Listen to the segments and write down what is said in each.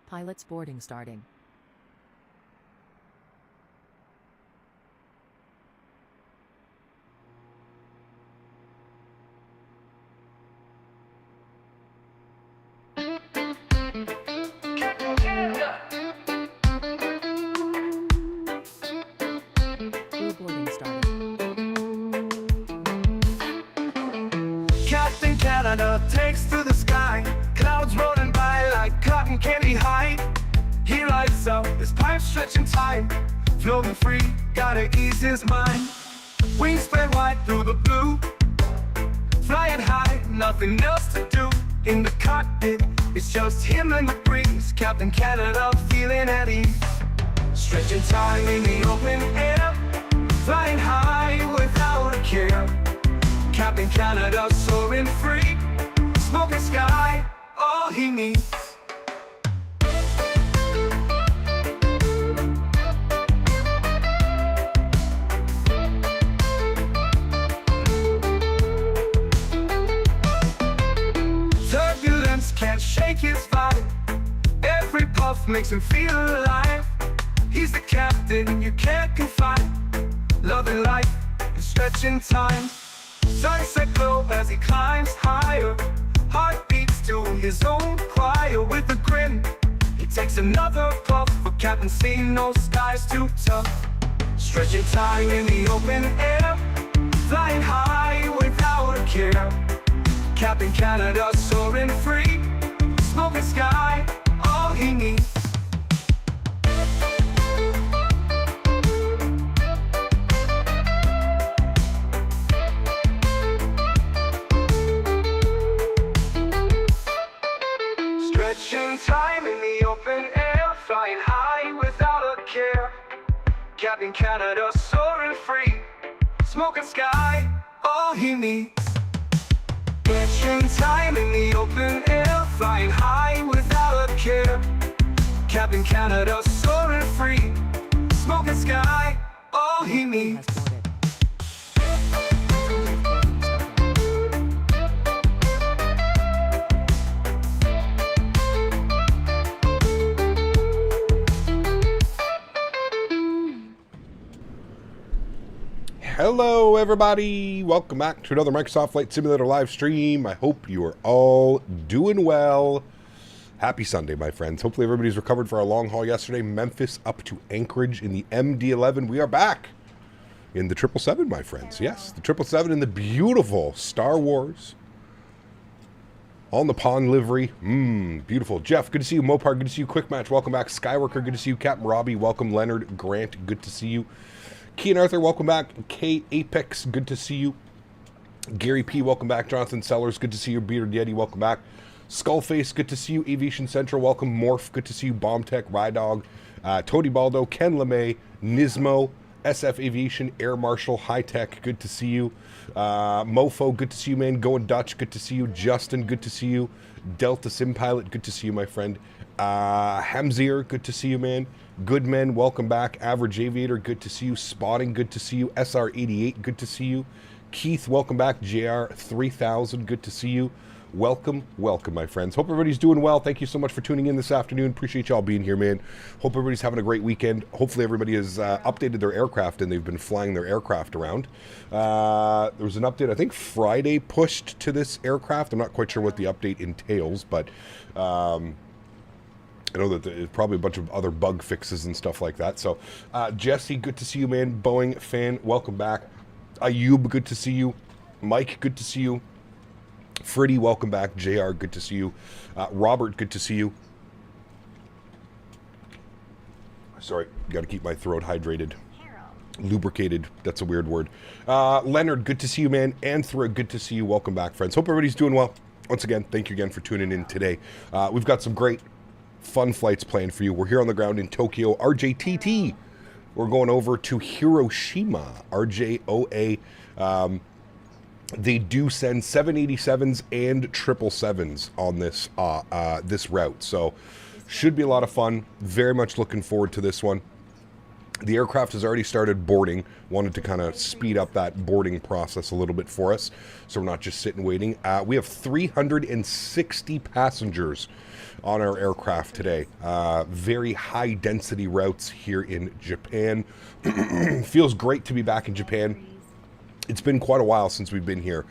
Pilots boarding starting. Crew boarding starting. Captain Canada takes to the sky, clouds rolling by like cotton candy high. He lights up, his pipe stretching time, floating free, gotta ease his mind. Wings spread wide through the blue, flying high, nothing else to do. In the cockpit, it's just him and the breeze. Captain Canada feeling at ease, stretching time in the open air, flying high without a care. Captain Canada soaring free, smoking sky, all he needs. Turbulence can't shake his vibe, every puff makes him feel alive. He's the captain you can't confide, loving life and stretching time. Sunset glow as he climbs higher, heart beats to his own choir. With a grin, he takes another puff, for Captain C no sky's too tough. Stretching time in the open air, flying high without a care. Captain Canada soaring free, smoking sky, all he needs. Stretching time in the open air, flying high without a care. Captain Canada soaring free, smoking sky, all he needs. Stretching time in the open air, flying high without a care. Captain Canada soaring free, smoking sky, all he needs. Hello everybody, welcome back to another Microsoft Flight Simulator live stream. I hope you are all doing well. Happy Sunday, my friends. Hopefully everybody's recovered for our long haul yesterday. Memphis up to Anchorage in the MD-11. We are back in the 777, my friends. Yes, the 777 in the beautiful Star Wars on the pond livery. Beautiful. Jeff, good to see you. Mopar, good to see you. Quick Match, welcome back. Skyworker, good to see you. Captain Robbie, welcome. Leonard Grant, good to see you. Key and Arthur, welcome back. K Apex, good to see you. Gary P, welcome back. Jonathan Sellers, good to see you. Bearded Yeti, welcome back. Skullface, good to see you. Aviation Central, welcome. Morph, good to see you. Bomb Tech, Rydog, AntoniBaldo, Ken LeMay, Nismo, SF Aviation, Air Marshal, High Tech, good to see you. Mofo, good to see you, man. Going Dutch, good to see you. Justin, good to see you. Delta Sim Pilot, good to see you, my friend. Hamzir, good to see you, man. Goodmen, welcome back. Average Aviator, good to see you. Spotting, good to see you. SR88, good to see you. Keith, welcome back. JR3000, good to see you. Welcome, welcome, my friends. Hope everybody's doing well. Thank you so much for tuning in this afternoon. Appreciate y'all being here, man. Hope everybody's having a great weekend. Hopefully everybody has updated their aircraft and they've been flying their aircraft around. There was an update, I think Friday, pushed to this aircraft. I'm not quite sure what the update entails, but I know that there's probably a bunch of other bug fixes and stuff like that. So, Jesse, good to see you, man. Boeing fan, welcome back. Ayub, good to see you. Mike, good to see you. Freddie, welcome back. JR, good to see you. Robert, good to see you. Sorry, got to keep my throat hydrated. Lubricated, that's a weird word. Leonard, good to see you, man. Anthra, good to see you. Welcome back, friends. Hope everybody's doing well. Once again, thank you again for tuning in today. We've got some great fun flights planned for you. We're here on the ground in Tokyo. RJTT. We're going over to Hiroshima. RJOA. They do send 787s and 777s on this this route. So should be a lot of fun. Very much looking forward to this one. The aircraft has already started boarding. Wanted to kind of speed up that boarding process a little bit for us, so we're not just sitting waiting. We have 360 passengers on our aircraft today. Very high density routes here in Japan. Feels great to be back in Japan. It's been quite a while since we've been here.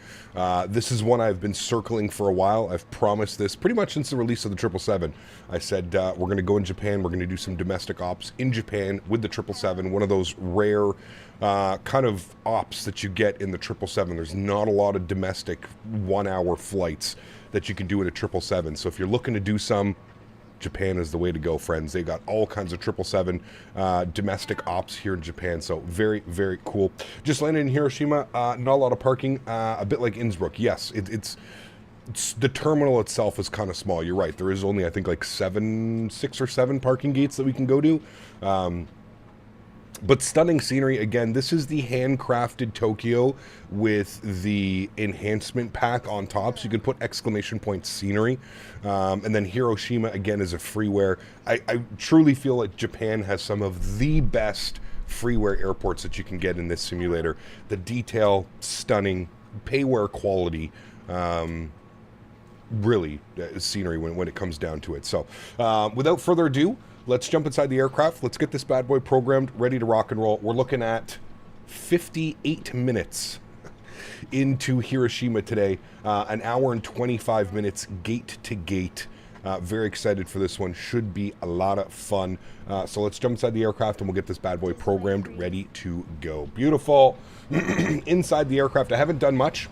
This is one I've been circling for a while. I've promised this pretty much since the release of the 777. I said we're going to go in Japan. We're going to do some domestic ops in Japan with the 777. One of those rare kind of ops that you get in the 777. There's not a lot of domestic 1 hour flights that you can do in a 777. So if you're looking to do some, Japan is the way to go, friends. They got all kinds of 777 domestic ops here in Japan, so very, very cool. Just landed in Hiroshima, not a lot of parking, a bit like Innsbruck. Yes, it's the terminal itself is kind of small. You're right. There is only, I think, like 6 or 7 parking gates that we can go to. But stunning scenery. Again, this is the handcrafted Tokyo with the enhancement pack on top, so you can put exclamation point scenery. And then Hiroshima, again, is a freeware. I truly feel like Japan has some of the best freeware airports that you can get in this simulator. The detail, stunning, payware quality. Really, scenery when it comes down to it. So, without further ado, let's jump inside the aircraft. Let's get this bad boy programmed, ready to rock and roll. We're looking at 58 minutes into Hiroshima today. An hour and 25 minutes gate to gate. Very excited for this one. Should be a lot of fun. So let's jump inside the aircraft and we'll get this bad boy programmed, ready to go. Beautiful. Inside the aircraft, I haven't done much.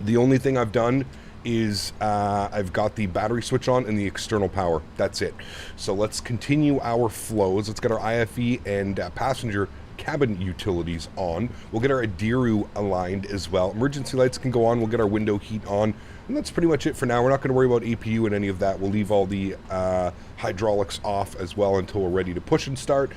The only thing I've done is I've got the battery switch on and the external power. That's it. So let's continue our flows. Let's get our IFE and passenger cabin utilities on. We'll get our Adiru aligned as well. Emergency lights can go on. We'll get our window heat on. And that's pretty much it for now. We're not going to worry about APU and any of that. We'll leave all the hydraulics off as well until we're ready to push and start.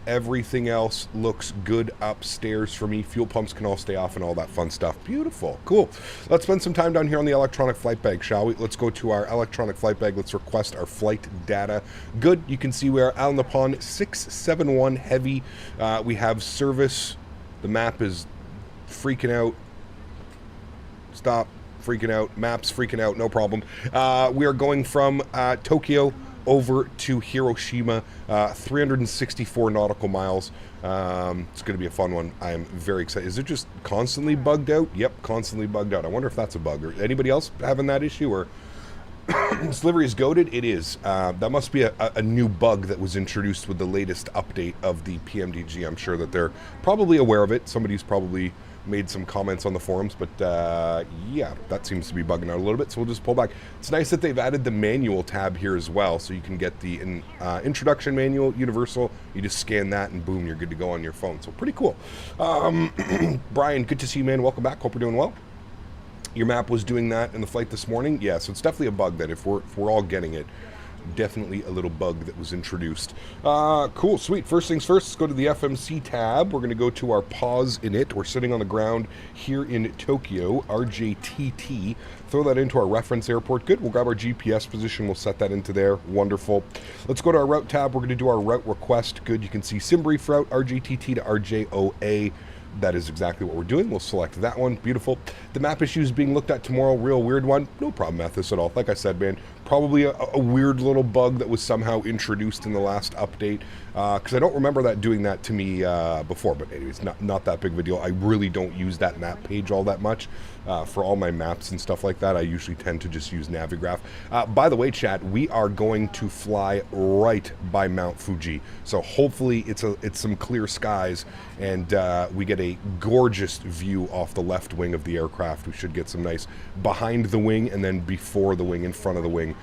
Everything else looks good upstairs for me. Fuel pumps can all stay off and all that fun stuff. Beautiful. Cool. Let's spend some time down here on the electronic flight bag, shall we? Let's go to our electronic flight bag. Let's request our flight data. Good. You can see we are out on the pond 671 heavy. We have service. The map is freaking out. Stop. Freaking out. Maps freaking out. No problem. We are going from Tokyo over to Hiroshima. 364 nautical miles. It's going to be a fun one. I am very excited. Is it just constantly bugged out? Yep, constantly bugged out. I wonder if that's a bug. Or anybody else having that issue? Or Slivery is goated? It is. That must be a new bug that was introduced with the latest update of the PMDG. I'm sure that they're probably aware of it. Somebody's probably made some comments on the forums, but yeah, that seems to be bugging out a little bit, so we'll just pull back. It's nice that they've added the manual tab here as well, so you can get the introduction manual, universal. You just scan that and boom, you're good to go on your phone. So pretty cool. Brian, good to see you, man. Welcome back. Hope you're doing well. Your map was doing that in the flight this morning. Yeah, so it's definitely a bug that if we're all getting it. Definitely a little bug that was introduced. Cool, sweet. First things first, let's go to the FMC tab. We're going to go to our pause in it. We're sitting on the ground here in Tokyo, RJTT. Throw that into our reference airport. Good. We'll grab our GPS position. We'll set that into there. Wonderful. Let's go to our route tab. We're going to do our route request. Good. You can see SimBrief route, RJTT to RJOA. That is exactly what we're doing. We'll select that one. Beautiful. The map issue is being looked at tomorrow. Real weird one. No problem, Mathis, at all. Like I said, man, probably a weird little bug that was somehow introduced in the last update. Because I don't remember that doing that to me before. But anyways, not that big of a deal. I really don't use that map page all that much. For all my maps and stuff like that, I usually tend to just use Navigraph. By the way, chat, we are going to fly right by Mount Fuji. So hopefully it's some clear skies and we get a gorgeous view off the left wing of the aircraft. We should get some nice behind the wing and then before the wing, in front of the wing.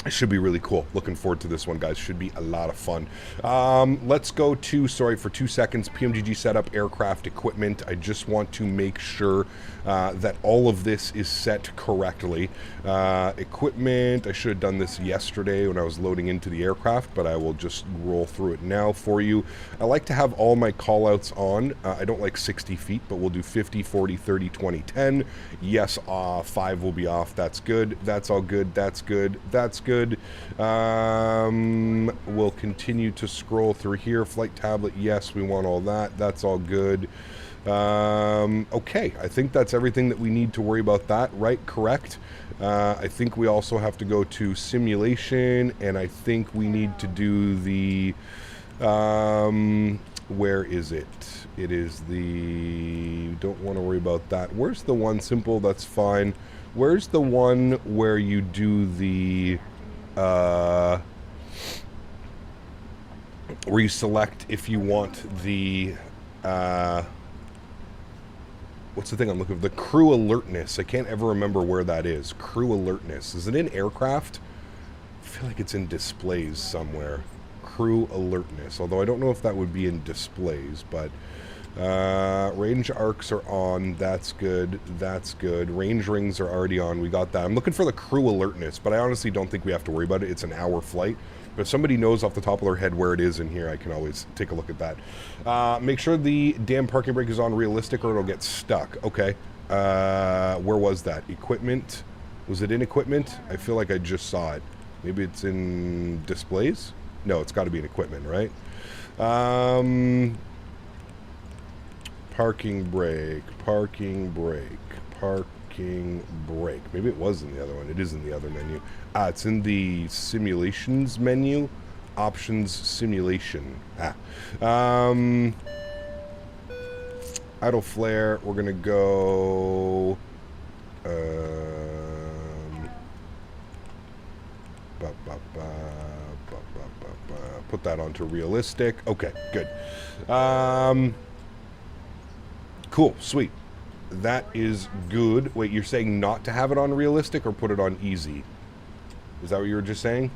It should be really cool. Looking forward to this one, guys. Should be a lot of fun. Let's go to, sorry for 2 seconds, PMDG setup, aircraft equipment. I just want to make sure that all of this is set correctly. Equipment, I should have done this yesterday when I was loading into the aircraft, but I will just roll through it now for you. I like to have all my callouts on. I don't like 60 feet, but we'll do 50, 40, 30, 20, 10. Yes, 5 will be off. That's good. That's all good. That's good. That's good. good. We'll continue to scroll through here. Flight tablet, yes, we want all that. That's all good. Okay, I think that's everything that we need to worry about that, right? Correct. I think we also have to go to simulation, and I think we need to do the, where is it? It is the, don't want to worry about that. Where's the one simple? That's fine. Where's the one where you do the, where you select if you want the, what's the thing I'm looking for? The crew alertness. I can't ever remember where that is. Crew alertness. Is it in aircraft? I feel like it's in displays somewhere. Crew alertness. Although I don't know if that would be in displays, but range arcs are on. That's good. That's good. Range rings are already on. We got that. I'm looking for the crew alertness, but I honestly don't think we have to worry about it. It's an hour flight. But if somebody knows off the top of their head where it is in here, I can always take a look at that. Make sure the damn parking brake is on realistic or it'll get stuck. Okay. Where was that? Equipment. Was it in equipment? I feel like I just saw it. Maybe it's in displays? No, it's got to be in equipment, right? Parking brake. Parking brake. Parking brake. Maybe it was in the other one. It is in the other menu. It's in the simulations menu. Options simulation. Idle flare. We're gonna go. Put that onto realistic. Okay, good. Cool, sweet. That is good. Wait, you're saying not to have it on realistic or put it on easy? Is that what you were just saying?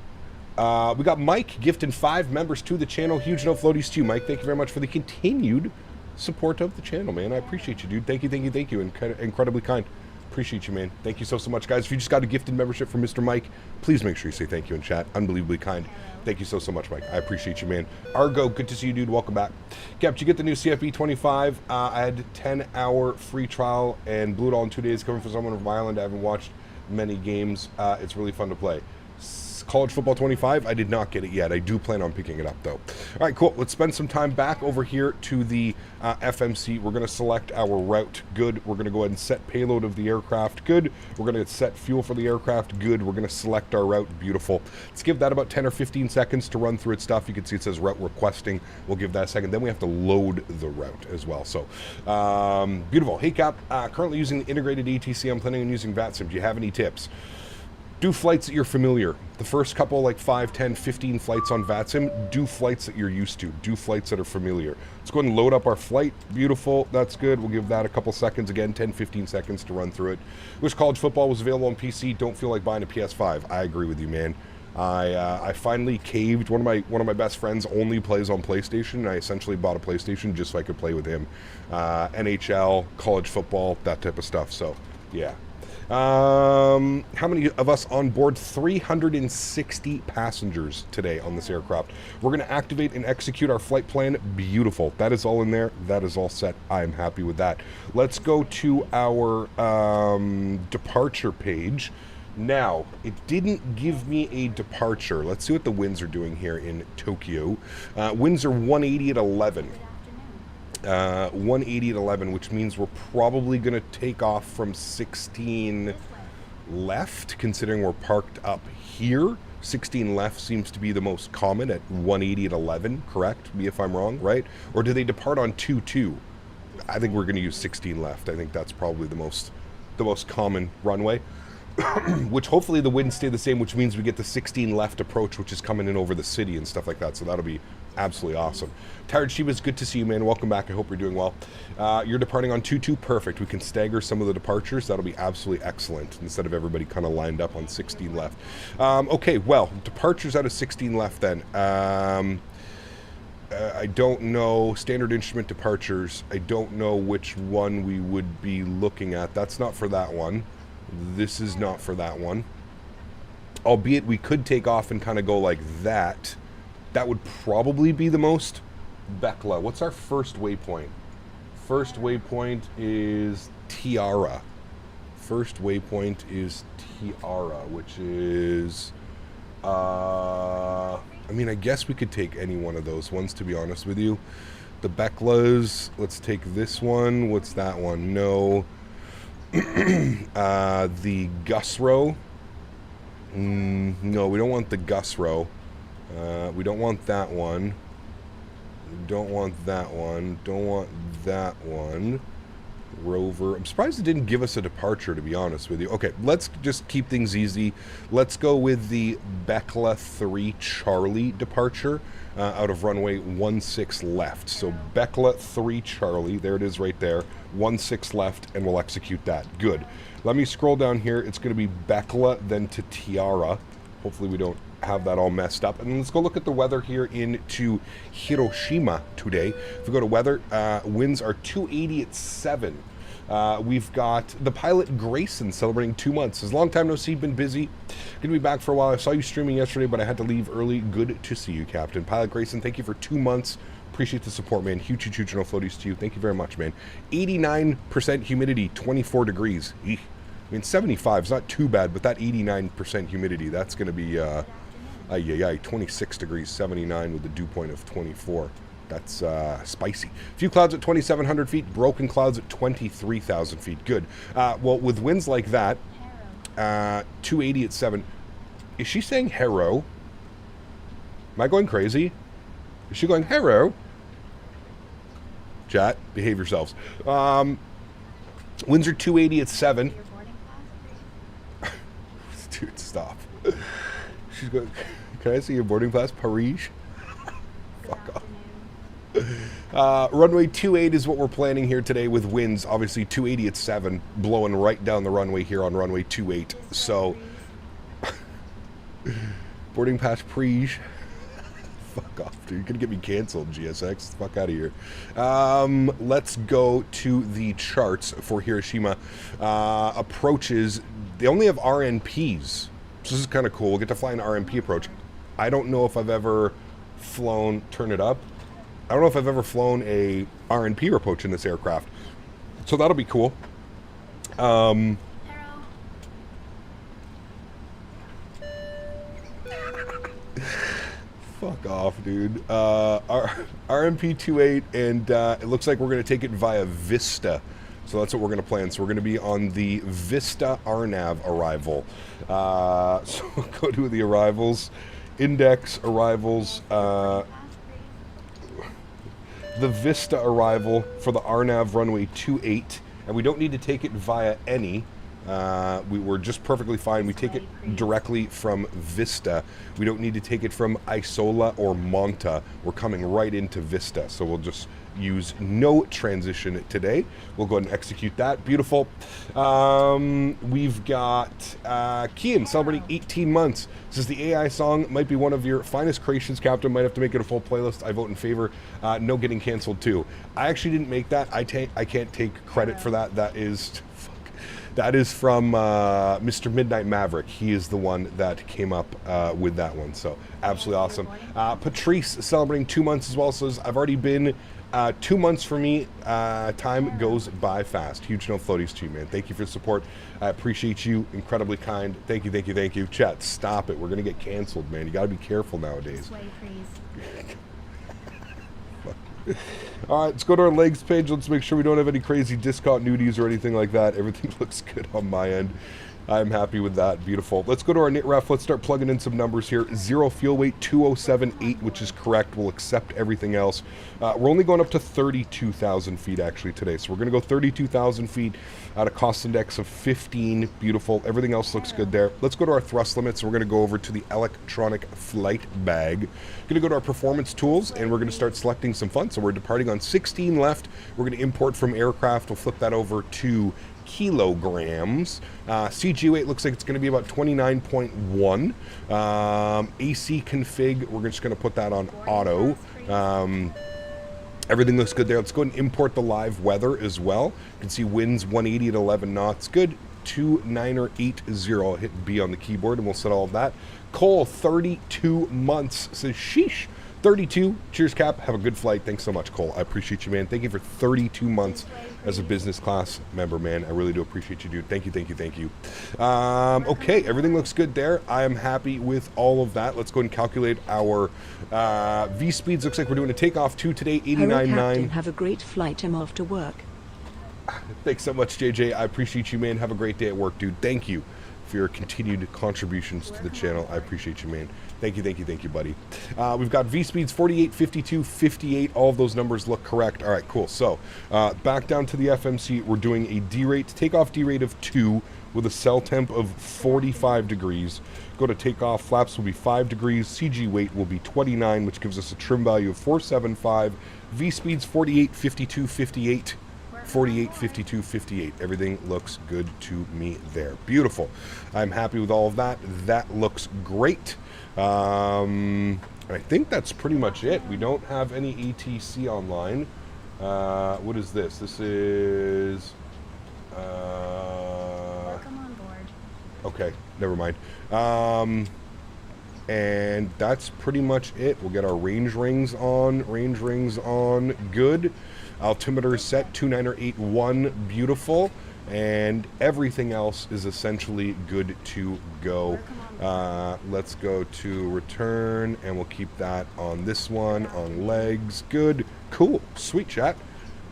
We got Mike gifting 5 members to the channel. Huge no floaties to you, Mike. Thank you very much for the continued support of the channel, man. I appreciate you, dude. Thank you, thank you, thank you. Incredibly kind. Appreciate you, man. Thank you so much, guys. If you just got a gifted membership from Mr. Mike, please make sure you say thank you in chat. Unbelievably kind. Thank you so much, Mike. I appreciate you, man. Argo, good to see you, dude. Welcome back. Cap, did you get the new CFB 25? I had 10-hour free trial and blew it all in 2 days. Coming from someone from Ireland, I haven't watched many games. It's really fun to play. College Football 25, I did not get it yet. I do plan on picking it up, though. All right, cool. Let's spend some time back over here to the FMC. We're going to select our route. Good. We're going to go ahead and set payload of the aircraft. Good. We're going to set fuel for the aircraft. Good. We're going to select our route. Beautiful. Let's give that about 10 or 15 seconds to run through its stuff. You can see it says route requesting. We'll give that a second. Then we have to load the route as well. So, beautiful. Hey, Cap. Currently using the integrated ATC. I'm planning on using VATSIM. Do you have any tips? Do flights that you're familiar. The first couple, like 5, 10, 15 flights on VATSIM, do flights that you're used to. Do flights that are familiar. Let's go ahead and load up our flight. Beautiful. That's good. We'll give that a couple seconds. Again, 10, 15 seconds to run through it. Wish college football was available on PC. Don't feel like buying a PS5. I agree with you, man. I finally caved. One of my best friends only plays on PlayStation, and I essentially bought a PlayStation just so I could play with him. NHL, college football, that type of stuff. So, yeah. How many of us on board? 360 passengers today on this aircraft. We're going to activate and execute our flight plan. Beautiful. That is all in there. That is all set. I am happy with that. Let's go to our departure page. Now, it didn't give me a departure. Let's see what the winds are doing here in Tokyo. Winds are 180 at 11. 180 at 11, which means we're probably going to take off from 16 left, considering we're parked up here. 16 left seems to be the most common at 180 at 11, correct? Me if I'm wrong, right? Or do they depart on 22? I think we're going to use 16 left. I think that's probably the most common runway. Which hopefully the winds stay the same, which means we get the 16 left approach, which is coming in over the city and stuff like that. So that'll be absolutely awesome. Tired Shiva's good to see you, man. Welcome back. I hope you're doing well. You're departing on 22. Perfect. We can stagger some of the departures. That'll be absolutely excellent instead of everybody kind of lined up on 16 left. Okay, well, departures out of 16 left then. I don't know. Standard instrument departures. I don't know which one we would be looking at. That's not for that one. This is not for that one. Albeit we could take off and kind of go like that. That would probably be the most. Bekla. What's our first waypoint? First waypoint is Tiara. First waypoint is Tiara, which is I mean, I guess we could take any one of those ones, to be honest with you. The Beklas, let's take this one. What's that one? No. The Gusro. No, we don't want the Gusro. We don't want that one. We don't want that one. Don't want that one. Rover. I'm surprised it didn't give us a departure, to be honest with you. Okay, let's just keep things easy. Let's go with the Bekla 3 Charlie departure out of runway 16 left. So Bekla 3 Charlie, there it is right there, 16 left, and we'll execute that. Good. Let me scroll down here. It's going to be Bekla, then to Tiara. Hopefully we don't have that all messed up. And let's go look at the weather here into Hiroshima today. If we go to weather, winds are 280 at 7. We've got the pilot Grayson celebrating 2 months. His long time no see, been busy. Gonna be back for a while. I saw you streaming yesterday, but I had to leave early. Good to see you, Captain. Pilot Grayson, thank you for 2 months. Appreciate the support, man. Huge, huge, huge no floaties to you. Thank you very much, man. 89% humidity, 24 degrees. Eek. I mean, 75 is not too bad, but that 89% humidity, that's going to be, 26 degrees, 79 with the dew point of 24. That's spicy. Few clouds at 2,700 feet, broken clouds at 23,000 feet. Good. Well, with winds like that, 280 at 7. Is she saying hero? Am I going crazy? Is she going hero? Chat, behave yourselves. Winds are 280 at 7. Dude, stop. She's going, can I see your boarding pass, Paris? Fuck off. Runway 28 is what we're planning here today with winds. Obviously 280 at 7, blowing right down the runway here on runway 28. So, boarding pass, Paris. Fuck off, dude. You're going to get me canceled, GSX. Fuck out of here. Let's go to the charts for Hiroshima. Approaches, they only have RNPs. So this is kind of cool. We'll get to fly an RNP approach. I don't know if I've ever flown, turn it up. I don't know if I've ever flown a RNP approach in this aircraft. So that'll be cool. Fuck off, dude. RMP-28, and it looks like we're going to take it via Vista. So that's what we're going to plan. So we're going to be on the Vista RNAV arrival. So we'll go to the arrivals. Index arrivals. The Vista arrival for the RNAV runway 28. And we don't need to take it via any. We were just perfectly fine. We take it directly from Vista. We don't need to take it from Isola or Mentha. We're coming right into Vista. So we'll just use no transition today. We'll go ahead and execute that. Beautiful. We've got Kian celebrating 18 months. This is the AI song. Might be one of your finest creations, Captain. Might have to make it a full playlist. I vote in favor. No getting canceled too. I actually didn't make that. I can't take credit for that. That is from Mr. Midnight Maverick. He is the one that came up with that one. So absolutely awesome. Patrice celebrating 2 months as well. Says, I've already been 2 months for me. Time goes by fast. Huge no floaties to you, man. Thank you for the support. I appreciate you. Incredibly kind. Thank you, thank you, thank you. Chat, stop it. We're going to get canceled, man. You got to be careful nowadays. All right, let's go to our legs page. Let's make sure we don't have any crazy discontinuities or anything like that. Everything looks good on my end. I'm happy with that. Beautiful. Let's go to our knit ref. Let's start plugging in some numbers here. 0 fuel weight, 2078, which is correct. We'll accept everything else. We're only going up to 32,000 feet actually today. So we're going to go 32,000 feet at a cost index of 15. Beautiful. Everything else looks good there. Let's go to our thrust limits. We're going to go over to the electronic flight bag. Going to go to our performance tools, and we're going to start selecting some fun. So we're departing on 16 left. We're going to import from aircraft. We'll flip that over to kilograms. CG weight looks like it's going to be about 29.1. AC config, we're just going to put that on auto. Everything looks good there. Let's go ahead and import the live weather as well. You can see winds 180 at 11 knots. Good. 2980. I'll hit B on the keyboard and we'll set all of that. Cole, 32 months, says sheesh. 32. Cheers, Cap. Have a good flight. Thanks so much, Cole. I appreciate you, man. Thank you for 32 months as a business class member, man. I really do appreciate you, dude. Thank you, thank you, thank you. Okay, everything looks good there. I am happy with all of that. Let's go ahead and calculate our V-speeds. Looks like we're doing a takeoff 2 today, 89.9. Have a great flight. I'm off to work. Thanks so much, JJ. I appreciate you, man. Have a great day at work, dude. Thank you for your continued contributions to the channel. I appreciate you, man. Thank you, thank you, thank you, buddy. We've got V-speeds 48, 52, 58. All of those numbers look correct. All right, cool. So back down to the FMC. We're doing a D-rate, takeoff D-rate of 2 with a cell temp of 45 degrees. Go to takeoff. Flaps will be 5 degrees. CG weight will be 29, which gives us a trim value of 475. V-speeds 48, 52, 58. 48, 52, 58. Everything looks good to me there. Beautiful. I'm happy with all of that. That looks great. I think that's pretty much it. We don't have any ATC online. What is this? This is... Welcome on board. Okay, never mind. And that's pretty much it. We'll get our range rings on. Range rings on. Good. Altimeter set 2981. Beautiful. And everything else is essentially good to go. Let's go to return, and we'll keep that on this one, on legs. Good. Cool. Sweet, chat.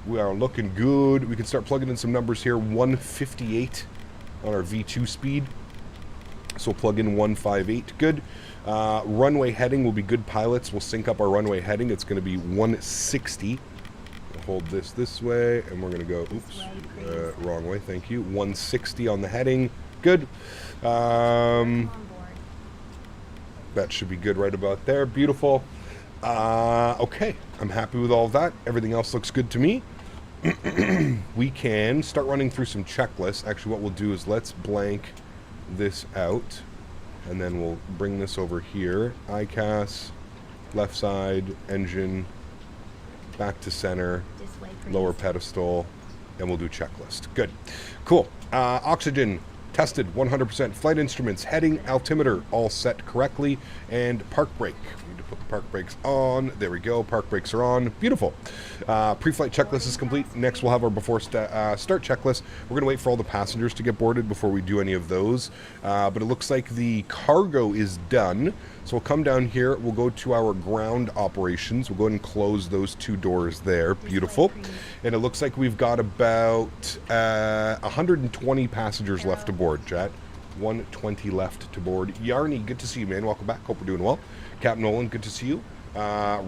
We are looking good. We can start plugging in some numbers here. 158 on our V2 speed. So we'll plug in 158. Good. Runway heading will be good pilots. We'll sync up our runway heading. It's going to be 160. We'll hold this way, and we're going to go, oops, wrong way. Thank you. 160 on the heading. Good. That should be good right about there. Beautiful. Okay. I'm happy with all of that. Everything else looks good to me. We can start running through some checklists. Actually, what we'll do is let's blank this out, and then we'll bring this over here. ICAS, left side, engine, back to center, lower pedestal, and we'll do checklist. Good. Cool. Oxygen tested 100%. Flight instruments, heading, altimeter, all set correctly. And park brake. We need to put the park brakes on. There we go. Park brakes are on. Beautiful. Pre-flight checklist is complete. Next, we'll have our before start checklist. We're going to wait for all the passengers to get boarded before we do any of those. But it looks like the cargo is done. So we'll come down here. We'll go to our ground operations. We'll go ahead and close those 2 doors there. Beautiful. And it looks like we've got about 120 passengers left to board, chat. 120 left to board. Yarny, good to see you, man. Welcome back. Hope we're doing well. Cap Nolan, good to see you.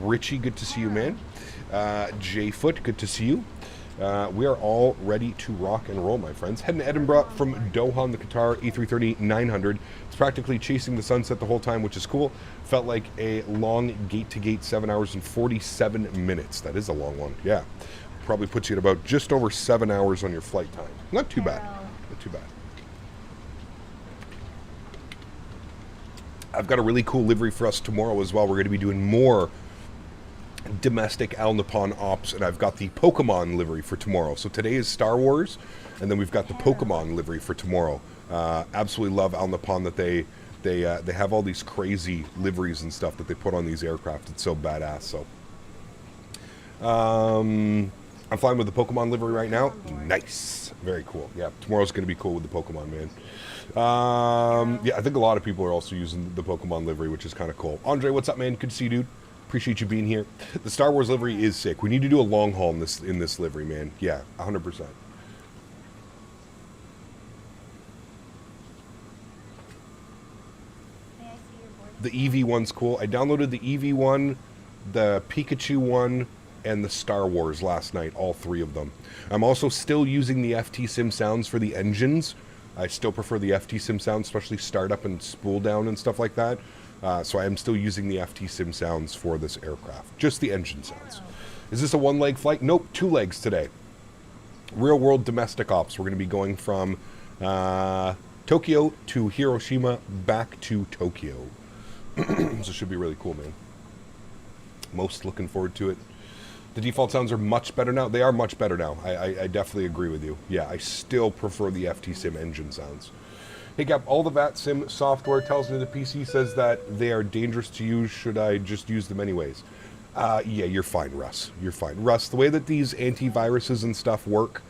Richie, good to see you, man. J Foot, good to see you. We are all ready to rock and roll, my friends. Heading to Edinburgh from Doha on the Qatar A330-900. It's practically chasing the sunset the whole time, which is cool. Felt like a long gate-to-gate, 7 hours and 47 minutes. That is a long one, yeah. Probably puts you at about just over 7 hours on your flight time. Not too bad. Not too bad. I've got a really cool livery for us tomorrow as well. We're going to be doing more domestic Al Nippon ops, and I've got the Pokemon livery for tomorrow. So today is Star Wars, and then we've got the Pokemon livery for tomorrow. Absolutely love Al Nippon that they have all these crazy liveries and stuff that they put on these aircraft. It's so badass. So I'm flying with the Pokemon livery right now. Nice. Very cool. Yeah, tomorrow's going to be cool with the Pokemon, man. Yeah, I think a lot of people are also using the Pokemon livery, which is kind of cool. Andre, what's up, man? Good to see you, dude. Appreciate you being here. The Star Wars livery is sick. We need to do a long haul in this livery, man. Yeah, 100%. The EV one's cool. I downloaded the EV one, the Pikachu one, and the Star Wars last night, all 3 of them. I'm also still using the FT Sim sounds for the engines. I still prefer the FT Sim sounds, especially startup and spool down and stuff like that. So I am still using the FT Sim sounds for this aircraft. Just the engine sounds. Is this a 1-leg flight? Nope, 2 legs today. Real world domestic ops. We're going to be going from Tokyo to Hiroshima back to Tokyo. So it should be really cool, man. Most looking forward to it. The default sounds are much better now. They are much better now. I definitely agree with you. Yeah, I still prefer the FT Sim engine sounds. Hey Cap, all the VATSIM software tells me the PC says that they are dangerous to use. Should I just use them anyways? Yeah, you're fine, Russ. You're fine. Russ, the way that these antiviruses and stuff work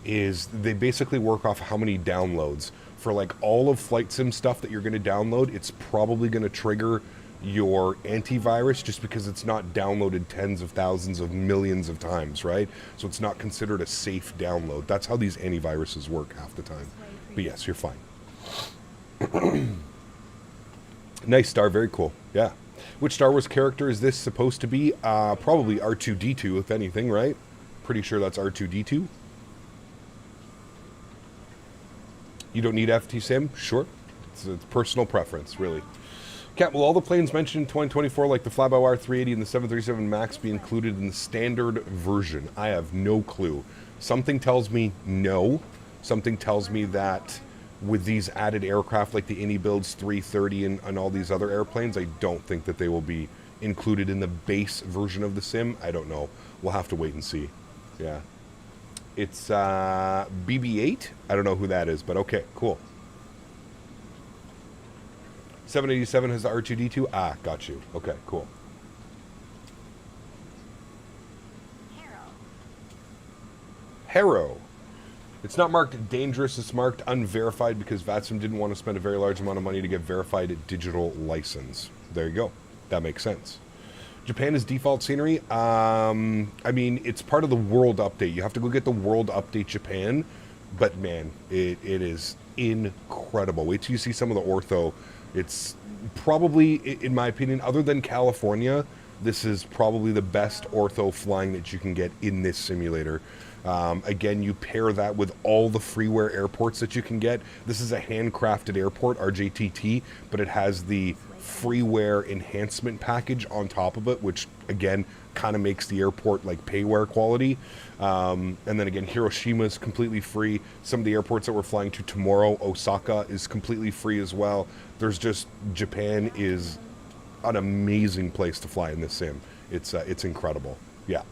is they basically work off how many downloads. For like all of Flight Sim stuff that you're going to download, it's probably going to trigger your antivirus just because it's not downloaded tens of thousands of millions of times, right? So it's not considered a safe download. That's how these antiviruses work half the time. But yes, you're fine. Nice, Star. Very cool. Yeah. Which Star Wars character is this supposed to be? Probably R2-D2, if anything, right? Pretty sure that's R2-D2. You don't need FT Sim? Sure. It's personal preference, really. Cat, will all the planes mentioned in 2024, like the Fly-by-Wire 380 and the 737 MAX, be included in the standard version? I have no clue. Something tells me no. Something tells me that with these added aircraft like the IndyBuilds 330 and all these other airplanes, I don't think that they will be included in the base version of the sim. I don't know. We'll have to wait and see. Yeah. It's BB-8. I don't know who that is, but okay, cool. 787 has the R2-D2. Ah, got you. Okay, cool. Harrow. It's not marked dangerous, it's marked unverified because VATSIM didn't want to spend a very large amount of money to get verified digital license. There you go. That makes sense. Japan is default scenery. I mean, it's part of the world update. You have to go get the world update Japan, but man, it is incredible. Wait till you see some of the ortho. It's probably, in my opinion, other than California, this is probably the best ortho flying that you can get in this simulator. Again, you pair that with all the freeware airports that you can get. This is a handcrafted airport, RJTT, but it has the freeware enhancement package on top of it, which again kind of makes the airport like payware quality. And then again, Hiroshima is completely free. Some of the airports that we're flying to tomorrow, Osaka, is completely free as well. There's just, Japan is an amazing place to fly in this sim. It's incredible. Yeah.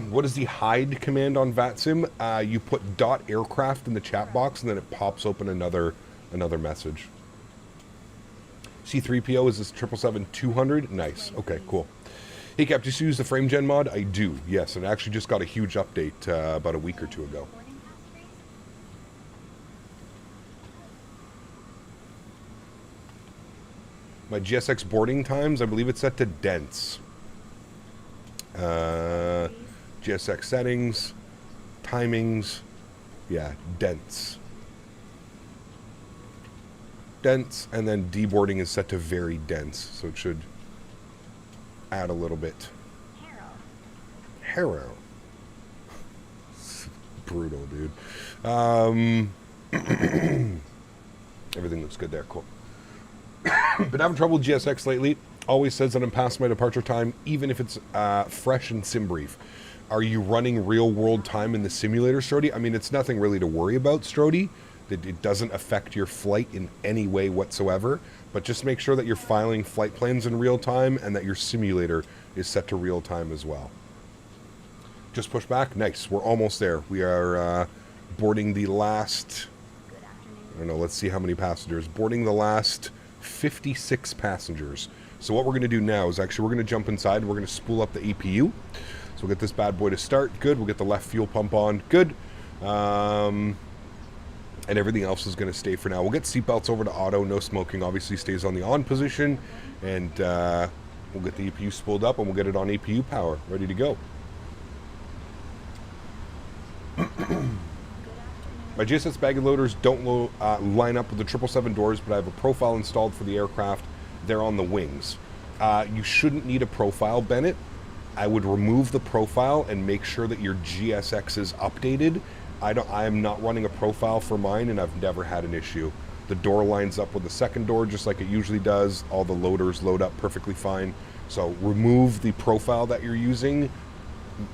What is the hide command on VATSIM? You put .aircraft in the chat box and then it pops open another message. C3PO is this 777-200? Nice. Okay, cool. Hey Cap, do you use the frame gen mod? I do, yes. And I actually just got a huge update about a week or two ago. My GSX boarding times, I believe it's set to dense. GSX settings, timings, yeah, dense. Dense, and then deboarding is set to very dense, so it should add a little bit. Harrow. Brutal, dude. Everything looks good there, cool. Been having trouble with GSX lately. Always says that I'm past my departure time, even if it's fresh and sim brief. Are you running real world time in the simulator, Strody? I mean, it's nothing really to worry about, Strody. It doesn't affect your flight in any way whatsoever, but just make sure that you're filing flight plans in real time and that your simulator is set to real time as well. Just push back. Nice. We're almost there. We are boarding the last, I don't know, let's see how many passengers. Boarding the last 56 passengers. So what we're going to do now is actually we're going to jump inside. We're going to spool up the APU. So we'll get this bad boy to start. Good. We'll get the left fuel pump on. Good. And everything else is going to stay for now. We'll get seatbelts over to auto. No smoking obviously stays on the on position. And we'll get the APU spooled up and we'll get it on APU power. Ready to go. My GSS baggage loaders don't line up with the 777 doors, but I have a profile installed for the aircraft. They're on the wings. You shouldn't need a profile, Bennett. I would remove the profile and make sure that your GSX is updated. I am not running a profile for mine, and I've never had an issue. The door lines up with the second door just like it usually does. All the loaders load up perfectly fine. So remove the profile that you're using.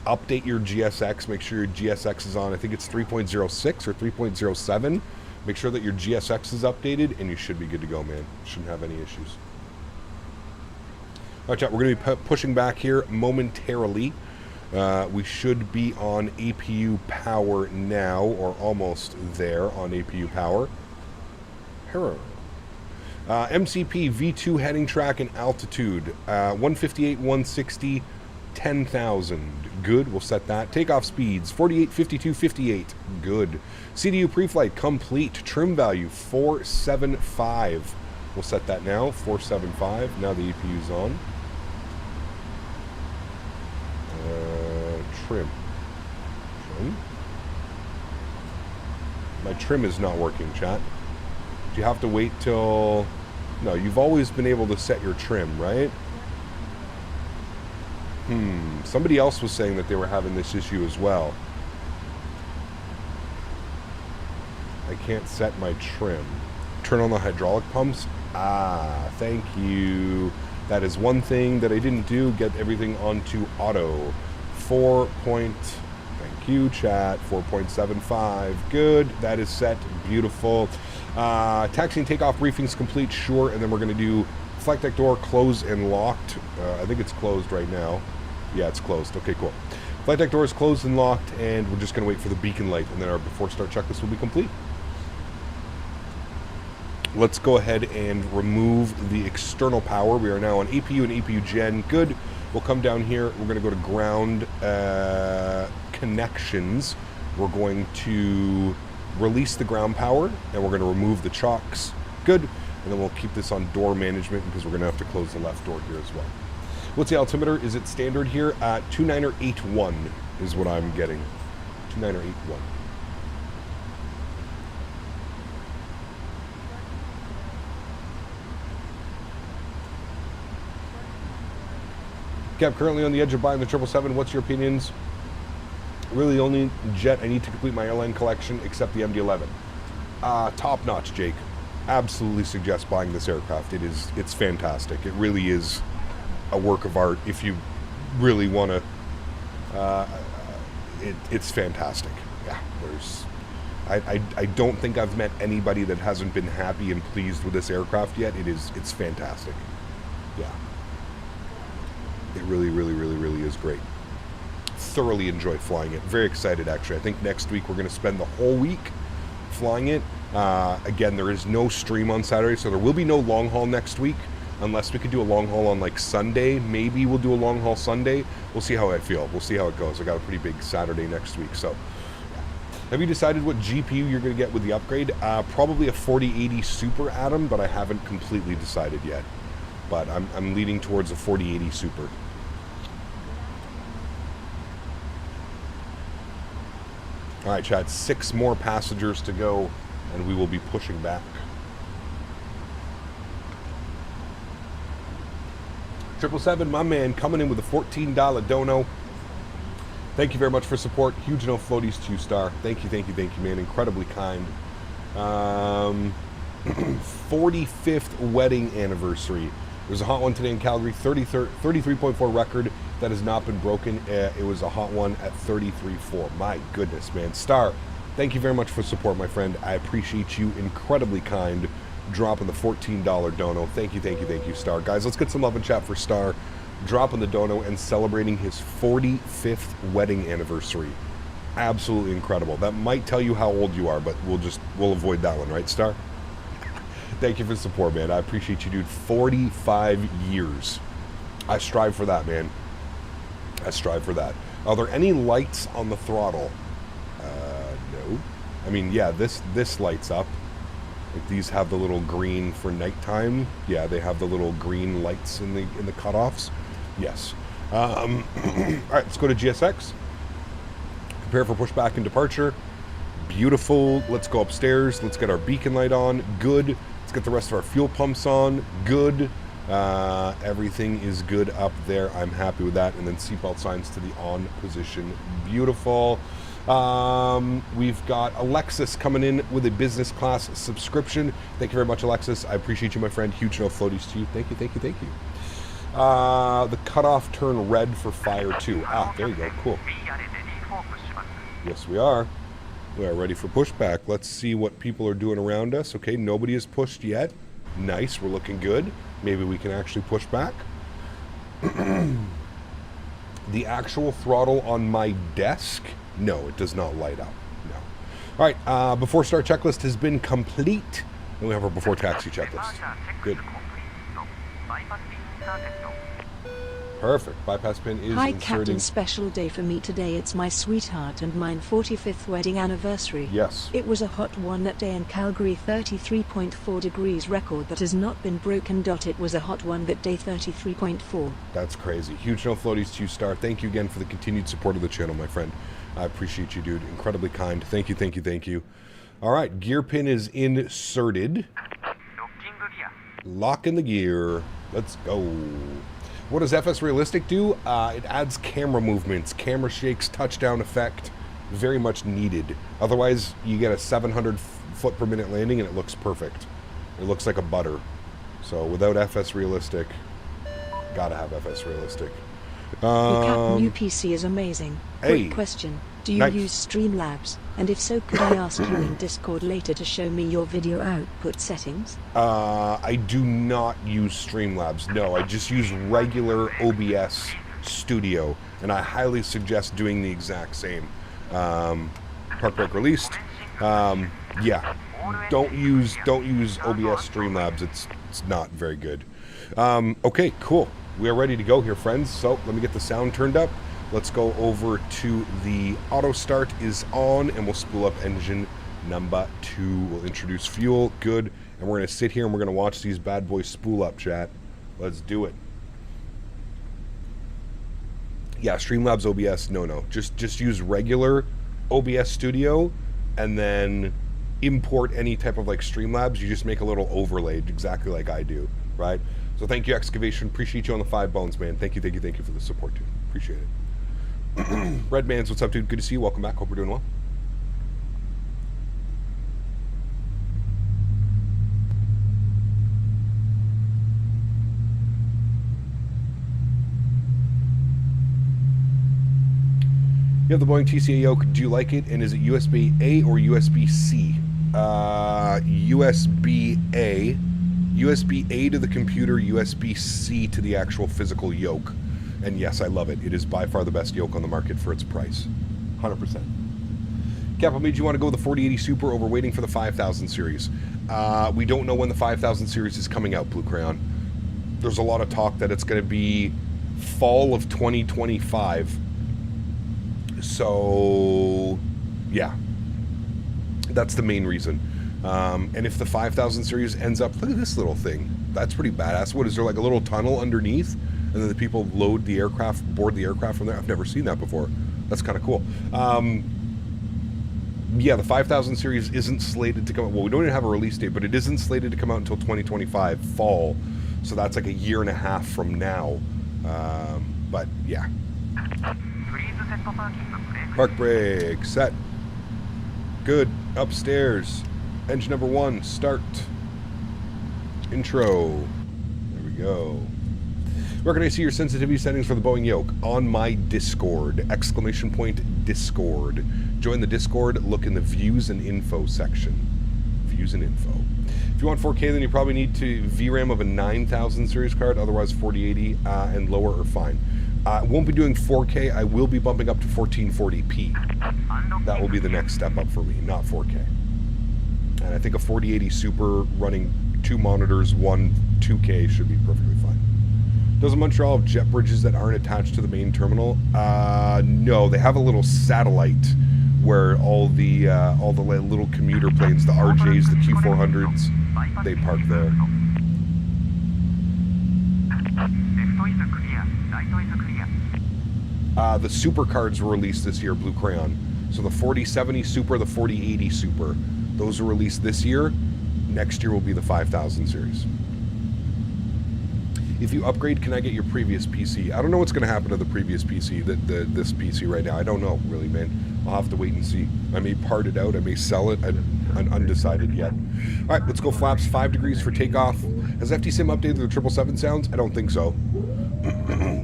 Update your GSX. Make sure your GSX is on. I think it's 3.06 or 3.07. Make sure that your GSX is updated, and you should be good to go, man. Shouldn't have any issues. All right, chat, we're going to be pushing back here momentarily. We should be on APU power now, or almost there on APU power. MCP V2 heading track and altitude. 158, 160, 10,000. Good, we'll set that. Takeoff speeds, 48, 52, 58. Good. CDU pre-flight complete. Trim value, 475. We'll set that now, 475. Now the EPU's on. Trim. My trim is not working, chat. Do you have to wait till... No, you've always been able to set your trim, right? Somebody else was saying that they were having this issue as well. I can't set my trim. Turn on the hydraulic pumps? Ah, thank you. That is one thing that I didn't do. Get everything onto auto. Thank you, chat. 4.75. Good. That is set. Beautiful. Taxi and takeoff briefings complete. Sure. And then we're going to do flight deck door closed and locked. I think it's closed right now. Yeah, it's closed. Okay, cool. Flight deck door is closed and locked, and we're just going to wait for the beacon light, and then our before start checklist will be complete. Let's go ahead and remove the external power. We are now on APU and APU gen. Good. We'll come down here. We're going to go to ground connections. We're going to release the ground power, and we're going to remove the chocks. Good. And then we'll keep this on door management because we're going to have to close the left door here as well. What's the altimeter? Is it standard here? 2981 is what I'm getting. 2981. Cap, currently on the edge of buying the 777. What's your opinions? Really the only jet I need to complete my airline collection except the MD-11. Top notch, Jake. Absolutely suggest buying this aircraft. It's fantastic. It really is a work of art if you really want to. It's fantastic. Yeah, I don't think I've met anybody that hasn't been happy and pleased with this aircraft yet. It's fantastic. Yeah. It really is great. Thoroughly enjoy flying it. Very excited, actually. I think next week we're going to spend the whole week flying it. Again, there is no stream on Saturday, so there will be no long haul next week, unless we could do a long haul on like Sunday. Maybe we'll do a long haul Sunday. We'll see how I feel. We'll see how it goes. I got a pretty big Saturday next week, so. Yeah. Have you decided what GPU you're going to get with the upgrade? Probably a 4080 Super, Adam, but I haven't completely decided yet. But I'm leaning towards a 4080 Super. All right, chat, 6 more passengers to go, and we will be pushing back. 777, my man, coming in with a $14 dono. Thank you very much for support. Huge no floaties to you, Star. Thank you, man. Incredibly kind. 45th wedding anniversary. There's a hot one today in Calgary, 33.4 record. That has not been broken. It was a hot one at 33.4. My goodness, man. Star, thank you very much for support, my friend. I appreciate you. Incredibly kind. Dropping the $14 dono. Thank you, Star. Guys, let's get some love and chat for Star. Dropping the dono and celebrating his 45th wedding anniversary. Absolutely incredible. That might tell you how old you are, but we'll avoid that one, right, Star? Thank you for the support, man. I appreciate you, dude. 45 years. I strive for that, man. I strive for that. Are there any lights on the throttle? No. I mean, yeah, this lights up. Like these have the little green for nighttime. Yeah, they have the little green lights in the cutoffs. Yes. All right, let's go to GSX. Prepare for pushback and departure. Beautiful. Let's go upstairs. Let's get our beacon light on. Good. Let's get the rest of our fuel pumps on. Good. Everything is good up there. I'm happy with that. And then seatbelt signs to the on position. Beautiful. We've got Alexis coming in with a business class subscription. Thank you very much, Alexis. I appreciate you, my friend. Huge no floaties to you. Thank you. The cutoff turn red for fire 2. Ah, there you go. Cool. Yes, we are. We are ready for pushback. Let's see what people are doing around us. Okay, nobody has pushed yet. Nice, we're looking good. Maybe we can actually push back. The actual throttle on my desk, no, it does not light up. No. All right, before start checklist has been complete. And we have our before taxi checklist. Good. Perfect. Bypass pin is Hi inserting. Captain, special day for me today. It's my sweetheart and mine 45th wedding anniversary. Yes. It was a hot one that day in Calgary, 33.4 degrees, record that has not been broken. It was a hot one that day, 33.4. That's crazy. Huge no floaties to you, Star. Thank you again for the continued support of the channel, my friend. I appreciate you, dude. Incredibly kind. Thank you, thank you, thank you. All right, gear pin is inserted. Lock in the gear. Let's go. What does FS Realistic do? It adds camera movements, camera shakes, touchdown effect. Very much needed. Otherwise, you get a 700 foot per minute landing and it looks perfect. It looks like a butter. So without FS Realistic, gotta have FS Realistic. Your Captain new PC is amazing. Hey. Quick question. Do you Nice. use Streamlabs? And if so, could I ask you in Discord later to show me your video output settings? I do not use Streamlabs. No, I just use regular OBS Studio, and I highly suggest doing the exact same. Park Break released. Yeah, don't use OBS Streamlabs. It's not very good. Okay, cool. We are ready to go here, friends. So let me get the sound turned up. Let's go over to the auto start is on, and we'll spool up engine number 2. We'll introduce fuel. Good. And we're going to sit here and we're going to watch these bad boys spool up, chat. Let's do it. Yeah, Streamlabs OBS, no. Just use regular OBS Studio and then import any type of like Streamlabs. You just make a little overlay exactly like I do, right? So thank you, Excavation. Appreciate you on the 5 bones, man. Thank you for the support, dude. Appreciate it. Redmans, what's up, dude? Good to see you. Welcome back. Hope we're doing well. You have the Boeing TCA yoke. Do you like it? And is it USB-A or USB-C? USB-A. USB-A to the computer, USB-C to the actual physical yoke. And yes, I love it. It is by far the best yoke on the market for its price. 100%. Capo, made you want to go with the 4080 Super over waiting for the 5000 series? We don't know when the 5000 series is coming out, Blue Crayon. There's a lot of talk that it's going to be fall of 2025. So, yeah. That's the main reason. And if the 5000 series ends up... Look at this little thing. That's pretty badass. What, is there like a little tunnel underneath? And then the people load the aircraft, board the aircraft from there. I've never seen that before. That's kind of cool. Yeah, the 5000 series isn't slated to come out. Well, we don't even have a release date, but it isn't slated to come out until 2025 fall. So that's like a year and a half from now. But yeah. Park brake set. Good. Upstairs. Engine number 1. Start. Intro. There we go. Where can I see your sensitivity settings for the Boeing yoke? On my Discord. Exclamation point Discord. Join the Discord. Look in the views and info section. Views and info. If you want 4K, then you probably need to VRAM of a 9000 series card. Otherwise, 4080 and lower are fine. I won't be doing 4K. I will be bumping up to 1440p. That will be the next step up for me, not 4K. And I think a 4080 Super running 2 monitors, 1 2K should be perfectly fine. Doesn't Montreal have jet bridges that aren't attached to the main terminal? No, they have a little satellite where all the little commuter planes, the RJs, the Q400s, they park there. The Super cards were released this year, Blue Crayon. So the 4070 Super, the 4080 Super, those were released this year. Next year will be the 5000 series. If you upgrade, can I get your previous PC? I don't know what's going to happen to the previous PC, this PC right now. I don't know, really, man. I'll have to wait and see. I may part it out. I may sell it. I'm undecided yet. All right, let's go flaps. 5 degrees for takeoff. Has FTSIM updated the 777 sounds? I don't think so.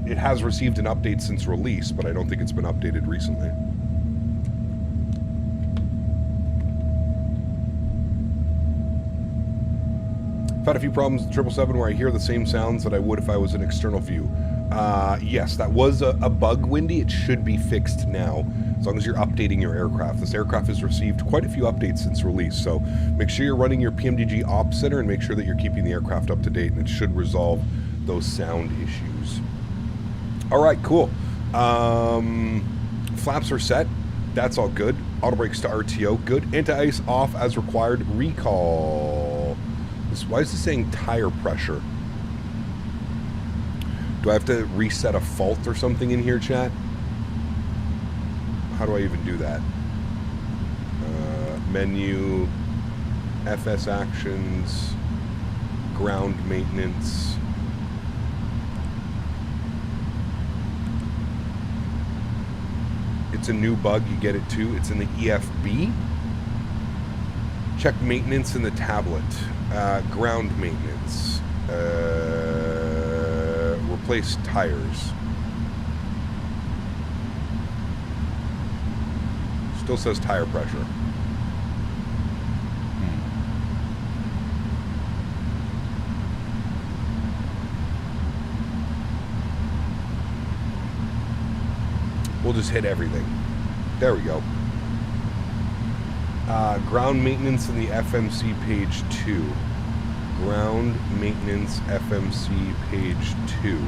It has received an update since release, but I don't think it's been updated recently. I've had a few problems with the 777 where I hear the same sounds that I would if I was an external view. Yes, that was a bug, Windy. It should be fixed now, as long as you're updating your aircraft. This aircraft has received quite a few updates since release, so make sure you're running your PMDG Ops Center and make sure that you're keeping the aircraft up to date, and it should resolve those sound issues. All right, cool. Flaps are set. That's all good. Auto brakes to RTO, good. Anti-ice off as required. Recall. Why is this saying tire pressure? Do I have to reset a fault or something in here, chat? How do I even do that? Menu, FS actions, ground maintenance. It's a new bug, you get it too. It's in the EFB. Check maintenance in the tablet. Ground maintenance. Replace tires. Still says tire pressure. We'll just hit everything. There we go. Ground maintenance in the FMC page 2. Ground maintenance FMC page 2.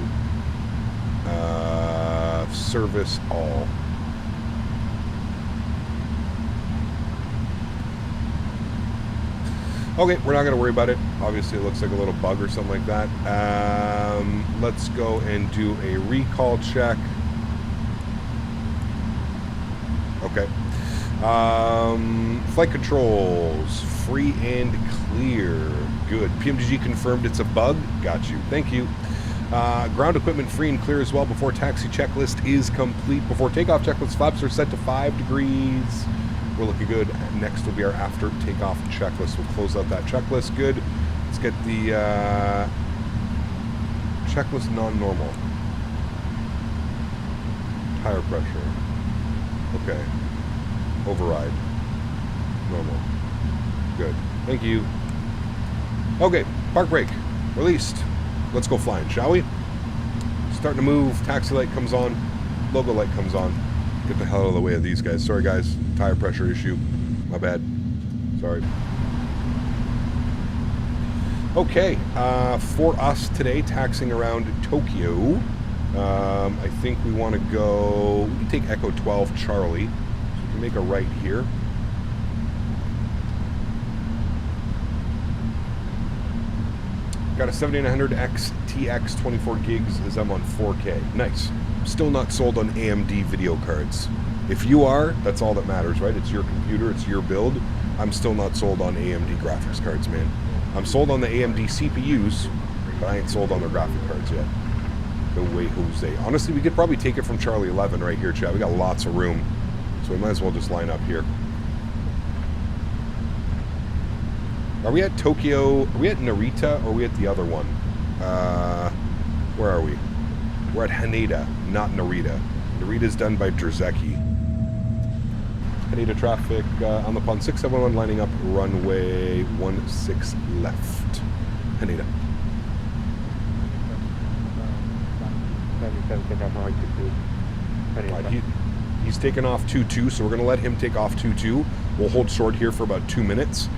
Service all. Okay, we're not going to worry about it. Obviously, it looks like a little bug or something like that. Let's go and do a recall check. Okay. Flight controls, free and clear. Good. PMDG confirmed it's a bug. Got you. Thank you. Ground equipment free and clear as well before taxi checklist is complete. Before takeoff checklist, flaps are set to 5 degrees. We're looking good. Next will be our after takeoff checklist. We'll close out that checklist. Good. Let's get the checklist non-normal. Tire pressure. Okay. Override. Normal. Good. Thank you. Okay. Park brake. Released. Let's go flying, shall we? Starting to move. Taxi light comes on. Logo light comes on. Get the hell out of the way of these guys. Sorry, guys. Tire pressure issue. My bad. Sorry. Okay. For us today, taxiing around Tokyo. I think we want to go... We can take Echo 12 Charlie. So we can make a right here. Got a 7900X TX 24 gigs as I'm on 4K. Nice. Still not sold on AMD video cards. If you are, that's all that matters, right? It's your computer, it's your build. I'm still not sold on AMD graphics cards, man. I'm sold on the AMD CPUs, but I ain't sold on their graphic cards yet. No way, Jose. Honestly, we could probably take it from Charlie 11 right here, chat. We got lots of room, so we might as well just line up here. Are we at Tokyo? Are we at Narita or are we at the other one? Where are we? We're at Haneda, not Narita. Narita's done by Drzecki. Haneda traffic on the pond 671 lining up runway 16 left. Haneda. Right, he's taken off 2-2, so we're going to let him take off 2-2. We'll hold short here for about 2 minutes.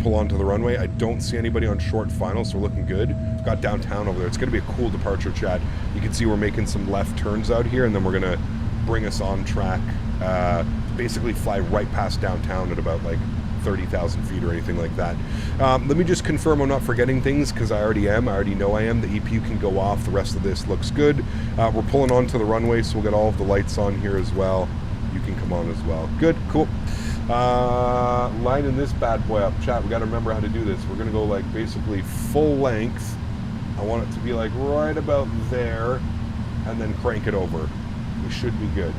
Pull onto the runway. I don't see anybody on short final, so we're looking good. We've got downtown over there. It's going to be a cool departure, Chad. You can see we're making some left turns out here, and then we're going to bring us on track. Basically fly right past downtown at about like 30,000 feet or anything like that. Let me just confirm I'm not forgetting things, because I already am. I already know I am. The EPU can go off. The rest of this looks good. We're pulling onto the runway, so we'll get all of the lights on here as well. You can come on as well. Good, cool. Lining this bad boy up. Chat, we got to remember how to do this. We're going to go like basically full length. I want it to be like right about there, and then crank it over. We should be good.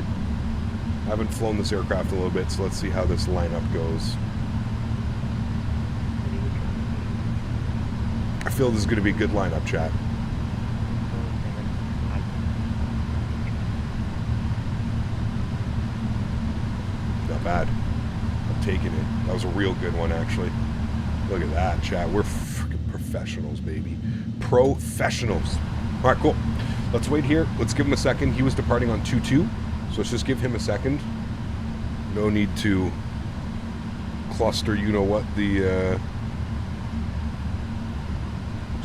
I haven't flown this aircraft a little bit, so let's see how this lineup goes. I feel this is going to be a good lineup, chat. Not bad. I'm taking it. That was a real good one, actually. Look at that, chat. We're freaking professionals, baby. Professionals. All right, cool. Let's wait here. Let's give him a second. He was departing on 2-2, so let's just give him a second. No need to cluster, you know what, the...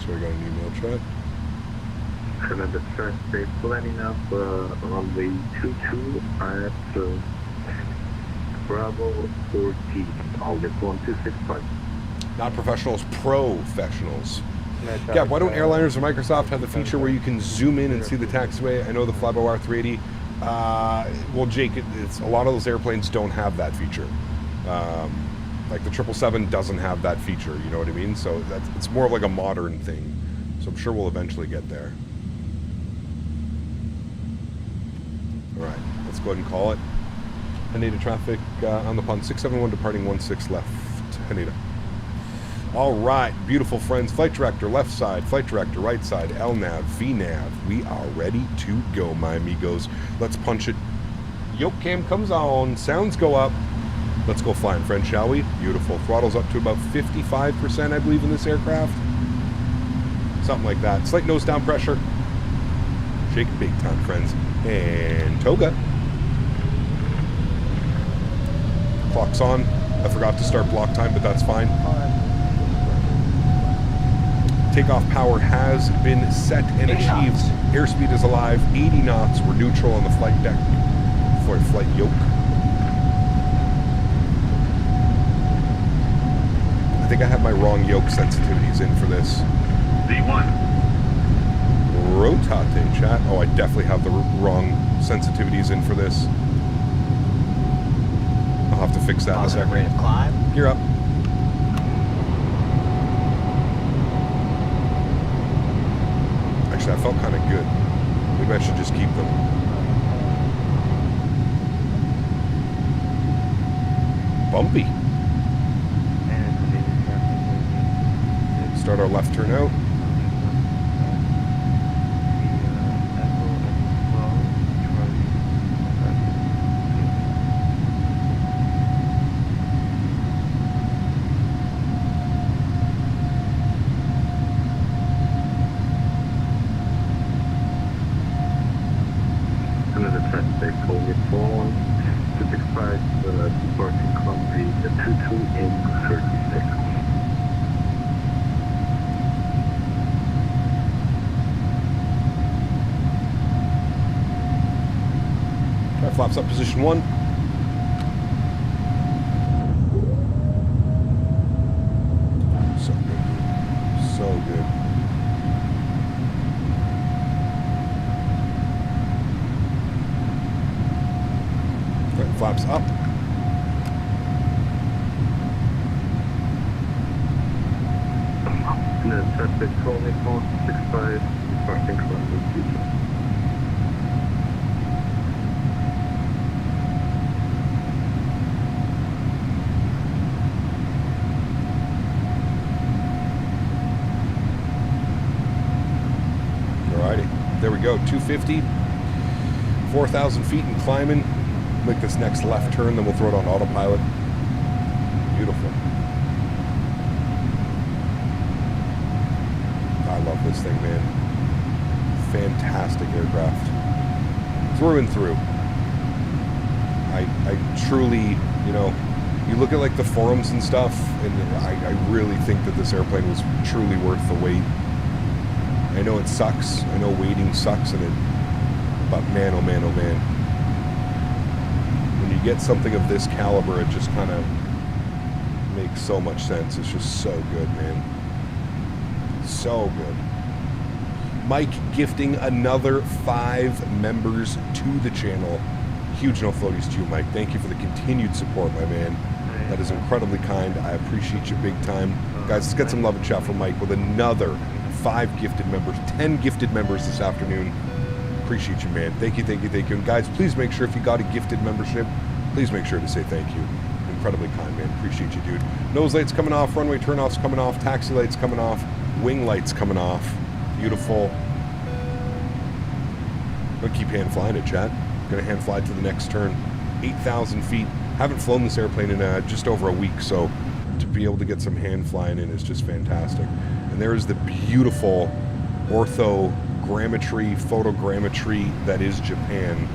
So I got an email chat. Remember, first they're planning up on the 2-2 at Bravo 14. All the 1265. Not professionals, professionals. Yeah, why don't airliners or Microsoft have the feature where you can zoom in and see the taxiway? I know the Flyby R380. Well, Jake, it's a lot of those airplanes don't have that feature. Like the 777 doesn't have that feature, you know what I mean? So it's more of like a modern thing. So I'm sure we'll eventually get there. All right, let's go ahead and call it. Haneda traffic on the pond 671 departing 16 left. Haneda. All right, beautiful friends. Flight director left side, flight director right side, LNAV, VNAV. We are ready to go, my amigos. Let's punch it. Yoke cam comes on, sounds go up. Let's go flying, friends, shall we? Beautiful. Throttle's up to about 55%, I believe, in this aircraft. Something like that. Slight nose down pressure. Shake big time, friends. And toga. Clock's on. I forgot to start block time, but that's fine. Takeoff power has been set and achieved. Airspeed is alive. 80 knots. We're neutral on the flight deck for flight yoke. I think I have my wrong yoke sensitivities in for this. D1. Rotate, chat. Oh, I definitely have the wrong sensitivities in for this. I'll have to fix that in a second. Rate of climb. You're up. Actually, I felt kind of good. Maybe I should just keep them. Bumpy. Start our left turn out. Another test they call it phone. 265 departing from the 22 in 36. Flaps up, position 1. So good. So good. Right, flaps up. The traffic only phone 65 departing from the 22. There we go, 250, 4,000 feet and climbing. Make this next left turn, then we'll throw it on autopilot. Beautiful. I love this thing, man. Fantastic aircraft. Through and through. I truly, you know, you look at like the forums and stuff, and I really think that this airplane was truly worth the wait. I know it sucks. I know waiting sucks, but man, oh man, oh man. When you get something of this caliber, it just kind of makes so much sense. It's just so good, man. So good. Mike gifting another 5 members to the channel. Huge no floaties to you, Mike. Thank you for the continued support, my man. That is incredibly kind. I appreciate you big time. Guys, let's get some love and chat from Mike with another 5 gifted members, 10 gifted members this afternoon. Appreciate you, man. Thank you, thank you, thank you. And guys, please make sure if you got a gifted membership, please make sure to say thank you. Incredibly kind, man. Appreciate you, dude. Nose lights coming off, runway turnoffs coming off, taxi lights coming off, wing lights coming off. Beautiful. I'm gonna keep hand flying it, chat. Gonna hand fly to the next turn. 8,000 feet. Haven't flown this airplane in just over a week, so to be able to get some hand flying in is just fantastic. And there is the beautiful ortho grammetry, photogrammetry that is Japan.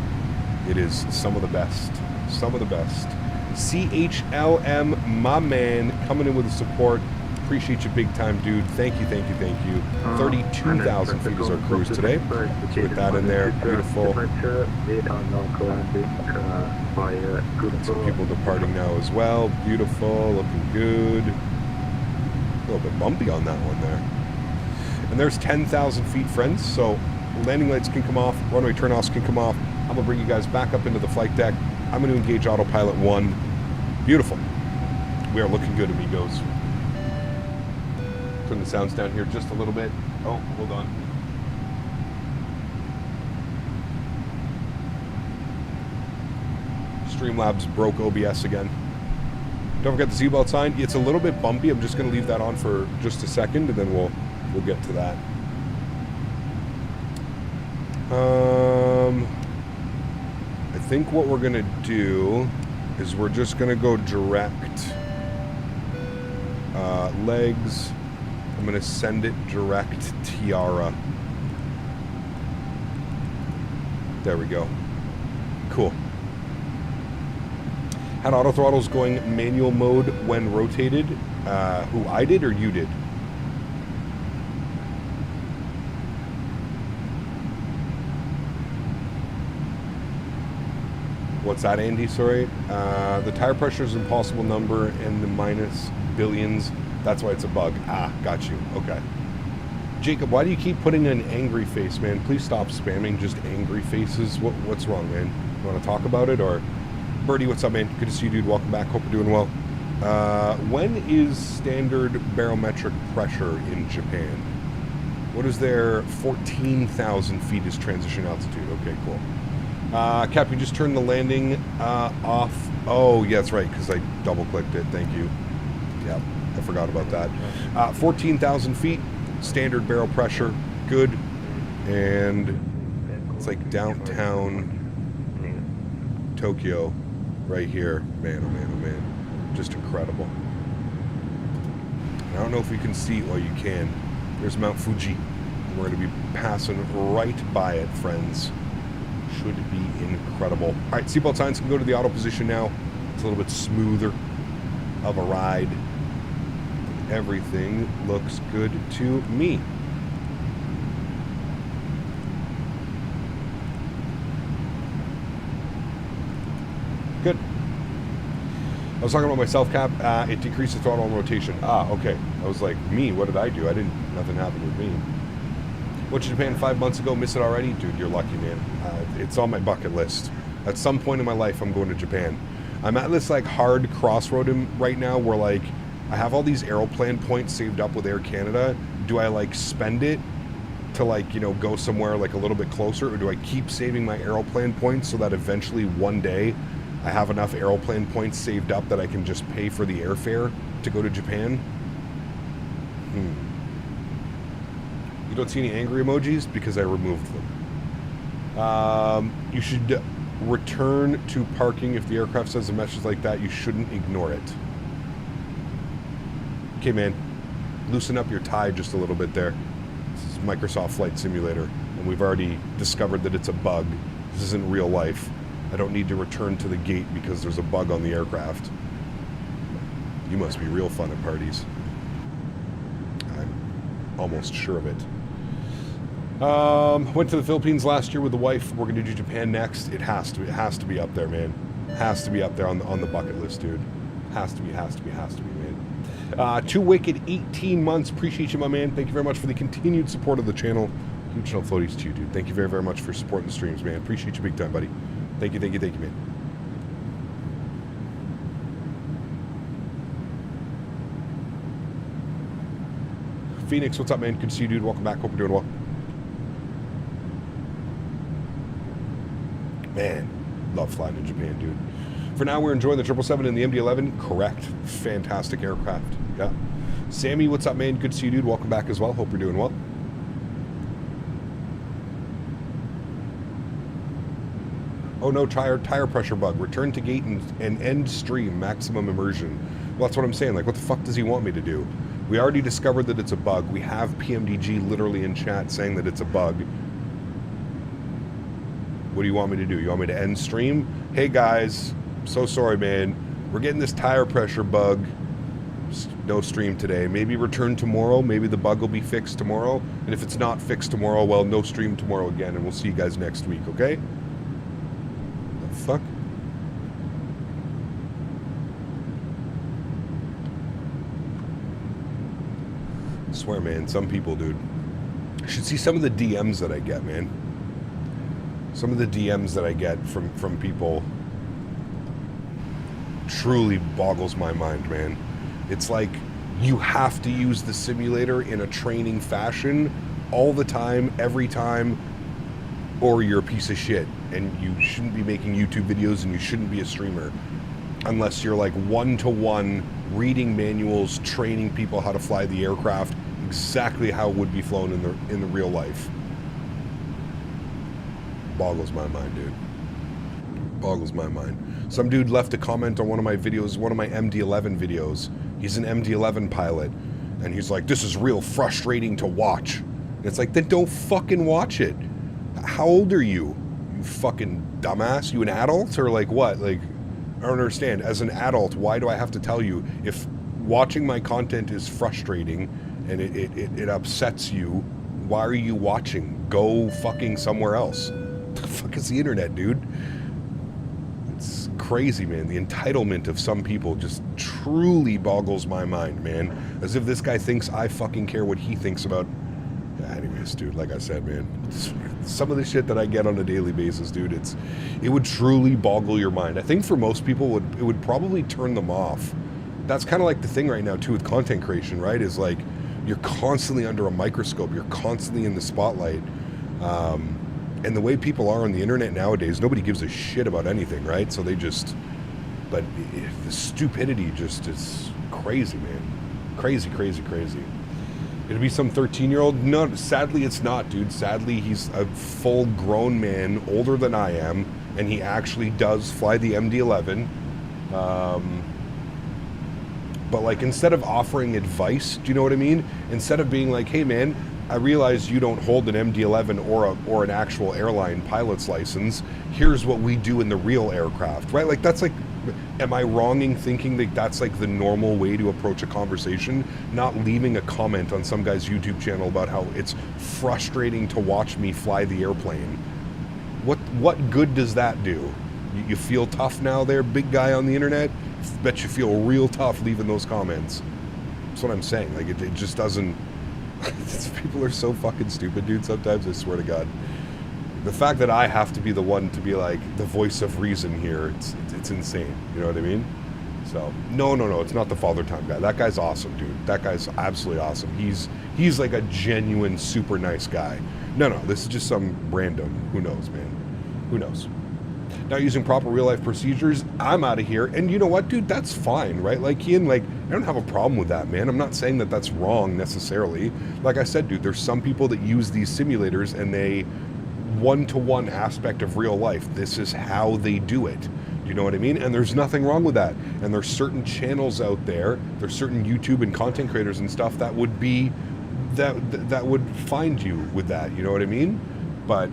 It is some of the best. Some of the best. CHLM, my man, coming in with the support. Appreciate you big time, dude. Thank you, thank you, thank you. 32,000 feet is our cruise today. Put that in there. Beautiful. Some people departing now as well. Beautiful. Looking good. A little bit bumpy on that one there. And there's 10,000 feet, friends. So landing lights can come off. Runway turnoffs can come off. I'm going to bring you guys back up into the flight deck. I'm going to engage autopilot 1. Beautiful. We are looking good, amigos. Turn the sounds down here just a little bit. Oh, hold on. Streamlabs broke OBS again. Don't forget the seatbelt sign. It's a little bit bumpy. I'm just going to leave that on for just a second, and then we'll get to that. I think what we're going to do is we're just going to go direct. Legs. I'm going to send it direct Tiara. There we go. Cool. Had auto throttles going manual mode when rotated. Who, I did or you did? What's that, Andy? Sorry. The tire pressure is an impossible number and the minus billions. That's why it's a bug. Ah, got you. Okay. Jacob, why do you keep putting an angry face, man? Please stop spamming just angry faces. What's wrong, man? You want to talk about it? Or Birdie, what's up, man? Good to see you, dude. Welcome back. Hope you're doing well. When is standard barometric pressure in Japan? What is their 14,000 feet is transition altitude? Okay, cool. Cap, you just turned the landing off. Oh, yeah, that's right, because I double-clicked it. Thank you. Yep, I forgot about that. 14,000 feet, standard barrel pressure, good. And it's like downtown Tokyo right here. Man, oh man, oh man. Just incredible. I don't know if you can see. Well, you can. There's Mount Fuji. We're going to be passing right by it, friends. Should be incredible. All right, seatbelt signs can go to the auto position now. It's a little bit smoother of a ride. Everything looks good to me. Good. I was talking about myself, Cap. It decreased the throttle and rotation. Ah, okay. I was like, me, what did I do? Nothing happened with me. Went to Japan 5 months ago, miss it already? Dude, you're lucky, man. It's on my bucket list. At some point in my life, I'm going to Japan. I'm at this like hard crossroad right now where like I have all these aeroplan points saved up with Air Canada. Do I like spend it to like, you know, go somewhere like a little bit closer, or do I keep saving my aeroplan points so that eventually one day I have enough aeroplan points saved up that I can just pay for the airfare to go to Japan? You don't see any angry emojis because I removed them. You should return to parking if the aircraft sends a message like that. You shouldn't ignore it. Okay, man. Loosen up your tie just a little bit there. This is Microsoft Flight Simulator, and we've already discovered that it's a bug. This isn't real life. I don't need to return to the gate because there's a bug on the aircraft. You must be real fun at parties. I'm almost sure of it. Went to the Philippines last year with the wife. We're going to do Japan next. It has to be up there, man. Has to be up there on the bucket list, dude. Has to be, man. Two Wicked, 18 months. Appreciate you, my man. Thank you very much for the continued support of the channel. Huge no floaties to you, dude. Thank you very, very much for supporting the streams, man. Appreciate you big time, buddy. Thank you, man. Phoenix, what's up, man? Good to see you, dude. Welcome back. Hope you're doing well. Man, love flying to Japan, dude. For now, we're enjoying the 777 and the MD-11. Correct. Fantastic aircraft. Yeah. Sammy, what's up, man? Good to see you, dude. Welcome back as well. Hope you're doing well. Oh no, tire pressure bug. Return to gate and end stream. Maximum immersion. Well, that's what I'm saying. Like, what the fuck does he want me to do? We already discovered that it's a bug. We have PMDG literally in chat saying that it's a bug. What do you want me to do? You want me to end stream? Hey guys, so sorry, man. We're getting this tire pressure bug. No stream today. Maybe return tomorrow. Maybe the bug will be fixed tomorrow. And if it's not fixed tomorrow, well, no stream tomorrow again. And we'll see you guys next week, okay? The fuck? I swear, man, some people, dude. You should see some of the DMs that I get, man. Some of the DMs that I get from people truly boggles my mind, man. It's like you have to use the simulator in a training fashion all the time, every time, or you're a piece of shit and you shouldn't be making YouTube videos and you shouldn't be a streamer unless you're like one-to-one reading manuals, training people how to fly the aircraft exactly how it would be flown in the real life. Boggles my mind, dude. Boggles my mind. Some dude left a comment on one of my videos, one of my MD-11 videos. He's an MD-11 pilot, and he's like, this is real frustrating to watch. And it's like, then don't fucking watch it. How old are you? You fucking dumbass? You an adult? Or like what? Like, I don't understand. As an adult, why do I have to tell you if watching my content is frustrating and it upsets you, why are you watching? Go fucking somewhere else. The fuck is the internet, dude? It's crazy, man. The entitlement of some people just truly boggles my mind, man. As if this guy thinks I fucking care what he thinks about. Yeah, anyways, dude, like I said, man, some of the shit that I get on a daily basis, dude, it would truly boggle your mind. I think for most people, it would probably turn them off. That's kind of like the thing right now, too, with content creation, right? Is like, you're constantly under a microscope. You're constantly in the spotlight. And the way people are on the internet nowadays, nobody gives a shit about anything, right? So they just, but the stupidity just is crazy, man. Crazy, crazy, crazy. It'll be some 13-year-old? No, sadly it's not, dude. Sadly, he's a full grown man, older than I am, and he actually does fly the MD-11. But like, instead of offering advice, do you know what I mean? Instead of being like, hey man, I realize you don't hold an MD-11 or an actual airline pilot's license. Here's what we do in the real aircraft, right? Like, that's like, am I wrong in thinking that that's like the normal way to approach a conversation? Not leaving a comment on some guy's YouTube channel about how it's frustrating to watch me fly the airplane. What good does that do? You feel tough now there, big guy on the internet? Bet you feel real tough leaving those comments. That's what I'm saying. Like, it just doesn't... People are so fucking stupid, dude, sometimes, I swear to God. The fact that I have to be the one to be like the voice of reason here, it's insane. You know what I mean? So, no, it's not the Father Time guy. That guy's awesome, dude. That guy's absolutely awesome. He's like a genuine, super nice guy. No, this is just some random. Who knows, man? Who knows? Not using proper real-life procedures, I'm out of here. And you know what, dude? That's fine, right? Like, Ian, like, I don't have a problem with that, man. I'm not saying that that's wrong, necessarily. Like I said, dude, there's some people that use these simulators and they one-to-one aspect of real life. This is how they do it. Do you know what I mean? And there's nothing wrong with that. And there's certain channels out there, there's certain YouTube and content creators and stuff that would be, that would find you with that. You know what I mean? But,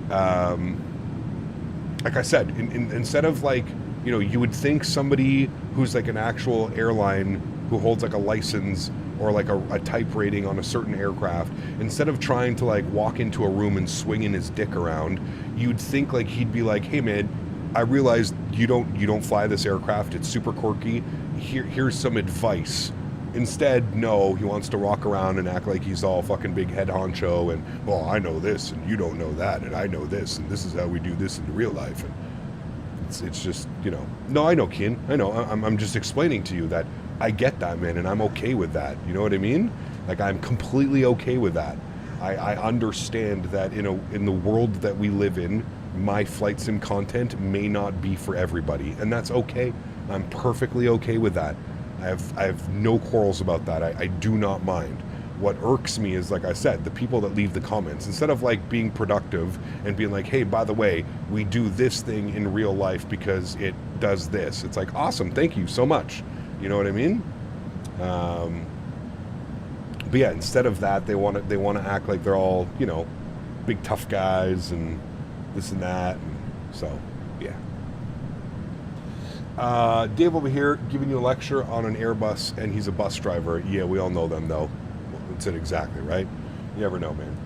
like I said, instead of like, you know, you would think somebody who's like an actual airline who holds like a license or like a type rating on a certain aircraft, instead of trying to like walk into a room and swinging his dick around, you'd think like he'd be like, hey man, I realized you don't fly this aircraft. It's super quirky. Here's some advice. Instead, no, he wants to walk around and act like he's all fucking big head honcho and, well, I know this and you don't know that and I know this and this is how we do this in real life. And it's just, you know. No, I know, Kian. I know. I'm just explaining to you that I get that, man, and I'm okay with that. You know what I mean? Like, I'm completely okay with that. I understand that in the world that we live in, my flight sim content may not be for everybody, and that's okay. I'm perfectly okay with that. I have no quarrels about that. I do not mind. What irks me is, like I said, the people that leave the comments. Instead of like being productive and being like, hey, by the way, we do this thing in real life because it does this. It's like, awesome, thank you so much. You know what I mean? But yeah, instead of that, they want to act like they're all, you know, big tough guys and this and that. And so, yeah. Dave over here giving you a lecture on an Airbus, and he's a bus driver. Yeah, we all know them, though. That's it exactly, right? You never know, man.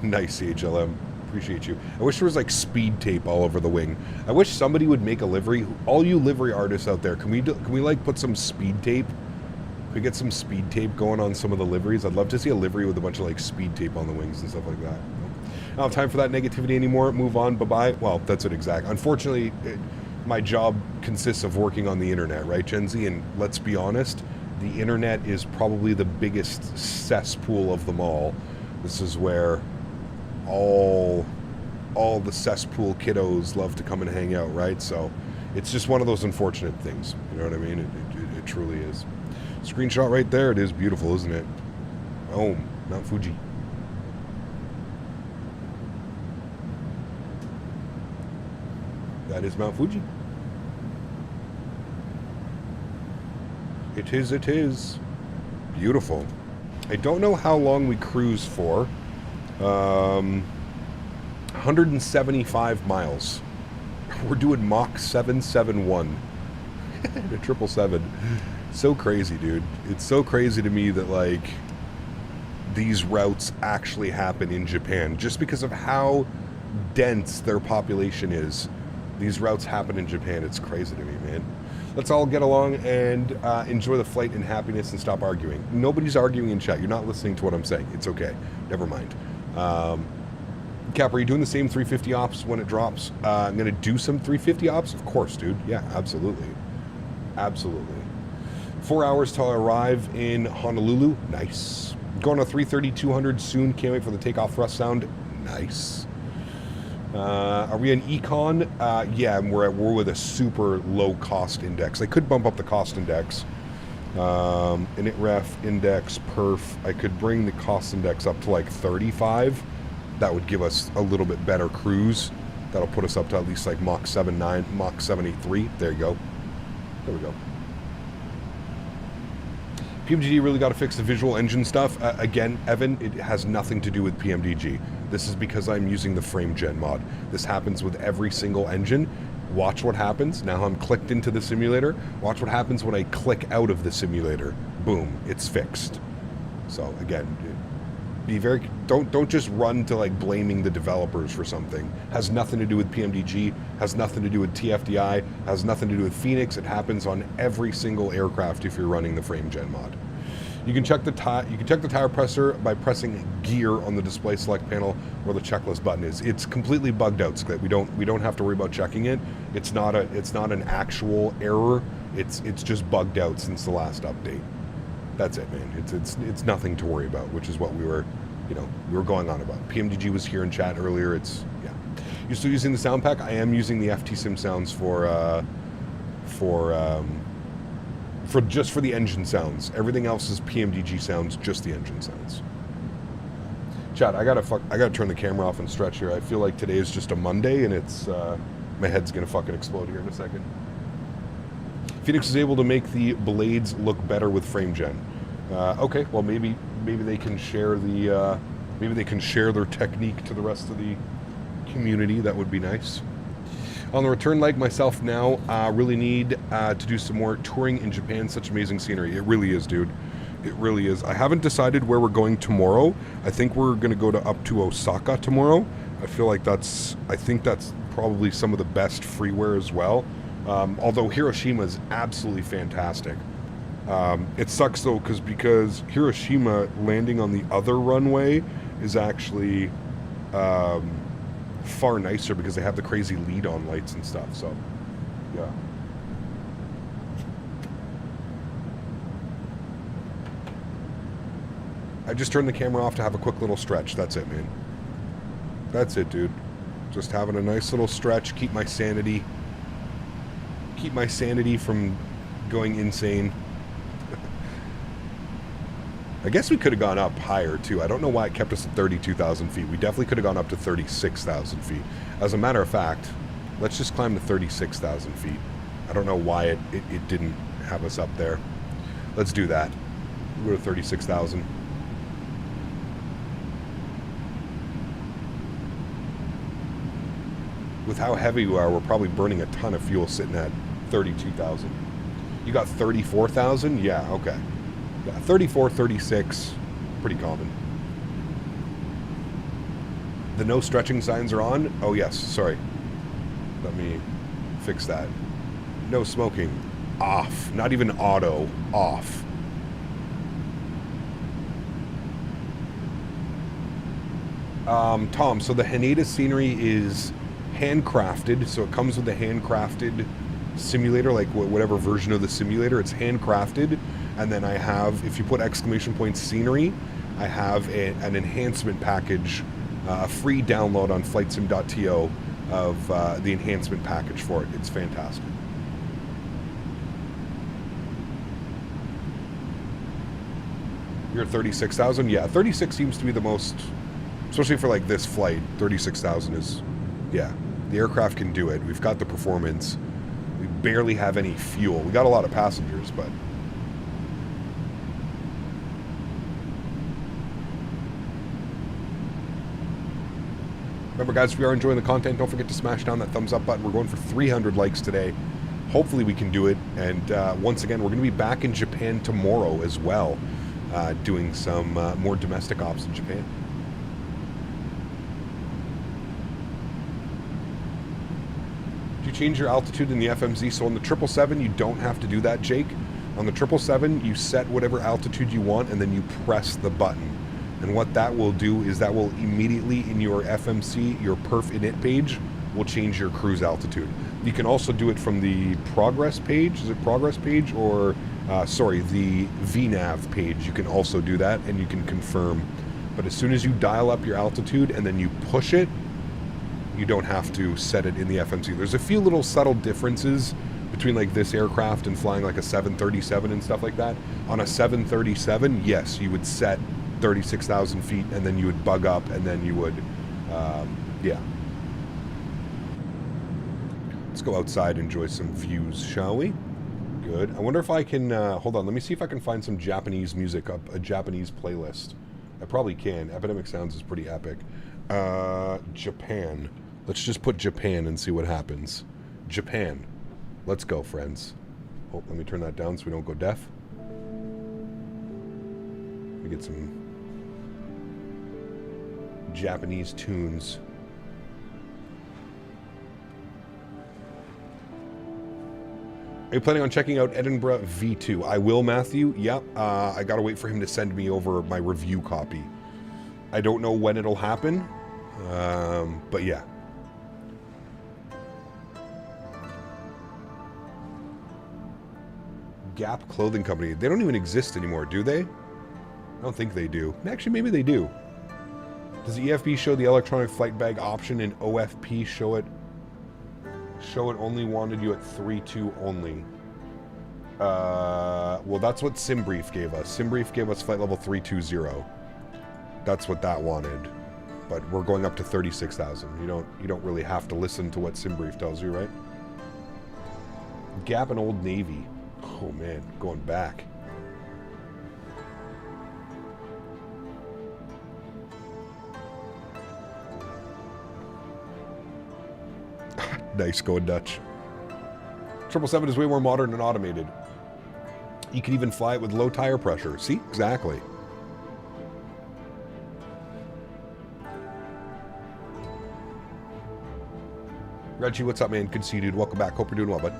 Nice, HLM. Appreciate you. I wish there was like speed tape all over the wing. I wish somebody would make a livery. All you livery artists out there, can we like put some speed tape? Can we get some speed tape going on some of the liveries? I'd love to see a livery with a bunch of like speed tape on the wings and stuff like that. I don't have time for that negativity anymore. Move on. Bye-bye. Well, that's it exact. Unfortunately, my job consists of working on the internet, right, Gen Z? And let's be honest, the internet is probably the biggest cesspool of them all. This is where all the cesspool kiddos love to come and hang out, right? So it's just one of those unfortunate things. You know what I mean? It truly is. Screenshot right there. It is beautiful, isn't it? Oh, Mount Fuji. That is Mount Fuji. It is, it is. Beautiful. I don't know how long we cruise for. 175 miles. We're doing Mach 771. The 777. So crazy, dude. It's so crazy to me that, like, these routes actually happen in Japan. Just because of how dense their population is. These routes happen in Japan. It's crazy to me, man. Let's all get along and enjoy the flight in happiness and stop arguing. Nobody's arguing in chat. You're not listening to what I'm saying. It's okay. Never mind. Cap, are you doing the same 350 ops when it drops? I'm going to do some 350 ops? Of course, dude. Yeah, absolutely. Absolutely. 4 hours till I arrive in Honolulu. Nice. Going on 330-200 soon. Can't wait for the takeoff thrust sound. Nice. Are we an econ? Yeah, we're with a super low cost index. I could bump up the cost index. Init ref index perf. I could bring the cost index up to like 35. That would give us a little bit better cruise. That'll put us up to at least like Mach 7.9, Mach 783. There you go. There we go. PMDG really got to fix the visual engine stuff. Again, Evan, it has nothing to do with PMDG. This is because I'm using the frame gen mod. This happens with every single engine. Watch what happens. Now I'm clicked into the simulator. Watch what happens when I click out of the simulator. Boom, it's fixed. So again, be very, don't just run to like blaming the developers for something. Has nothing to do with PMDG, has nothing to do with TFDI, has nothing to do with Phoenix. It happens on every single aircraft if you're running the frame gen mod. You can check the tire pressure by pressing gear on the display select panel where the checklist button is. It's completely bugged out, so that we don't have to worry about checking it. It's not an actual error. It's just bugged out since the last update. That's it, man. It's nothing to worry about, which is what we were going on about. PMDG was here in chat earlier. Yeah. You're still using the sound pack? I am using the FT Sim sounds for the engine sounds. Everything else is PMDG sounds, just the engine sounds. Chat, I gotta turn the camera off and stretch here. I feel like today is just a Monday, and it's my head's gonna fucking explode here in a second. Phoenix is able to make the blades look better with frame gen. Okay, well maybe they can share their technique to the rest of the community. That would be nice. On the return leg, myself now really need to do some more touring in Japan. Such amazing scenery. It really is, dude. It really is. I haven't decided where we're going tomorrow. I think we're going to go up to Osaka tomorrow. I think that's probably some of the best freeware as well. Although Hiroshima is absolutely fantastic. It sucks though because Hiroshima landing on the other runway is actually far nicer because they have the crazy lead-on lights and stuff. So, yeah. I just turned the camera off to have a quick little stretch. That's it, man. That's it, dude. Just having a nice little stretch. Keep my sanity from going insane. I guess we could have gone up higher too. I don't know why it kept us at 32,000 feet. We definitely could have gone up to 36,000 feet. As a matter of fact, let's just climb to 36,000 feet. I don't know why it didn't have us up there. Let's do that. We'll go to 36,000. With how heavy we are, we're probably burning a ton of fuel sitting at 32,000. You got 34,000? Yeah, okay. Yeah, 34, 36, pretty common. The no stretching signs are on? Oh yes, sorry. Let me fix that. No smoking. Off. Not even auto. Off. Tom, so the Haneda scenery is handcrafted, so it comes with a handcrafted simulator, like whatever version of the simulator, it's handcrafted. And then I have, if you put exclamation point scenery, I have an enhancement package, a free download on flightsim.to of the enhancement package for it. It's fantastic. You're at 36,000? Yeah, 36 seems to be the most, especially for like this flight. 36,000 is, yeah, the aircraft can do it. We've got the performance. We barely have any fuel. We got a lot of passengers, but remember, guys, if you are enjoying the content, don't forget to smash down that thumbs up button. We're going for 300 likes today. Hopefully we can do it. And once again, we're going to be back in Japan tomorrow as well, doing some more domestic ops in Japan. Do you change your altitude in the FMZ? So on the 777, you don't have to do that, Jake. On the 777, you set whatever altitude you want, and then you press the button. And what that will do is that will immediately in your FMC, your perf init page, will change your cruise altitude. You can also do it from the progress page. Is it progress page or, sorry, the VNAV page. You can also do that and you can confirm. But as soon as you dial up your altitude and then you push it, you don't have to set it in the FMC. There's a few little subtle differences between like this aircraft and flying like a 737 and stuff like that. On a 737, yes, you would set 36,000 feet and then you would bug up and then you would, yeah. Let's go outside and enjoy some views, shall we? Good. I wonder if I can, hold on, let me see if I can find some Japanese music up, a Japanese playlist. I probably can. Epidemic Sounds is pretty epic. Japan. Let's just put Japan and see what happens. Japan. Let's go, friends. Oh, let me turn that down so we don't go deaf. Let me get some Japanese tunes. Are you planning on checking out Edinburgh V2? I will, Matthew. Yep. I gotta wait for him to send me over my review copy. I don't know when it'll happen, but yeah. Gap Clothing Company. They don't even exist anymore, do they? I don't think they do. Actually, maybe they do. Does the EFB show the electronic flight bag option in OFP? Show it only wanted you at 3-2 only. Well, that's what SimBrief gave us. SimBrief gave us flight level 320. That's what that wanted. But we're going up to 36,000. You don't really have to listen to what SimBrief tells you, right? Gap and Old Navy. Oh man, going back. Nice going Dutch. 777 is way more modern and automated. You can even fly it with low tire pressure. See? Exactly. Reggie, what's up, man? Good to see you, dude. Welcome back. Hope you're doing well, bud.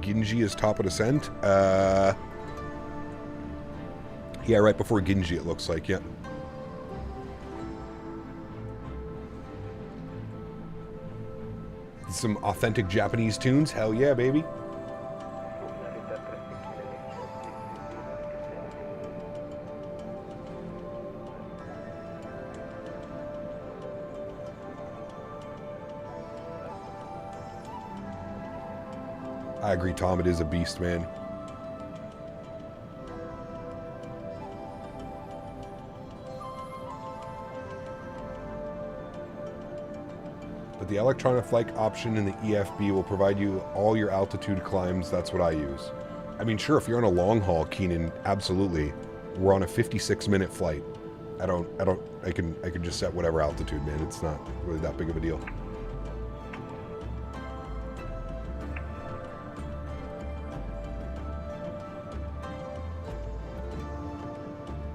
Ginji is top of descent. Yeah, right before Ginji, it looks like. Yeah. Some authentic Japanese tunes. Hell yeah, baby. I agree, Tom. It is a beast, man. But the electronic flight option in the EFB will provide you all your altitude climbs. That's what I use. I mean, sure, if you're on a long haul, Keenan, absolutely. We're on a 56-minute flight. I can just set whatever altitude, man. It's not really that big of a deal.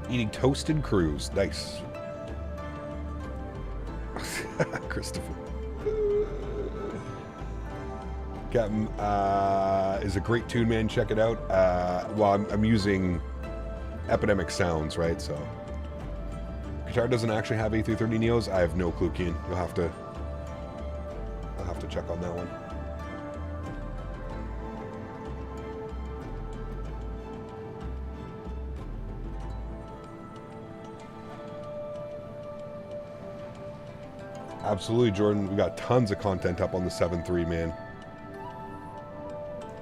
Eating toasted cruise. Nice. Christopher. Captain is a great tune, man. Check it out. Well, I'm using Epidemic Sounds, right? So guitar doesn't actually have A330 Neos. I have no clue, Keen. I'll have to check on that one. Absolutely, Jordan. We got tons of content up on the 7.3, man.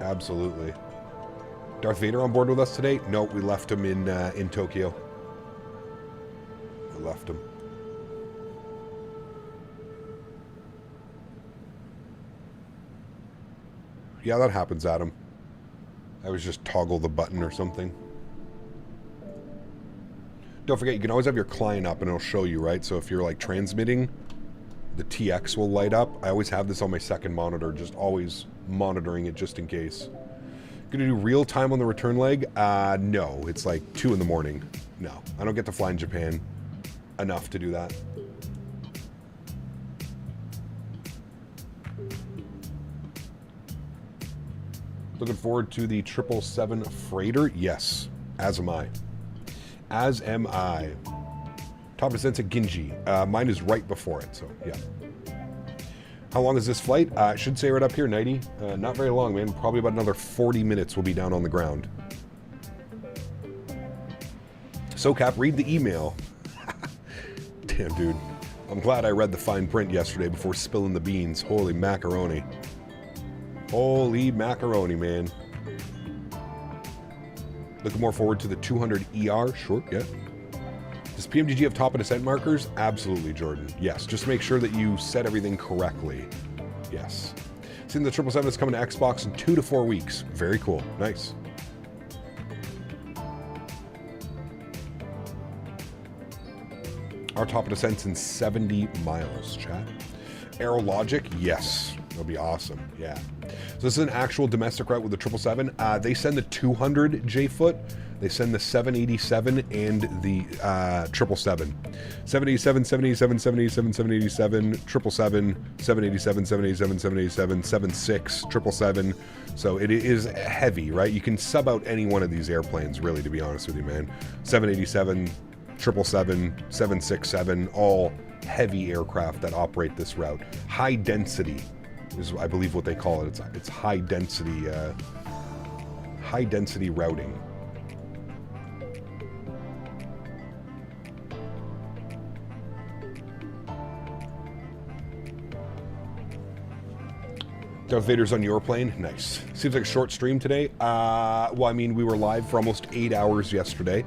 Absolutely. Darth Vader on board with us today? No, we left him in Tokyo. We left him. Yeah, that happens, Adam. I was just toggle the button or something. Don't forget, you can always have your client up and it'll show you, right? So if you're like transmitting, the TX will light up. I always have this on my second monitor, just always monitoring it just in case. Gonna do real time on the return leg? No, it's like 2 in the morning. No, I don't get to fly in Japan enough to do that. Looking forward to the 777 freighter? Yes, as am I. As am I. Top of Sense at Ginji. Mine is right before it, so yeah. How long is this flight? I should say right up here, 90. Not very long, man. Probably about another 40 minutes we'll be down on the ground. So, Cap, read the email. Damn, dude. I'm glad I read the fine print yesterday before spilling the beans. Holy macaroni. Holy macaroni, man. Looking more forward to the 200 ER? Sure, yeah. Does PMDG have top of descent markers? Absolutely, Jordan. Yes, just make sure that you set everything correctly. Yes. Seeing the 777 is coming to Xbox in 2 to 4 weeks. Very cool. Nice. Our top of descent's in 70 miles, chat. Aerologic? Yes. That'll be awesome. Yeah. So this is an actual domestic route with the 777. They send the 200 J-foot. They send the 787 and the 777. 787, 787, 787, 787, 777, 787, 787, 787, 76, 777. So it is heavy, right? You can sub out any one of these airplanes, really, to be honest with you, man. 787, 777, 767, all heavy aircraft that operate this route. High density is, I believe, what they call it. It's high density routing. Darth Vader's on your plane? Nice. Seems like a short stream today. Well, I mean, we were live for almost 8 hours yesterday.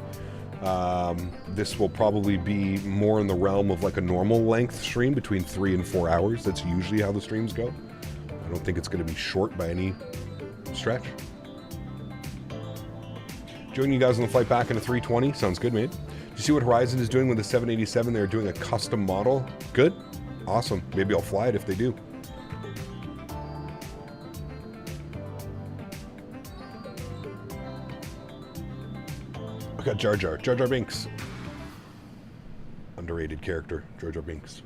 This will probably be more in the realm of like a normal length stream, between 3 and 4 hours. That's usually how the streams go. I don't think it's going to be short by any stretch. Joining you guys on the flight back into 320. Sounds good, mate. Do you see what Horizon is doing with the 787? They're doing a custom model. Good. Awesome. Maybe I'll fly it if they do. I got Jar Jar. Jar Jar Binks. Underrated character. Jar Jar Binks.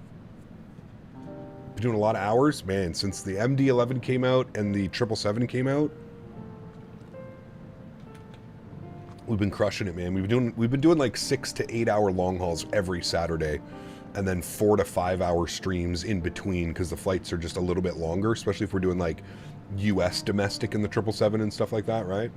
Been doing a lot of hours. Man, since the MD-11 came out and the 777 came out, we've been crushing it, man. We've been doing like 6 to 8 hour long hauls every Saturday, and then 4 to 5 hour streams in between, because the flights are just a little bit longer, especially if we're doing like US domestic in the 777 and stuff like that, right?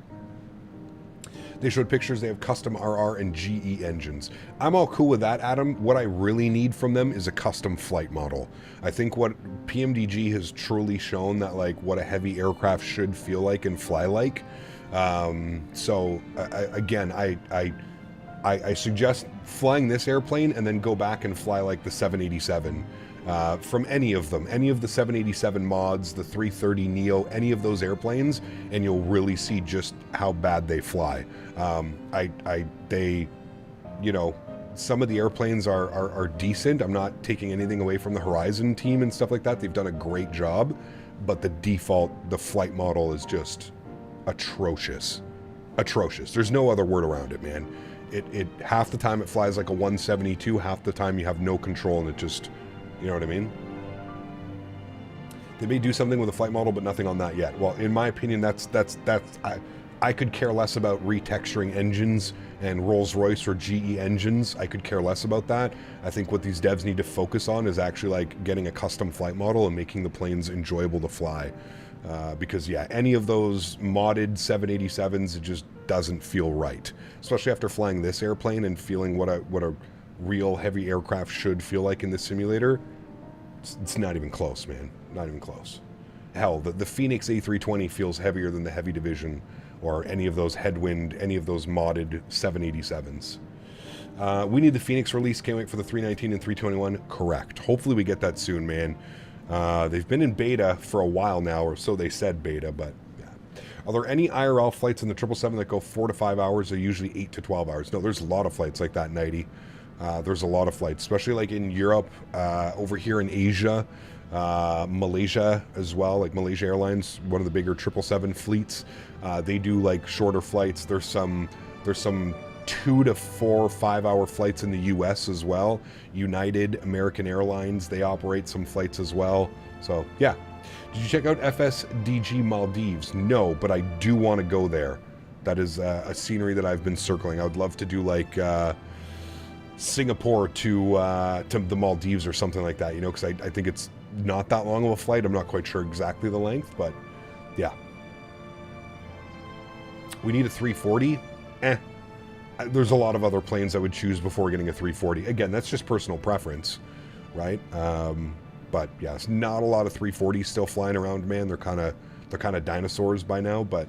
They showed pictures. They have custom RR and GE engines. I'm all cool with that, Adam. What I really need from them is a custom flight model. I think what PMDG has truly shown that like what a heavy aircraft should feel like and fly like. So I suggest flying this airplane and then go back and fly like the 787 from any of them, any of the 787 mods, the 330 Neo, any of those airplanes, and you'll really see just how bad they fly. They, you know, some of the airplanes are decent. I'm not taking anything away from the Horizon team and stuff like that. They've done a great job, but the default, the flight model is just atrocious. Atrocious. There's no other word around it, man. It half the time it flies like a 172, half the time you have no control and it just, you know what I mean? They may do something with the flight model, but nothing on that yet. Well, in my opinion, I could care less about retexturing engines and Rolls-Royce or GE engines. I could care less about that. I think what these devs need to focus on is actually like getting a custom flight model and making the planes enjoyable to fly. Because yeah, any of those modded 787s, it just doesn't feel right. Especially after flying this airplane and feeling what a real heavy aircraft should feel like in the simulator. It's not even close, man. Not even close. Hell, the Phoenix A320 feels heavier than the Heavy Division or any of those Headwind, any of those modded 787s. We need the Phoenix release. Can't wait for the 319 and 321. Correct. Hopefully we get that soon, man. They've been in beta for a while now, or so they said beta, but yeah. Are there any IRL flights in the 777 that go 4 to 5 hours? They're usually 8 to 12 hours. No, there's a lot of flights like that, 90. There's a lot of flights, especially like in Europe, over here in Asia, Malaysia as well, like Malaysia Airlines, one of the bigger 777 fleets. They do like shorter flights. There's some 2 to 4 5-hour flights in the US as well. United, American Airlines, they operate some flights as well. So yeah. Did you check out FSDG Maldives? No, but I do want to go there. That is a scenery that I've been circling. I would love to do like Singapore to the Maldives or something like that, you know, because I think it's not that long of a flight. I'm not quite sure exactly the length, but yeah. We need a 340. There's a lot of other planes I would choose before getting a 340. Again, that's just personal preference, right? But yeah, it's not a lot of 340s still flying around, man. They're kind of dinosaurs by now. But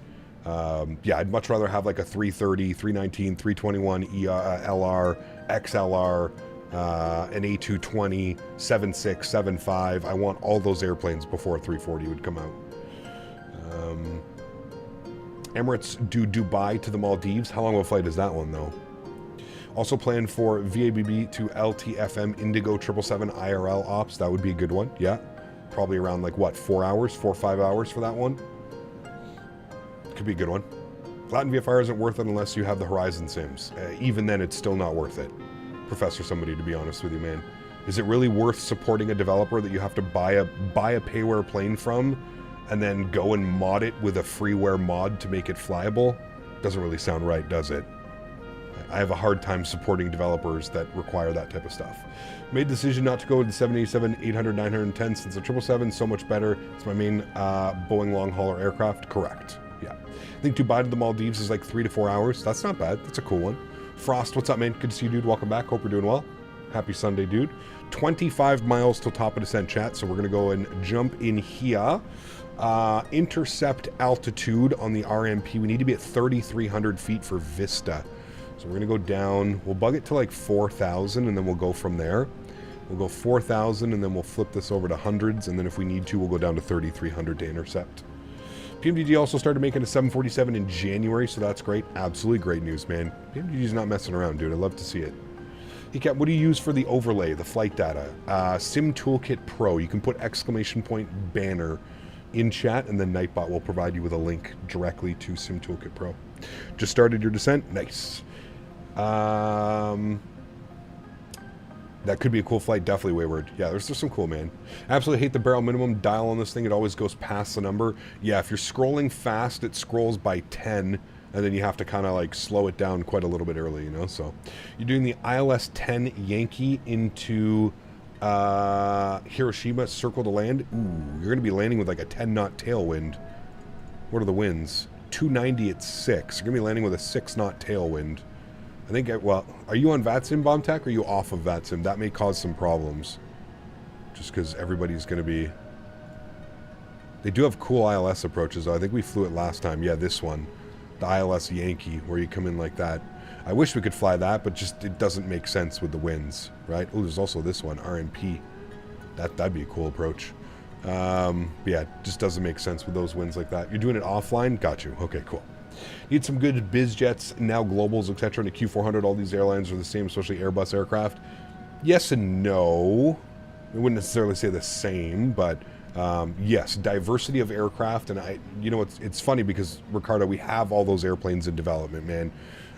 yeah, I'd much rather have like a 330, 319, 321 LR, XLR, an A220, 76, 75. I want all those airplanes before a 340 would come out. Emirates do Dubai to the Maldives. How long of a flight is that one, though? Also planned for VABB to LTFM Indigo 777 IRL ops. That would be a good one. Yeah. Probably around, like, what, 4 hours? 4 or 5 hours for that one? Could be a good one. Latin VFR isn't worth it unless you have the Horizon Sims. Even then, it's still not worth it. Professor somebody, to be honest with you, man. Is it really worth supporting a developer that you have to buy a payware plane from and then go and mod it with a freeware mod to make it flyable? Doesn't really sound right, does it? I have a hard time supporting developers that require that type of stuff. Made the decision not to go with the 787, 800, 910 since the 777 is so much better. It's my main Boeing long hauler aircraft. Correct. Yeah. I think Dubai to the Maldives is like 3 to 4 hours. That's not bad. That's a cool one. Frost, what's up, man? Good to see you, dude. Welcome back. Hope you're doing well. Happy Sunday, dude. 25 miles till top of descent, chat. So we're going to go and jump in here. Intercept altitude on the RMP. We need to be at 3,300 feet for Vista. So we're going to go down. We'll bug it to like 4,000 and then we'll go from there. We'll go 4,000 and then we'll flip this over to hundreds. And then if we need to, we'll go down to 3,300 to intercept. PMDG also started making a 747 in January, so that's great. Absolutely great news, man. PMDG's not messing around, dude. I love to see it. Hey, Cat, what do you use for the overlay, the flight data? Sim Toolkit Pro. You can put exclamation point banner in chat, and then Nightbot will provide you with a link directly to Sim Toolkit Pro. Just started your descent? Nice. That could be a cool flight. Definitely Wayward. Yeah, there's some cool, man. Absolutely hate the barrel minimum dial on this thing. It always goes past the number. Yeah, if you're scrolling fast, it scrolls by 10, and then you have to kind of like slow it down quite a little bit early, you know? So you're doing the ILS 10 Yankee into Hiroshima, circle to land. Ooh, you're going to be landing with like a 10-knot tailwind. What are the winds? 290 at 6. You're going to be landing with a 6-knot tailwind. I think, well, are you on VATSIM, Bomb Tech, or are you off of VATSIM? That may cause some problems. Just because everybody's going to be... They do have cool ILS approaches, though. I think we flew it last time. Yeah, this one. The ILS Yankee, where you come in like that. I wish we could fly that, but just it doesn't make sense with the winds, right? Oh, there's also this one, RMP. That'd be a cool approach. Yeah, it just doesn't make sense with those winds like that. You're doing it offline? Got you. Okay, cool. Need some good biz jets, now globals, etc. And the Q400, all these airlines are the same, especially Airbus aircraft. Yes and no. I wouldn't necessarily say the same, but yes, diversity of aircraft. And you know, it's funny because, Ricardo, we have all those airplanes in development, man.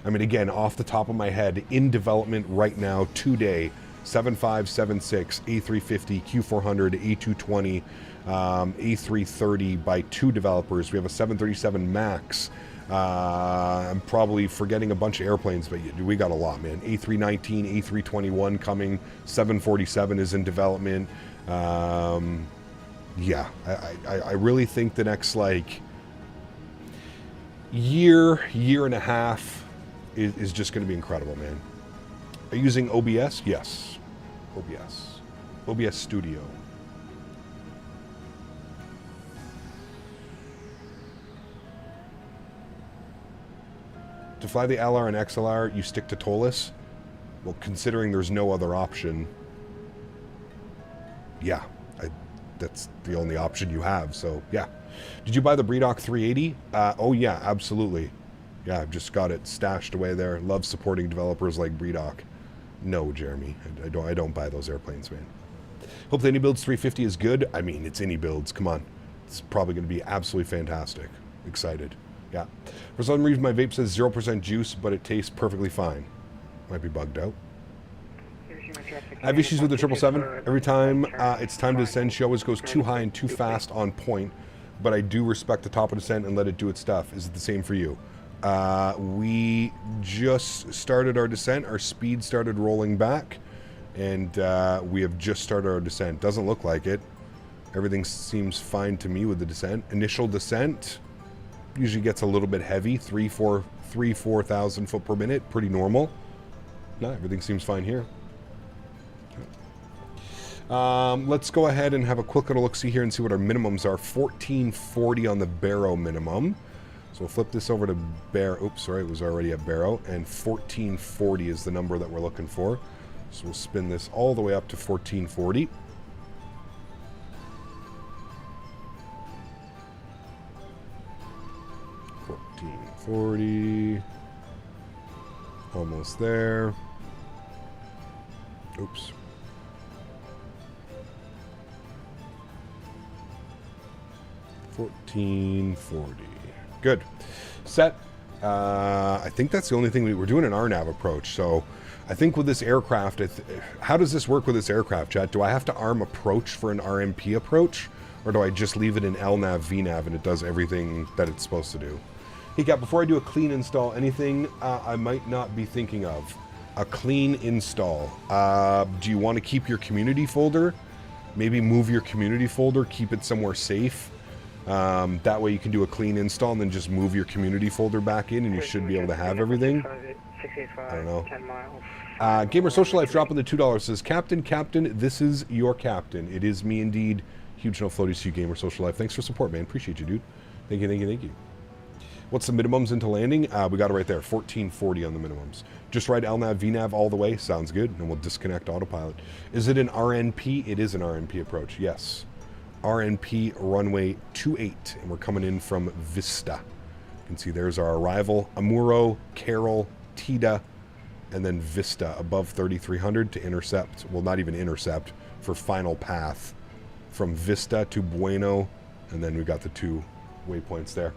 I mean, again, off the top of my head, in development right now, today, 7576, A350, Q400, A220, A330 by 2 developers. We have a 737 MAX. I'm probably forgetting a bunch of airplanes, but we got a lot, man. A319, A321 coming, 747 is in development. Yeah, I really think the next, like, year and a half is just going to be incredible, man. Are you using OBS? Yes. OBS Studio. To fly the LR and XLR, you stick to TOLUS? Well, considering there's no other option, yeah, that's the only option you have, so yeah. Did you buy the Breedoc 380? Oh yeah, absolutely. Yeah, I've just got it stashed away there. Love supporting developers like Breedoc. No, Jeremy, I don't buy those airplanes, man. Hope the AnyBuilds 350 is good. I mean, it's AnyBuilds, come on. It's probably going to be absolutely fantastic. Excited. Yeah. For some reason, my vape says 0% juice, but it tastes perfectly fine. Might be bugged out. I have issues with the 777. Every time it's time to descend, she always goes too high and too fast on point, but I do respect the top of descent and let it do its stuff. Is it the same for you? We just started our descent. Our speed started rolling back, and we have just started our descent. Doesn't look like it. Everything seems fine to me with the descent. Initial descent usually gets a little bit heavy, 4,000 foot per minute, pretty normal. No, everything seems fine here. Let's go ahead and have a quick little look-see here and see what our minimums are. 1440 on the Barrow minimum. So we'll flip this over to Barrow. Oops, sorry, it was already at Barrow. And 1440 is the number that we're looking for. So we'll spin this all the way up to 1440. Almost there. Oops. $14.40. Good. Set. I think that's the only thing we're doing an RNAV approach. So I think with this aircraft, how does this work with this aircraft, chat? Do I have to arm approach for an RMP approach? Or do I just leave it in LNAV, VNAV, and it does everything that it's supposed to do? Hey, Cap, before I do a clean install, anything I might not be thinking of? A clean install. Do you want to keep your community folder? Maybe move your community folder, keep it somewhere safe. That way you can do a clean install and then just move your community folder back in and you should be able to have everything. I don't know. Gamer Social Life dropping the $2 says, Captain, this is your captain. It is me indeed. Huge no floaties to you, Gamer Social Life. Thanks for support, man. Appreciate you, dude. Thank you. What's the minimums into landing? We got it right there, 1440 on the minimums. Just ride LNAV, VNAV all the way, sounds good, and we'll disconnect autopilot. Is it an RNP? It is an RNP approach, yes. RNP runway 28, and we're coming in from Vista. You can see there's our arrival, Amuro, Carroll, Tida, and then Vista above 3,300 to intercept, well, not even intercept, for final path from Vista to Bueno, and then we got the 2 waypoints there.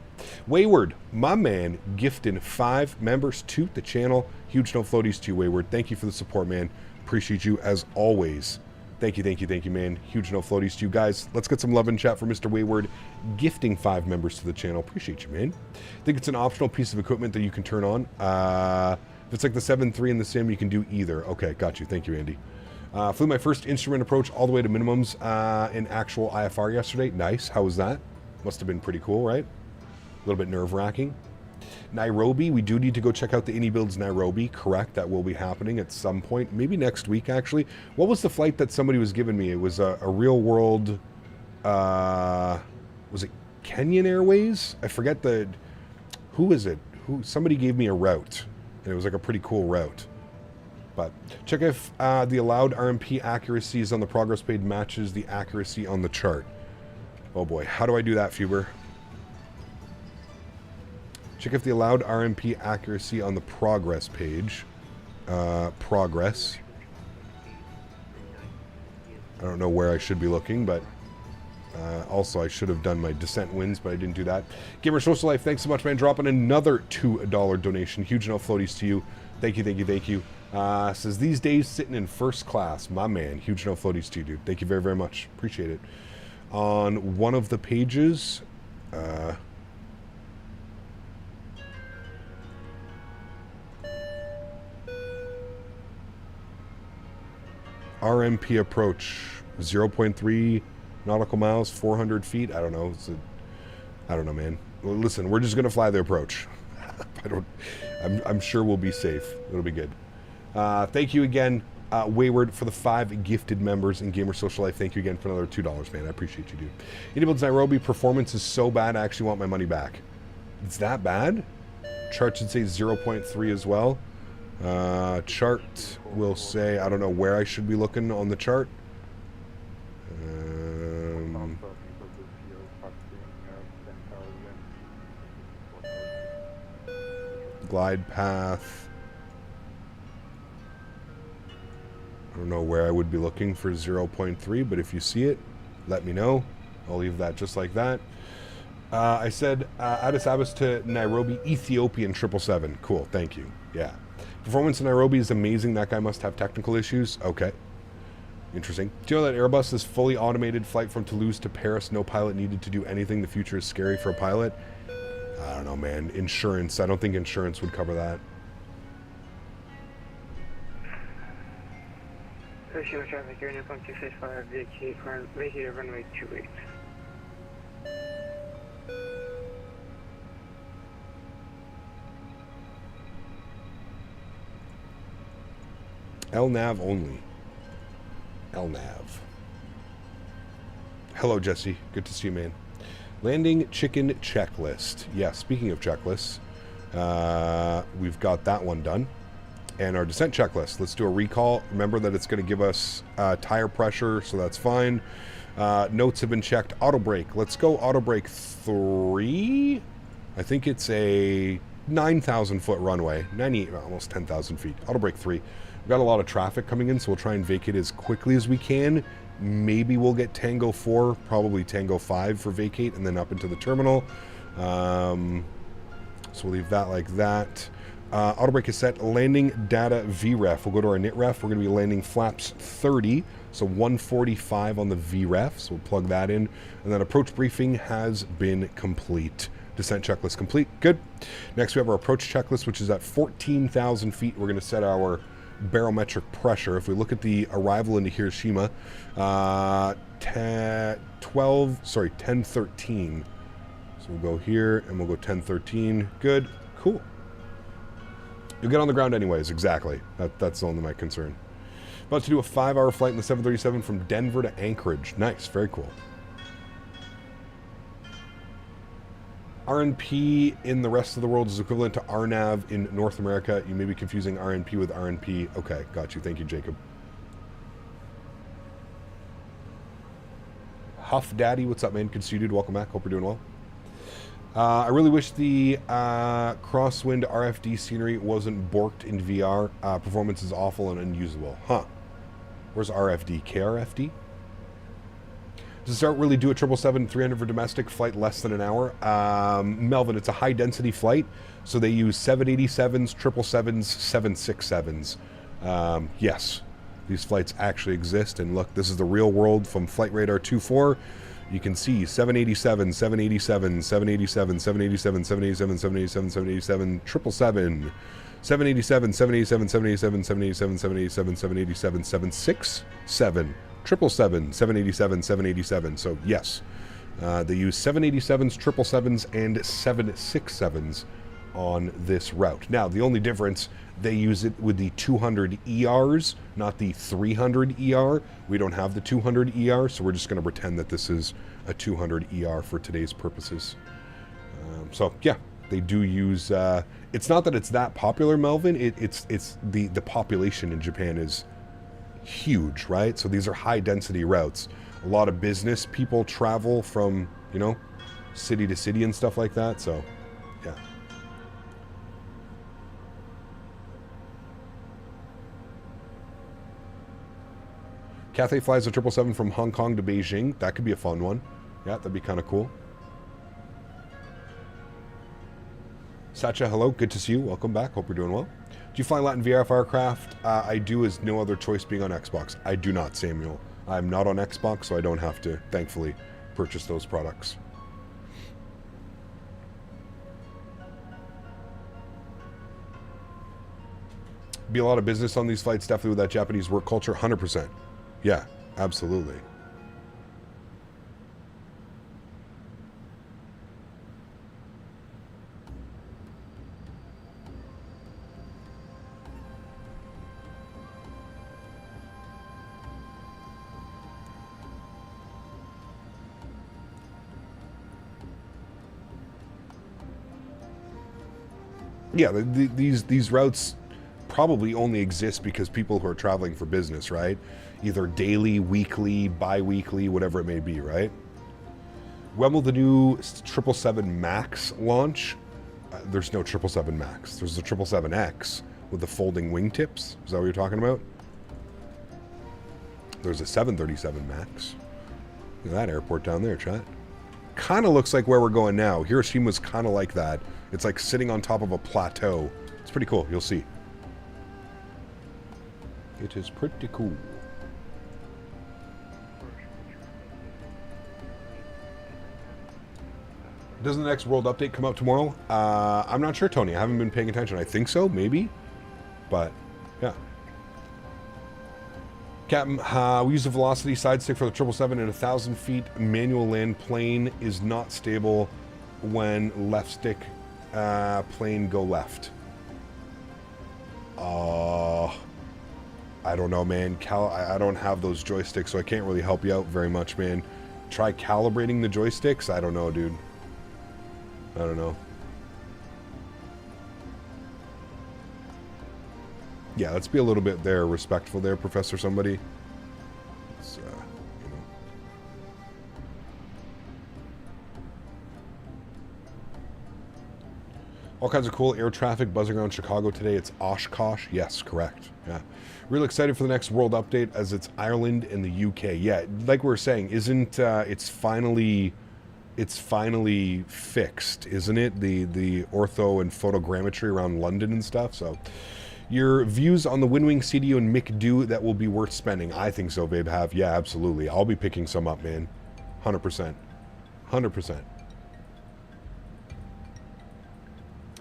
Wayward, my man, gifting 5 members to the channel. Huge no floaties to you, Wayward. Thank you for the support, man. Appreciate you as always. Thank you, man. Huge no floaties to you guys. Let's get some love in chat for Mr. Wayward, gifting 5 members to the channel. Appreciate you, man. I think it's an optional piece of equipment that you can turn on. If it's like the 7.3 in the sim, you can do either. Okay, got you. Thank you, Andy. Flew my first instrument approach all the way to minimums in actual IFR yesterday. Nice. How was that? Must have been pretty cool, right? A little bit nerve-wracking. Nairobi, we do need to go check out the AnyBuilds Nairobi. Correct, that will be happening at some point. Maybe next week, actually. What was the flight that somebody was giving me? It was a real-world... was it Kenyan Airways? I forget the... Who is it? Somebody gave me a route. And it was like a pretty cool route. But check if the allowed RMP accuracies on the progress page matches the accuracy on the chart. Oh boy, how do I do that, Fuber? Check if the allowed RMP accuracy on the progress page. Progress. I don't know where I should be looking, but also I should have done my descent wins, but I didn't do that. Gamer Social Life, thanks so much, man. Dropping another $2 donation. Huge enough floaties to you. Thank you, thank you, thank you. Says, these days sitting in first class. My man, huge enough floaties to you, dude. Thank you very, very much. Appreciate it. On one of the pages, RMP approach 0.3 nautical miles, 400 feet. I don't know. I don't know, man. Well, listen, we're just gonna fly the approach. I'm sure we'll be safe. It'll be good. Thank you again, Wayward, for the 5 gifted members in Gamer Social Life. Thank you again for another $2, man. I appreciate you, dude. Anybody's Nairobi performance is so bad, I actually want my money back. It's that bad? Chart should say 0.3 as well. Chart will say, I don't know where I should be looking on the chart. Glide path. I don't know where I would be looking for 0.3, but if you see it, let me know. I'll leave that just like that. I said Addis Ababa to Nairobi, Ethiopian 777. Cool, thank you. Yeah. Performance in Nairobi is amazing. That guy must have technical issues. Okay. Interesting. Do you know that Airbus is fully automated flight from Toulouse to Paris? No pilot needed to do anything. The future is scary for a pilot. I don't know, man. Insurance. I don't think insurance would cover that. Hiroshima traffic, Erin 265, vacate runway 28. LNAV only. LNAV. Hello, Jesse. Good to see you, man. Landing chicken checklist. Yeah, speaking of checklists, we've got that one done. And our descent checklist. Let's do a recall. Remember that it's going to give us tire pressure, so that's fine. Notes have been checked. Auto brake. Let's go auto brake 3. I think it's a 9,000 foot runway. 98, almost 10,000 feet. Auto brake 3. We've got a lot of traffic coming in, so we'll try and vacate as quickly as we can. Maybe we'll get Tango 4, probably Tango 5 for vacate, and then up into the terminal. So we'll leave that like that. Auto brake is set. Landing data VREF. We'll go to our NITREF. We're going to be landing flaps 30, so 145 on the VREF. So we'll plug that in. And then approach briefing has been complete. Descent checklist complete. Good. Next we have our approach checklist, which is at 14,000 feet. We're going to set our barometric pressure. If we look at the arrival into Hiroshima, 1013. So we'll go here and we'll go 1013. Good. Cool. You'll get on the ground anyways. Exactly. That's only my concern. About to do a 5-hour flight in the 737 from Denver to Anchorage. Nice. Very cool. RNP in the rest of the world is equivalent to RNAV in North America. You may be confusing RNP with RNP. Okay, got you. Thank you, Jacob. Huff Daddy, what's up, man? Good to see you, dude. Welcome back. Hope you're doing well. I really wish the crosswind RFD scenery wasn't borked in VR. Performance is awful and unusable. Huh. Where's RFD? KRFD? Does it start really do a 777-300 for domestic flight less than an hour? Melvin, it's a high-density flight, so they use 787s, 777s, 767s. Yes, these flights actually exist, and look, this is the real world from Flight Radar 24. You can see 787, 787, 787, 787, 787, 787, 787, 777, 787, 787, 787, 787, 787, 787, 767, 777, 787, 787. So yes, they use 787s, 777s, and 767s on this route. Now, the only difference, they use it with the 200 ERs, not the 300 ER. We don't have the 200 ER, so we're just going to pretend that this is a 200 ER for today's purposes. So yeah, They do use, it's not that it's that popular, Melvin, it's the population in Japan is huge, right? So these are high density routes. A lot of business people travel from, you know, city to city and stuff like that, so, yeah. Cathay flies a 777 from Hong Kong to Beijing. That could be a fun one. Yeah, that'd be kind of cool. Satcha, hello. Good to see you. Welcome back. Hope you're doing well. Do you fly Latin VRF aircraft? I do, as no other choice being on Xbox. I do not, Samuel. I'm not on Xbox, so I don't have to, thankfully, purchase those products. Be a lot of business on these flights, definitely with that Japanese work culture. 100%. Yeah, absolutely. Yeah, these routes probably only exist because people who are traveling for business, right? Either daily, weekly, bi-weekly, whatever it may be, right? When will the new 777 MAX launch? There's no 777 MAX. There's the 777X with the folding wingtips. Is that what you're talking about? There's a 737 MAX. Look at that airport down there, chat. Kind of looks like where we're going now. Hiroshima's kind of like that. It's like sitting on top of a plateau. It's pretty cool. You'll see. It is pretty cool. Doesn't the next world update come out tomorrow? I'm not sure, Tony. I haven't been paying attention. I think so, maybe. But, yeah. Captain, we use a velocity side stick for the 777 at 1,000 feet. Manual land plane is not stable when left stick plane go left. I don't know, man. I don't have those joysticks, so I can't really help you out very much, man. Try calibrating the joysticks? I don't know, dude. I don't know. Yeah, let's be a little bit there, respectful there, Professor somebody. It's, you know. All kinds of cool air traffic buzzing around Chicago today. It's Oshkosh. Yes, correct. Yeah. Really excited for the next world update as it's Ireland and the UK. Yeah, like we were saying, isn't it's finally fixed, isn't it? The ortho and photogrammetry around London and stuff. So your views on the Windwing CDU and McDo that will be worth spending? I think so, babe. Yeah, absolutely. I'll be picking some up, man. 100%. 100%.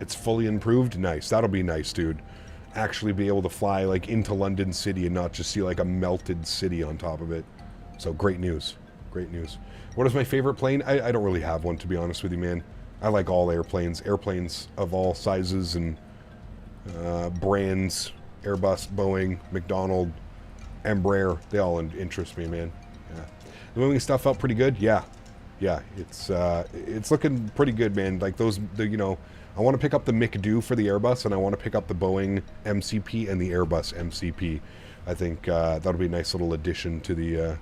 It's fully improved. Nice. That'll be nice, dude. Actually be able to fly like into London City and not just see like a melted city on top of it. So great news. Great news. What is my favorite plane? I don't really have one, to be honest with you, man. I like all airplanes. Airplanes of all sizes and brands. Airbus, Boeing, McDonnell, Embraer. They all interest me, man. Yeah. The moving stuff felt pretty good. Yeah. Yeah. It's looking pretty good, man. Like those, you know, I want to pick up the McDo for the Airbus, and I want to pick up the Boeing MCP and the Airbus MCP. I think that'll be a nice little addition to the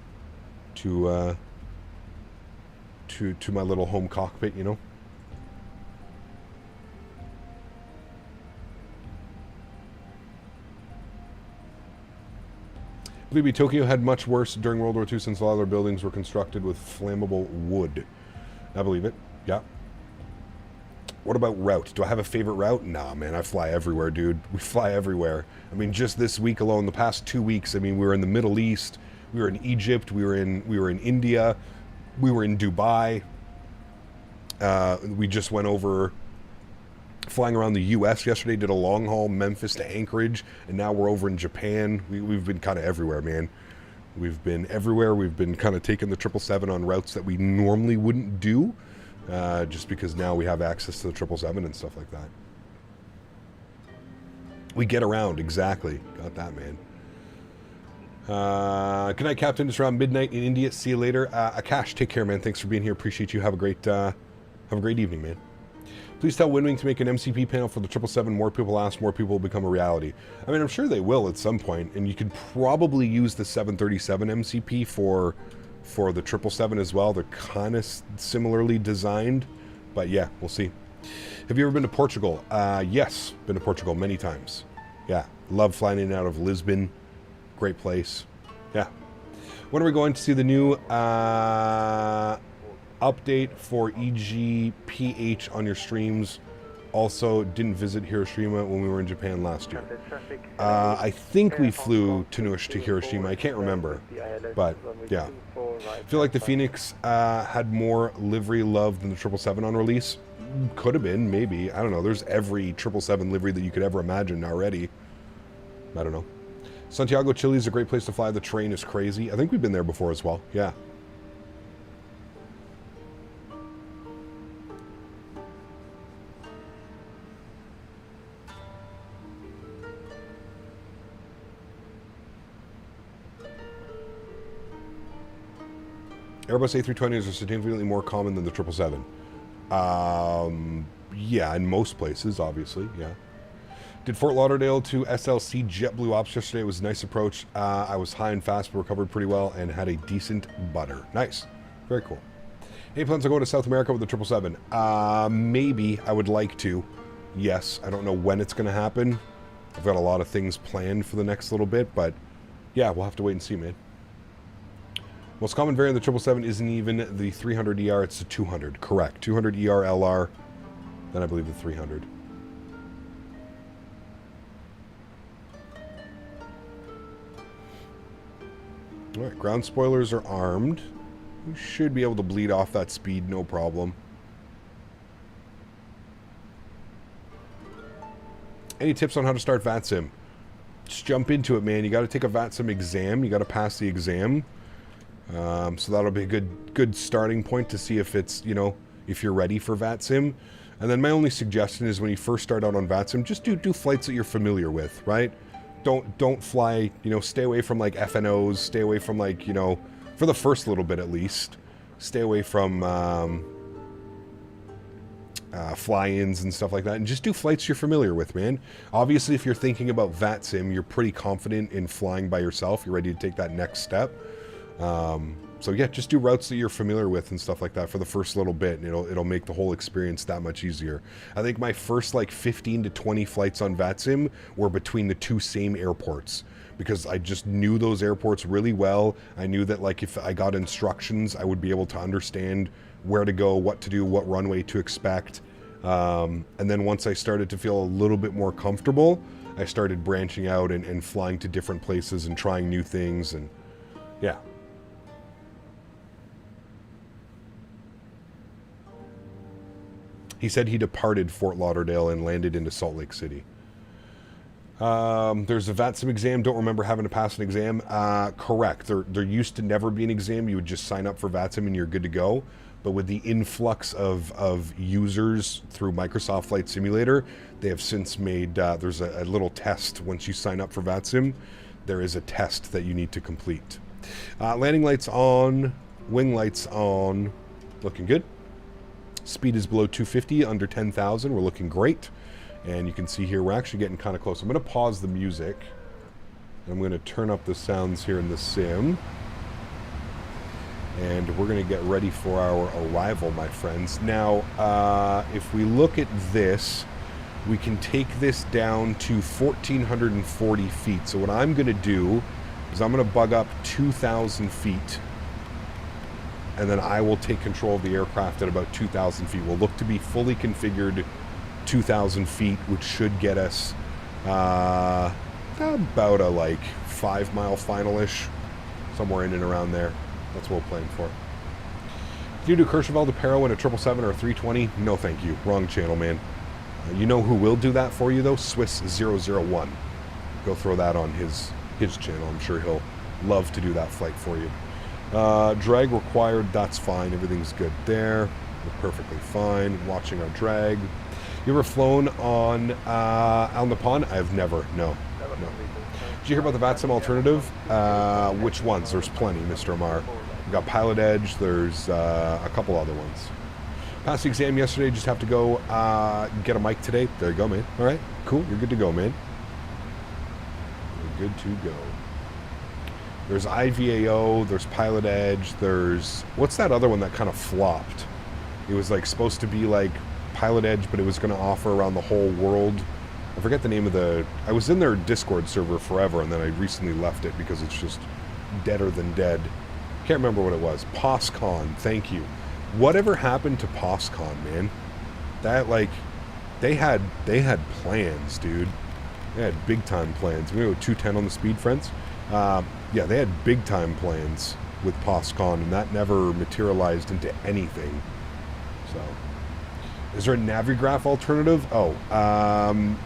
to my little home cockpit, you know. Believe me, Tokyo had much worse during World War II since a lot of their buildings were constructed with flammable wood. I believe it. Yeah. What about route? Do I have a favorite route? Nah, man, I fly everywhere, dude. We fly everywhere. I mean, just this week alone, the past 2 weeks, I mean, we were in the Middle East, we were in Egypt, we were in India, we were in Dubai. We just went over flying around the U.S. yesterday, did a long haul, Memphis to Anchorage, and now we're over in Japan. We've been kind of everywhere, man. We've been everywhere. We've been kind of taking the 777 on routes that we normally wouldn't do. Just because now we have access to the 777 and stuff like that. We get around, exactly. Got that, man. Good night, Captain. It's around midnight in India. See you later. Akash, take care, man. Thanks for being here. Appreciate you. Have a great evening, man. Please tell Winwing to make an MCP panel for the 777. More people ask, more people will become a reality. I mean, I'm sure they will at some point, and you could probably use the 737 MCP for the 777 as well. They're kind of similarly designed, but yeah, we'll see. Have you ever been to Portugal? Yes, been to Portugal many times. Yeah, love flying in and out of Lisbon. Great place. Yeah. When are we going to see the new update for EGPH on your streams? Also, didn't visit Hiroshima when we were in Japan last year. I think we flew to Hiroshima. I can't remember, but yeah. I feel like the Phoenix had more livery love than the 777 on release. Could have been, maybe. I don't know. There's every 777 livery that you could ever imagine already. I don't know. Santiago, Chile is a great place to fly. The terrain is crazy. I think we've been there before as well. Yeah. Airbus A320s are significantly more common than the 777. Yeah, in most places, obviously, yeah. Did Fort Lauderdale to SLC JetBlue ops yesterday. It was a nice approach. I was high and fast, but recovered pretty well and had a decent butter. Nice. Very cool. Any plans to go to South America with the 777? Maybe. I would like to. Yes. I don't know when it's going to happen. I've got a lot of things planned for the next little bit, but yeah, we'll have to wait and see, man. Most common variant of the 777 isn't even the 300 ER, it's the 200. Correct. 200 ER LR, then I believe the 300. Alright, ground spoilers are armed. We should be able to bleed off that speed, no problem. Any tips on how to start VATSIM? Just jump into it, man. You got to take a VATSIM exam. You got to pass the exam. So that'll be a good starting point to see if it's, you know, if you're ready for VATSIM. And then my only suggestion is when you first start out on VATSIM, just do flights that you're familiar with, right? Don't fly, you know, stay away from like FNOs, stay away from like, you know, for the first little bit at least, stay away from fly-ins and stuff like that, and just do flights you're familiar with, man. Obviously, if you're thinking about VATSIM, you're pretty confident in flying by yourself. You're ready to take that next step. So yeah, just do routes that you're familiar with and stuff like that for the first little bit, and it'll make the whole experience that much easier. I think my first like 15 to 20 flights on VATSIM were between the two same airports, because I just knew those airports really well. I knew that like if I got instructions, I would be able to understand where to go, what to do, what runway to expect. And then once I started to feel a little bit more comfortable, I started branching out and flying to different places and trying new things, and yeah. He said he departed Fort Lauderdale and landed into Salt Lake City. There's a VATSIM exam. Don't remember having to pass an exam. Correct. There used to never be an exam. You would just sign up for VATSIM and you're good to go. But with the influx of users through Microsoft Flight Simulator, they have since made, there's a little test once you sign up for VATSIM. There is a test that you need to complete. Landing lights on, wing lights on, looking good. Speed is below 250, under 10,000. We're looking great. And you can see here, we're actually getting kind of close. I'm going to pause the music. I'm going to turn up the sounds here in the sim. And we're going to get ready for our arrival, my friends. Now, if we look at this, we can take this down to 1,440 feet. So what I'm going to do is I'm going to bug up 2,000 feet. And then I will take control of the aircraft at about 2,000 feet. We'll look to be fully configured 2,000 feet, which should get us about a like 5-mile final-ish, somewhere in and around there. That's what we're playing for. Can you do Courchevel to Perro in a 777 or a 320? No, thank you. Wrong channel, man. You know who will do that for you, though? Swiss001. Go throw that on his channel. I'm sure he'll love to do that flight for you. Drag required, that's fine. Everything's good there. We're perfectly fine. Watching our drag. You ever flown on Al Nippon? I've never. No. Did you hear about the VATSIM alternative? Which ones? There's plenty, Mr. Amar. We've got Pilot Edge. There's a couple other ones. Passed the exam yesterday. Just have to go get a mic today. There you go, man. All right, cool. You're good to go, man. You're good to go. There's IVAO. There's Pilot Edge. There's... What's that other one that kind of flopped? It was like supposed to be like Pilot Edge, but it was going to offer around the whole world. I forget the name of the... I was in their Discord server forever, and then I recently left it because it's just deader than dead. Can't remember what it was. POSCon, thank you. Whatever happened to POSCon, man? That, like, they had plans, dude. They had big-time plans. We go 210 on the speed, friends. Yeah, they had big-time plans with POSCon, and that never materialized into anything. So... Is there a Navigraph alternative? Oh,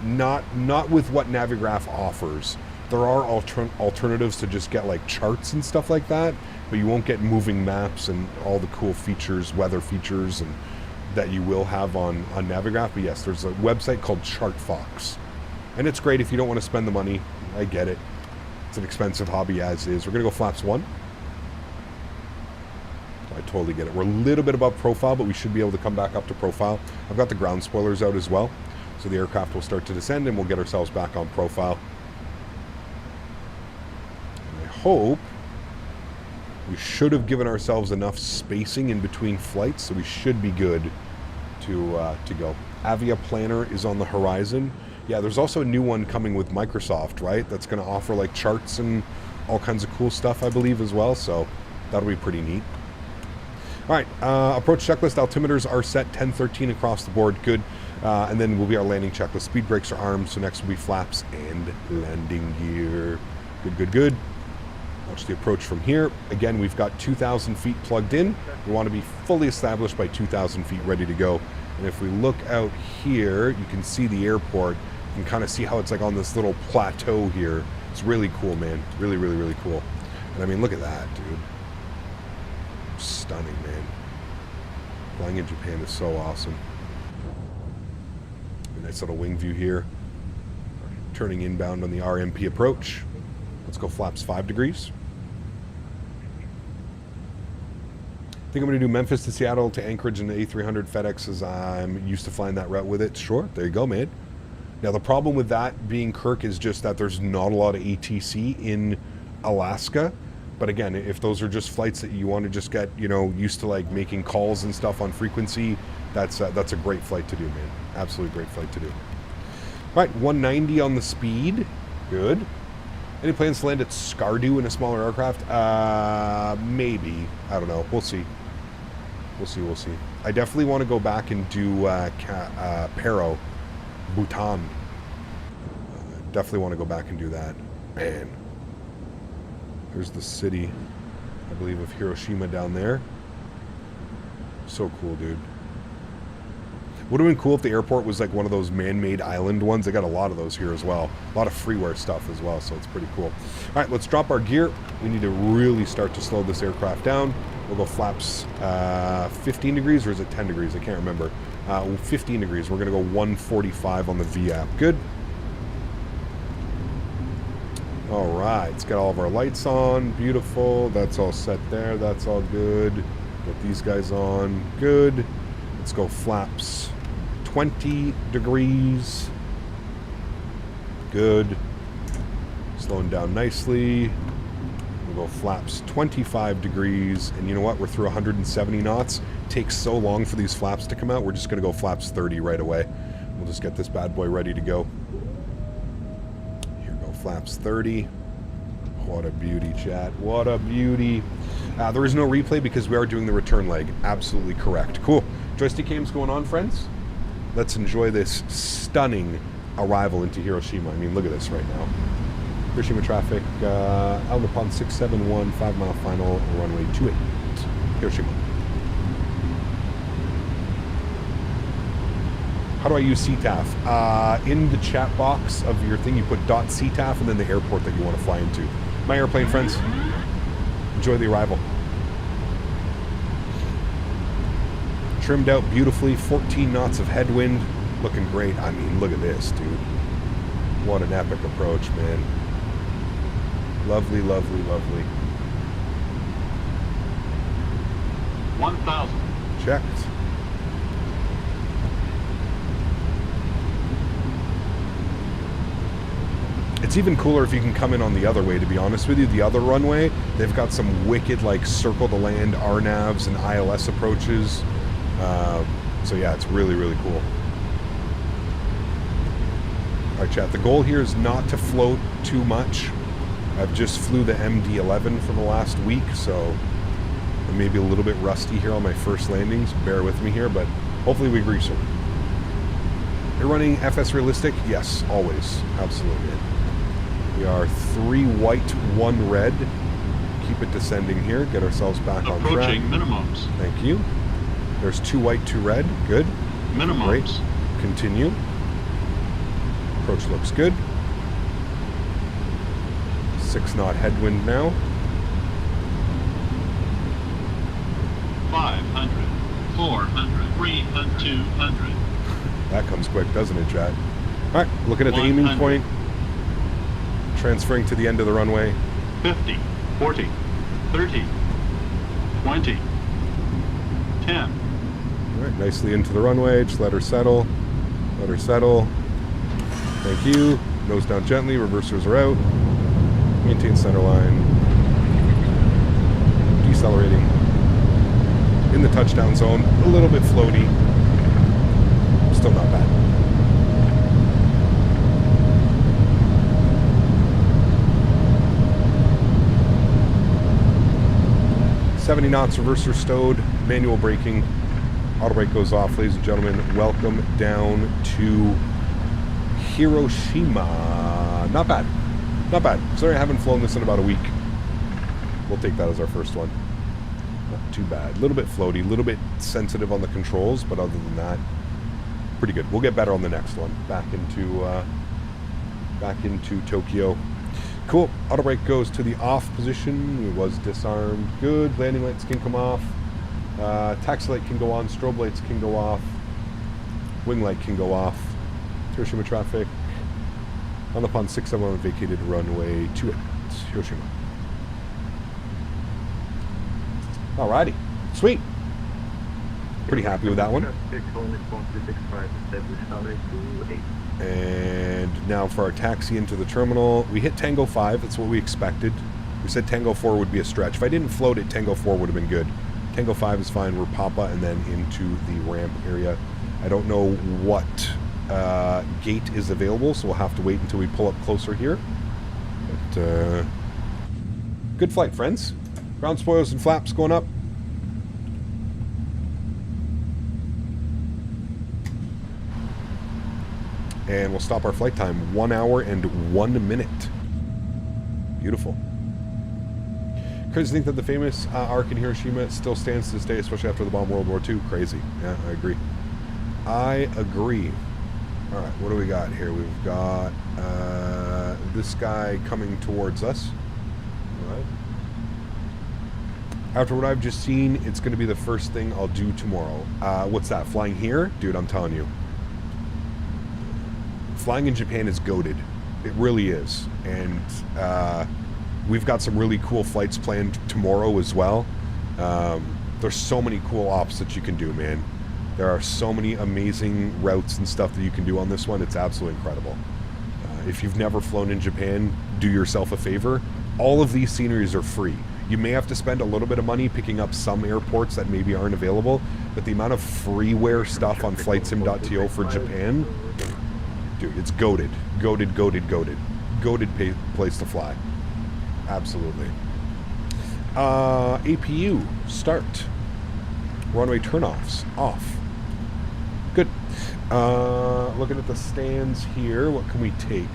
not with what Navigraph offers. There are alternatives to just get like charts and stuff like that, but you won't get moving maps and all the cool features, weather features, and that you will have on Navigraph. But yes, there's a website called ChartFox, and it's great if you don't want to spend the money. I get it. It's an expensive hobby as is. We're gonna go flaps 1. I totally get it. We're a little bit above profile, but we should be able to come back up to profile. I've got the ground spoilers out as well, so the aircraft will start to descend and we'll get ourselves back on profile. And I hope we should have given ourselves enough spacing in between flights, so we should be good to go. Avia Planner is on the horizon. Yeah, there's also a new one coming with Microsoft, right? That's going to offer like charts and all kinds of cool stuff, I believe, as well, so that'll be pretty neat. All right, approach checklist. Altimeters are set 1013 across the board. Good. And then will be our landing checklist. Speed brakes are armed, so next will be flaps and landing gear. Good, good, good. Watch the approach from here. Again, we've got 2,000 feet plugged in. We want to be fully established by 2,000 feet, ready to go. And if we look out here, you can see the airport. You can kind of see how it's like on this little plateau here. It's really cool, man. Really, really, really cool. And I mean, look at that, dude. Stunning, man. Flying in Japan is so awesome. A nice little wing view here. Turning inbound on the RMP approach. Let's go flaps 5 degrees. I think I'm going to do Memphis to Seattle to Anchorage and the A300 FedEx, as I'm used to flying that route with it. Sure, there you go, man. Now the problem with that being Kirk is just that there's not a lot of ATC in Alaska. But again, if those are just flights that you want to just get, you know, used to like making calls and stuff on frequency, that's a great flight to do, man. Absolutely great flight to do. All right, 190 on the speed. Good. Any plans to land at Skardu in a smaller aircraft? Maybe. I don't know. We'll see. We'll see. We'll see. I definitely want to go back and do Pero, Bhutan. Definitely want to go back and do that. Man. There's the city, I believe, of Hiroshima down there. So cool, dude. Would have been cool if the airport was like one of those man-made island ones. They got a lot of those here as well. A lot of freeware stuff as well, so it's pretty cool. All right, let's drop our gear. We need to really start to slow this aircraft down. We'll go flaps 15 degrees, or is it 10 degrees? I can't remember. 15 degrees. We're going to go 145 on the VAP. Good. All right, it's got all of our lights on. Beautiful. That's all set there. That's all good. Get these guys on. Good. Let's go flaps 20 degrees. Good. Slowing down nicely. We'll go flaps 25 degrees. And you know what? We're through 170 knots. It takes so long for these flaps to come out. We're just going to go flaps 30 right away. We'll just get this bad boy ready to go. Flaps 30. What a beauty, chat. What a beauty. There is no replay because we are doing the return leg. Absolutely correct. Cool. Joystick game's going on, friends. Let's enjoy this stunning arrival into Hiroshima. I mean, look at this right now. Hiroshima traffic, out upon 671, 5 mile final, runway 28. Hiroshima. How do I use CTAF? In the chat box of your thing, you put .CTAF and then the airport that you want to fly into. My airplane friends, enjoy the arrival. Trimmed out beautifully, 14 knots of headwind, looking great. I mean, look at this, dude. What an epic approach, man. Lovely, lovely, lovely. 1,000. Checked. It's even cooler if you can come in on the other way, to be honest with you. The other runway, they've got some wicked, like, circle-to-land RNAVs and ILS approaches. So, yeah, it's really, really cool. All right, chat. The goal here is not to float too much. I've just flew the MD-11 for the last week, so I'm maybe a little bit rusty here on my first landings. Bear with me here, but hopefully we agree soon. You're running FS Realistic? Yes, always. Absolutely. We are 3 white, 1 red. Keep it descending here. Get ourselves back on track. Approaching minimums. Thank you. There's 2 white, 2 red. Good. Minimums. Great. Continue. Approach looks good. 6 knot headwind now. 500, 400, 300, 200. That comes quick, doesn't it, chat? All right, looking at the 100. aiming point. Transferring to the end of the runway. 50, 40, 30, 20, 10. All right, nicely into the runway. Just let her settle. Let her settle. Thank you. Nose down gently. Reversers are out. Maintain center line. Decelerating. In the touchdown zone. A little bit floaty. Still not bad. .70 knots, reverser stowed, manual braking. Auto brake goes off, ladies and gentlemen. Welcome down to Hiroshima. Not bad. Not bad. Sorry I haven't flown this in about a week. We'll take that as our first one. Not too bad. A little bit floaty, a little bit sensitive on the controls, but other than that, pretty good. We'll get better on the next one. Back into Tokyo. Cool. Auto brake goes to the off position. It was disarmed. Good. Landing lights can come off. Taxi light can go on. Strobe lights can go off. Wing light can go off. Hiroshima traffic. On the pond 671 vacated runway 28. Hiroshima. Alrighty. Sweet. Pretty happy with that one. And now for our taxi into the terminal. We hit Tango 5. That's what we expected. We said Tango 4 would be a stretch. If I didn't float it, Tango 4 would have been good. Tango 5 is fine. We're Papa and then into the ramp area. I don't know what gate is available, so we'll have to wait until we pull up closer here. But good flight, friends. Ground spoils and flaps going up. And we'll stop our flight time. 1 hour and 1 minute. Beautiful. Crazy to think that the famous arc in Hiroshima still stands to this day, especially after the bomb World War II. Crazy. Yeah, I agree. I agree. All right, what do we got here? We've got this guy coming towards us. All right. After what I've just seen, it's going to be the first thing I'll do tomorrow. What's that? Flying here? Dude, I'm telling you. Flying in Japan is goated. It really is. And we've got some really cool flights planned tomorrow as well. There's so many cool ops that you can do, man. There are so many amazing routes and stuff that you can do on this one. It's absolutely incredible. If you've never flown in Japan, do yourself a favor. All of these sceneries are free. You may have to spend a little bit of money picking up some airports that maybe aren't available, but the amount of freeware stuff on flightsim.to for Japan, dude, it's goated. Goated, goated, goated. Goated place to fly. Absolutely. APU, start. Runway turnoffs, off. Good. Looking at the stands here, what can we take?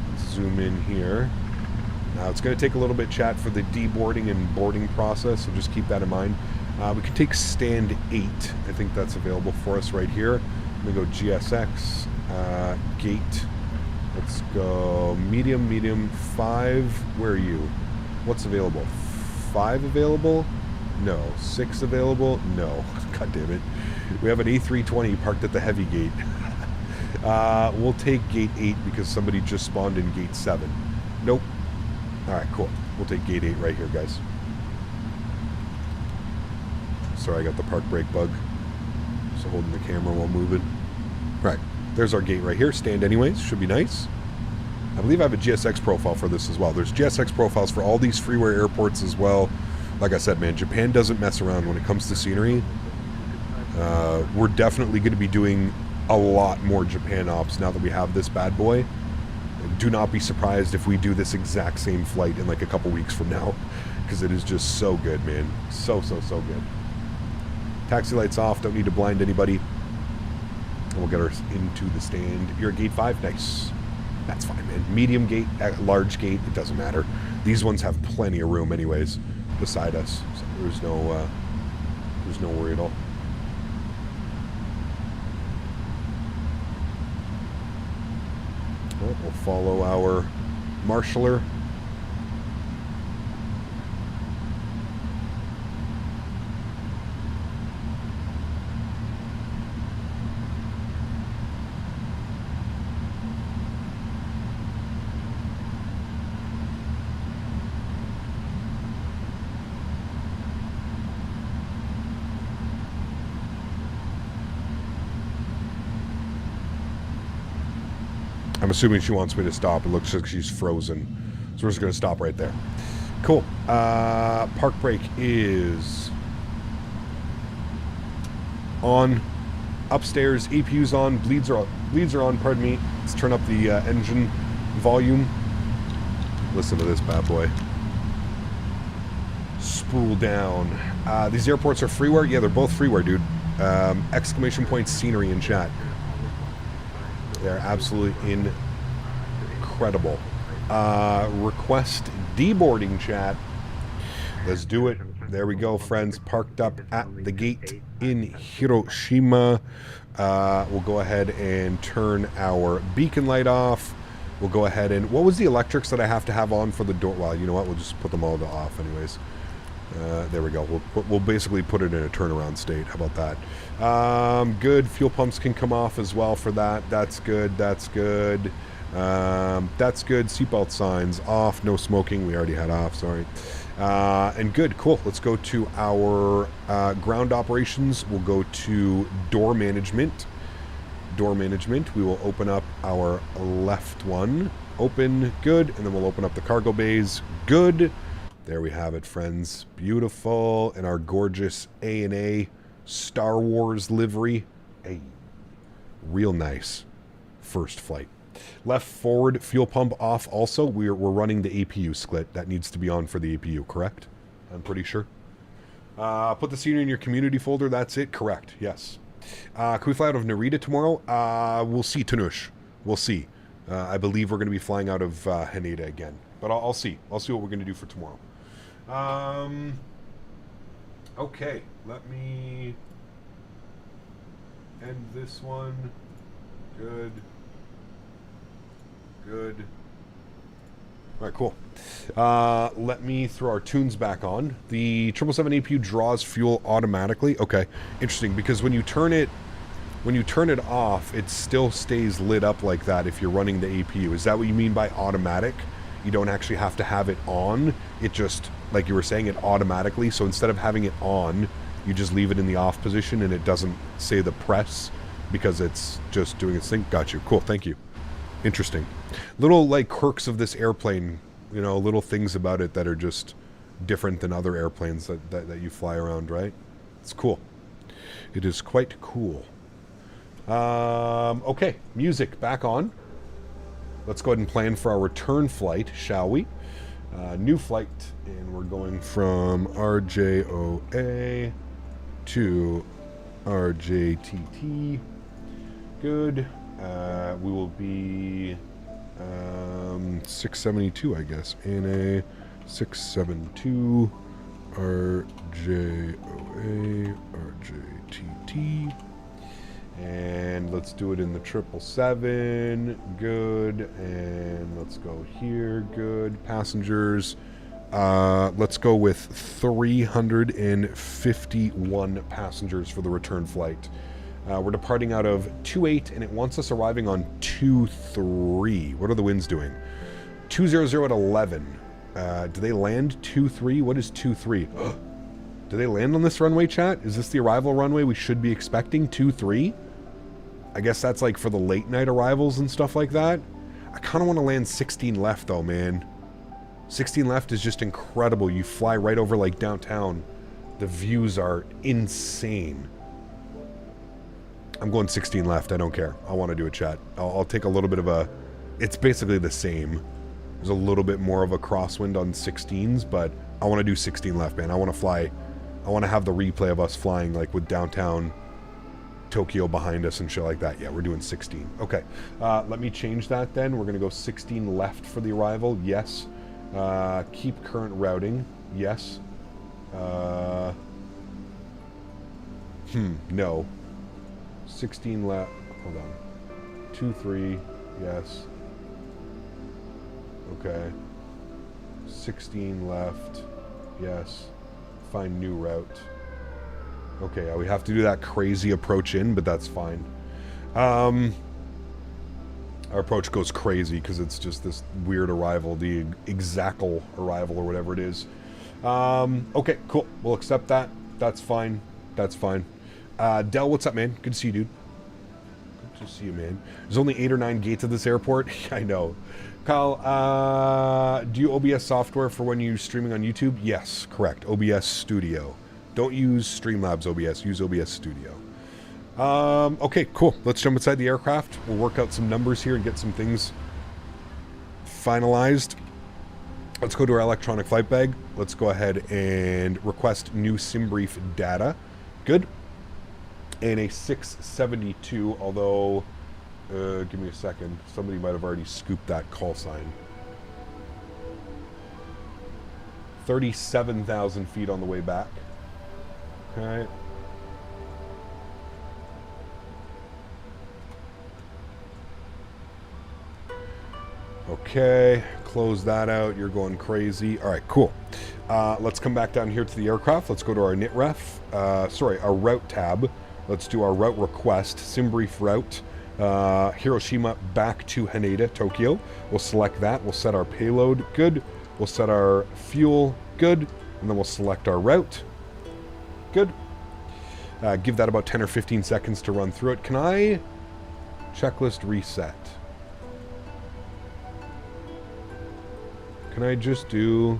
Let's zoom in here. Now it's going to take a little bit, chat, for the deboarding and boarding process, so just keep that in mind. We can take stand 8. I think that's available for us right here. Let me go GSX, gate. Let's go medium, medium, 5. Where are you? What's available? 5 available? No. 6 available? No. God damn it. We have an A320 parked at the heavy gate. We'll take gate 8 because somebody just spawned in gate 7. Nope. Alright, cool. We'll take gate 8 right here, guys. Sorry, I got the park brake bug. So holding the camera while moving. Right. There's our gate right here. Stand anyways. Should be nice. I believe I have a GSX profile for this as well. There's GSX profiles for all these freeware airports as well. Like I said, man, Japan doesn't mess around when it comes to scenery. We're definitely going to be doing a lot more Japan ops now that we have this bad boy. Do not be surprised if we do this exact same flight in like a couple weeks from now, because it is just so good, man. So good. Taxi lights off, don't need to blind anybody. And we'll get her into the stand. You're at gate 5? Nice. That's fine, man. Medium gate, large gate, it doesn't matter. These ones have plenty of room anyways beside us. So there's no worry at all. Well, we'll follow our marshaller. I'm assuming she wants me to stop. It looks like she's frozen. So we're just going to stop right there. Cool. Park brake is on. Upstairs, APU's on. Bleeds are on, pardon me. Let's turn up the engine volume. Listen to this bad boy. Spool down. These airports are freeware? Yeah, they're both freeware, dude. Exclamation point scenery in chat. They're absolutely incredible. Request deboarding chat. Let's do it. There we go, friends. Parked up at the gate in Hiroshima. We'll go ahead and turn our beacon light off. We'll go ahead and... What was the electrics that I have to have on for the door? Well, you know what? We'll just put them all off anyways. There we go. We'll basically put it in a turnaround state. How about that? Good. Fuel pumps can come off as well for that. That's good. That's good. That's good. Seatbelt signs off. No smoking. We already had off. Sorry. And good. Cool. Let's go to our ground operations. We'll go to door management. Door management. We will open up our left one. Open. Good. And then we'll open up the cargo bays. Good. There we have it, friends. Beautiful. And our gorgeous A&A Star Wars livery. Hey, real nice first flight. Left forward fuel pump off also. We're running the APU split. That needs to be on for the APU, correct? I'm pretty sure. Put the scenery in your community folder. That's it. Correct. Yes. Can we fly out of Narita tomorrow? We'll see, Tanush. We'll see. I believe we're going to be flying out of Haneda again. But I'll see. I'll see what we're going to do for tomorrow. Okay, let me end this one. Good. Good. All right, cool. Let me throw our tunes back on. The 777 APU draws fuel automatically. Okay, interesting, because when you turn it off, it still stays lit up like that if you're running the APU. Is that what you mean by automatic? You don't actually have to have it on. It just, like you were saying, it automatically. So instead of having it on, you just leave it in the off position and it doesn't say the press because it's just doing its thing. Got you. Cool. Thank you. Interesting. Little like quirks of this airplane, you know, little things about it that are just different than other airplanes that you fly around, right? It's cool. It is quite cool. Okay. Music back on. Let's go ahead and plan for our return flight, shall we? New flight, and we're going from RJOA to RJTT. Good. We will be 672, I guess. NA 672 RJOA RJTT. And let's do it in the 777. Good. And let's go here. Good. Passengers. Let's go with 351 passengers for the return flight. We're departing out of 28, and it wants us arriving on 23. What are the winds doing? 200 at 11. Do they land 23? What is 23? Do they land on this runway, chat? Is this the arrival runway we should be expecting? 23? I guess that's like for the late night arrivals and stuff like that. I kind of want to land 16 left though, man. 16 left is just incredible. You fly right over like downtown. The views are insane. I'm going 16 left. I don't care. I want to do a chat. I'll take a little bit of a... It's basically the same. There's a little bit more of a crosswind on 16s, but I want to do 16 left, man. I want to fly... I want to have the replay of us flying like with downtown Tokyo behind us and shit like that. Yeah, we're doing 16. Okay. Let me change that then. We're going to go 16 left for the arrival. Yes. Keep current routing. Yes. No. 16 left. Hold on. 2, 3. Yes. Okay. 16 left. Yes. Find new route. Okay, we have to do that crazy approach in, but that's fine. Our approach goes crazy because it's just this weird arrival, the exactal arrival or whatever it is. Okay, cool. We'll accept that. That's fine. That's fine. Del, what's up, man? Good to see you, dude. Good to see you, man. There's only 8 or 9 gates at this airport. I know. Kyle, do you OBS software for when you're streaming on YouTube? Yes, correct. OBS Studio. Don't use Streamlabs OBS. Use OBS Studio. Okay, cool. Let's jump inside the aircraft. We'll work out some numbers here and get some things finalized. Let's go to our electronic flight bag. Let's go ahead and request new sim brief data. Good. And a 672, although, give me a second. Somebody might have already scooped that call sign. 37,000 feet on the way back. Okay. Okay, close that out. You're going crazy. All right, cool. Let's come back down here to the aircraft. Let's go to our NITREF. Sorry, our route tab. Let's do our route request. Sim brief route. Hiroshima back to Haneda, Tokyo. We'll select that. We'll set our payload. Good. We'll set our fuel. Good. And then we'll select our route. Good. Give that about 10 or 15 seconds to run through it. Can I checklist reset? Can I just do...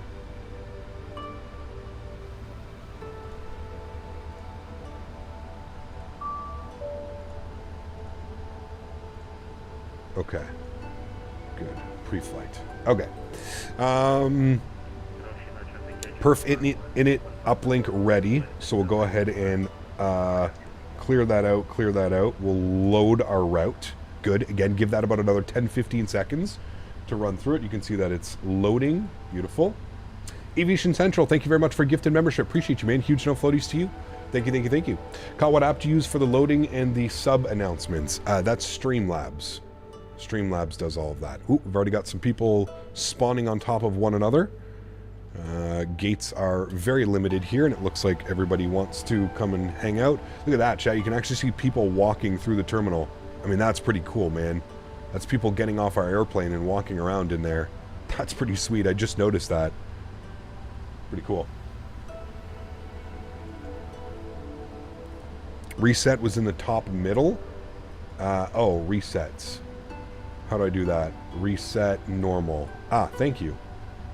Okay. Good. Pre-flight. Okay. Perf init uplink ready. So we'll go ahead and clear that out, clear that out. We'll load our route. Good. Again, give that about another 10-15 seconds to run through it. You can see that it's loading. Beautiful. Aviation Central, thank you very much for gifted membership. Appreciate you, man. Huge no floaties to you. Thank you, thank you, thank you. Kyle, what app do you use for the loading and the sub announcements? That's Streamlabs. Streamlabs does all of that. Ooh, we've already got some people spawning on top of one another. Gates are very limited here, and it looks like everybody wants to come and hang out. Look at that, chat. You can actually see people walking through the terminal. I mean, that's pretty cool, man. That's people getting off our airplane and walking around in there. That's pretty sweet. I just noticed that. Pretty cool. Reset was in the top middle. Oh, resets. How do I do that? Reset normal. Ah, thank you.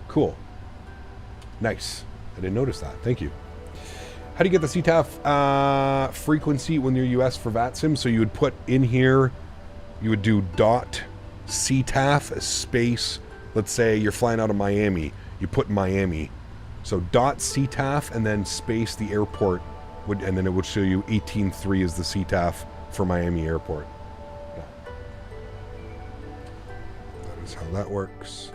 Cool. Nice. I didn't notice that. Thank you. How do you get the CTAF frequency when you're US for VATSIM? So you would put in here, you would do .CTAF space, let's say you're flying out of Miami. You put Miami. So .CTAF and then space the airport, and then it would show you 18.3 is the CTAF for Miami Airport. Yeah. That is how that works.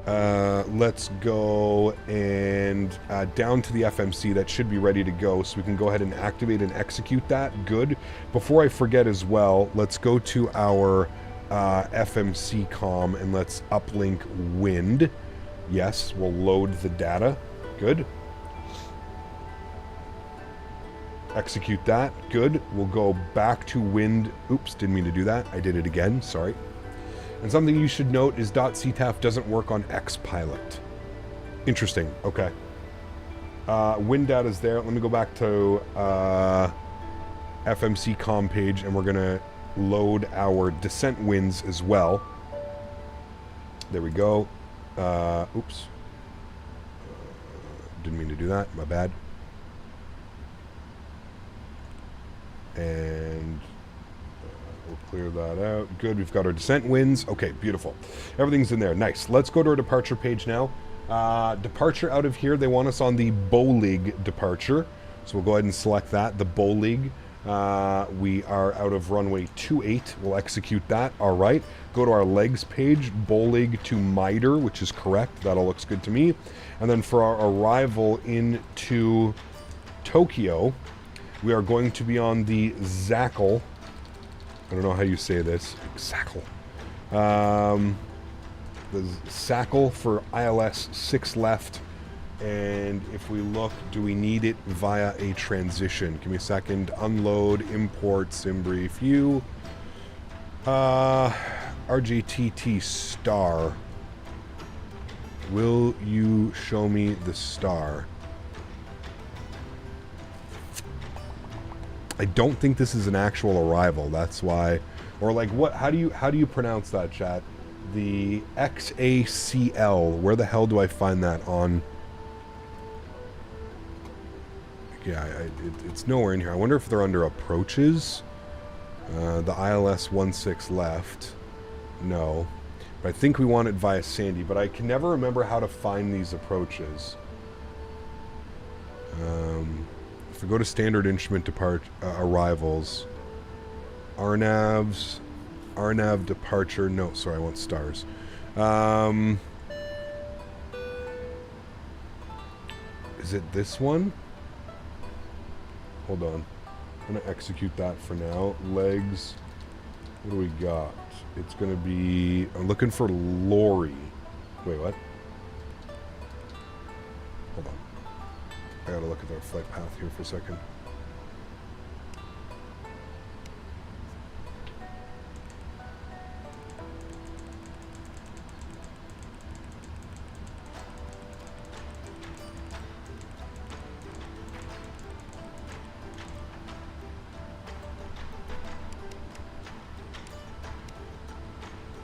Let's go and down to the FMC. That should be ready to go, so we can go ahead and activate and execute that. Good. Before I forget as well, let's go to our FMC comm and let's uplink wind. Yes, we'll load the data. Good. Execute that. Good. We'll go back to wind. Oops, didn't mean to do that. I did it again. Sorry. And something you should note is .CTAF doesn't work on Xpilot. Interesting. Okay. Wind data is there. Let me go back to FMC comm page, and we're going to load our descent winds as well. There we go. Oops. Didn't mean to do that. My bad. And we'll clear that out. Good. We've got our descent winds. Okay, beautiful. Everything's in there. Nice. Let's go to our departure page now. Departure out of here. They want us on the Boeing departure. So we'll go ahead and select that. The Boeing. We are out of runway 28. We'll execute that. All right. Go to our legs page. Boeing to Mitre, which is correct. That all looks good to me. And then for our arrival into Tokyo, we are going to be on the Zackle. I don't know how you say this. Zackle. The Zackle for ILS 6 left. And if we look, do we need it via a transition? Give me a second. Unload, import, SimBrief, U. RGTT star. Will you show me the star? I don't think this is an actual arrival. That's why. Or like what? How do you pronounce that, chat? The XACL. Where the hell do I find that on? Yeah, it's nowhere in here. I wonder if they're under approaches. The ILS 16 left. No. But I think we want it via Sandy. But I can never remember how to find these approaches. If we go to standard instrument arrivals. RNAVs. RNAV departure. No, sorry, I want stars. Is it this one? Hold on. I'm going to execute that for now. Legs. What do we got? It's going to be... I'm looking for Lori. Wait, what? Hold on. I got to look at our flight path here for a second.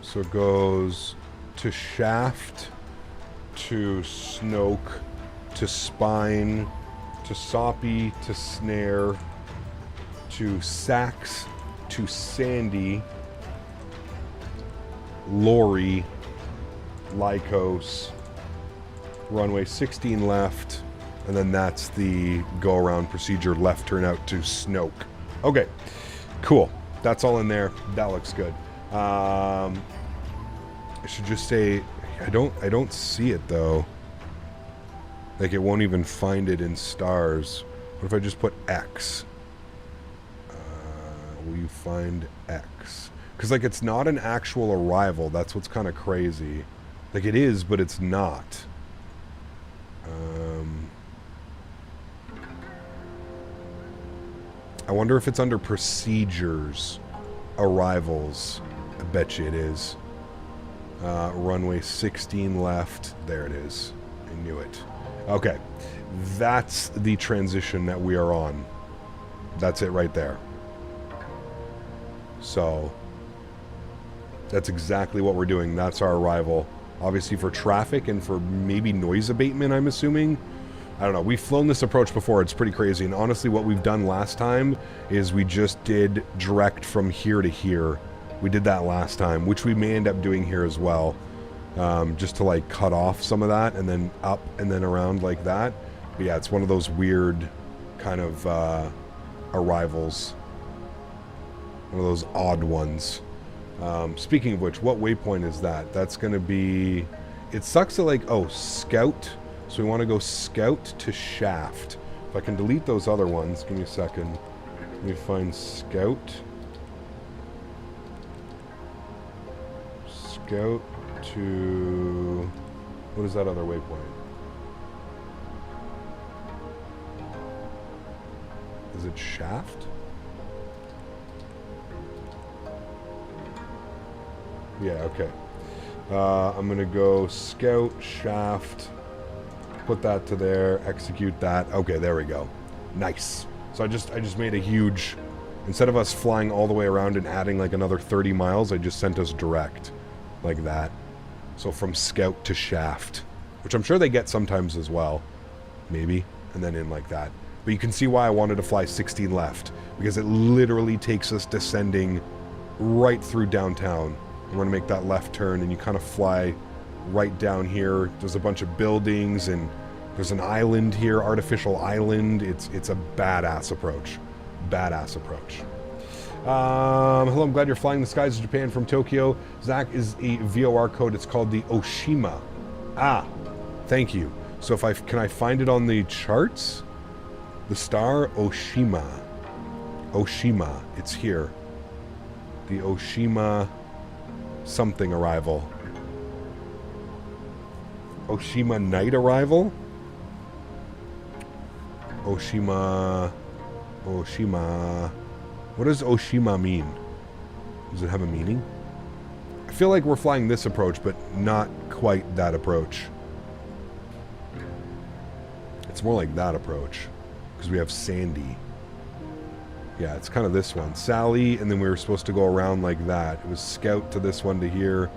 So it goes to shaft, to snoke, to spine, to soppy, to snare, to sax, to sandy, Lori, Lycos, runway 16 left, and then that's the go-around procedure, left turn out to snoke. Okay, cool. That's all in there. That looks good. I should just say, I don't see it though. Like it won't even find it in stars. What if I just put X? Will you find X? Because like it's not an actual arrival. That's what's kind of crazy. Like it is, but it's not. I wonder if it's under procedures. Arrivals. I bet you it is. Runway 16 left. There it is. I knew it. Okay. That's the transition that we are on. That's it right there. So, that's exactly what we're doing. That's our arrival. Obviously for traffic and for maybe noise abatement, I'm assuming. I don't know. We've flown this approach before. It's pretty crazy. And honestly, what we've done last time is we just did direct from here to here. We did that last time, which we may end up doing here as well. Just to like cut off some of that and then up and then around like that. But yeah, it's one of those weird kind of arrivals. One of those odd ones. Speaking of which, what waypoint is that? That's going to be... It sucks that like... Oh, scout. So we want to go scout to shaft. If I can delete those other ones, give me a second. Let me find scout. Scout to... What is that other waypoint? Is it shaft? Yeah, okay. I'm gonna go scout, shaft, put that to there, execute that. Okay, there we go. Nice. So I just made a huge... Instead of us flying all the way around and adding like another 30 miles, I just sent us direct. Like that. So from scout to shaft, which I'm sure they get sometimes as well. Maybe. And then in like that. But you can see why I wanted to fly 16 left. Because it literally takes us descending right through downtown. We're going to make that left turn and you kind of fly right down here. There's a bunch of buildings and there's an island here, artificial island. It's a badass approach. Badass approach. Hello, I'm glad you're flying the skies of Japan from Tokyo. Zach is a VOR code. It's called the Oshima. Ah, thank you. So can I find it on the charts? The star Oshima. Oshima. It's here. The Oshima something arrival. Oshima night arrival? Oshima. What does Oshima mean? Does it have a meaning? I feel like we're flying this approach, but not quite that approach. It's more like that approach, because we have Sandy. Yeah, it's kind of this one. Sally, and then we were supposed to go around like that. It was scout to this one to here.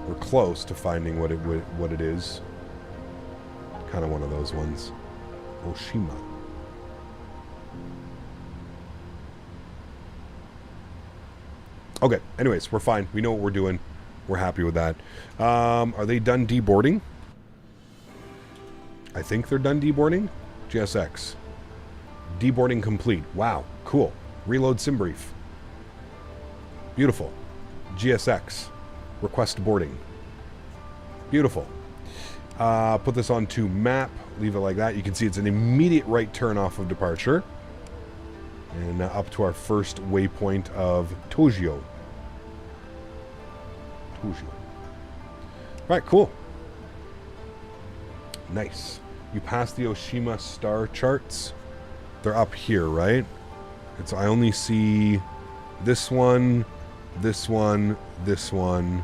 We're close to finding what it is. Kind of one of those ones. Oshima. Okay, anyways, we're fine. We know what we're doing. We're happy with that. Are they done deboarding? I think they're done deboarding. GSX. Deboarding complete. Wow, cool. Reload sim brief. Beautiful. GSX. Request boarding. Beautiful. Put this onto map. Leave it like that. You can see it's an immediate right turn off of departure. And now up to our first waypoint of Tokyo. Right, cool. Nice. You passed the Oshima star charts. They're up here, right? I only see this one, this one, this one.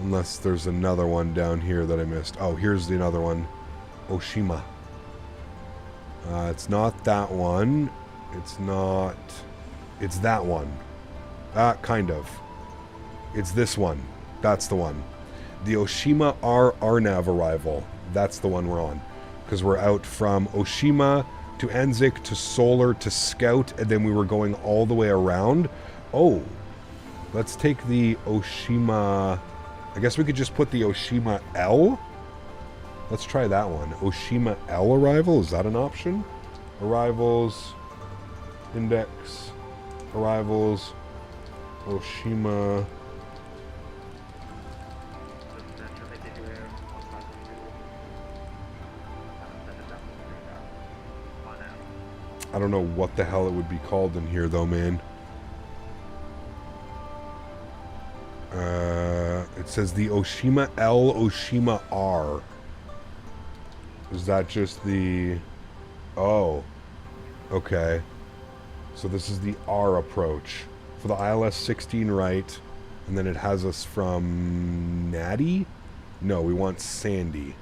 Unless there's another one down here that I missed. Oh, here's another one. Oshima. It's not that one. It's not... It's that one. Kind of. It's this one. That's the one. The Oshima R RNAV arrival. That's the one we're on. Because we're out from Oshima to Anzik to Solar to Scout, and then we were going all the way around. Oh. Let's take the Oshima... I guess we could just put the Oshima L? Let's try that one. Oshima L arrival. Is that an option? Arrivals... Index, arrivals, Oshima. I don't know what the hell it would be called in here though, man. It says the Oshima L, Oshima R. Is that just the... Oh. Okay. So this is the R approach for the ILS 16 right, and then it has us from Natty? No, we want Sandy.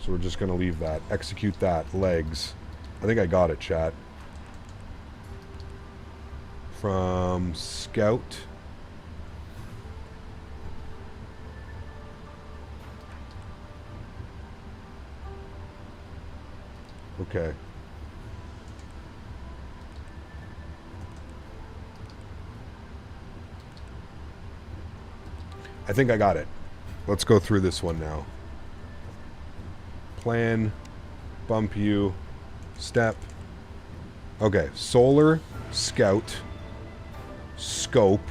So we're just going to leave that. Execute that. Legs. I think I got it, chat. From Scout. Okay. I think I got it. Let's go through this one now. Plan, bump you, step. Okay, Solar, Scout, Scope,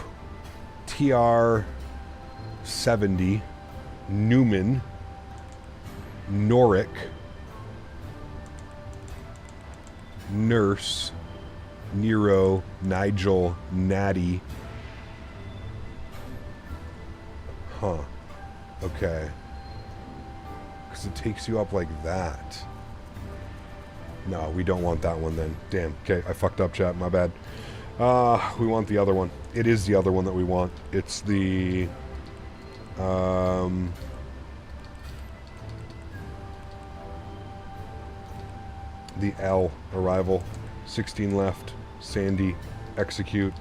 TR 70, Newman, Norick, Nurse, Nero, Nigel, Natty. Huh. Okay. Because it takes you up like that. No, we don't want that one then. Damn. Okay, I fucked up, chat. My bad. We want the other one. It is the other one that we want. It's the... the L arrival. 16 left. Sandy. Execute.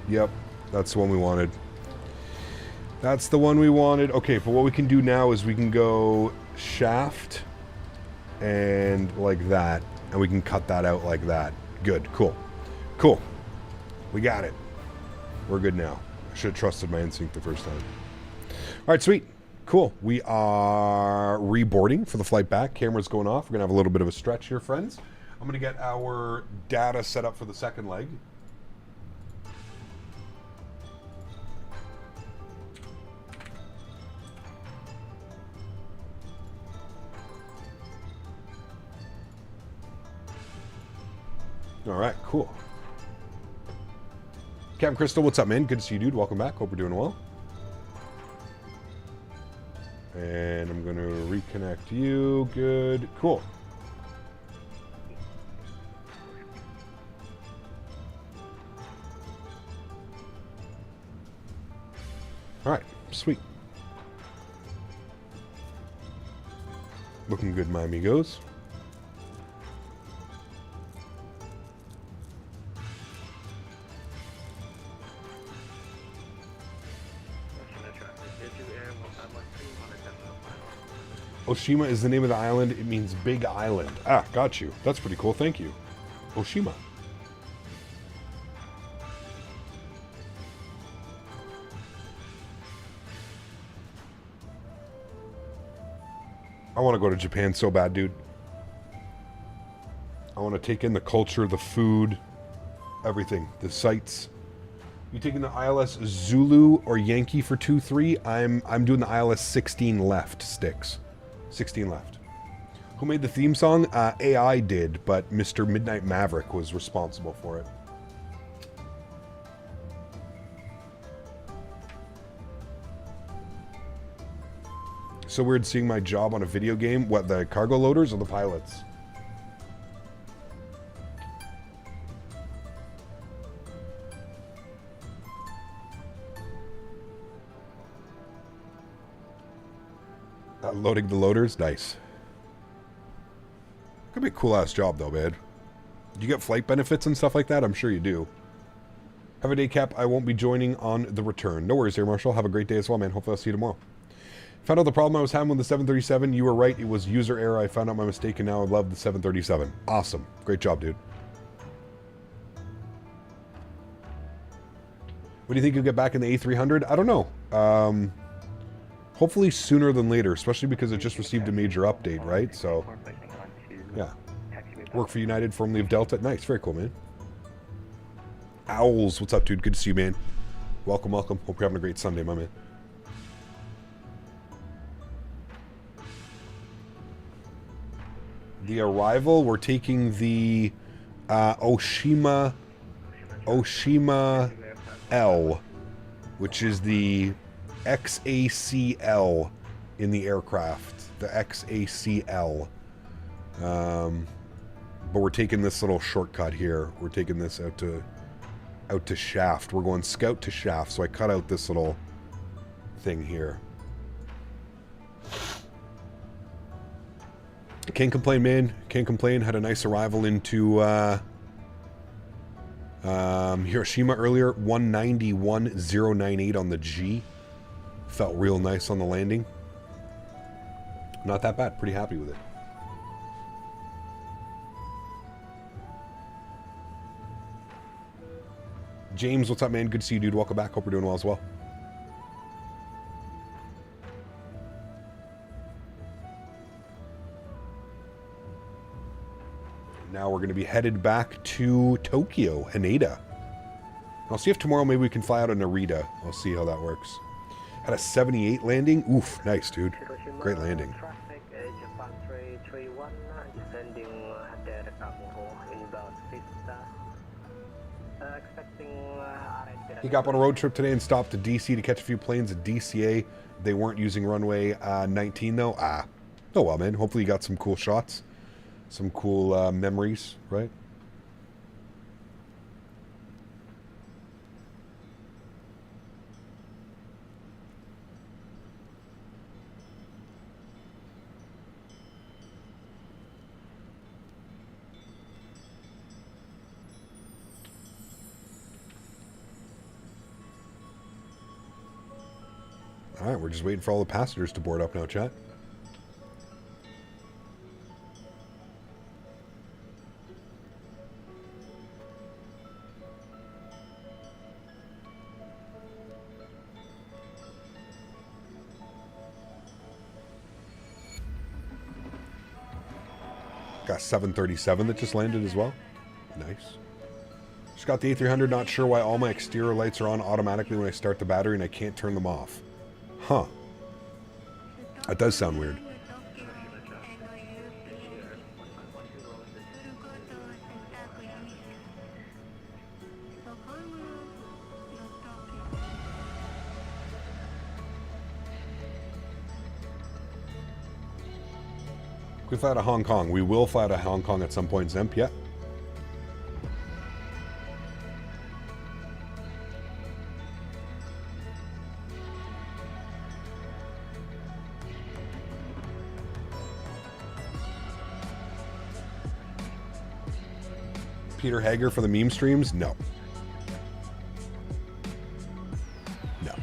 Yep, that's the one we wanted. That's the one we wanted. Okay, but what we can do now is we can go shaft and like that, and we can cut that out like that. Good, cool. Cool. We got it. We're good now. I should have trusted my instinct the first time. All right, sweet. Cool. We are reboarding for the flight back. Camera's going off. We're going to have a little bit of a stretch here, friends. I'm going to get our data set up for the second leg. All right, cool. Captain Crystal, what's up, man? Good to see you, dude. Welcome back. Hope we're doing well. And I'm going to reconnect you. Good. Cool. All right, sweet. Looking good, my amigos. Oshima is the name of the island. It means big island. Ah, got you. That's pretty cool. Thank you. Oshima. I want to go to Japan so bad, dude. I want to take in the culture, the food, everything, the sights. You taking the ILS Zulu or Yankee for 2-3? I'm doing the ILS 16 left sticks. 16 left. Who made the theme song? AI did, but Mr. Midnight Maverick was responsible for it. So weird seeing my job on a video game. What, the cargo loaders or the pilots? Loading the loaders? Nice. Could be a cool-ass job, though, man. Do you get flight benefits and stuff like that? I'm sure you do. Have a day, Cap. I won't be joining on the return. No worries, Air Marshal. Have a great day as well, man. Hopefully I'll see you tomorrow. Found out the problem I was having with the 737. You were right. It was user error. I found out my mistake, and now I love the 737. Awesome. Great job, dude. When do you think you'll get back in the A300? I don't know. Hopefully sooner than later, especially because it just received a major update, right? So, yeah. Work for United, formerly of Delta. Nice. Very cool, man. Owls. What's up, dude? Good to see you, man. Welcome, welcome. Hope you're having a great Sunday, my man. The arrival, we're taking the Oshima L, which is the XACL in the aircraft. The XACL. But we're taking this little shortcut here. We're taking this out to shaft. We're going scout to shaft, so I cut out this little thing here. Can't complain, man. Can't complain. Had a nice arrival into Hiroshima earlier. 191.098 on the G. Felt real nice on the landing. Not that bad. Pretty happy with it. James, what's up, man? Good to see you, dude. Welcome back. Hope we're doing well as well. Now we're going to be headed back to Tokyo, Haneda. I'll see if tomorrow maybe we can fly out of Narita. I'll see how that works. Had a 78 landing. Oof, nice, dude. Great landing. He got up on a road trip today and stopped to DC to catch a few planes at DCA. They weren't using runway 19 though. Oh well, man. Hopefully you got some cool shots. Some cool memories, right? All right, we're just waiting for all the passengers to board up now, chat. Got 737 that just landed as well. Nice. Just got the A300. Not sure why all my exterior lights are on automatically when I start the battery and I can't turn them off. Huh. That does sound weird. We fly to Hong Kong. We will fly to Hong Kong at some point, Zemp. Yeah. Peter Hager for the meme streams? No. No.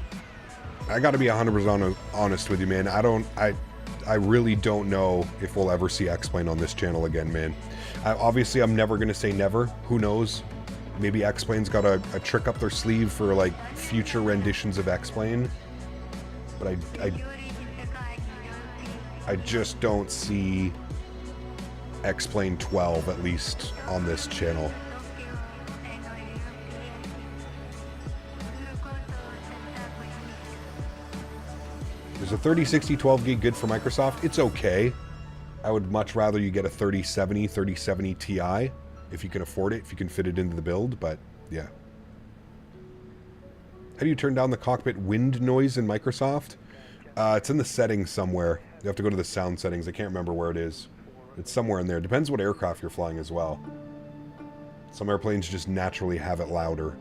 I got to be 100% honest with you, man. I really don't know if we'll ever see X-Plane on this channel again, man. Obviously, I'm never going to say never. Who knows? Maybe X-Plane's got a trick up their sleeve for, like, future renditions of X-Plane. But I just don't see X-Plane 12, at least, on this channel. Is a 3060 12 gig good for Microsoft? It's okay. I would much rather you get a 3070 Ti if you can afford it, if you can fit it into the build, but yeah. How do you turn down the cockpit wind noise in Microsoft? It's in the settings somewhere. You have to go to the sound settings. I can't remember where it is. It's somewhere in there. Depends what aircraft you're flying as well. Some airplanes just naturally have it louder.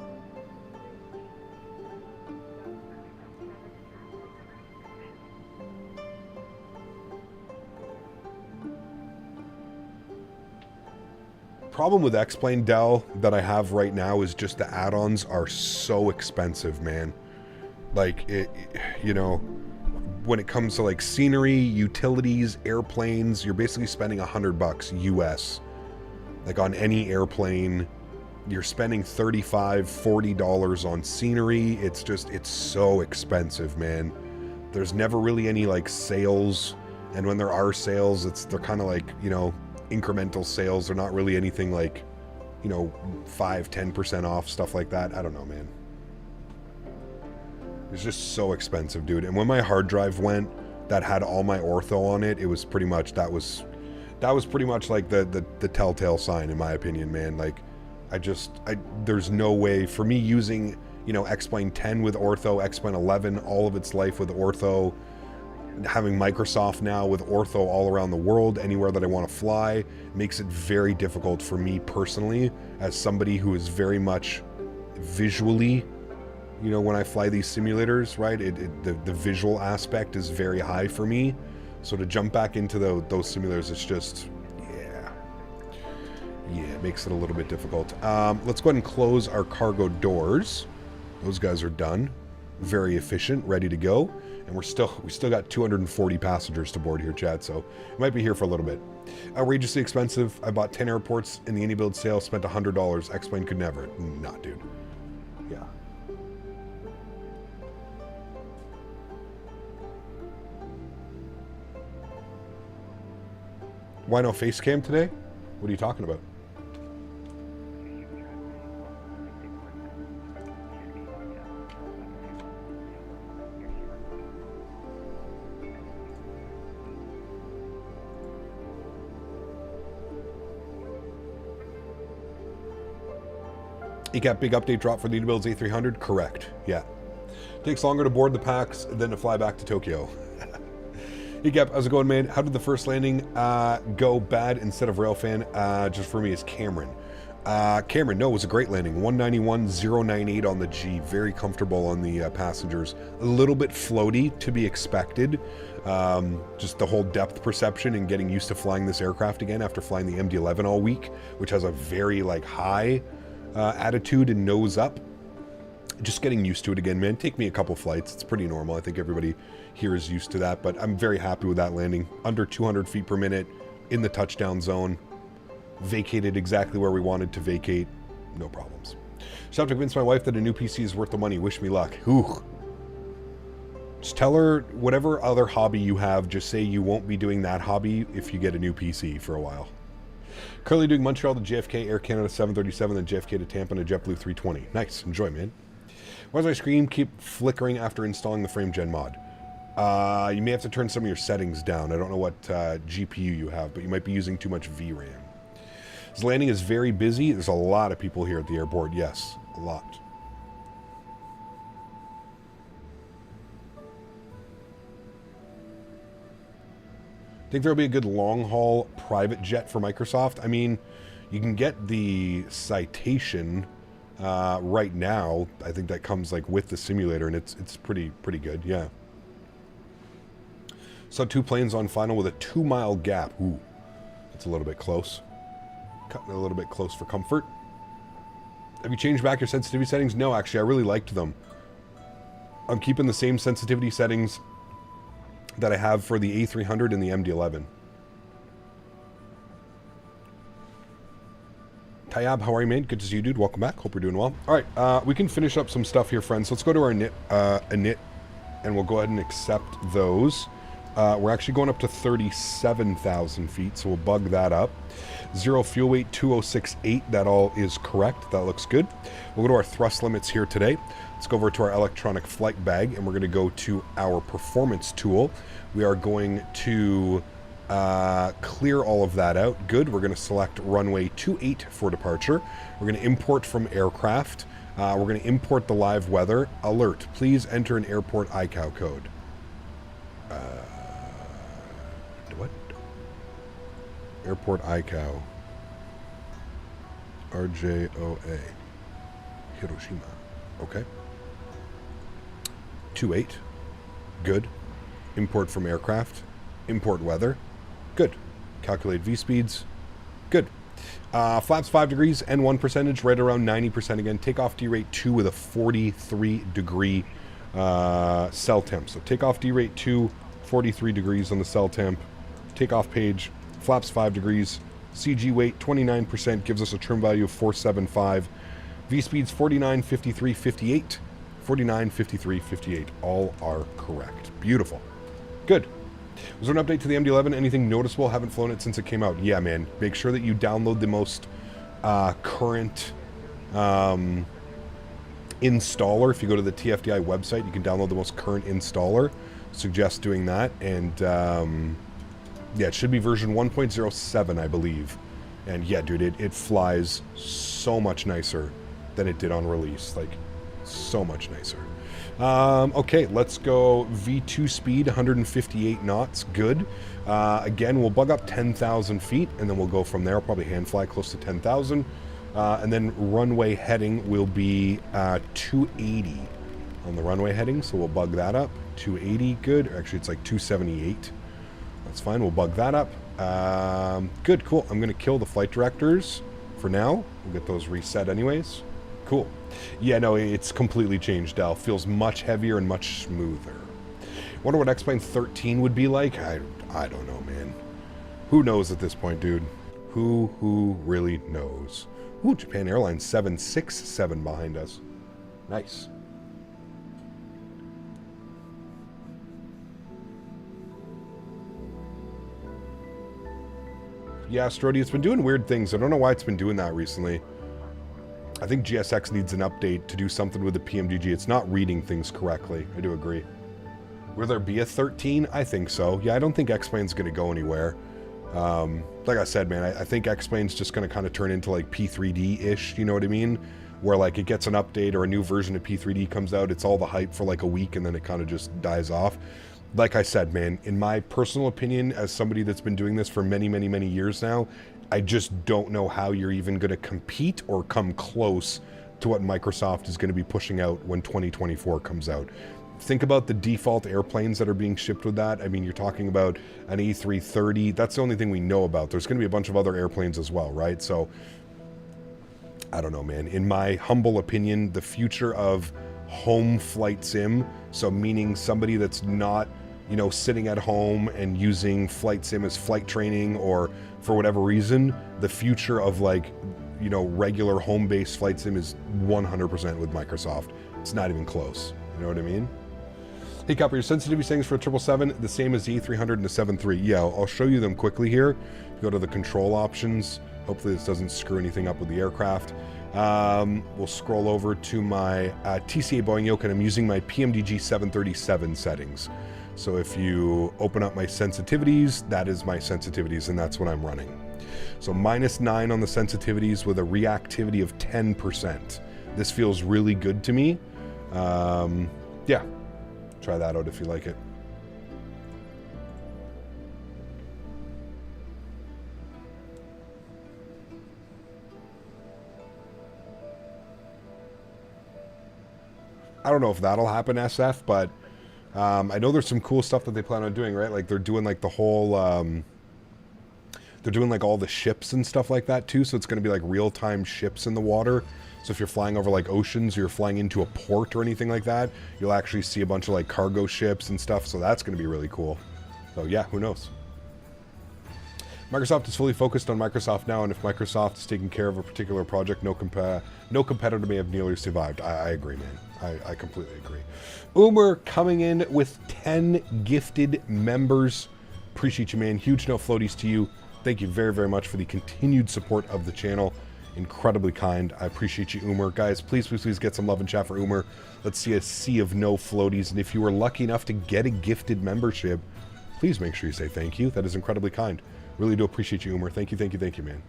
Problem with X-Plane Dell that I have right now is just the add-ons are so expensive, man. Like, you know, when it comes to like scenery, utilities, airplanes, you're basically spending $100 US. Like on any airplane, you're spending $35, $40 on scenery. It's so expensive, man. There's never really any like sales, and when there are sales, they're kind of like, you know, incremental sales. They're not really anything like, you know, 5-10% off, stuff like that. I don't know, man. It's just so expensive, dude. And when my hard drive went that had all my ortho on it, it was pretty much, that was pretty much like the telltale sign, in my opinion, man. Like, there's no way for me using, you know, X-Plane 10 with ortho, X-Plane 11 all of its life with ortho, having Microsoft now with ortho all around the world, anywhere that I want to fly, makes it very difficult for me personally, as somebody who is very much visually, you know, when I fly these simulators, right, the visual aspect is very high for me. So to jump back into those simulators, it's just, yeah, it makes it a little bit difficult. Let's go ahead and close our cargo doors. Those guys are done. Very efficient, ready to go. And we still got 240 passengers to board here, Chad, so we might be here for a little bit. Outrageously expensive. I bought 10 airports in the AnyBuild sale, spent $100. X-Plane could never. Nah, dude. Yeah. Why no face cam today? What are you talking about? You got big update drop for the AnyBuild's A300? Correct. Yeah. Takes longer to board the packs than to fly back to Tokyo. Hey Gap, how's it going, man? How did the first landing go? Bad instead of Railfan? Just for me is Cameron. Cameron, no, it was a great landing. 191.098 on the G. Very comfortable on the passengers. A little bit floaty, to be expected. Just the whole depth perception and getting used to flying this aircraft again after flying the MD-11 all week, which has a very like high attitude and nose up. Just getting used to it again, man. Take me a couple flights. It's pretty normal. I think everybody here is used to that, but I'm very happy with that landing. Under 200 feet per minute in the touchdown zone. Vacated exactly where we wanted to vacate. No problems. Just have to convince my wife that a new PC is worth the money. Wish me luck. Ooh. Just tell her whatever other hobby you have, just say you won't be doing that hobby if you get a new PC for a while. Currently doing Montreal to JFK, Air Canada 737, then JFK to Tampa, and a JetBlue 320. Nice. Enjoy, man. Why does my screen keep flickering after installing the frame gen mod? You may have to turn some of your settings down. I don't know what GPU you have, but you might be using too much VRAM. This landing is very busy. There's a lot of people here at the airport. Yes, a lot. Think there'll be a good long-haul private jet for Microsoft? I mean, you can get the Citation right now. I think that comes like with the simulator, and it's pretty good. Yeah. So 2 planes on final with a 2-mile gap. Ooh, that's a little bit close. Cutting a little bit close for comfort. Have you changed back your sensitivity settings? No, actually, I really liked them. I'm keeping the same sensitivity settings that I have for the A300 and the MD-11. Tayab, how are you, man? Good to see you, dude. Welcome back. Hope you're doing well. All right, we can finish up some stuff here, friends. Let's go to our init, and we'll go ahead and accept those. We're actually going up to 37,000 feet, so we'll bug that up. 0 fuel weight, 2068. That all is correct. That looks good. We'll go to our thrust limits here today. Let's go over to our electronic flight bag, and we're going to go to our performance tool. We are going to clear all of that out. Good. We're going to select runway 28 for departure. We're going to import from aircraft. We're going to import the live weather. Alert. Please enter an airport ICAO code. What? Airport ICAO. RJOA. Hiroshima. Okay. 28. Good. Import from aircraft. Import weather. Good. Calculate V-speeds. Good. Flaps 5 degrees and 1 percentage, right around 90% again. Takeoff D-rate 2 with a 43 degree cell temp. So takeoff D-rate 2, 43 degrees on the cell temp. Takeoff page, flaps 5 degrees. CG weight 29% gives us a trim value of 475. V-speeds 49, 53, 58. 49, 53, 58. All are correct. Beautiful. Good. Was there an update to the MD-11? Anything noticeable? Haven't flown it since it came out. Yeah, man. Make sure that you download the most current installer. If you go to the TFDI website, you can download the most current installer. Suggest doing that. And yeah, it should be version 1.07, I believe. And yeah, dude, it flies so much nicer than it did on release. Like, so much nicer. Okay, let's go V2 speed, 158 knots. Good. Again, we'll bug up 10,000 feet, and then we'll go from there. I'll probably hand fly close to 10,000. And then runway heading will be 280 on the runway heading, so we'll bug that up. 280, good. Actually, it's like 278. That's fine, we'll bug that up. Good, cool. I'm going to kill the flight directors for now. We'll get those reset anyways. Cool. Yeah, no, it's completely changed now. Feels much heavier and much smoother. Wonder what X-Plane 13 would be like? I don't know, man. Who knows at this point, dude? Who really knows? Ooh, Japan Airlines 767 behind us. Nice. Yeah, Strody, it's been doing weird things. I don't know why it's been doing that recently. I think GSX needs an update to do something with the PMDG. It's not reading things correctly. I do agree. Will there be a 13? I think so. Yeah, I don't think X-Plane's going to go anywhere. Like I said, man, I think X-Plane's just going to kind of turn into like P3D-ish, you know what I mean? Where like it gets an update or a new version of P3D comes out, it's all the hype for like a week and then it kind of just dies off. Like I said, man, in my personal opinion, as somebody that's been doing this for many, many, many years now, I just don't know how you're even going to compete or come close to what Microsoft is going to be pushing out when 2024 comes out. Think about the default airplanes that are being shipped with that. I mean, you're talking about an A330. That's the only thing we know about. There's going to be a bunch of other airplanes as well, right? So I don't know, man. In my humble opinion, the future of home flight sim, so meaning somebody that's not, you know, sitting at home and using flight sim as flight training or for whatever reason, the future of like, you know, regular home-based flight sim is 100% with Microsoft. It's not even close. You know what I mean? Hey, Copper, your sensitivity settings for 777, the same as the A300 and the 73. Yeah, I'll show you them quickly here. Go to the control options. Hopefully this doesn't screw anything up with the aircraft. We'll scroll over to my TCA Boeing yoke, and I'm using my PMDG 737 settings. So if you open up my sensitivities, that is my sensitivities, and that's what I'm running. So -9 on the sensitivities with a reactivity of 10%. This feels really good to me. Yeah, try that out if you like it. I don't know if that'll happen, SF, but I know there's some cool stuff that they plan on doing, right? Like they're doing like the whole, they're doing like all the ships and stuff like that too. So it's going to be like real-time ships in the water. So if you're flying over like oceans, or you're flying into a port or anything like that, you'll actually see a bunch of like cargo ships and stuff. So that's going to be really cool. So yeah, who knows? Microsoft is fully focused on Microsoft now, and if Microsoft is taking care of a particular project, no competitor may have nearly survived. I agree, man. I completely agree. Umer coming in with 10 gifted members. Appreciate you, man. Huge no floaties to you. Thank you very, very much for the continued support of the channel. Incredibly kind. I appreciate you, Umer. Guys, please, please, please get some love and chat for Umer. Let's see a sea of no floaties. And if you were lucky enough to get a gifted membership, please make sure you say thank you. That is incredibly kind. Really do appreciate you, Umer. Thank you, thank you, thank you, man.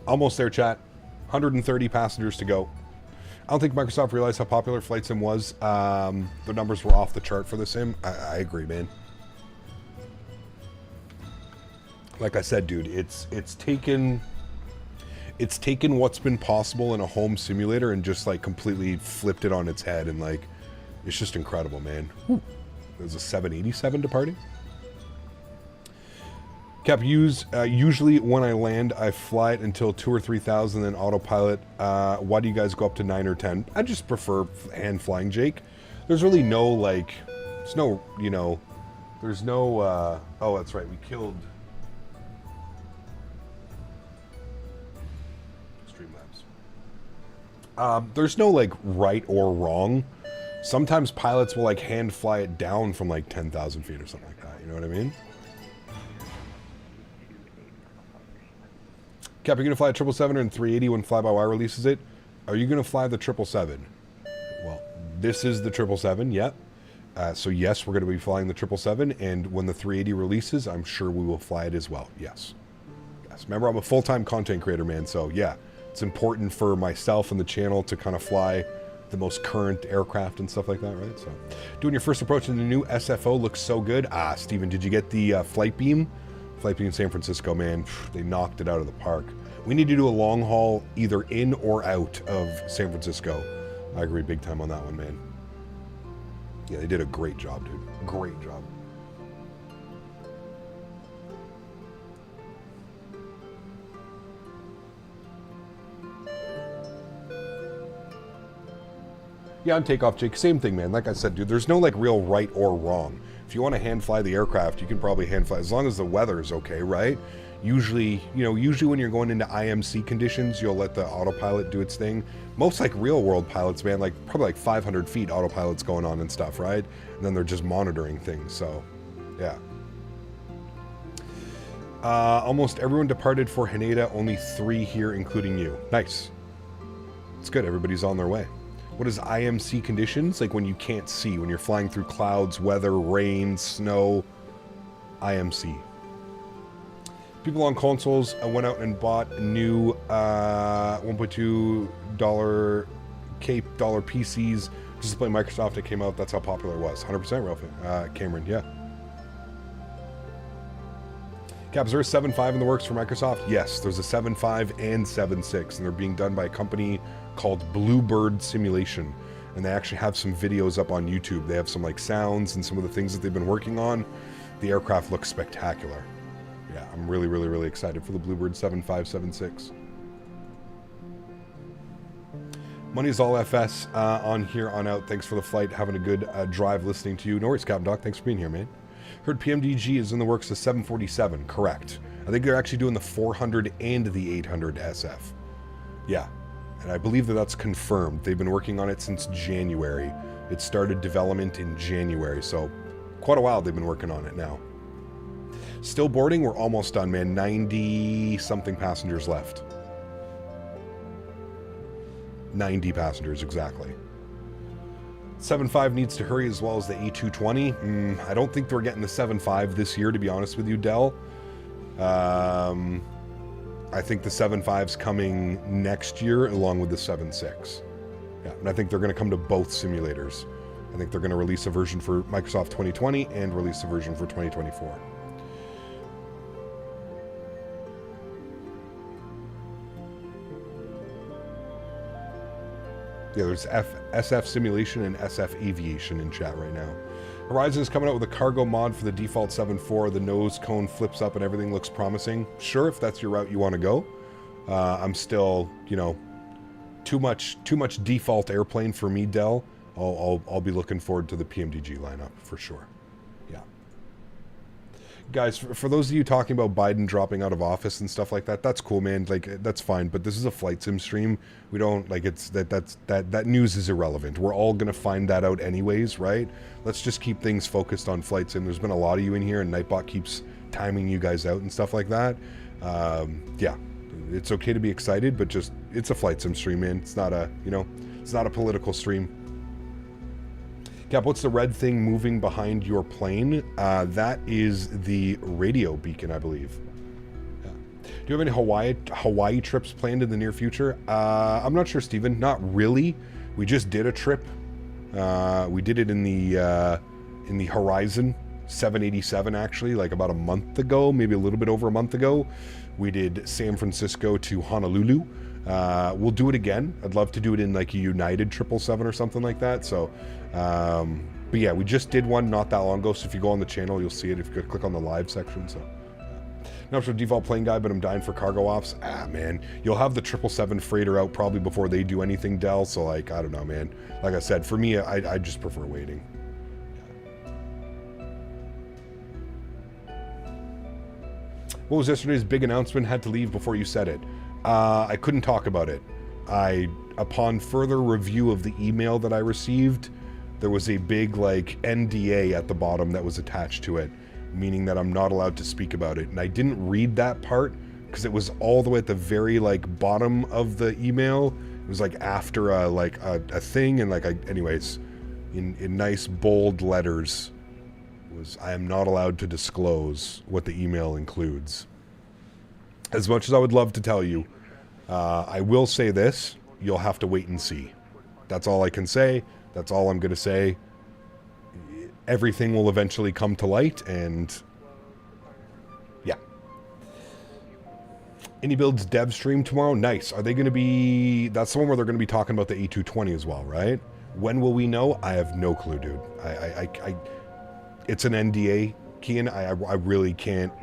Almost there, chat. 130 passengers to go. I don't think Microsoft realized how popular Flight Sim was. The numbers were off the chart for the sim. I agree, man. Like I said, dude, it's taken what's been possible in a home simulator and just like completely flipped it on its head, and like it's just incredible, man. There's a 787 departing. Cap, usually when I land, I fly it until 2,000 or 3,000, then autopilot. Why do you guys go up to 9 or 10? I just prefer hand flying, Jake. There's really no, like, there's no, you know, there's no, oh, that's right, we killed Streamlabs. There's no, like, right or wrong. Sometimes pilots will, like, hand fly it down from, like, 10,000 feet or something like that, you know what I mean? Cap, you're going to fly a 777 and 380 when Fly-by-Wire releases it? Are you going to fly the 777? Well, this is the 777, yep. So yes, we're going to be flying the 777, and when the 380 releases, I'm sure we will fly it as well, yes. Yes, remember, I'm a full-time content creator, man, so yeah, it's important for myself and the channel to kind of fly the most current aircraft and stuff like that, right? So, doing your first approach in the new SFO looks so good. Ah, Steven, did you get the Flight Beam? Flight Beam in San Francisco, man, they knocked it out of the park. We need to do a long haul either in or out of San Francisco. I agree big time on that one, man. Yeah, they did a great job, dude. Great job. Yeah, on takeoff, Jake, same thing, man. Like I said, dude, there's no like real right or wrong. If you want to hand fly the aircraft, you can probably hand fly as long as the weather is okay, right? Usually, you know, when you're going into IMC conditions, you'll let the autopilot do its thing. Most like real world pilots, man, like probably like 500 feet autopilot's going on and stuff, right? And then they're just monitoring things. So, yeah. Almost everyone departed for Haneda, only 3 here, including you. Nice. It's good. Everybody's on their way. What is IMC conditions? Like when you can't see, when you're flying through clouds, weather, rain, snow, IMC. People on consoles went out and bought new $1.2 Cape dollar PCs just to play Microsoft. It came out. That's how popular it was. 100% Ralph, Cameron, yeah. Cap, is there a 7.5 in the works for Microsoft? Yes, there's a 7.5 and 7.6, and they're being done by a company called Bluebird Simulation. and they actually have some videos up on YouTube. They have some like sounds and some of the things that they've been working on. The aircraft looks spectacular. Yeah, I'm really, really, really excited for the Bluebird 7576. Money's all FS on here on out. Thanks for the flight. Having a good drive listening to you. No worries, Captain Doc. Thanks for being here, man. Heard PMDG is in the works of 747. Correct. I think they're actually doing the 400 and the 800 SF. Yeah. And I believe that that's confirmed. They've been working on it since January. It started development in January, so quite a while they've been working on it now. Still boarding? We're almost done, man. 90-something passengers left. 90 passengers, exactly. 75 needs to hurry as well as the A220. I don't think we're getting the 75 this year, to be honest with you, Dell. I think the 75's coming next year along with the 76. Yeah, and I think they're going to come to both simulators. I think they're going to release a version for Microsoft 2020 and release a version for 2024. Yeah, there's SF Simulation and SF Aviation in chat right now. Horizon is coming out with a cargo mod for the default 7.4. The nose cone flips up and everything looks promising. Sure, if that's your route you want to go. I'm still, you know, too much default airplane for me, Dell. I'll be looking forward to the PMDG lineup for sure. Yeah. Guys, for those of you talking about Biden dropping out of office and stuff like that, that's cool, man. Like, that's fine. But this is a flight sim stream. We don't like it's that news is irrelevant. We're all gonna find that out anyways, right? Let's just keep things focused on flight sim. There's been a lot of you in here, and Nightbot keeps timing you guys out and stuff like that. Yeah, it's okay to be excited, but just it's a flight sim stream, man. It's not a it's not a political stream. Cap, what's the red thing moving behind your plane? That is the radio beacon, I believe. Yeah. Do you have any Hawaii trips planned in the near future? I'm not sure, Steven. Not really. We just did a trip. We did it in the Horizon 787, actually, like about a month ago, maybe a little bit over a month ago. We did San Francisco to Honolulu. We'll do it again. I'd love to do it in like a United 777 or something like that. So, but yeah, we just did one not that long ago. So if you go on the channel, you'll see it if you click on the live section. So, not for default plane guy, but I'm dying for cargo ops. Man, you'll have the 777 freighter out probably before they do anything, Dell. So like, I don't know, man. Like I said, for me, I just prefer waiting. What was yesterday's big announcement? Had to leave before you said it. I couldn't talk about it. Upon further review of the email that I received, there was a big like NDA at the bottom that was attached to it, meaning that I'm not allowed to speak about it. And I didn't read that part because it was all the way at the very like bottom of the email. It was like after a thing, and like anyways, in nice bold letters was I am not allowed to disclose what the email includes. As much as I would love to tell you, I will say this, you'll have to wait and see. That's all I can say. That's all I'm going to say. Everything will eventually come to light, and yeah. Any builds dev stream tomorrow? Nice. Are they going to be... That's the one where they're going to be talking about the A220 as well, right? When will we know? I have no clue, dude. It's an NDA, Kian. I really can't...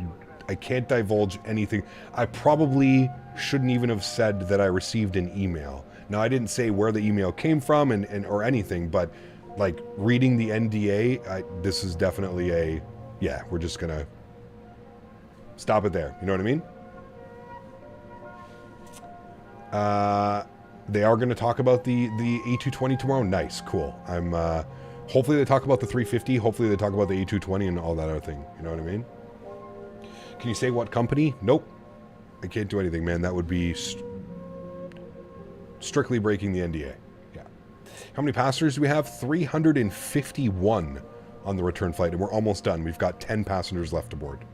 I can't divulge anything. I probably shouldn't even have said that I received an email. Now, I didn't say where the email came from or anything, but like reading the NDA, this is definitely a, yeah, we're just going to stop it there. You know what I mean? They are going to talk about the A220 tomorrow. Nice. Cool. Hopefully they talk about the 350. Hopefully they talk about the A220 and all that other thing. You know what I mean? Can you say what company? Nope. I can't do anything, man. That would be strictly breaking the NDA. Yeah. How many passengers do we have? 351 on the return flight, and we're almost done. We've got 10 passengers left aboard.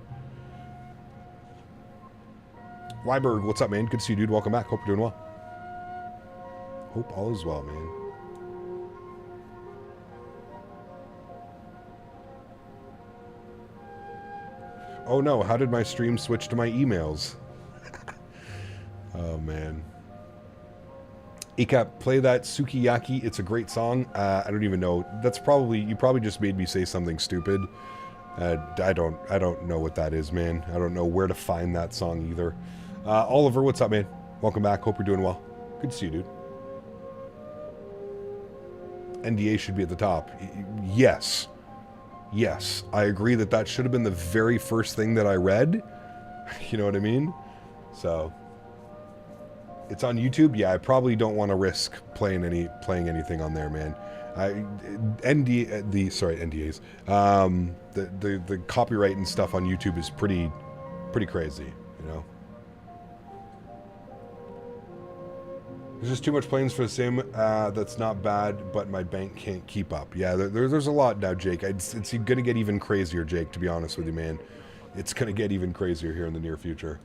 Weiberg, what's up, man? Good to see you, dude. Welcome back. Hope you're doing well. Hope all is well, man. Oh no, how did my stream switch to my emails? Oh man. Ikap, play that Sukiyaki. It's a great song. I don't even know. That's probably, you probably just made me say something stupid. I don't know what that is, man. I don't know where to find that song either. Oliver, what's up, man? Welcome back. Hope you're doing well. Good to see you, dude. NDA should be at the top. Yes. Yes. I agree that that should have been the very first thing that I read. You know what I mean? So, it's on YouTube. Yeah, I probably don't want to risk playing anything on there, man. NDAs. The copyright and stuff on YouTube is pretty crazy, you know. There's just too much planes for the sim. That's not bad, but my bank can't keep up. Yeah, there's a lot now, Jake. It's going to get even crazier, Jake, to be honest with you, man. It's going to get even crazier here in the near future.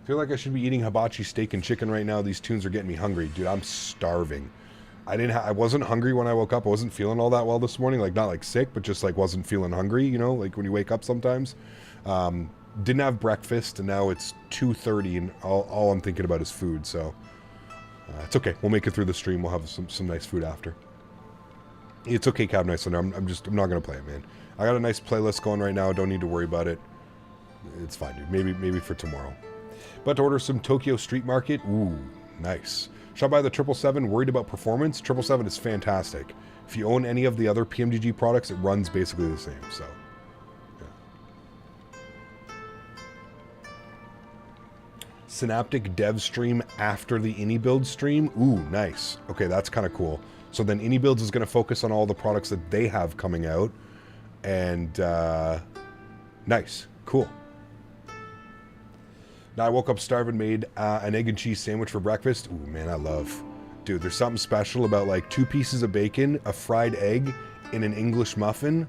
I feel like I should be eating hibachi steak and chicken right now. These tunes are getting me hungry. Dude, I'm starving. I wasn't hungry when I woke up. I wasn't feeling all that well this morning. Like, not like sick, but just like wasn't feeling hungry, you know, like when you wake up sometimes. Didn't have breakfast, and now it's 2:30, and all I'm thinking about is food. So it's okay. We'll make it through the stream. We'll have some nice food after. It's okay, Cab Nice Thunder. I'm not gonna play it, man. I got a nice playlist going right now. Don't need to worry about it. It's fine, dude. Maybe for tomorrow. But to order some Tokyo Street Market. Ooh, nice. Shot by the 777, worried about performance. 777 is fantastic. If you own any of the other PMDG products, it runs basically the same, so. Yeah. Synaptic dev stream after the AnyBuild stream. Ooh, nice. Okay, that's kind of cool. So then AnyBuilds is going to focus on all the products that they have coming out. And, nice. Cool. Now I woke up starving, made an egg and cheese sandwich for breakfast. Ooh, man, I love... Dude, there's something special about, like, 2 pieces of bacon, a fried egg, and an English muffin.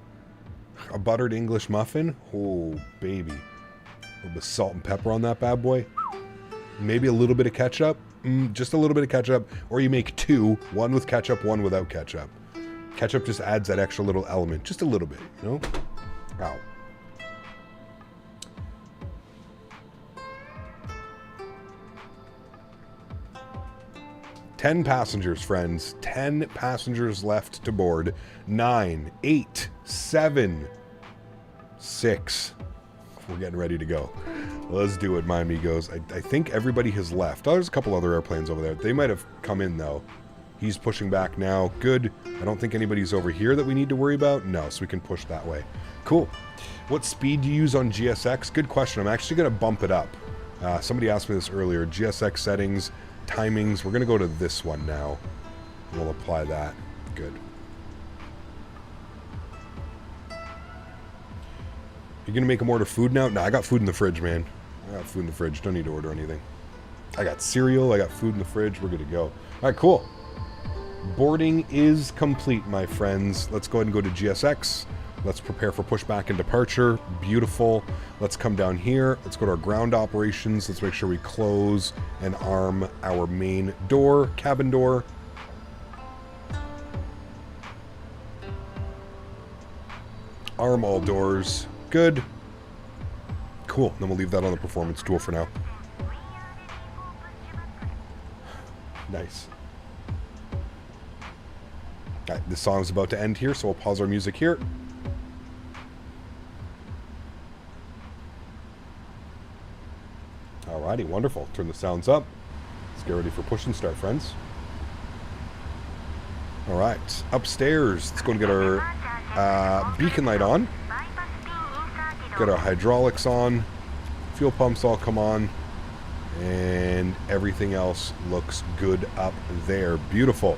A buttered English muffin. Oh, baby. A little bit of salt and pepper on that bad boy. Maybe a little bit of ketchup. Just a little bit of ketchup. Or you make 2. One with ketchup, one without ketchup. Ketchup just adds that extra little element. Just a little bit, you know? Wow. 10 passengers, friends. 10 passengers left to board. 9, 8, 7, 6. We're getting ready to go. Let's do it, my amigos. I think everybody has left. Oh, there's a couple other airplanes over there. They might have come in, though. He's pushing back now. Good. I don't think anybody's over here that we need to worry about. No, so we can push that way. Cool. What speed do you use on GSX? Good question. I'm actually going to bump it up. Somebody asked me this earlier. GSX settings, timings. We're going to go to this one now. We'll apply that. Good. You going to make them order food now? No, I got food in the fridge, man. I got food in the fridge. Don't need to order anything. I got cereal. I got food in the fridge. We're good to go. All right, cool. Boarding is complete, my friends. Let's go ahead and go to GSX. Let's prepare for pushback and departure. Beautiful. Let's come down here. Let's go to our ground operations. Let's make sure we close and arm our main door, cabin door. Arm all doors. Good. Cool. Then we'll leave that on the performance tool for now. Nice. All right, this song's about to end here, so we'll pause our music here. Alrighty, wonderful. Turn the sounds up. Let's get ready for push and start, friends. Alright, upstairs. Let's go and get our beacon light on. Get our hydraulics on. Fuel pumps all come on. And everything else looks good up there. Beautiful.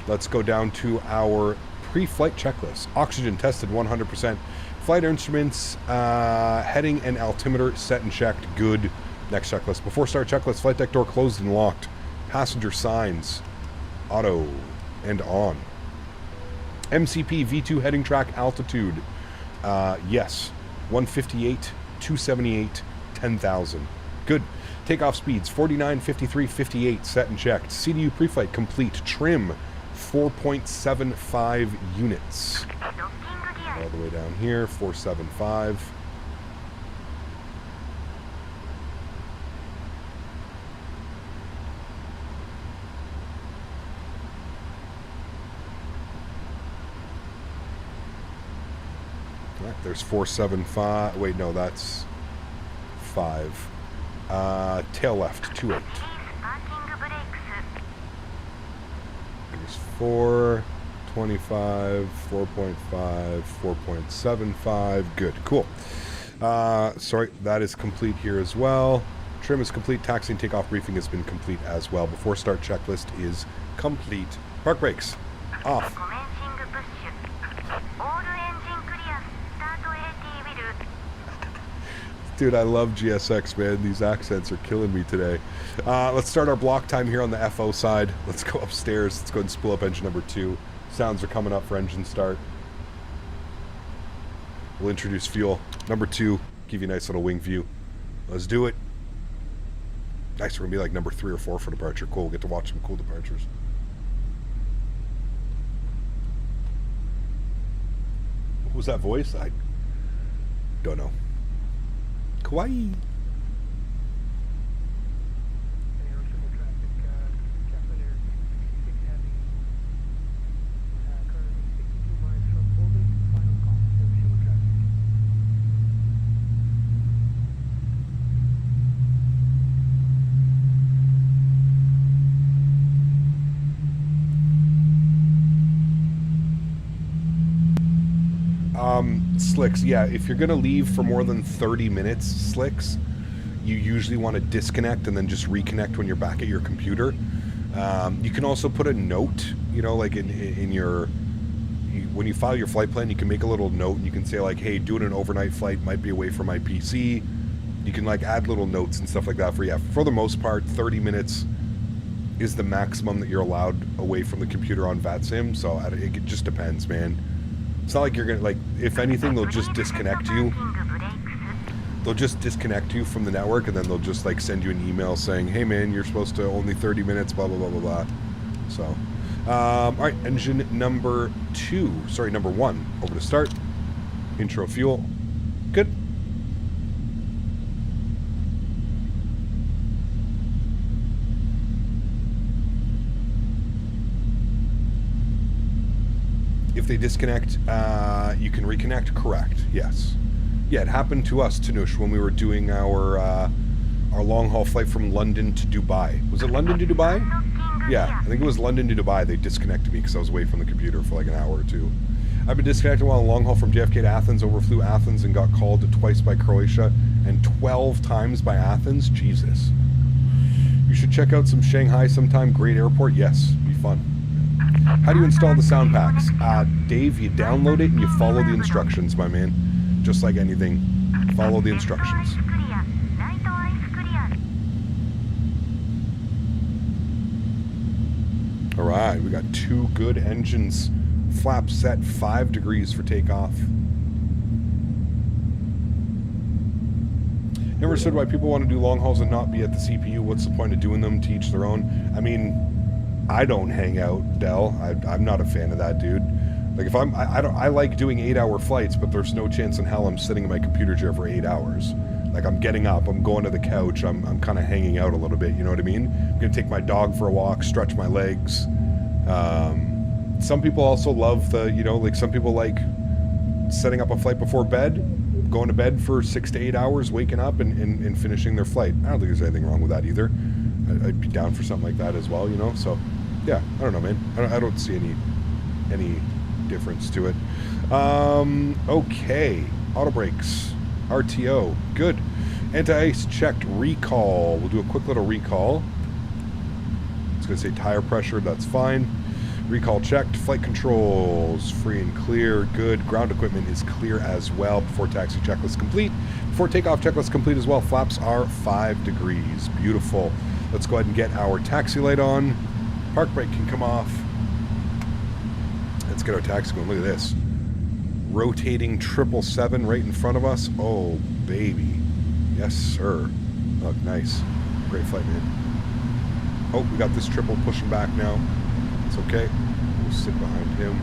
Let's go down to our pre-flight checklist. Oxygen tested 100%. Flight instruments, heading and altimeter set and checked. Good. Next checklist. Before start checklist, flight deck door closed and locked. Passenger signs, auto and on. MCP V2 heading track altitude. Yes. 158, 278, 10,000. Good. Takeoff speeds 49, 53, 58 set and checked. CDU pre-flight complete. Trim 4.75 units. All the way down here, 475. Right, there's 475. Wait, no, that's 5. Tail left, 28. There's 4, 25, 4.5, 4.75. Good, cool. Sorry, that is complete here as well. Trim is complete. Taxi and takeoff briefing has been complete as well. Before start checklist is complete. Park brakes off. Dude, I love GSX, man. These accents are killing me today. Let's start our block time here on the FO side. Let's go upstairs. Let's go ahead and spool up engine number 2. Sounds are coming up for engine start. We'll introduce fuel. Number 2, give you a nice little wing view. Let's do it. Nice, we're going to be like number 3 or 4 for departure. Cool, we'll get to watch some cool departures. What was that voice? I don't know. Kawaii. Slicks, yeah, if you're going to leave for more than 30 minutes, Slicks, you usually want to disconnect and then just reconnect when you're back at your computer. You can also put a note, you know, like in your... when you file your flight plan, you can make a little note and you can say like, hey, doing an overnight flight might be away from my PC. You can like add little notes and stuff like that for the most part, 30 minutes is the maximum that you're allowed away from the computer on VATSIM, so it just depends, man. It's not like you're going to, like, if anything, they'll just disconnect you. They'll just disconnect you from the network, and then they'll just, like, send you an email saying, hey, man, you're supposed to only 30 minutes, blah, blah, blah, blah, blah. So, all right, engine number 1. Over to start. Intro fuel. Good. If they disconnect, you can reconnect. Correct. Yes. Yeah, it happened to us, Tanush, when we were doing our long-haul flight from London to Dubai. Was it London to Dubai? Yeah, I think it was London to Dubai. They disconnected me because I was away from the computer for like an hour or 2. I've been disconnected while on long-haul from JFK to Athens, overflew Athens and got called twice by Croatia and 12 times by Athens. Jesus. You should check out some Shanghai sometime. Great airport. Yes, be fun. How do you install the sound packs? Dave, you download it and you follow the instructions, my man. Just like anything, follow the instructions. Alright, we got 2 good engines. Flap set 5 degrees for takeoff. Never understood why people want to do long hauls and not be at the CPU. What's the point of doing them? To each their own. I mean, I don't hang out, Dell. I'm not a fan of that, dude. Like, if I like doing 8-hour flights, but there's no chance in hell I'm sitting in my computer chair for 8 hours. Like, I'm getting up, I'm going to the couch, I'm kind of hanging out a little bit, you know what I mean? I'm going to take my dog for a walk, stretch my legs. Some people also love the, you know, like, some people like setting up a flight before bed, going to bed for 6 to 8 hours, waking up, and finishing their flight. I don't think there's anything wrong with that either. I'd be down for something like that as well, you know? So, yeah, I don't know, man. I don't see any difference to it. Okay. Auto brakes. RTO. Good. Anti-ice checked. Recall. We'll do a quick little recall. It's going to say tire pressure. That's fine. Recall checked. Flight controls. Free and clear. Good. Ground equipment is clear as well. Before taxi checklist complete. Before takeoff checklist complete as well. Flaps are 5 degrees. Beautiful. Let's go ahead and get our taxi light on. Park brake can come off. Let's get our taxi going. Look at this. Rotating 777 right in front of us. Oh, baby. Yes, sir. Look, nice. Great flight, man. Oh, we got this triple pushing back now. It's okay. We'll sit behind him.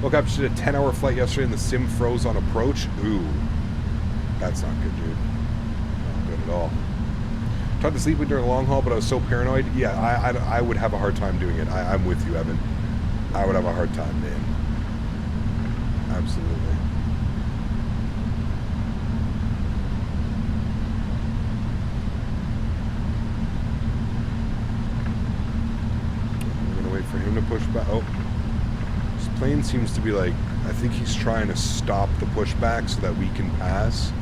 Look, I just did a 10-hour flight yesterday and the sim froze on approach. Ooh. That's not good, dude. Not good at all. Tried to sleep during a long haul, but I was so paranoid. Yeah, I would have a hard time doing it. I'm with you, Evan. I would have a hard time, man. Absolutely. We're gonna wait for him to push back. Oh, this plane seems to be like, I think he's trying to stop the pushback so that we can pass.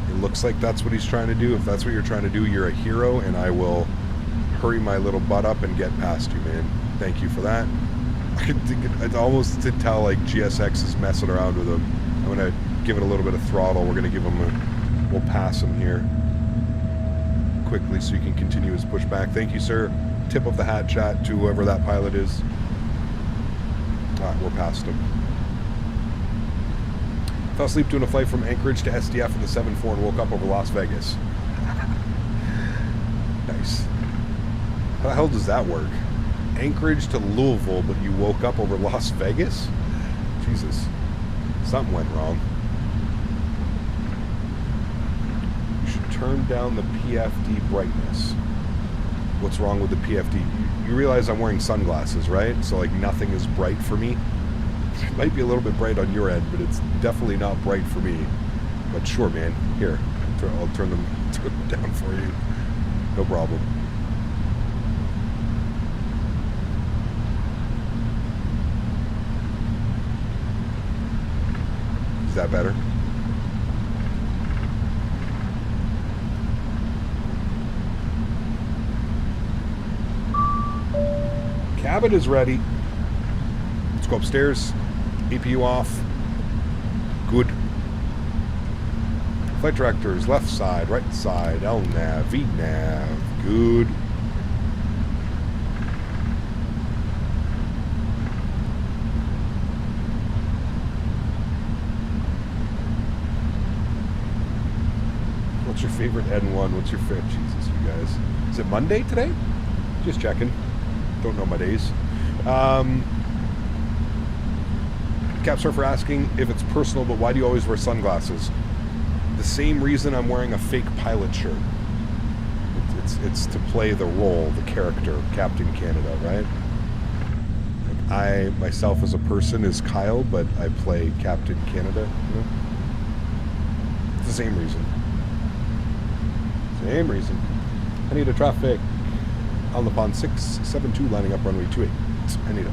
It looks like that's what he's trying to do. If that's what you're trying to do, you're a hero, and I will hurry my little butt up and get past you, man. Thank you for that. I almost did tell like GSX is messing around with him. I'm gonna give it a little bit of throttle. We're gonna give him a, we'll pass him here quickly so he can continue his pushback. Thank you, sir. Tip of the hat, chat, to whoever that pilot is. All right, we're past him. Fell asleep doing a flight from Anchorage to SDF in the 7-4 and woke up over Las Vegas. Nice. How the hell does that work? Anchorage to Louisville, but you woke up over Las Vegas? Jesus. Something went wrong. You should turn down the PFD brightness. What's wrong with the PFD? You realize I'm wearing sunglasses, right? So like nothing is bright for me. It might be a little bit bright on your end, but it's definitely not bright for me. But sure, man. Here, I'll turn them down for you. No problem. Is that better? Cabin is ready. Let's go upstairs. APU off. Good. Flight directors, left side, right side, LNAV, VNAV. Good. What's your favorite N1? What's your favorite? Jesus, you guys. Is it Monday today? Just checking. Don't know my days. Cap Surfer asking if it's personal, but why do you always wear sunglasses? The same reason I'm wearing a fake pilot shirt. It's to play the role, the character, Captain Canada, right? Like I, myself as a person is Kyle, but I play Captain Canada, you know? It's the same reason. Same reason. I need a traffic on the pond 672 lining up runway 28. I need a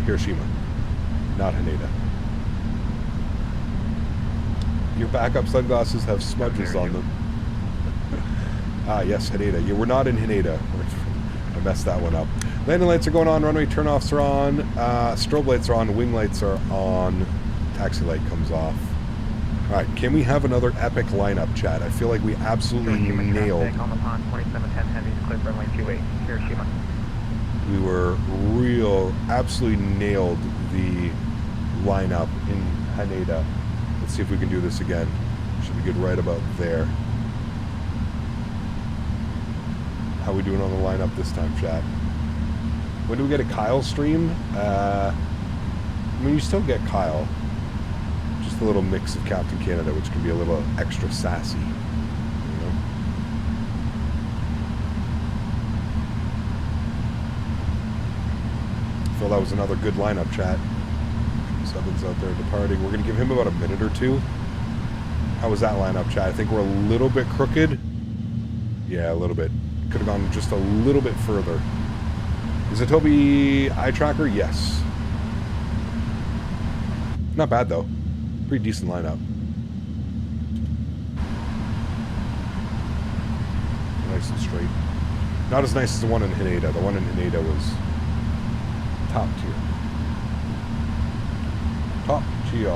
Hiroshima, not Haneda. Your backup sunglasses have smudges on them. Ah, yes, Haneda. Yeah, we're not in Haneda. I messed that one up. Landing lights are going on. Runway turnoffs are on. Strobe lights are on. Wing lights are on. Taxi light comes off. All right, can we have another epic lineup, chat? I feel like we absolutely nailed. On the pond 2710 heavy, clear runway 28, Hiroshima. We absolutely nailed the lineup in Haneda. Let's see if we can do this again. Should be good right about there. How we doing on the lineup this time, chat? When do we get a Kyle stream? I mean, you still get Kyle. Just a little mix of Captain Canada, which can be a little extra sassy. You know? I feel that was another good lineup, chat. Seven's out there departing. We're going to give him about a minute or two. How was that lineup, chat? I think we're a little bit crooked. Yeah, a little bit. Could have gone just a little bit further. Is it Toby eye tracker? Yes. Not bad, though. Pretty decent lineup. Nice and straight. Not as nice as the one in Haneda. The one in Haneda was top tier. Top tier.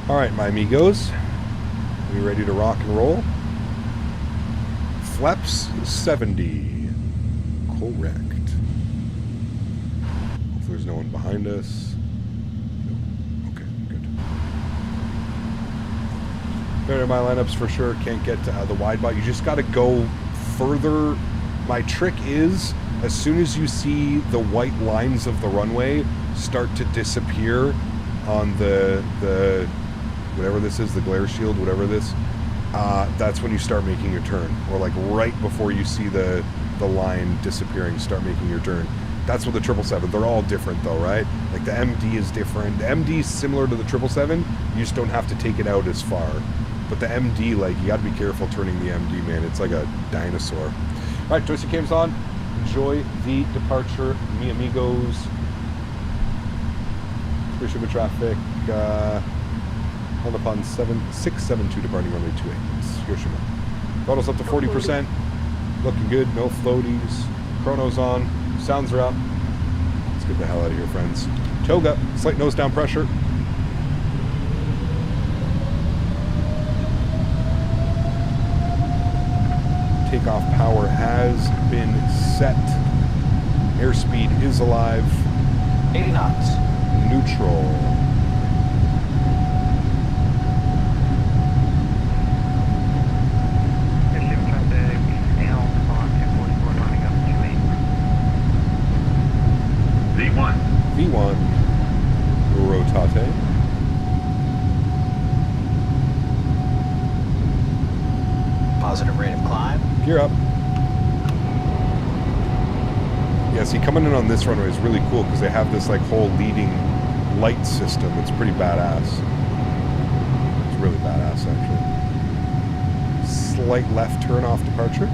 Alright, my amigos. We ready to rock and roll? Flaps 70. Correct. Hopefully there's no one behind us. No. Okay, good. Better my lineups for sure. Can't get to the wide body. You just got to go further. My trick is, as soon as you see the white lines of the runway start to disappear on the whatever this is, the glare shield, whatever this, that's when you start making your turn. Or like right before you see the the line disappearing, start making your turn. That's what the 777, they're all different though, right? Like the MD is different. The MD is similar to the 777, you just don't have to take it out as far. But the MD, like, you gotta be careful turning the MD, man. It's like a dinosaur. All right, joystick cam's on. Enjoy the departure, mi amigos. Hiroshima traffic, on upon 672 departing runway 28. Hiroshima. Throttle's up to 40%. Looking good, no floaties. Chrono's on. Sounds are up. Let's get the hell out of here, friends. Toga, slight nose down pressure. Takeoff power has been set. Airspeed is alive. 80 knots. Neutral. Hiroshima traffic, L on 244 lining up 28. V1. V1. Rotate. Positive rate of climb. Gear up. Yeah, see, coming in on this runway is really cool because they have this like whole leading light system. It's pretty badass. It's really badass, actually. Slight left turn off departure.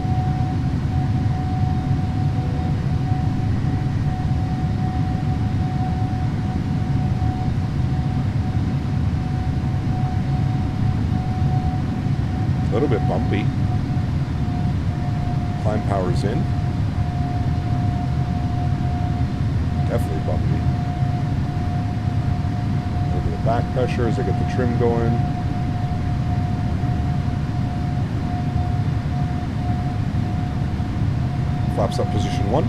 A little bit bumpy. Climb power's in. Definitely bumpy. A little bit of back pressure as I get the trim going. Flaps up position 1.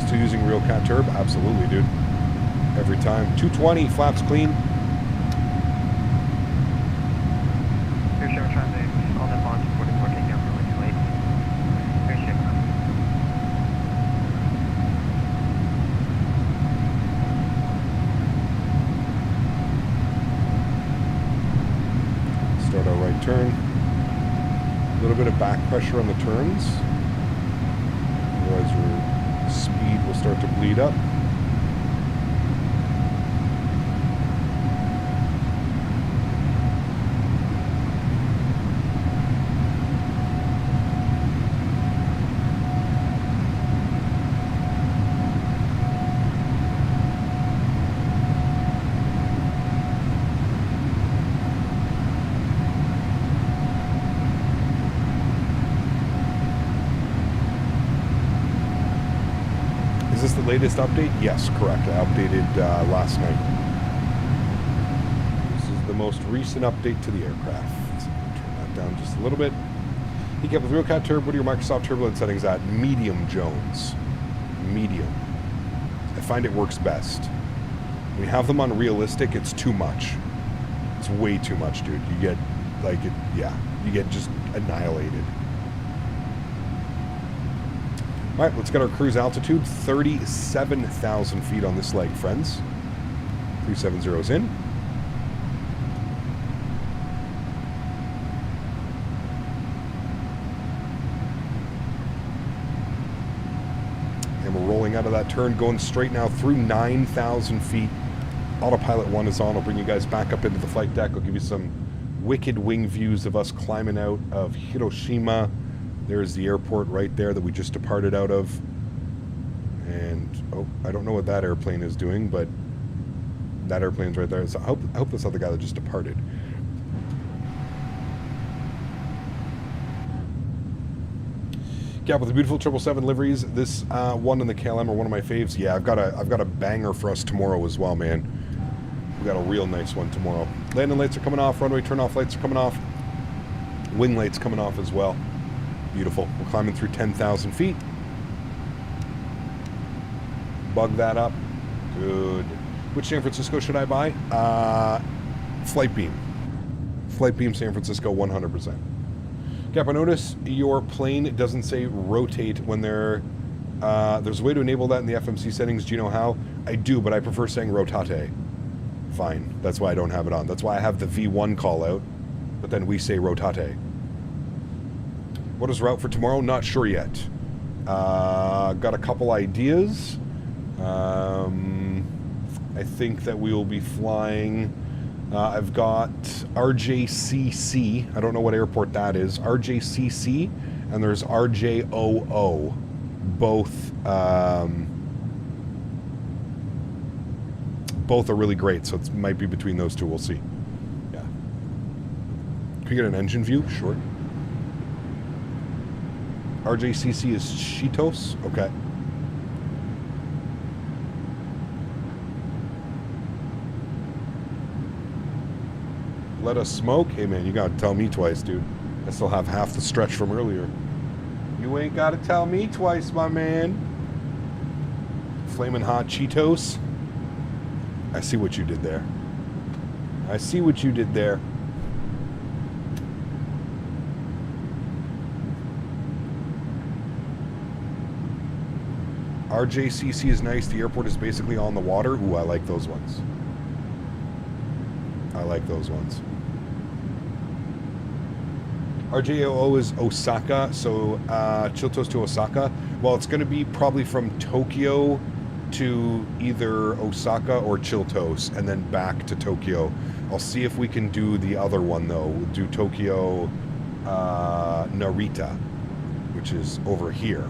Still using real cat turb? Absolutely, dude. Every time. 220, flaps clean. Hiroshima traffic, all up on 244 taking up runway 28. Hiroshima. Start our right turn. A little bit of back pressure on the turns. Otherwise your speed will start to bleed up. Is this the latest update? Yes, correct. I updated last night. This is the most recent update to the aircraft. Turn that down just a little bit. You get with real cat turbo. What are your Microsoft turbulence settings at? Medium, Jones. Medium. I find it works best. When you have them on realistic, it's too much. It's way too much, dude. You get like it. Yeah, you get just annihilated. All right, let's get our cruise altitude. 37,000 feet on this leg, friends. 370's in. And we're rolling out of that turn, going straight now through 9,000 feet. Autopilot 1 is on. I'll bring you guys back up into the flight deck. I'll give you some wicked wing views of us climbing out of Hiroshima. There's the airport right there that we just departed out of. And, oh, I don't know what that airplane is doing, but that airplane's right there. So I hope that's not the guy that just departed. Yeah, with the beautiful 777 liveries, this one and the KLM are one of my faves. Yeah, I've got a banger for us tomorrow as well, man. We got a real nice one tomorrow. Landing lights are coming off, runway turn-off lights are coming off, wing lights coming off as well. Beautiful. We're climbing through 10,000 feet. Bug that up. Good. Which San Francisco should I buy? Flight Beam. Flight Beam San Francisco 100%. Cap, I notice your plane doesn't say rotate when they're There's a way to enable that in the FMC settings. Do you know how? I do, but I prefer saying rotate. Fine. That's why I don't have it on. That's why I have the V1 call out, but then we say rotate. What is route for tomorrow? Not sure yet. Got a couple ideas. I think that we will be flying. I've got RJCC. I don't know what airport that is. RJCC, and there's RJOO. Both are really great, so it might be between those two. We'll see. Yeah. Can we get an engine view? Sure. RJCC is Cheetos? Okay. Let us smoke? Hey man, you gotta tell me twice, dude. I still have half the stretch from earlier. You ain't gotta tell me twice, my man. Flamin' hot Cheetos. I see what you did there. I see what you did there. RJCC is nice. The airport is basically on the water. Ooh, I like those ones. I like those ones. RJOO is Osaka, so Childerz to Osaka. Well, it's going to be probably from Tokyo to either Osaka or Childerz, and then back to Tokyo. I'll see if we can do the other one, though. We'll do Tokyo Narita, which is over here.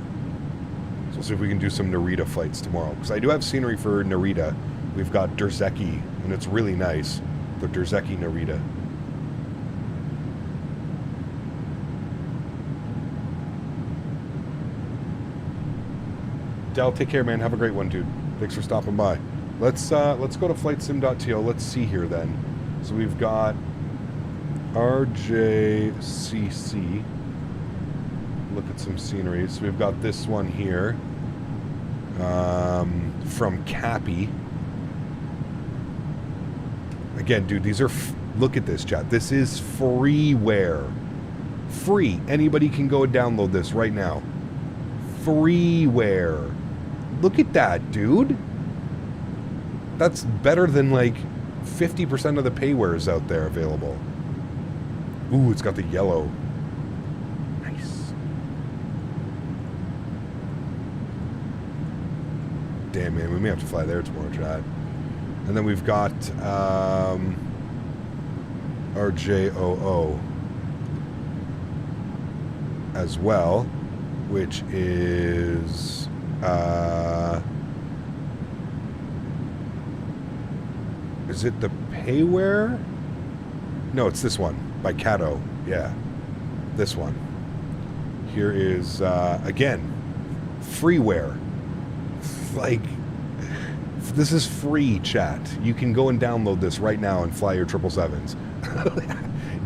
So we'll see if we can do some Narita flights tomorrow. Because I do have scenery for Narita. We've got Derzeki, and it's really nice. The Derzeki Narita. Del, take care, man. Have a great one, dude. Thanks for stopping by. Let's go to flightsim.to. Let's see here then. So we've got RJCC. Look at some scenery. So we've got this one here from Cappy. Again, dude, these are look at this, chat. This is freeware. Free. Anybody can go and download this right now. Freeware. Look at that, dude. That's better than like 50% of the paywares out there available. Ooh, it's got the yellow. Nice. Damn, man, we may have to fly there tomorrow, chat. And then we've got RJOO as well, which is it the payware? No, it's this one by Cato. Yeah, this one. Here is again freeware. Like, this is free, chat. You can go and download this right now and fly your 777s.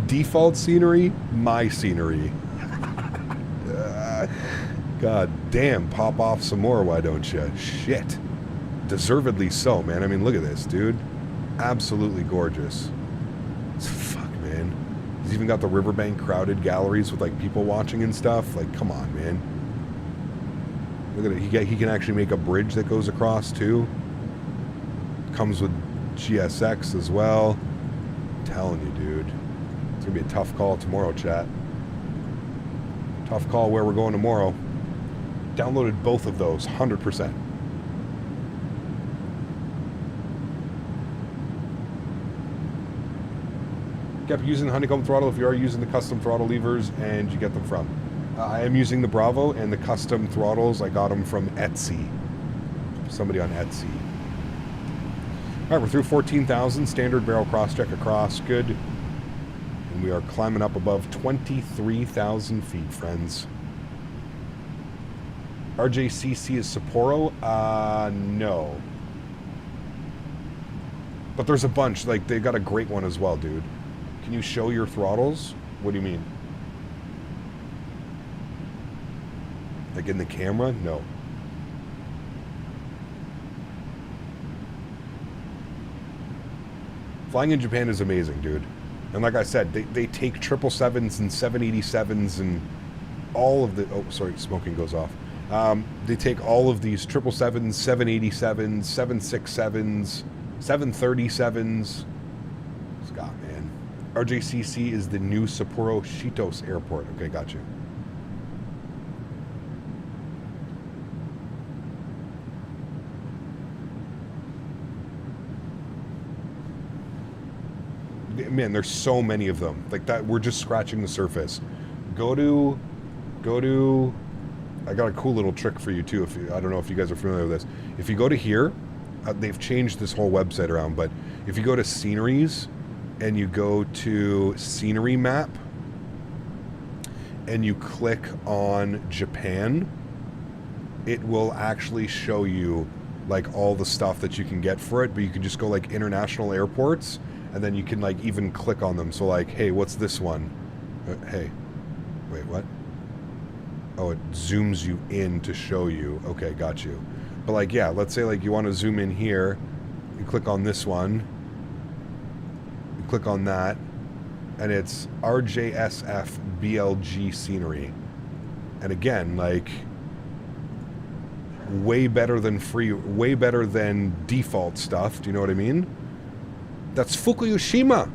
Default scenery, my scenery. God damn, pop off some more, why don't you? Shit. Deservedly so, man. I mean, look at this, dude. Absolutely gorgeous. Fuck, man. He's even got the riverbank crowded galleries with, like, people watching and stuff. Like, come on, man. Look at it. He can actually make a bridge that goes across, too. Comes with GSX as well. I'm telling you, dude. It's going to be a tough call tomorrow, chat. Tough call where we're going tomorrow. Downloaded both of those, 100%. Kept using the honeycomb throttle if you are using the custom throttle levers and you get them from. I am using the Bravo and the custom throttles. I got them from Etsy. Somebody on Etsy. All right, we're through 14,000. Standard barrel cross-check across. Good. And we are climbing up above 23,000 feet, friends. RJCC is Sapporo? No. But there's a bunch. Like, they got a great one as well, dude. Can you show your throttles? What do you mean? Like in the camera? No. Flying in Japan is amazing, dude. And like I said, they take 777s and 787s and all of the... Oh, sorry, smoking goes off. They take all of these 777s, 787s, 767s, 737s. Scott, man. RJCC is the new Sapporo Shitos Airport. Okay, got you. Man, there's so many of them. Like that, we're just scratching the surface. Go to, I got a cool little trick for you too. If you, I don't know if you guys are familiar with this. If you go to here, they've changed this whole website around, but if you go to sceneries and you go to scenery map and you click on Japan, it will actually show you like all the stuff that you can get for it, but you can just go like international airports and then you can like even click on them. So like, hey, what's this one? Hey, wait, what? Oh, it zooms you in to show you. Okay, got you. But like, yeah, let's say like you want to zoom in here. You click on this one. You click on that. And it's RJSF BLG scenery. And again, like, way better than way better than default stuff. Do you know what I mean? That's Fukushima.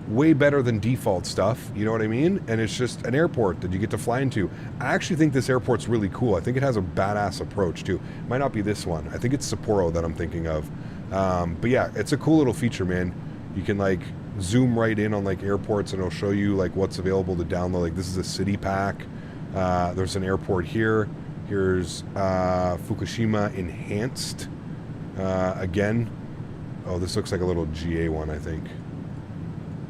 Way better than default stuff, you know what I mean? And it's just an airport that you get to fly into. I actually think this airport's really cool. I think it has a badass approach too. Might not be this one. I think it's Sapporo that I'm thinking of. But yeah, it's a cool little feature, man. You can like zoom right in on like airports and it'll show you like what's available to download. Like this is a city pack. There's an airport here. Here's Fukushima Enhanced. Again. Oh, this looks like a little GA one, I think.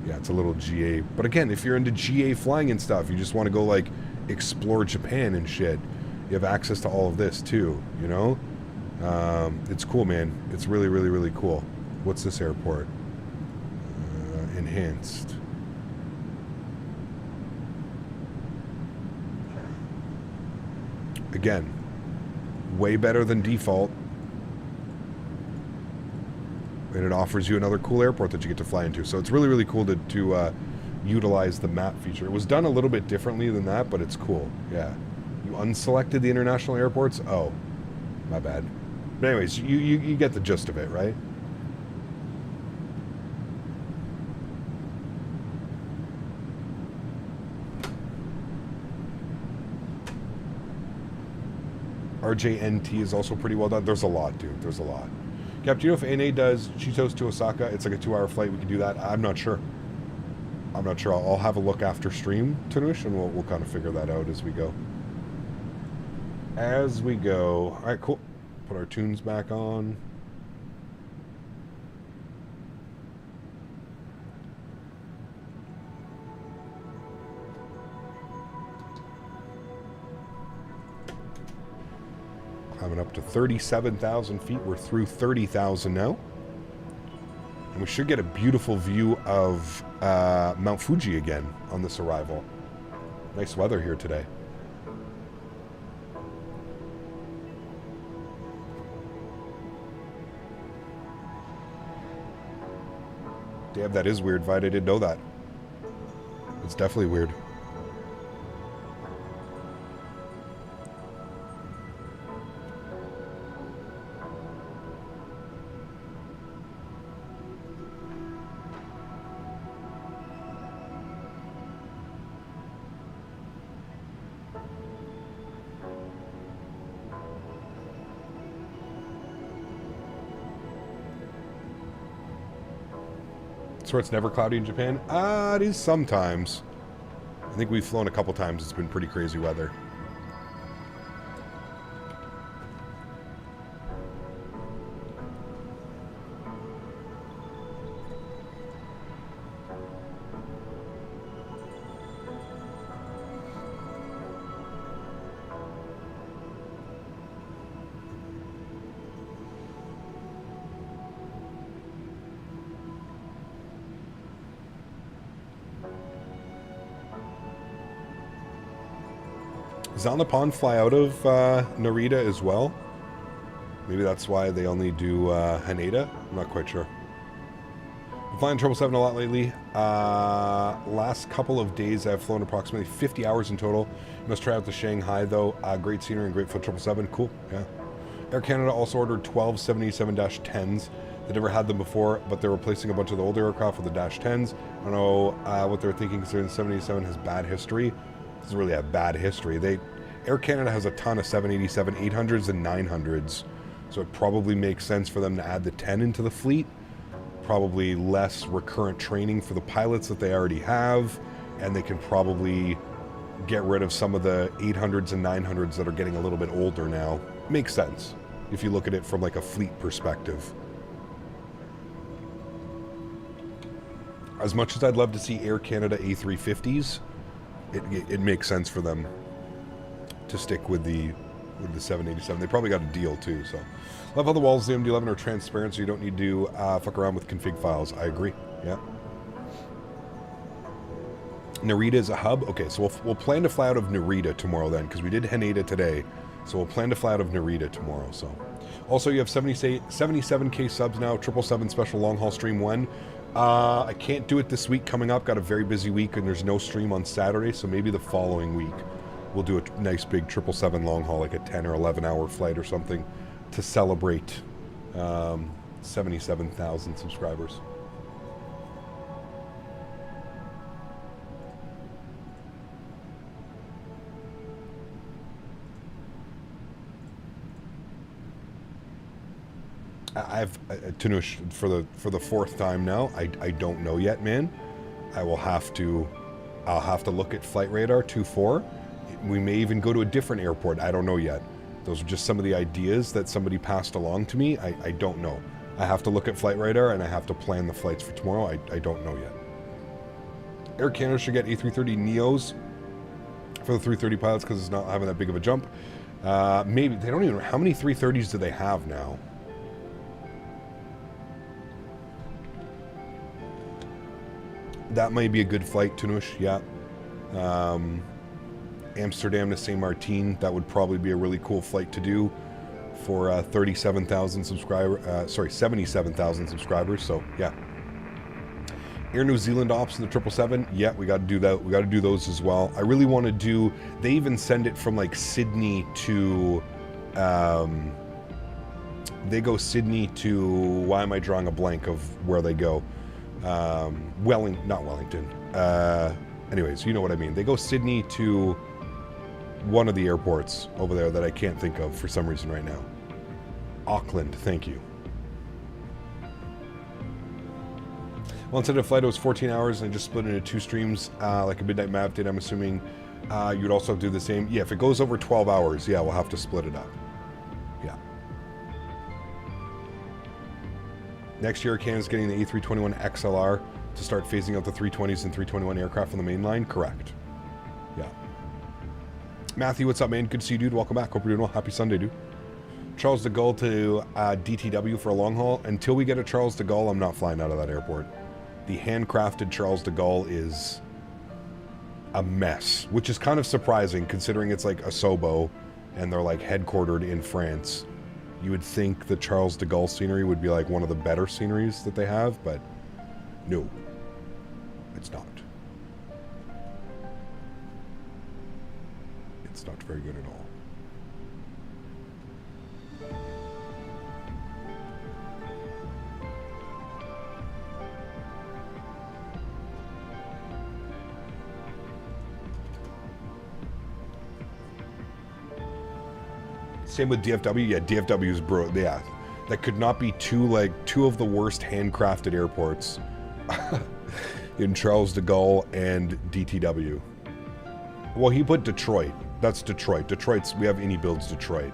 Yeah, it's a little GA. But again, if you're into GA flying and stuff, you just want to go like explore Japan and shit, you have access to all of this too, you know? It's cool, man. It's really, really, really cool. What's this airport? Enhanced. Again, way better than default. And it offers you another cool airport that you get to fly into. So it's really, really cool to utilize the map feature. It was done a little bit differently than that, but it's cool. Yeah. You unselected the international airports? Oh, my bad. But anyways, you get the gist of it, right? RJNT is also pretty well done. There's a lot, dude. There's a lot. Cap, do you know if ANA does Chitos to Osaka? It's like a 2-hour flight. We can do that. I'm not sure. I'm not sure. I'll have a look after stream, Tanush, and we'll kind of figure that out as we go. As we go. All right, cool. Put our tunes back on. Climbing up to 37,000 feet. We're through 30,000 now. And we should get a beautiful view of Mount Fuji again on this arrival. Nice weather here today. Damn, that is weird, Vite. I didn't know that. It's definitely weird. So it's never cloudy in Japan? It is sometimes. I think we've flown a couple times. It's been pretty crazy weather. Does Alnapon fly out of Narita as well? Maybe that's why they only do Haneda? I'm not quite sure. I'm flying 777 a lot lately. Last couple of days I've flown approximately 50 hours in total. Must try out the Shanghai though. Great scenery and great for 777. Cool, yeah. Air Canada also ordered 12 787-10s. They never had them before, but they're replacing a bunch of the older aircraft with the -10s. I don't know what they're thinking, considering the 787 has bad history. It doesn't really have bad history. Air Canada has a ton of 787-800s and 900s, so it probably makes sense for them to add the 10 into the fleet. Probably less recurrent training for the pilots that they already have, and they can probably get rid of some of the 800s and 900s that are getting a little bit older now. Makes sense if you look at it from like a fleet perspective. As much as I'd love to see Air Canada A350s, it makes sense for them to stick with the 787. They probably got a deal too, so. Love how the walls of the MD-11 are transparent, so you don't need to fuck around with config files. I agree, yeah. Narita is a hub? Okay, so we'll plan to fly out of Narita tomorrow then, because we did Haneda today, so we'll plan to fly out of Narita tomorrow, so. Also, you have 77k subs now, 777 special long-haul stream when? I can't do it this week coming up, got a very busy week, and there's no stream on Saturday, so maybe the following week we'll do a nice big 777 long-haul, like a 10 or 11-hour flight or something, to celebrate 77,000 subscribers. I've Tanush for the fourth time now. I don't know yet, man. I'll have to look at Flight Radar 24. We may even go to a different airport. I don't know yet. Those are just some of the ideas that somebody passed along to me. I don't know. I have to look at Flight Radar and I have to plan the flights for tomorrow. I don't know yet. Air Canada should get A330 Neos for the 330 pilots because it's not having that big of a jump. Maybe. They don't even know. How many 330s do they have now? That might be a good flight, Tanush, yeah. Amsterdam to Saint Martin, that would probably be a really cool flight to do for 37,000 subscribers, 77,000 subscribers, so yeah. Air New Zealand ops in the 777, yeah, we got to do that. We got to do those as well. I really want to do, they even send it from like Sydney to, they go Sydney to, why am I drawing a blank of where they go? Not Wellington. Anyways, you know what I mean. They go Sydney to one of the airports over there that I can't think of for some reason right now. Auckland, thank you. Well, instead of flight, it was 14 hours and I just split into 2 streams, like a Midnight Map did. I'm assuming you'd also do the same. Yeah, if it goes over 12 hours, yeah, we'll have to split it up. Yeah. Next year, Canada's getting the A321 XLR to start phasing out the 320s and 321 aircraft on the main line. Correct. Yeah. Matthew, what's up, man? Good to see you, dude. Welcome back. Hope you're doing well. Happy Sunday, dude. Charles de Gaulle to DTW for a long haul. Until we get a Charles de Gaulle, I'm not flying out of that airport. The handcrafted Charles de Gaulle is a mess, which is kind of surprising considering it's like a Sobo and they're like headquartered in France. You would think the Charles de Gaulle scenery would be like one of the better sceneries that they have, but no, it's not. It's not very good at all. Same with DFW. Yeah, DFW is bro. Yeah, that could not be two of the worst handcrafted airports in Charles de Gaulle and DTW. Well, he put Detroit. That's Detroit. Detroit's, we have any builds Detroit,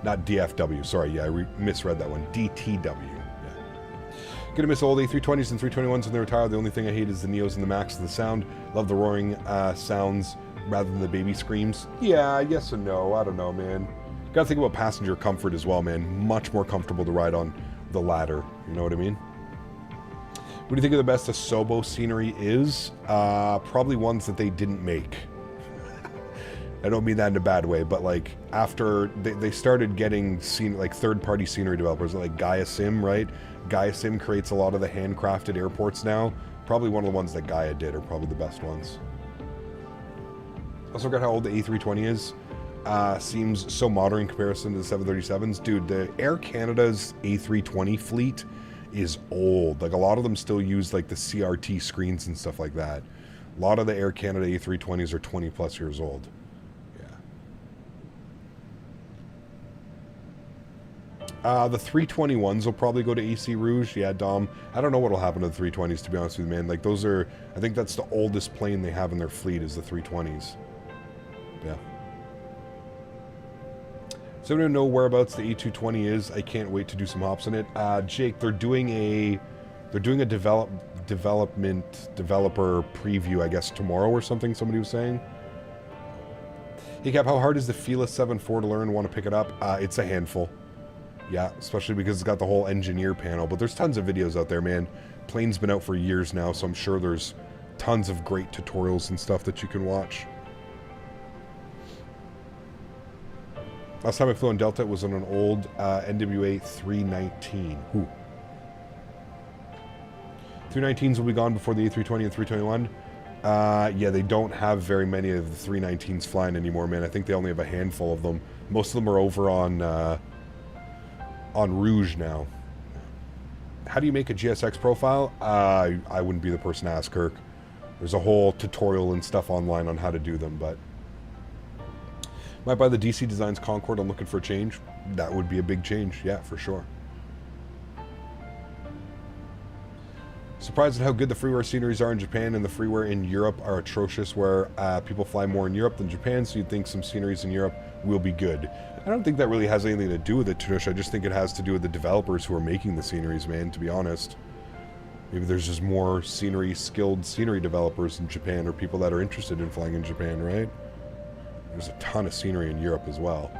not DFW. Sorry, yeah, I misread that one. DTW. Yeah. Gonna miss old A320s and 321s when they retire. The only thing I hate is the Neos and the Max and the sound. Love the roaring sounds rather than the baby screams. Yeah, yes and no. I don't know, man. Gotta think about passenger comfort as well, man. Much more comfortable to ride on the ladder. You know what I mean? What do you think of the best Asobo scenery is? Probably ones that they didn't make. I don't mean that in a bad way, but like after they started getting third-party scenery developers like Gaia Sim, right? Gaia Sim creates a lot of the handcrafted airports now. Probably one of the ones that Gaia did are probably the best ones. Also, got how old the A320 is. Seems so modern in comparison to the 737s. Dude, the Air Canada's A320 fleet is old. Like, a lot of them still use, like, the CRT screens and stuff like that. A lot of the Air Canada A320s are 20 plus years old. Yeah. The 321s will probably go to AC Rouge. Yeah, Dom. I don't know what will happen to the 320s, to be honest with you, man. Like, those are... I think that's the oldest plane they have in their fleet is the 320s. Yeah. Does anyone know whereabouts the A220 is? I can't wait to do some hops in it. Jake, they're doing a developer preview, I guess, tomorrow or something, somebody was saying. Hey Cap, how hard is the Fila 7.4 to learn? Want to pick it up? It's a handful. Yeah, especially because it's got the whole engineer panel, but there's tons of videos out there, man. Plane's been out for years now, so I'm sure there's tons of great tutorials and stuff that you can watch. Last time I flew on Delta, it was on an old NWA 319. Ooh. 319s will be gone before the A320 and 321. Yeah, they don't have very many of the 319s flying anymore, man. I think they only have a handful of them. Most of them are over on Rouge now. How do you make a GSX profile? I wouldn't be the person to ask, Kirk. There's a whole tutorial and stuff online on how to do them, but... Might buy the DC Designs Concorde. I'm looking for a change. That would be a big change. Yeah, for sure. Surprised at how good the freeware sceneries are in Japan, and the freeware in Europe are atrocious, where people fly more in Europe than Japan, so you'd think some sceneries in Europe will be good. I don't think that really has anything to do with it, Tanush. I just think it has to do with the developers who are making the sceneries, man, to be honest. Maybe there's just more skilled scenery developers in Japan, or people that are interested in flying in Japan, right? There's a ton of scenery in Europe as well.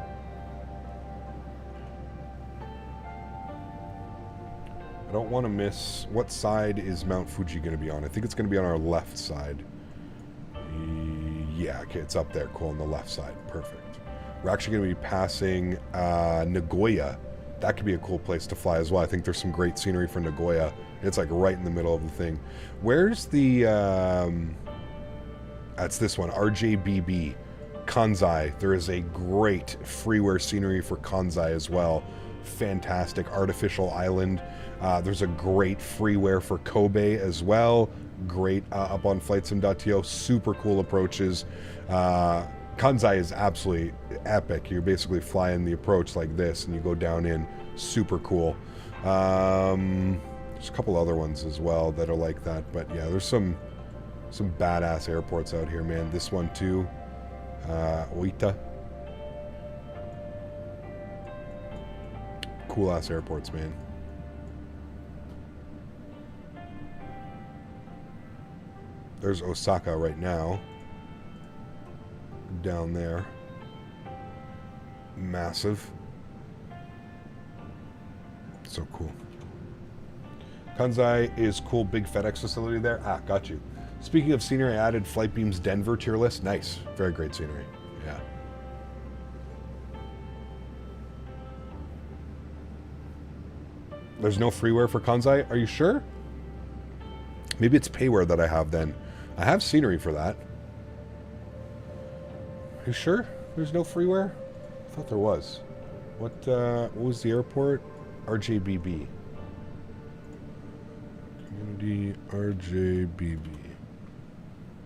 I don't want to miss... What side is Mount Fuji going to be on? I think it's going to be on our left side. Yeah, okay, it's up there. Cool, on the left side. Perfect. We're actually going to be passing Nagoya. That could be a cool place to fly as well. I think there's some great scenery for Nagoya. It's like right in the middle of the thing. Where's the... That's this one, RJBB. Kansai. There is a great freeware scenery for Kansai as well. Fantastic artificial island. There's a great freeware for Kobe as well. Great up on flightsim.to. Super cool approaches. Kansai is absolutely epic. You're basically flying the approach like this and you go down in. Super cool. There's a couple other ones as well that are like that. But yeah, there's some badass airports out here, man. This one too. Oita. Cool ass airports, man. There's Osaka right now. Down there. Massive. So cool. Kansai is cool, big FedEx facility there. Ah, got you. Speaking of scenery, I added Flightbeam's Denver tier list. Nice. Very great scenery. Yeah. There's no freeware for Kansai? Are you sure? Maybe it's payware that I have then. I have scenery for that. Are you sure there's no freeware? I thought there was. What was the airport? RJBB. Community RJBB.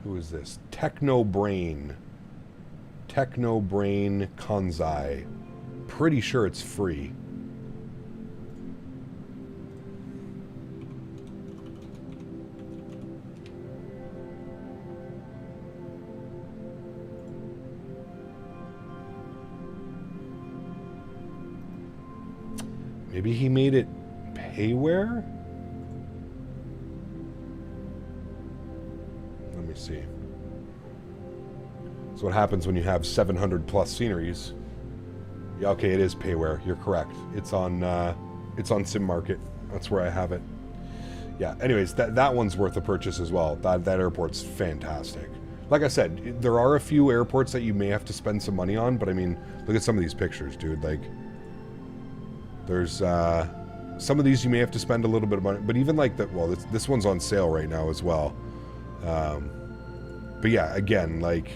Who is this? Technobrain. Technobrain Kansai. Pretty sure it's free. Maybe he made it payware? Let me see. So what happens when you have 700 plus sceneries? Yeah, okay, it is payware. You're correct. It's on Sim Market. That's where I have it. Yeah. Anyways, that one's worth a purchase as well. That airport's fantastic. like I said, there are a few airports that you may have to spend some money on, but I mean, look at some of these pictures, dude. Like, there's some of these you may have to spend a little bit of money, but even like that, well, this one's on sale right now as well. But yeah, again, like,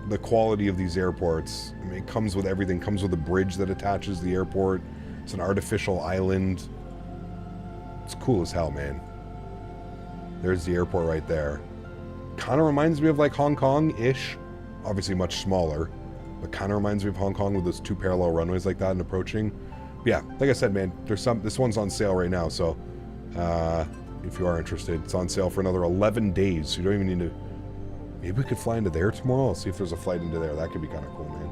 the quality of these airports, I mean, it comes with everything. It comes with a bridge that attaches the airport. It's an artificial island. It's cool as hell, man. There's the airport right there. Kind of reminds me of like Hong Kong-ish. Obviously much smaller, but kind of reminds me of Hong Kong with those 2 parallel runways like that and approaching. But yeah, like I said, man, this one's on sale right now, so if you are interested, it's on sale for another 11 days, so you don't even need to... Maybe we could fly into there tomorrow. I'll see if there's a flight into there. That could be kind of cool, man.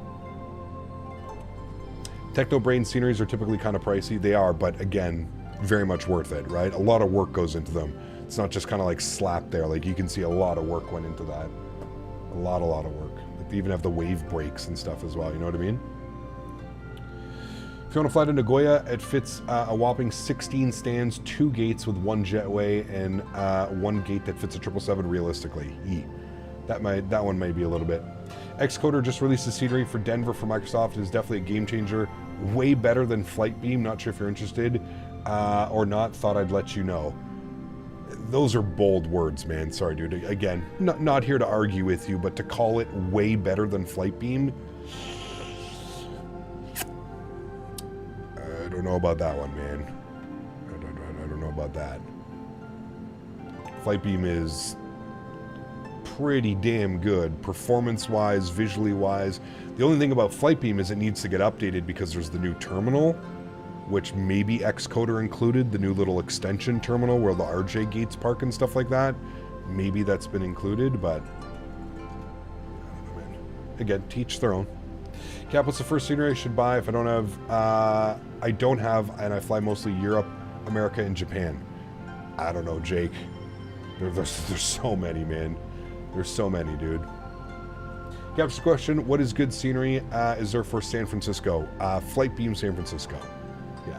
Techno-brain sceneries are typically kind of pricey. They are, but again, very much worth it, right? A lot of work goes into them. It's not just kind of like slapped there. Like, you can see a lot of work went into that. A lot of work. Like, they even have the wave brakes and stuff as well, you know what I mean? If you want to fly to Nagoya, it fits a whopping 16 stands, 2 gates with 1 jetway, and 1 gate that fits a 777 realistically. That one might be a little bit. Xcoder just released a scenery for Denver for Microsoft. It is definitely a game changer. Way better than Flight Beam. Not sure if you're interested or not. Thought I'd let you know. Those are bold words, man. Sorry, dude. Again, not here to argue with you, but to call it way better than Flight Beam, I don't know about that one, man. I don't know about that. Flight Beam is pretty damn good, performance-wise, visually-wise. The only thing about Flight Beam is it needs to get updated because there's the new terminal, which may be Xcoder included, the new little extension terminal where the RJ gates park and stuff like that. Maybe that's been included, but I don't know, man. Again, teach their own. Cap, what's the first scenery I should buy if I don't have, and I fly mostly Europe, America, and Japan? I don't know, Jake. There's so many, man. There's so many, dude. Cap's question, what is good scenery is there for San Francisco? Flight Beam San Francisco. Yeah.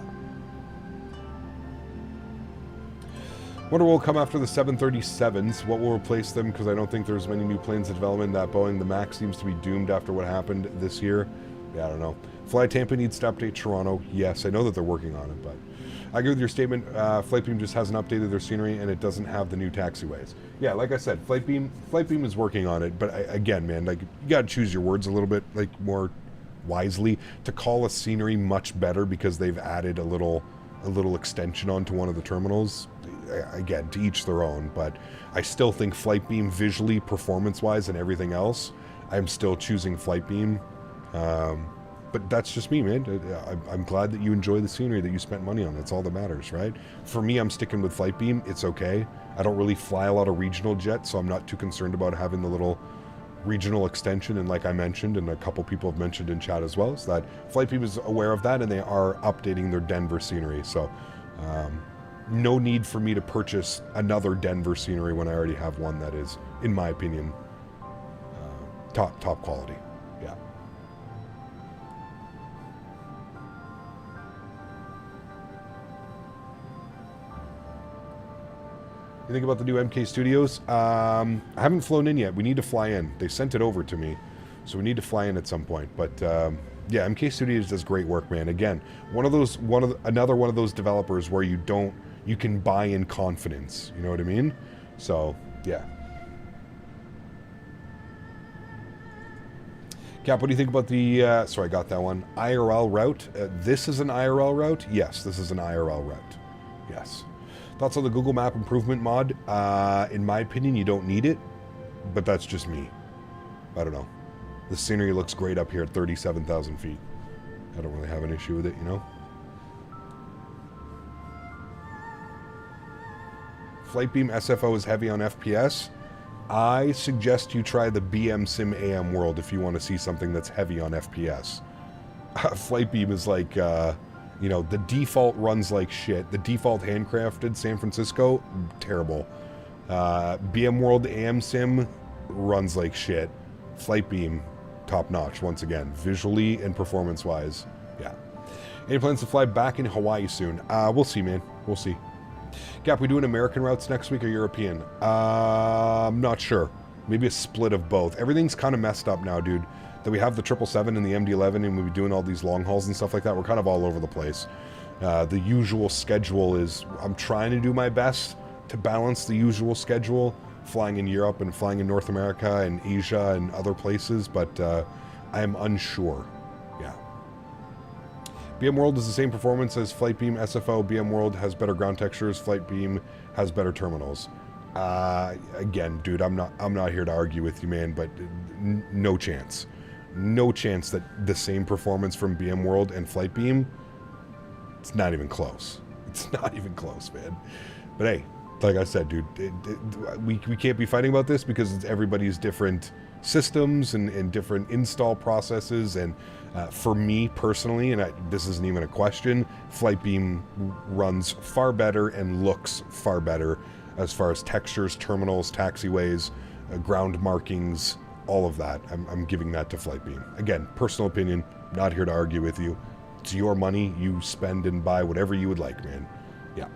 Wonder what will come after the 737s. What will replace them? Because I don't think there's many new planes in development. That Boeing, the MAX, seems to be doomed after what happened this year. Yeah, I don't know. Fly Tampa needs to update Toronto. Yes, I know that they're working on it, but I agree with your statement. Flight Beam just hasn't updated their scenery, and it doesn't have the new taxiways. Yeah, like I said, Flight Beam is working on it, but again, man, like, you gotta choose your words a little bit, like, more wisely. To call a scenery much better because they've added a little extension onto one of the terminals, again, to each their own, but I still think Flight Beam visually, performance-wise, and everything else, I'm still choosing Flight Beam. But that's just me, man. I'm glad that you enjoy the scenery that you spent money on. That's all that matters, right? For me, I'm sticking with Flight Beam. It's okay. I don't really fly a lot of regional jets, so I'm not too concerned about having the little regional extension. And like I mentioned, and a couple people have mentioned in chat as well, is that Flight Beam is aware of that, and they are updating their Denver scenery. So no need for me to purchase another Denver scenery when I already have one that is, in my opinion, top quality. Yeah. You think about the new MK Studios? I haven't flown in yet. We need to fly in. They sent it over to me, so we need to fly in at some point. But yeah, MK Studios does great work, man. Again, another one of those developers where you can buy in confidence. You know what I mean? So yeah. Cap, what do you think about the? Sorry, I got that one. IRL route. This is an IRL route. Yes, this is an IRL route. Yes. Thoughts on the Google Map improvement mod? In my opinion, you don't need it, but that's just me. I don't know. The scenery looks great up here at 37,000 feet. I don't really have an issue with it, you know? Flight Beam SFO is heavy on FPS. I suggest you try the BM Sim AM World if you want to see something that's heavy on FPS. Flight Beam is like... you know, the default runs like shit. The default handcrafted San Francisco, terrible. BM World AM Sim runs like shit. Flight Beam, top notch once again, visually and performance-wise. Yeah. Any plans to fly back in Hawaii soon? We'll see, man. We'll see. Gap, we doing American routes next week or European? I'm not sure. Maybe a split of both. Everything's kind of messed up now, dude. That we have the 777 and the MD-11 and we'll be doing all these long hauls and stuff like that. We're kind of all over the place. The usual schedule is, I'm trying to do my best to balance the usual schedule, flying in Europe and flying in North America and Asia and other places, but I am unsure. Yeah. BM World is the same performance as Flightbeam SFO. BM World has better ground textures. Flightbeam has better terminals. Again, dude, I'm not here to argue with you, man, but no chance. No chance that the same performance from BM World and Flightbeam, it's not even close. It's not even close, man. But hey, like I said, dude, we can't be fighting about this because it's everybody's different systems and different install processes. And for me personally, and this isn't even a question, Flightbeam runs far better and looks far better as far as textures, terminals, taxiways, ground markings, all of that. I'm giving that to Flightbeam. Again, personal opinion, not here to argue with you. It's your money. You spend and buy whatever you would like, man. Yeah.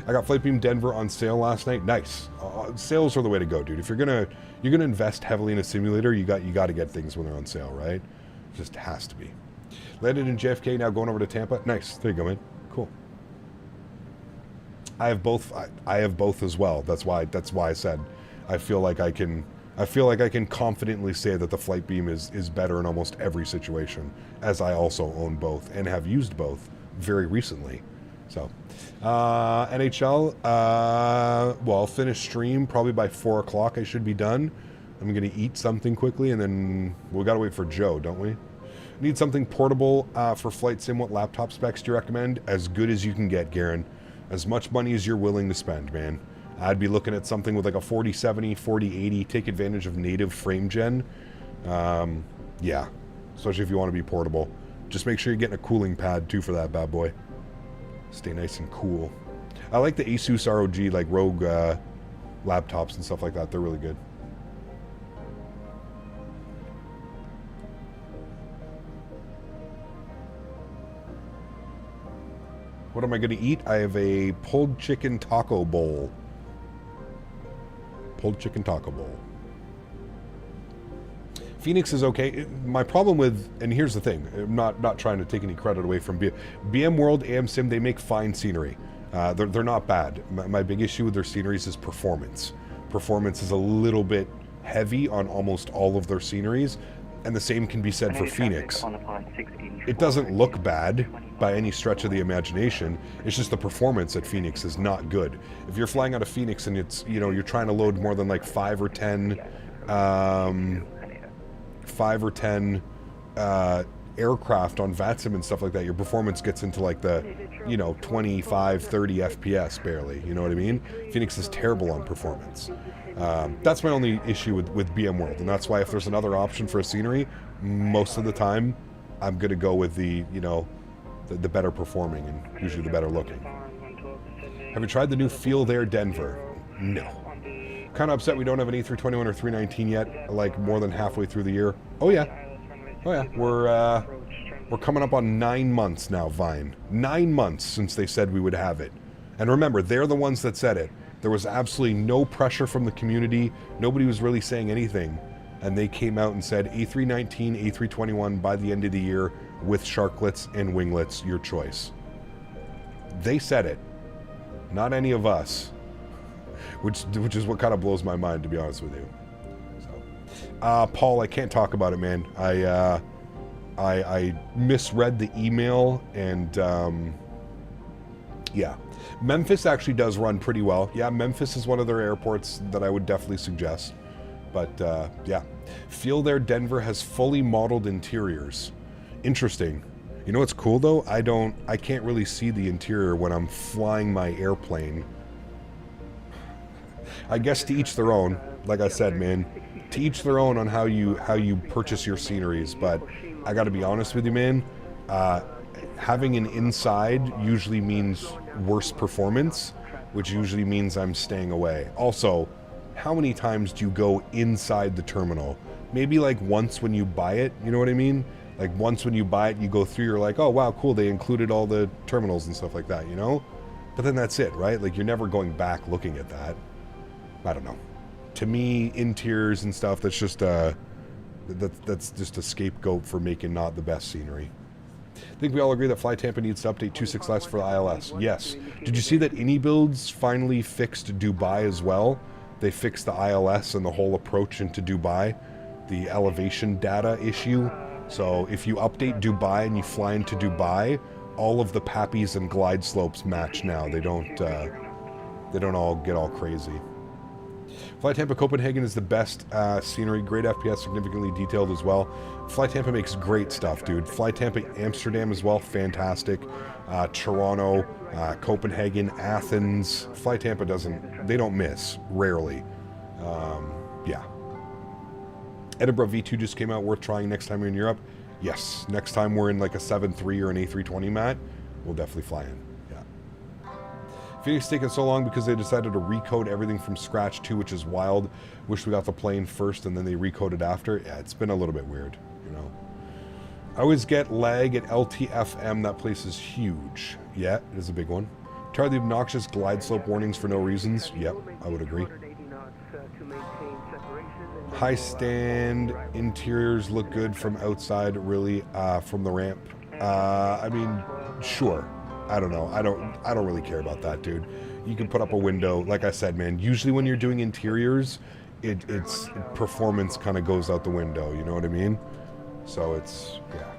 I got Flightbeam Denver on sale last night. Nice. Sales are the way to go, dude. If you're gonna invest heavily in a simulator, you got to get things when they're on sale, right? It just has to be. Landed in JFK, now going over to Tampa. Nice. There you go, man. Cool. I have both. I have both as well. That's why I said I feel like I can confidently say that the Flightbeam is better in almost every situation, as I also own both and have used both very recently. So, NHL, well, I'll finish stream probably by 4 o'clock. I should be done. I'm going to eat something quickly, and then we got to wait for Joe, don't we? Need something portable for flight sim. What laptop specs do you recommend? As good as you can get, Garen. As much money as you're willing to spend, man. I'd be looking at something with like a 4070, 4080. Take advantage of native frame gen. Yeah, especially if you want to be portable. Just make sure you're getting a cooling pad too for that bad boy. Stay nice and cool. I like the Asus ROG, like Rogue laptops and stuff like that. They're really good. What am I going to eat? I have a pulled chicken taco bowl. Pulled chicken taco bowl. Phoenix is okay. My problem with, and here's the thing, I'm not trying to take any credit away from BM World, AM Sim, they make fine scenery. They're not bad. My big issue with their sceneries is performance. Performance is a little bit heavy on almost all of their sceneries, and the same can be said for Phoenix. It doesn't look bad by any stretch of the imagination. It's just the performance at Phoenix is not good. If you're flying out of Phoenix and it's, you know, you're trying to load more than like 5 or 10 aircraft on VATSIM and stuff like that, your performance gets into like the, you know, 25, 30 FPS barely, you know what I mean? Phoenix is terrible on performance. That's my only issue with BM World, and that's why if there's another option for a scenery, most of the time I'm going to go with the, you know, the better performing and usually the better looking. Have you tried the new Feel There Denver? No. Kind of upset we don't have an A321 or 319 yet, like more than halfway through the year. Oh yeah. Oh yeah. We're coming up on 9 months now, Vine. 9 months since they said we would have it. And remember, they're the ones that said it. There was absolutely no pressure from the community. Nobody was really saying anything. And they came out and said A319, A321 by the end of the year with sharklets and winglets, your choice. They said it. Not any of us. Which is what kind of blows my mind, to be honest with you. So, Paul, I can't talk about it, man. I misread the email, and yeah. Memphis actually does run pretty well. Yeah, Memphis is one of their airports that I would definitely suggest. But yeah, Feel There Denver has fully modeled interiors. Interesting. You know what's cool though? I can't really see the interior when I'm flying my airplane. I guess to each their own. Like I said, man, to each their own on how you purchase your sceneries. But I got to be honest with you, man. Having an inside usually means worse performance, which usually means I'm staying away. Also, how many times do you go inside the terminal? Maybe like once when you buy it, you know what I mean? Like once when you buy it, you go through, you're like, oh wow, cool, they included all the terminals and stuff like that, you know? But then that's it, right? Like you're never going back looking at that. I don't know. to me, interiors and stuff, that's just that's just a scapegoat for making not the best scenery. I think we all agree that Fly Tampa needs to update 2.6 less for the ILS. Yes. Did you see that AnyBuilds finally fixed Dubai as well? They fixed the ILS and the whole approach into Dubai, the elevation data issue. So if you update Dubai and you fly into Dubai, all of the pappies and glide slopes match now. They don't all get all crazy. Fly Tampa Copenhagen is the best scenery, great FPS, significantly detailed as well. Fly Tampa makes great stuff, dude. Fly Tampa Amsterdam as well, fantastic. Toronto, Copenhagen, Athens. Fly Tampa they don't miss, rarely. Yeah. Edinburgh V2 just came out, worth trying next time you're in Europe. Yes, next time we're in like a 7.3 or an A320 mat, we'll definitely fly in. Phoenix taking so long because they decided to recode everything from scratch too, which is wild. Wish we got the plane first and then they recoded after. Yeah, it's been a little bit weird, you know. I always get lag at LTFM. That place is huge. Yeah, it is a big one. Tired of the obnoxious glide slope warnings for no reasons. Yep, I would agree. High stand interiors look good from outside, really, from the ramp. I mean, sure. I don't know. I don't really care about that, dude. You can put up a window. Like I said, man, usually when you're doing interiors, it's performance kind of goes out the window, you know what I mean? So it's, yeah.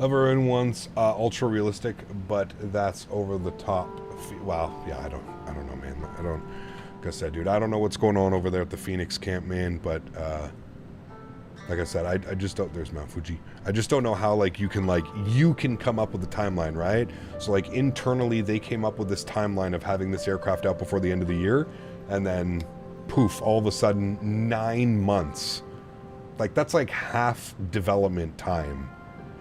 Everyone wants ultra realistic, but that's over the top. Well, yeah, I don't know, man. Like I said, dude, I don't know what's going on over there at the Phoenix camp, man. But like I said, I just don't. There's Mount Fuji. I just don't know how you can come up with a timeline, right? So internally, they came up with this timeline of having this aircraft out before the end of the year, and then poof, all of a sudden 9 months. That's half development time.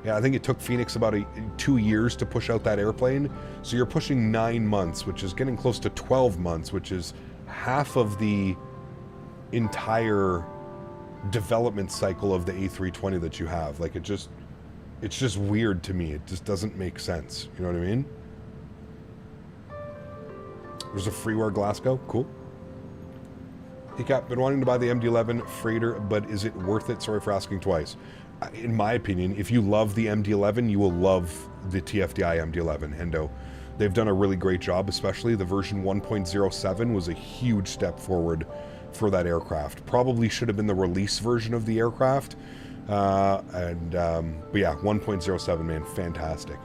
Yeah, I think it took Phoenix about 2 years to push out that airplane. So you're pushing 9 months, which is getting close to 12 months, which is half of the entire development cycle of the A320 that you have. It's just weird to me. It just doesn't make sense. You know what I mean? There's a freeware Glasgow. Cool. Hey, Cap, been wanting to buy the MD-11 freighter, but is it worth it? Sorry for asking twice. In my opinion, if you love the MD-11, you will love the TFDI MD-11. Hendo, they've done a really great job, especially the version 1.07 was a huge step forward for that aircraft. Probably should have been the release version of the aircraft. But yeah, 1.07, man, fantastic.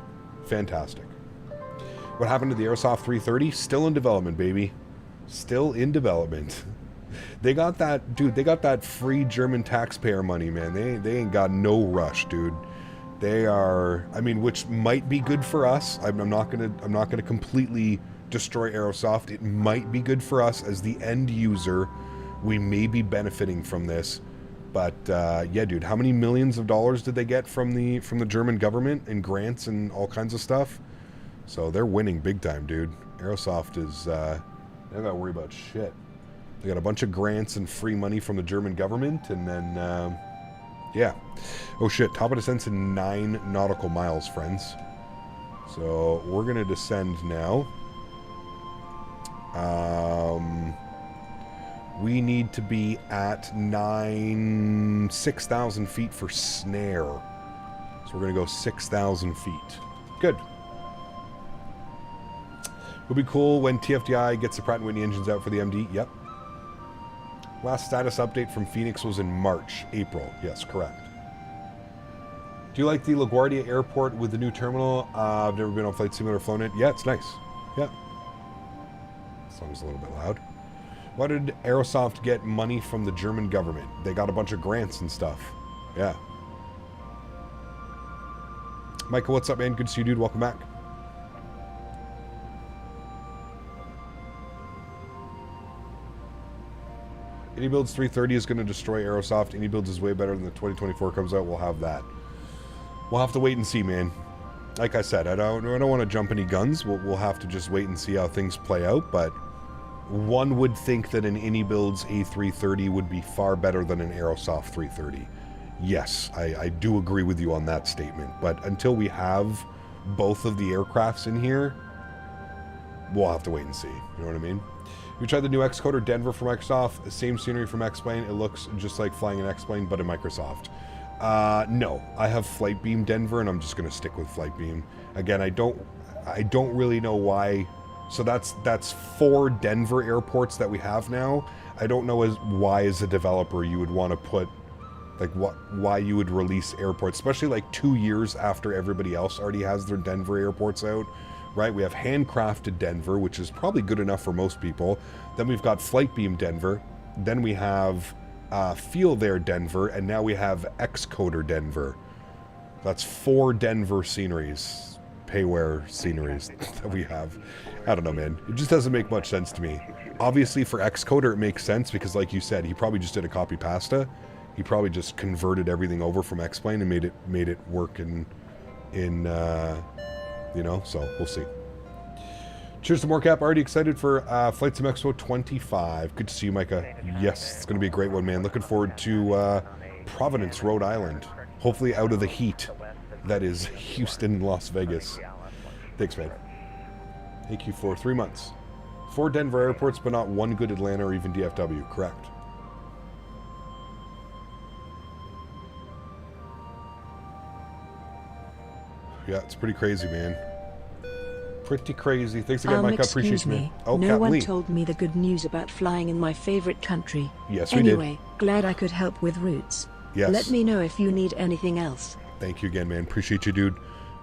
Fantastic. What happened to the Airsoft 330? Still in development, baby. Still in development. They got that, dude. They got that free German taxpayer money, man. They ain't got no rush, dude. They are, I mean, which might be good for us. I'm not gonna completely destroy Airsoft. It might be good for us as the end user. We may be benefiting from this, but yeah, dude. How many millions of dollars did they get from the German government and grants and all kinds of stuff? So they're winning big time, dude. Airsoft is they don't gotta worry about shit. They got a bunch of grants and free money from the German government, and then, yeah. Oh shit, top of descent's in 9 nautical miles, friends. So, we're going to descend now. We need to be at 6,000 feet for snare. So we're going to go 6,000 feet. Good. It'll be cool when TFDI gets the Pratt & Whitney engines out for the MD. Yep. Last status update from Phoenix was in April. Yes, correct. Do you like the LaGuardia Airport with the new terminal? I've never been on Flight Simulator, flown it. Yeah, it's nice. Yeah. This song's a little bit loud. Why did Aerosoft get money from the German government? They got a bunch of grants and stuff. Yeah. Michael, what's up, man? Good to see you, dude. Welcome back. AnyBuilds 330 is going to destroy Aerosoft. AnyBuilds is way better than the 2024 comes out. We'll have that. We'll have to wait and see, man. like I said, I don't want to jump any guns. We'll have to just wait and see how things play out, but one would think that an AnyBuilds A330 would be far better than an Aerosoft 330. Yes, I do agree with you on that statement, but until we have both of the aircrafts in here, we'll have to wait and see. You know what I mean? We tried the new Xcoder Denver from Microsoft. Same scenery from X-Plane. It looks just like flying an X-Plane, but in Microsoft. No, I have Flightbeam Denver, and I'm just going to stick with Flightbeam. Again, I don't really know why. So that's 4 Denver airports that we have now. I don't know why as a developer you would want to put, like, why you would release airports, especially like 2 years after everybody else already has their Denver airports out. Right, we have handcrafted Denver, which is probably good enough for most people. Then we've got Flightbeam Denver. Then we have Feel There Denver, and now we have Xcoder Denver. That's 4 Denver sceneries, payware sceneries that we have. I don't know, man. It just doesn't make much sense to me. Obviously, for Xcoder, it makes sense because, like you said, he probably just did a copy pasta. He probably just converted everything over from X-Plane and made it work in you know, so we'll see. Cheers to Morecap. Already excited for Flight Sim Expo 25. Good to see you, Micah. Yes, it's going to be a great one, man. Looking forward to Providence, Rhode Island. Hopefully out of the heat that is Houston, Las Vegas. Thanks, man. Thank you for 3 months. 4 Denver airports, but not 1 good Atlanta or even DFW. Correct. Yeah, it's pretty crazy, man. Pretty crazy. Thanks again, Mike. I appreciate you, man. Oh, no Cat one Lee. told me the good news about flying in my favorite country. Yes, we did. Anyway, glad I could help with routes. Yes. Let me know if you need anything else. Thank you again, man. Appreciate you, dude.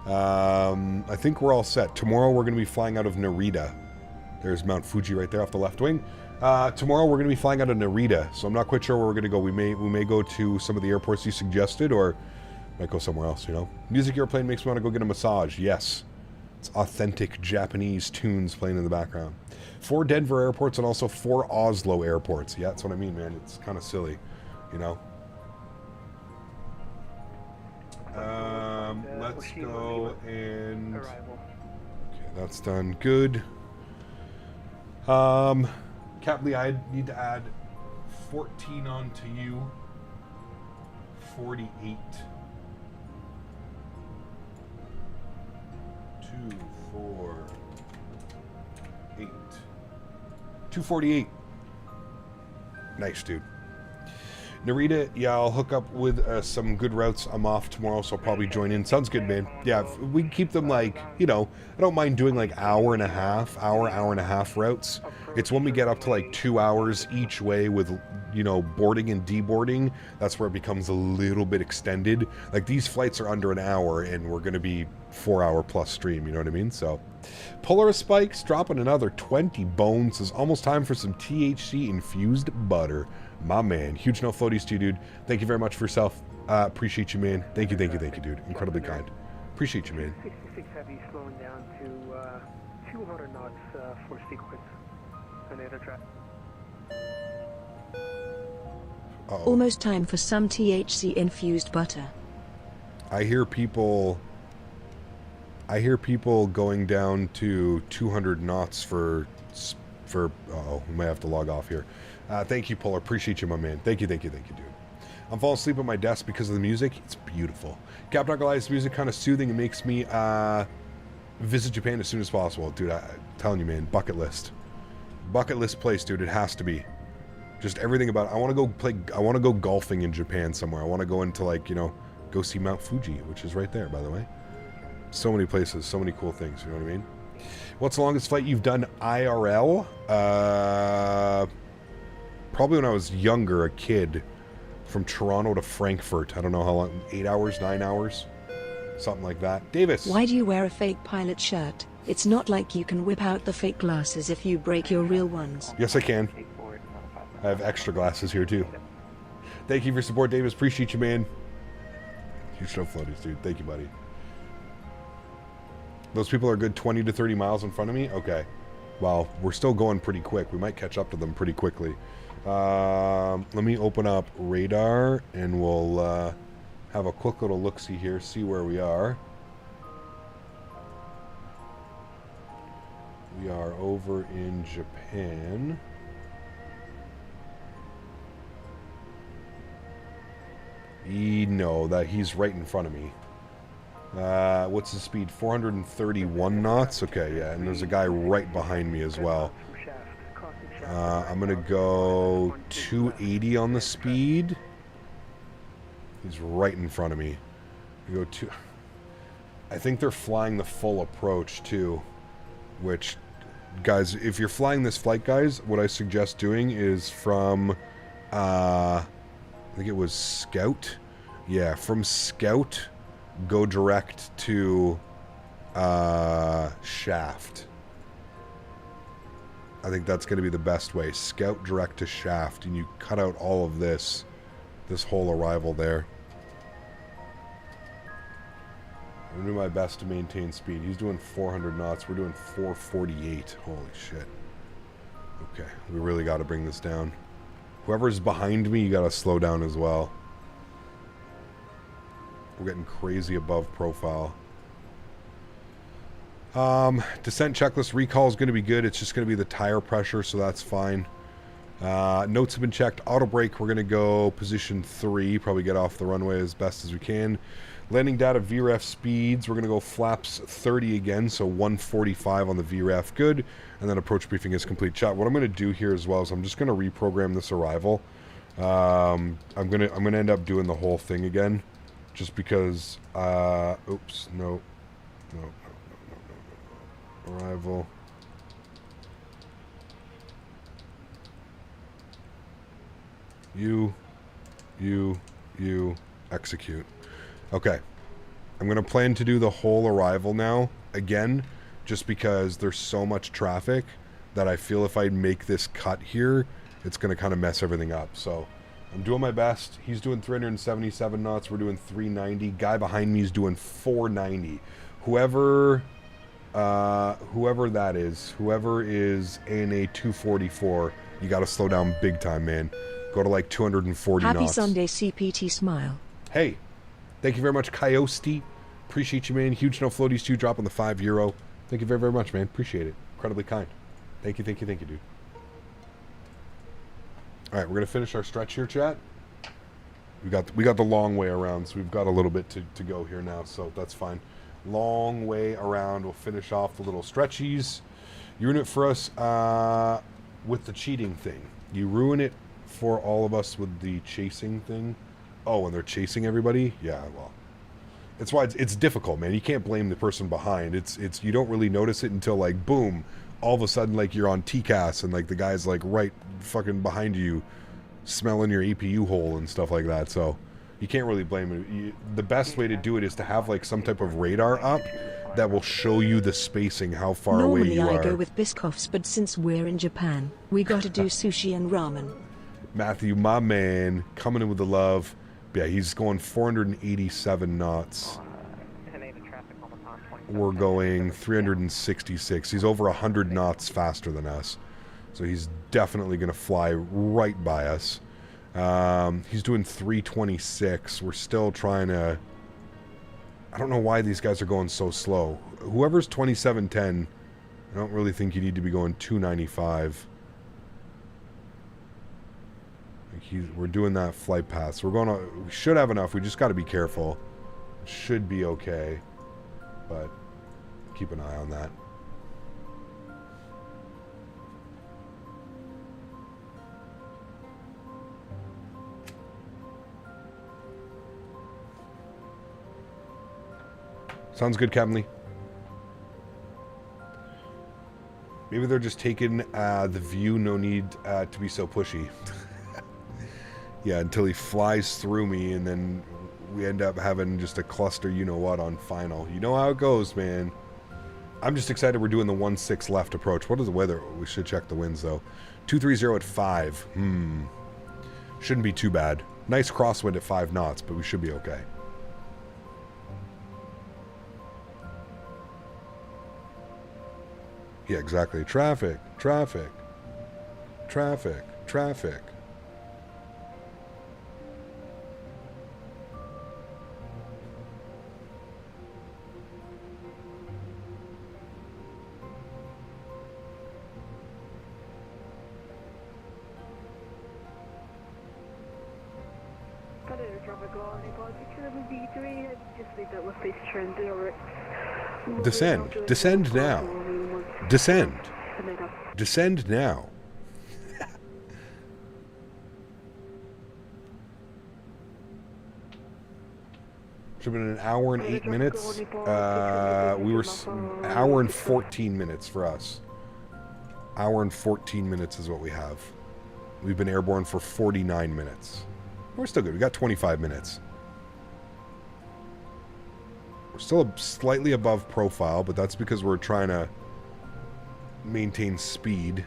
I think we're all set. Tomorrow we're going to be flying out of Narita. There's Mount Fuji right there off the left wing. Tomorrow we're going to be flying out of Narita, so I'm not quite sure where we're going to go. We may go to some of the airports you suggested, or might go somewhere else, you know. Music airplane makes me want to go get a massage. Yes. It's authentic Japanese tunes playing in the background. 4 Denver airports and also 4 Oslo airports. Yeah, that's what I mean, man. It's kind of silly, you know. Let's go and... Okay, that's done. Good. Caply, I need to add 14 onto you. 48. 2, 4, 8. 248. Nice, dude. Narita, yeah, I'll hook up with some good routes. I'm off tomorrow, so I'll probably join in. Sounds good, man. Yeah, if we can keep them like, you know, I don't mind doing like hour and a half routes. It's when we get up to like 2 hours each way with, you know, boarding and deboarding, that's where it becomes a little bit extended. Like these flights are under an hour and we're going to be 4-hour plus stream, you know what I mean? So Polaris Spikes dropping another 20 bones. It's almost time for some THC infused butter. My man. Huge no floaties to you, dude. Thank you very much for yourself. Appreciate you, man. Thank you, dude. Incredibly kind. Appreciate you, man. 66 Heavy slowing down to 200 knots for sequence. And it'll track. Uh-oh. Almost time for some THC infused butter. I hear people going down to 200 knots for uh-oh, we might have to log off here. Thank you, Polar. Appreciate you, my man. Thank you, dude. I'm falling asleep at my desk because of the music. It's beautiful. Captain Goliath's music kind of soothing. It makes me visit Japan as soon as possible. Dude, I'm telling you, man, bucket list place, dude. It has to be. Just everything about it. I want to go golfing in Japan somewhere. I want to go into, like, you know, go see Mount Fuji, which is right there, by the way. So many places, so many cool things, you know what I mean? What's the longest flight you've done IRL? Probably when I was younger, a kid, from Toronto to Frankfurt. I don't know how long, 8 hours, 9 hours? Something like that. Davis. Why do you wear a fake pilot shirt? It's not like you can whip out the fake glasses if you break your real ones. Yes, I can. I have extra glasses here, too. Thank you for your support, Davis. Appreciate you, man. Huge no floaties, dude. Thank you, buddy. Those people are good 20 to 30 miles in front of me? Okay. Well, we're still going pretty quick. We might catch up to them pretty quickly. Let me open up radar, and we'll have a quick little look-see here, see where we are. are over in Japan. No, that he's right in front of me. What's his speed? 431 knots? Okay, yeah, and there's a guy right behind me as well. I'm going to go 280 on the speed. He's right in front of me. Go to. I think they're flying the full approach too, which, guys, if you're flying this flight, guys, what I suggest doing is from, I think it was Scout. Yeah, from Scout, go direct to Shaft. I think that's going to be the best way. Scout direct to Shaft, and you cut out all of this whole arrival there. I'm going to do my best to maintain speed. He's doing 400 knots. We're doing 448. Holy shit. Okay, we really got to bring this down. Whoever's behind me, you got to slow down as well. We're getting crazy above profile. Descent checklist recall is going to be good. It's just going to be the tire pressure, so that's fine. Notes have been checked. Auto brake, we're going to go position 3. Probably get off the runway as best as we can. Landing data VREF speeds, we're going to go flaps 30 again, so 145 on the VREF, good. And then approach briefing is complete. Chat, what I'm going to do here as well is I'm just going to reprogram this arrival. I'm going to end up doing the whole thing again, just because, oops, no. Arrival. You, execute. Okay. I'm going to plan to do the whole arrival now, again, just because there's so much traffic that I feel if I make this cut here, it's going to kind of mess everything up. So I'm doing my best. He's doing 377 knots. We're doing 390. Guy behind me is doing 490. Whoever that is, whoever is ANA 244, you got to slow down big time, man. Go to like 240 knots. Happy Sunday, CPT smile. Hey, thank you very much, Coyote. Appreciate you, man. Huge no floaties too, dropping the €5. Thank you very, very much, man. Appreciate it. Incredibly kind. Thank you, dude. All right, we're gonna finish our stretch here, chat. We got the long way around, so we've got a little bit to go here now, so that's fine. Long way around. We'll finish off the little stretchies. You ruin it for us with the cheating thing. You ruin it for all of us with the chasing thing. Oh, and they're chasing everybody? Yeah, well. That's why it's difficult, man. You can't blame the person behind. It's you don't really notice it until, like, boom, all of a sudden, like, you're on TCAS and, like, the guy's, like, right fucking behind you smelling your APU hole and stuff like that. So you can't really blame it. The best way to do it is to have, like, some type of radar up that will show you the spacing, how far away you are. Normally I go with Biscoffs, but since we're in Japan, we gotta do sushi and ramen. Matthew, my man, coming in with the love. Yeah, he's going 487 knots. We're going 366. He's over 100 knots faster than us. So he's definitely going to fly right by us. He's doing 326. We're still trying to... I don't know why these guys are going so slow. Whoever's 2710, I don't really think you need to be going 295. We're doing that flight path. So we should have enough. We just got to be careful. It should be okay. But keep an eye on that. Sounds good, Captain Lee. Maybe they're just taking the view. No need to be so pushy. Yeah, until he flies through me, and then we end up having just a cluster, you know what, on final. You know how it goes, man. I'm just excited we're doing the 1-6 left approach. What is the weather? We should check the winds, though. 230 at 5. Shouldn't be too bad. Nice crosswind at 5 knots, but we should be okay. Yeah, exactly. Traffic. Descend. Descend now. Descend. Descend now. Should have been an hour and 8 minutes. We were hour and 14 minutes for us. Hour and 14 minutes is what we have. We've been airborne for 49 minutes. We're still good. We got 25 minutes. We're still slightly above profile, but that's because we're trying to maintain speed.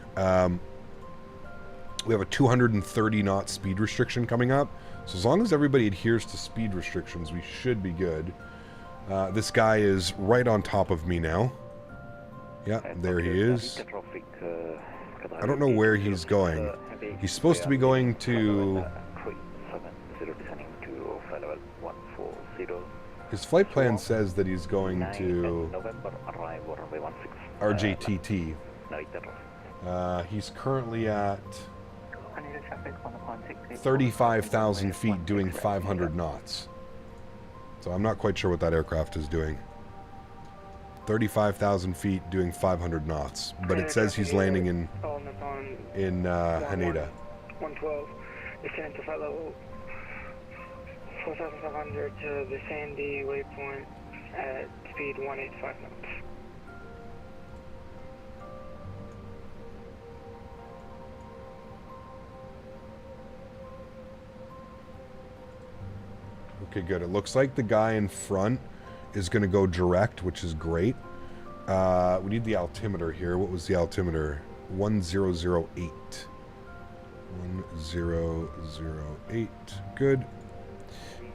We have a 230 knot speed restriction coming up. So as long as everybody adheres to speed restrictions, we should be good. This guy is right on top of me now. Yeah, there he is. I don't know where he's going. He's supposed to be going to... His flight plan says that he's going to RJTT. He's currently at 35,000 feet doing 500 knots. So I'm not quite sure what that aircraft is doing. 35,000 feet doing 500 knots. But it says he's landing in Haneda. 112, descend to flight level 4,500 to the Sandy waypoint at speed 185 knots. Okay, good. It looks like the guy in front is going to go direct, which is great. We need the altimeter here. What was the altimeter? 1008. 1008. Good.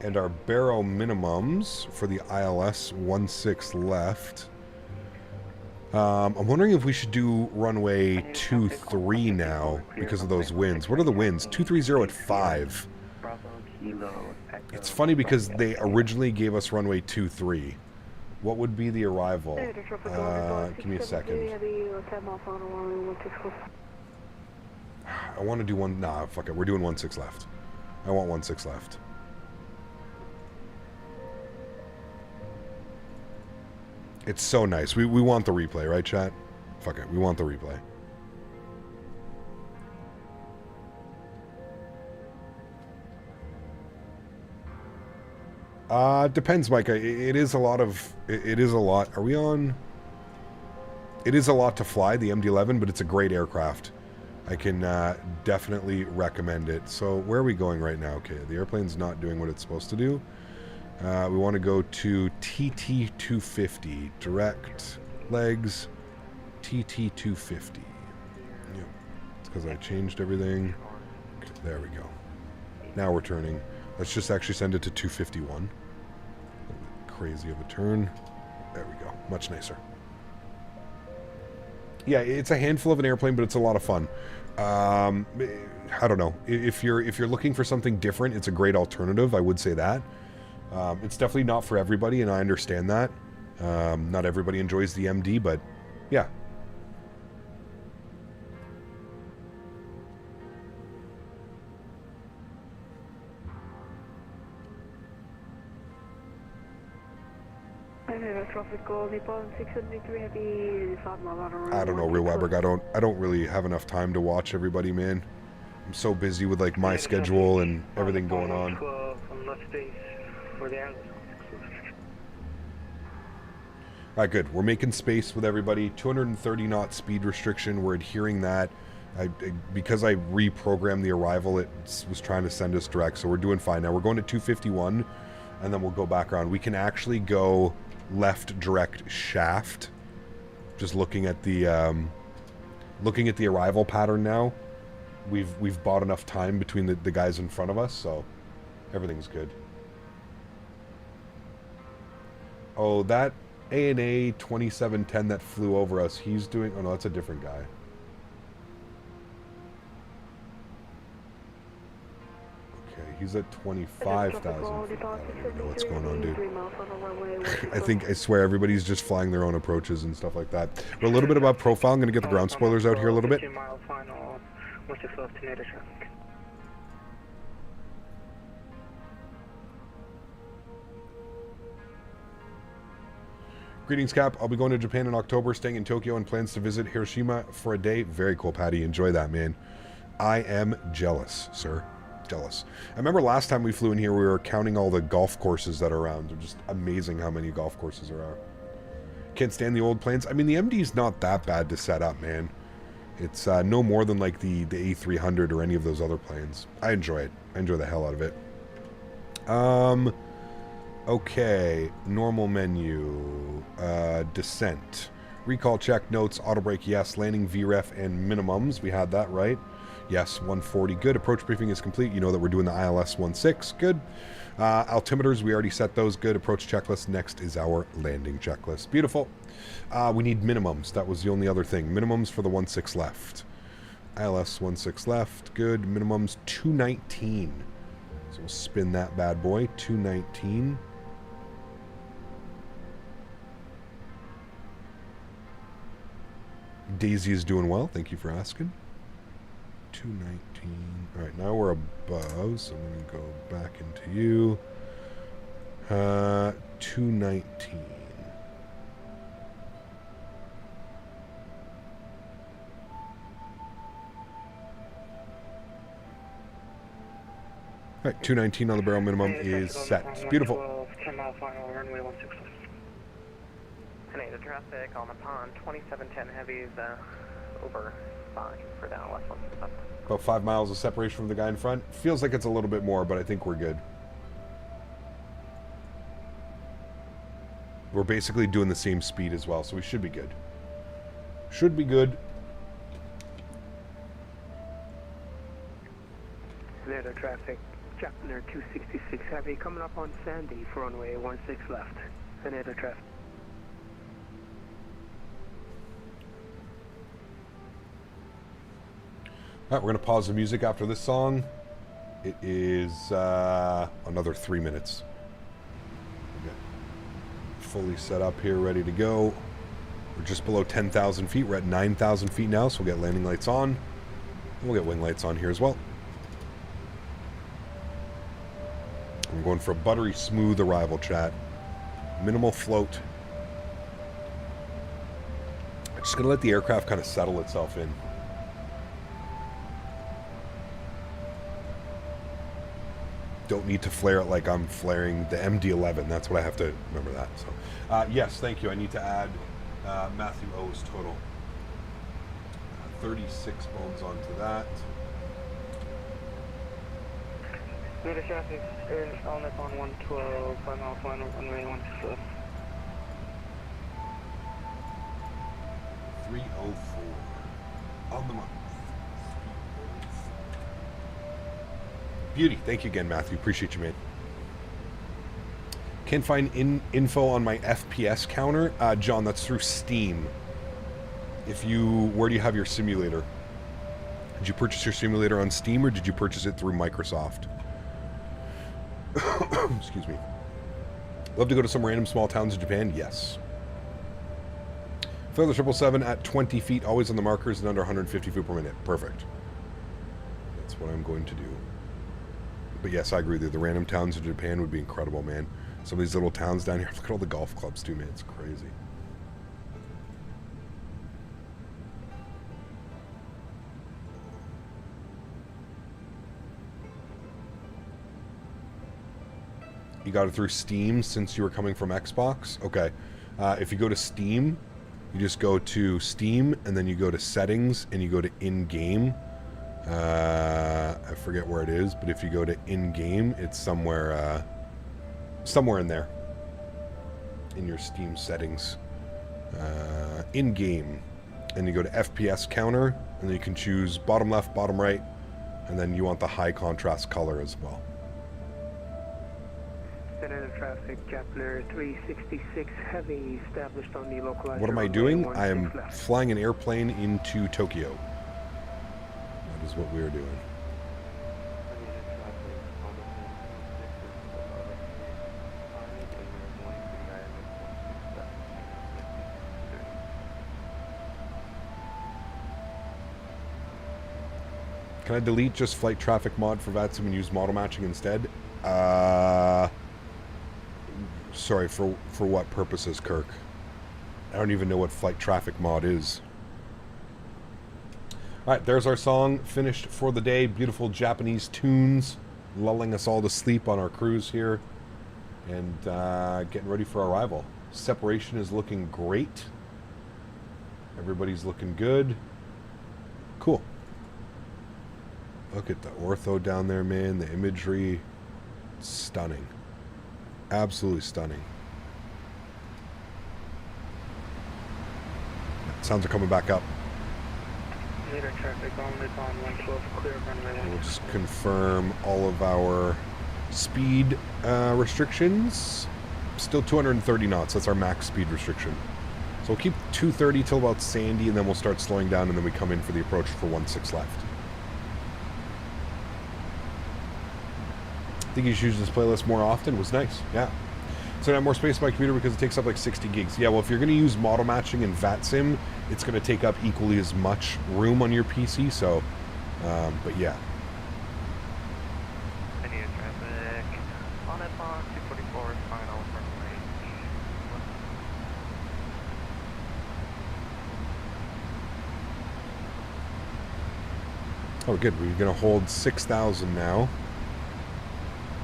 And our baro minimums for the ILS 16 left. I'm wondering if we should do runway 23 now because of those winds. What are the winds? 230 at 5. It's funny because they originally gave us runway 23. What would be the arrival? Give me a second. I want to do one. Nah, fuck it. We're doing 16 left. I want 16 left. It's so nice. We want the replay, right, chat? Fuck it. We want the replay. Depends, Micah. It is a lot of... It is a lot. Are we on... It is a lot to fly, the MD-11, but it's a great aircraft. I can definitely recommend it. So, where are we going right now? Okay, the airplane's not doing what it's supposed to do. We want to go to TT-250. Direct legs. TT-250. Yep. It's because I changed everything. Okay, there we go. Now we're turning. Let's just actually send it to 251. Crazy of a turn. There we go. Much nicer. Yeah, it's a handful of an airplane, but it's a lot of fun. I don't know. If you're looking for something different, it's a great alternative. I would say that. It's definitely not for everybody, and I understand that. Not everybody enjoys the MD, but yeah. I don't know, Real Weberg. I don't really have enough time to watch everybody, man. I'm so busy with like my schedule and everything going on. Alright, good. We're making space with everybody. 230 knot speed restriction. We're adhering that. Because I reprogrammed the arrival, it was trying to send us direct, so we're doing fine. Now we're going to 251, and then we'll go back around. We can actually go left direct shaft. Just looking at the arrival pattern now. We've bought enough time between the guys in front of us, so everything's good. Oh, that ANA 2710 that flew over us, he's doing... Oh, no, that's a different guy. Okay, he's at 25,000 feet. I don't even know what's going on, dude. I swear, everybody's just flying their own approaches and stuff like that. We're a little bit above profile. I'm going to get the ground spoilers out here a little bit. Greetings, Cap. I'll be going to Japan in October, staying in Tokyo, and plans to visit Hiroshima for a day. Very cool, Patty. Enjoy that, man. I am jealous, sir. Jealous. I remember last time we flew in here, we were counting all the golf courses that are around. They're just amazing how many golf courses there are. Can't stand the old planes. I mean, the MD's not that bad to set up, man. It's no more than like the A300 or any of those other planes. I enjoy it. I enjoy the hell out of it. Okay. Normal menu. Descent. Recall check, notes, auto brake, yes. Landing, VREF, and minimums. We had that, right? Yes, 140. Good. Approach briefing is complete. You know that we're doing the ILS 16. Good. Altimeters, we already set those. Good. Approach checklist. Next is our landing checklist. Beautiful. We need minimums. That was the only other thing. Minimums for the 16 left. ILS 16 left. Good. Minimums 219. So we'll spin that bad boy. 219. Daisy is doing well. Thank you for asking. 219. Alright, now we're above, so I'm going to go back into you. 219. Alright, 219 on the barrel minimum is set. Beautiful. 10 mile final, runway 16. The traffic on the pond, 2710 heavies, over 5 for the LS 16. About 5 miles of separation from the guy in front. Feels like it's a little bit more, but I think we're good. We're basically doing the same speed as well, so we should be good. Should be good. There, the traffic. Chapter 266 heavy coming up on Sandy for runway 16 left. And there, the traffic. Alright, we're going to pause the music after this song. It is another 3 minutes. Okay. Fully set up here, ready to go. We're just below 10,000 feet. We're at 9,000 feet now, so we'll get landing lights on. And we'll get wing lights on here as well. I'm going for a buttery smooth arrival, chat. Minimal float. I'm just going to let the aircraft kind of settle itself in. Don't need to flare it like I'm flaring the MD-11. That's what I have to remember that. So, yes, thank you. I need to add Matthew O's total. 36 bones onto that. Leader traffic is on up on 112, 5 mile final, runway 16 left. 304. On the mark. Beauty. Thank you again, Matthew. Appreciate you, man. Can't find info on my FPS counter. John, that's through Steam. Where do you have your simulator? Did you purchase your simulator on Steam or did you purchase it through Microsoft? Excuse me. Love to go to some random small towns in Japan? Yes. Feather 777 at 20 feet, always on the markers and under 150 feet per minute. Perfect. That's what I'm going to do. But yes, I agree with you. The random towns in Japan would be incredible, man. Some of these little towns down here. Look at all the golf clubs, too, man. It's crazy. You got it through Steam since you were coming from Xbox? Okay. If you go to Steam, you just go to Steam, and then you go to Settings, and you go to In-Game. I forget where it is, but if you go to in-game, it's somewhere in there in your Steam settings. In-game, and you go to FPS counter, and then you can choose bottom left, bottom right, and then you want the high contrast color as well. Center of traffic, Chapter 366 heavy established on the localized. What am I doing? I am flying an airplane into Tokyo. That is what we are doing. Can I delete just flight traffic mod for VATSIM and use model matching instead? Sorry, for what purposes, Kirk? I don't even know what flight traffic mod is. Alright, there's our song finished for the day. Beautiful Japanese tunes lulling us all to sleep on our cruise here. And getting ready for arrival. Separation is looking great. Everybody's looking good. Cool. Look at the ortho down there, man. The imagery. Stunning. Absolutely stunning. Sounds are coming back up. Later traffic on Nippon 112, clear runway 1. We'll just confirm all of our speed restrictions. Still 230 knots. That's our max speed restriction. So we'll keep 230 till about Sandy, and then we'll start slowing down, and then we come in for the approach for 16 left. I think you should use this playlist more often. It was nice. Yeah. So I have more space on my computer because it takes up like 60 gigs. Yeah, well, if you're going to use model matching and VATSIM, it's going to take up equally as much room on your PC. So, but yeah. I need traffic on it on 244 final runway. Oh, good. We're going to hold 6,000 now.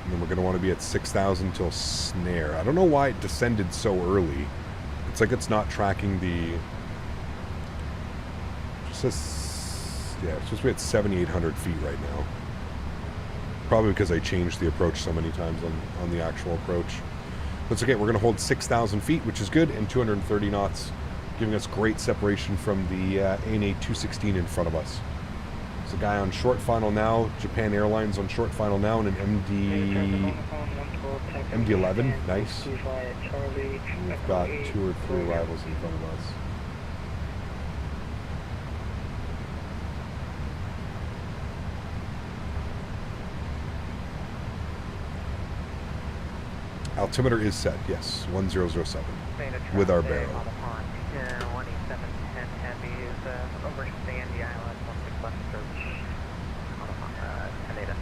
And then we're going to want to be at 6,000 till snare. I don't know why it descended so early. It's like it's not tracking the... It says, yeah, it's supposed to be at 7,800 feet right now. Probably because I changed the approach so many times on the actual approach. But it's okay. We're going to hold 6,000 feet, which is good, and 230 knots, giving us great separation from the ANA 216 in front of us. There's a guy on short final now. Japan Airlines on short final now, and an MD-11. Nice. We've got 2 or 3 arrivals in front of us. Altimeter is set, yes. 1007. With our barrel. 1710 heavies over Sandy Island, 16 left approach. Canada.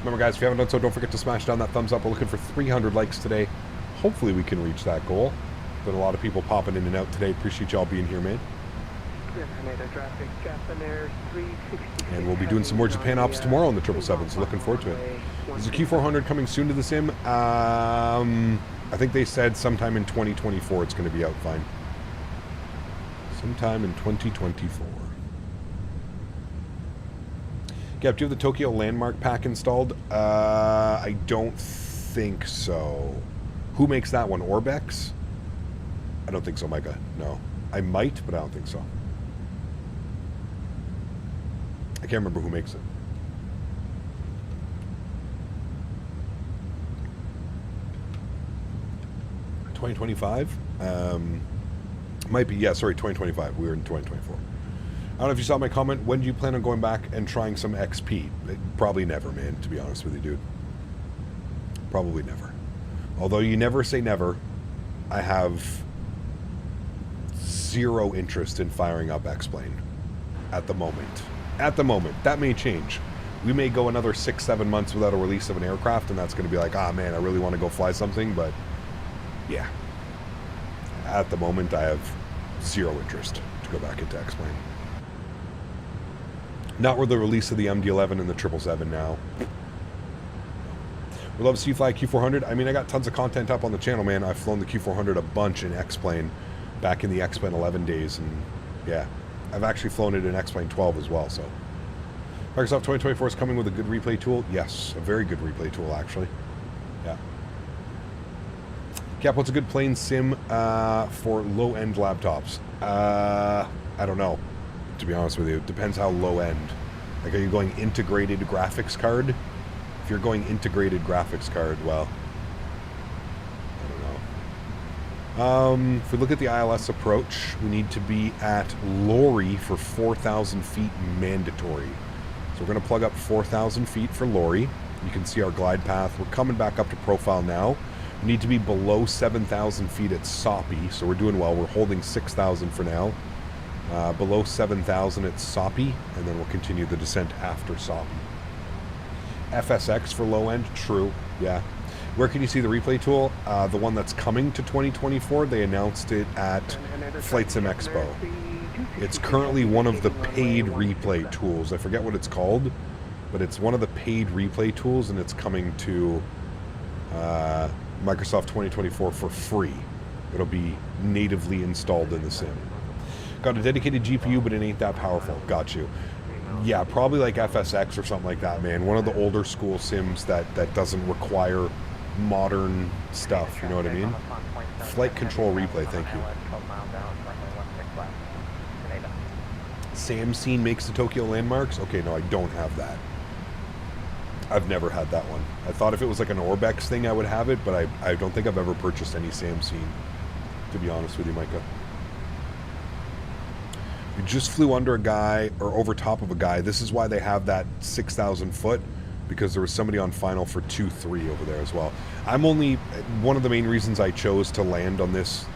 Remember, guys, if you haven't done so, don't forget to smash down that thumbs up. We're looking for 300 likes today. Hopefully we can reach that goal. Been a lot of people popping in and out today. Appreciate y'all being here, man. And we'll be doing some more Japan ops tomorrow on the 777, so looking forward to it. Is the Q400 coming soon to the sim? I think they said sometime in 2024 it's going to be out fine. Sometime in 2024. Gap, do you have the Tokyo Landmark pack installed? I don't think so. Who makes that one? Orbex? I don't think so, Micah. No. I might, but I don't think so. I can't remember who makes it. $2025? Might be, yeah, sorry, 2025. We were in 2024. I don't know if you saw my comment. When do you plan on going back and trying some XP? Probably never, man, to be honest with you, dude. Probably never. Although you never say never, I have zero interest in firing up X-Plane at the moment. At the moment. That may change. We may go another 6-7 months without a release of an aircraft, and that's going to be like, ah, man, I really want to go fly something, but yeah. At the moment, I have zero interest to go back into X-Plane. Not with the release of the MD-11 and the 777 now. We love to see you fly Q400. I mean, I got tons of content up on the channel, man. I've flown the Q400 a bunch in X-Plane back in the X-Plane 11 days, and yeah. I've actually flown it in X-Plane 12 as well, so. Microsoft 2024 is coming with a good replay tool. Yes, a very good replay tool, actually. Yeah. Cap, what's a good plane sim for low-end laptops? I don't know, to be honest with you. It depends how low-end. Like, are you going integrated graphics card? If you're going integrated graphics card, well, if we look at the ILS approach, we need to be at Lori for 4,000 feet mandatory. So we're going to plug up 4,000 feet for Lori. You can see our glide path. We're coming back up to profile now. We need to be below 7,000 feet at Soppy, so we're doing well. We're holding 6,000 for now. Below 7,000 at Soppy, and then we'll continue the descent after Soppy. FSX for low end, true, yeah. Where can you see the replay tool? The one that's coming to 2024. They announced it at Flight Sim Expo. It's currently one of the paid replay tools. I forget what it's called, but it's one of the paid replay tools, and it's coming to Microsoft 2024 for free. It'll be natively installed in the sim. Got a dedicated GPU, but it ain't that powerful. Got you. Yeah, probably like FSX or something like that, man. One of the older school sims that doesn't require modern stuff, you know what I mean? Flight control replay, thank you. Samseen makes the Tokyo landmarks? Okay, no, I don't have that. I've never had that one. I thought if it was like an Orbex thing I would have it, but I don't think I've ever purchased any Samseen, to be honest with you, Micah. We just flew under a guy, or over top of a guy. This is why they have that 6,000 foot, because there was somebody on final for 2-3 over there as well. One of the main reasons I chose to land on this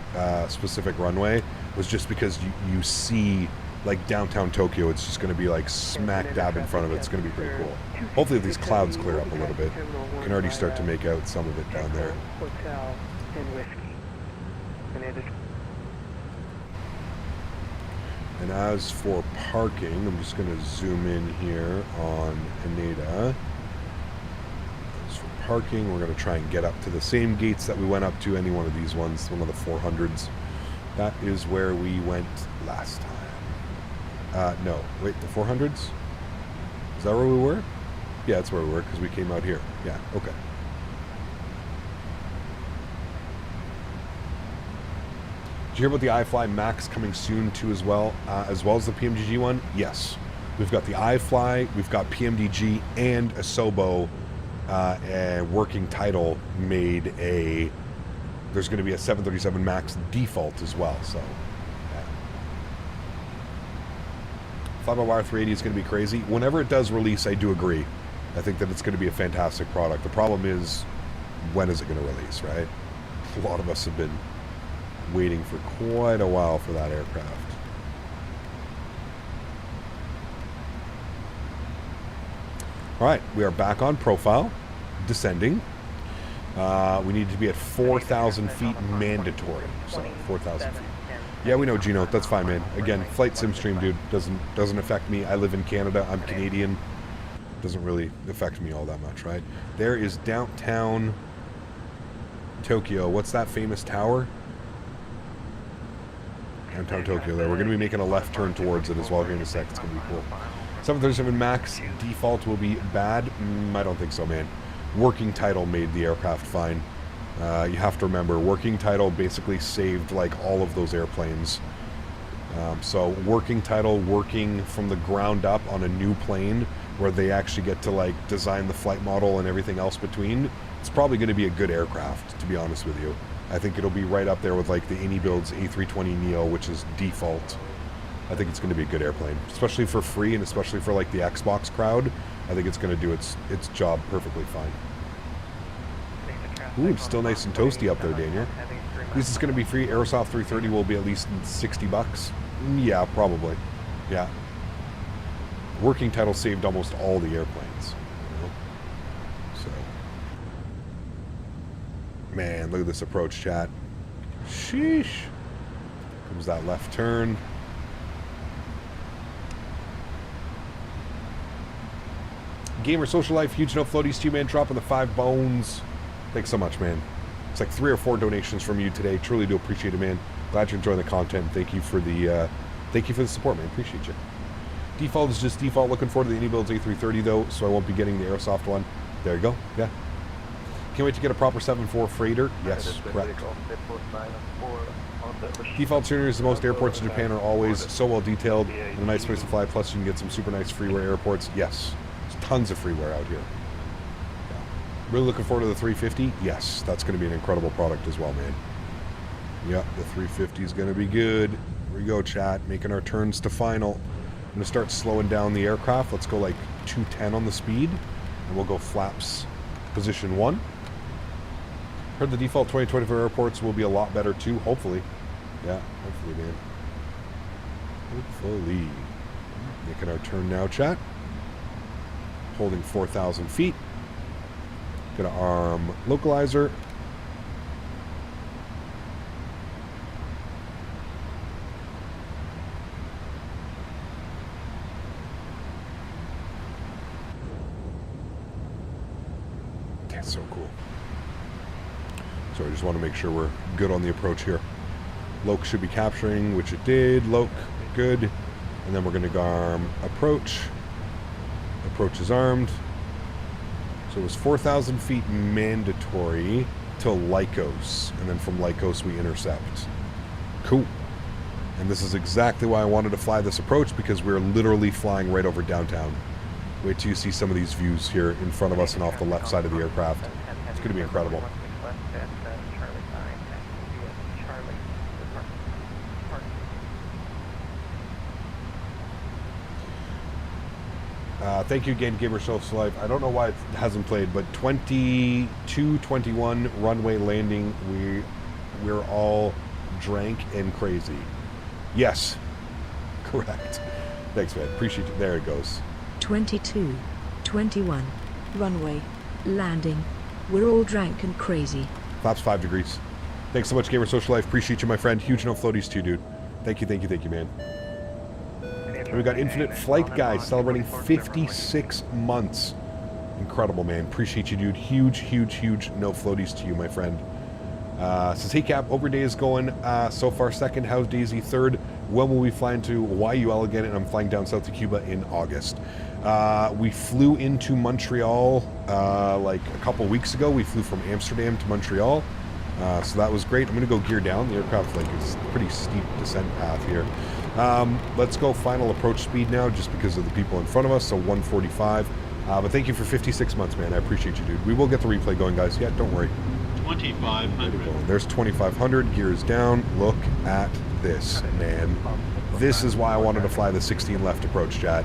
specific runway was just because you see, like, downtown Tokyo. It's just going to be like smack dab in front of it. It's going to be pretty cool. Hopefully if these clouds clear up a little bit, you can already start to make out some of it down there. Hotel and whiskey. And as for parking, I'm just going to zoom in here on Haneda. As for parking, we're going to try and get up to the same gates that we went up to, any one of these ones, one of the 400s. That is where we went last time. No, wait, the 400s? Is that where we were? Yeah, that's where we were, because we came out here. Yeah, okay. Did you hear about the iFly Max coming soon too as well as the PMDG one? Yes. We've got the iFly, we've got PMDG, and Asobo working title made a... There's going to be a 737 Max default as well, so... Yeah. Fly-by-wire 380 is going to be crazy. Whenever it does release, I do agree. I think that it's going to be a fantastic product. The problem is, when is it going to release, right? A lot of us have been waiting for quite a while for that aircraft. All right, we are back on profile, descending. We need to be at 4,000 feet mandatory, so 4,000 feet. Yeah, we know, Gino. That's fine, man. Again, flight sim stream, dude, doesn't affect me. I live in Canada. I'm Canadian. Doesn't really affect me all that much, right? There is downtown Tokyo. What's that famous tower? Downtown Tokyo there. We're going to be making a left turn towards it as well here in a sec. It's going to be cool. 737 Max default will be bad? I don't think so, man. Working title made the aircraft fine. You have to remember, working title basically saved like all of those airplanes. So working title, working from the ground up on a new plane where they actually get to like design the flight model and everything else between, it's probably going to be a good aircraft, to be honest with you. I think it'll be right up there with like the AnyBuild's A320neo, which is default. I think it's going to be a good airplane, especially for free and especially for like the Xbox crowd. I think it's going to do its job perfectly fine. Ooh, it's still nice and toasty up there, Daniel. At least it's going to be free. Aerosoft 330 will be at least $60. Yeah, probably. Yeah. Working title saved almost all the airplanes. You know? So. Man, look at this approach, chat. Sheesh. Comes that left turn. Gamer Social Life, huge no floaties, 2-man dropping the 5 bones. Thanks so much, man. It's like 3 or 4 donations from you today. Truly do appreciate it, man. Glad you're enjoying the content. Thank you for the support, man. Appreciate you. Default is just default. Looking forward to the AnyBuild's A330 though, so I won't be getting the Aerosoft one. There you go. Yeah. Can't wait to get a proper 7.4 freighter. Yes, correct. Default tuners in most airports in Japan are always so well detailed and a nice place to fly. Plus, you can get some super nice freeware airports. Yes, there's tons of freeware out here. Really looking forward to the 350. Yes, that's going to be an incredible product as well, man. Yep, the 350 is going to be good. Here we go, chat. Making our turns to final. I'm going to start slowing down the aircraft. Let's go like 210 on the speed. And we'll go flaps position 1. Heard the default 2024 airports will be a lot better too, hopefully. Yeah, hopefully, man. Hopefully. Making our turn now, chat. Holding 4,000 feet. Gonna arm localizer. That's so cool. So I just want to make sure we're good on the approach here. Loc should be capturing, which it did. Loc, good. And then we're going to arm approach. Approach is armed. So it was 4,000 feet mandatory till Lycos. And then from Lycos we intercept. Cool. And this is exactly why I wanted to fly this approach, because we're literally flying right over downtown. Wait till you see some of these views here in front of us and off the left side of the aircraft. It's going to be incredible. Thank you again, Gamer Shelf's Life. I don't know why it hasn't played, but 22-21 runway landing. We're all drank and crazy. Yes, correct. Thanks, man. Appreciate it. There it goes. 22-21 runway landing. We're all drank and crazy. Flaps 5 degrees. Thanks so much, Gamer Social Life. Appreciate you, my friend. Huge no floaties too, dude. Thank you, man. And we got Infinite Flight Guys celebrating 56 months. Incredible, man. Appreciate you, dude. Huge no floaties to you, my friend. Says, hey, Cap, hope your day is going so far second. How's Daisy third? When will we fly into YUL again? And I'm flying down south to Cuba in August. We flew into Montreal like a couple weeks ago. We flew from Amsterdam to Montreal. So that was great. I'm going to go gear down. The aircraft like is a pretty steep descent path here. Let's go final approach speed now, just because of the people in front of us. So 145. But thank you for 56 months, man. I appreciate you, dude. We will get the replay going, guys. Yeah, don't worry. 2,500. There's 2,500. Gears down. Look at this, man. This is why I wanted to fly the 16 left approach, chat.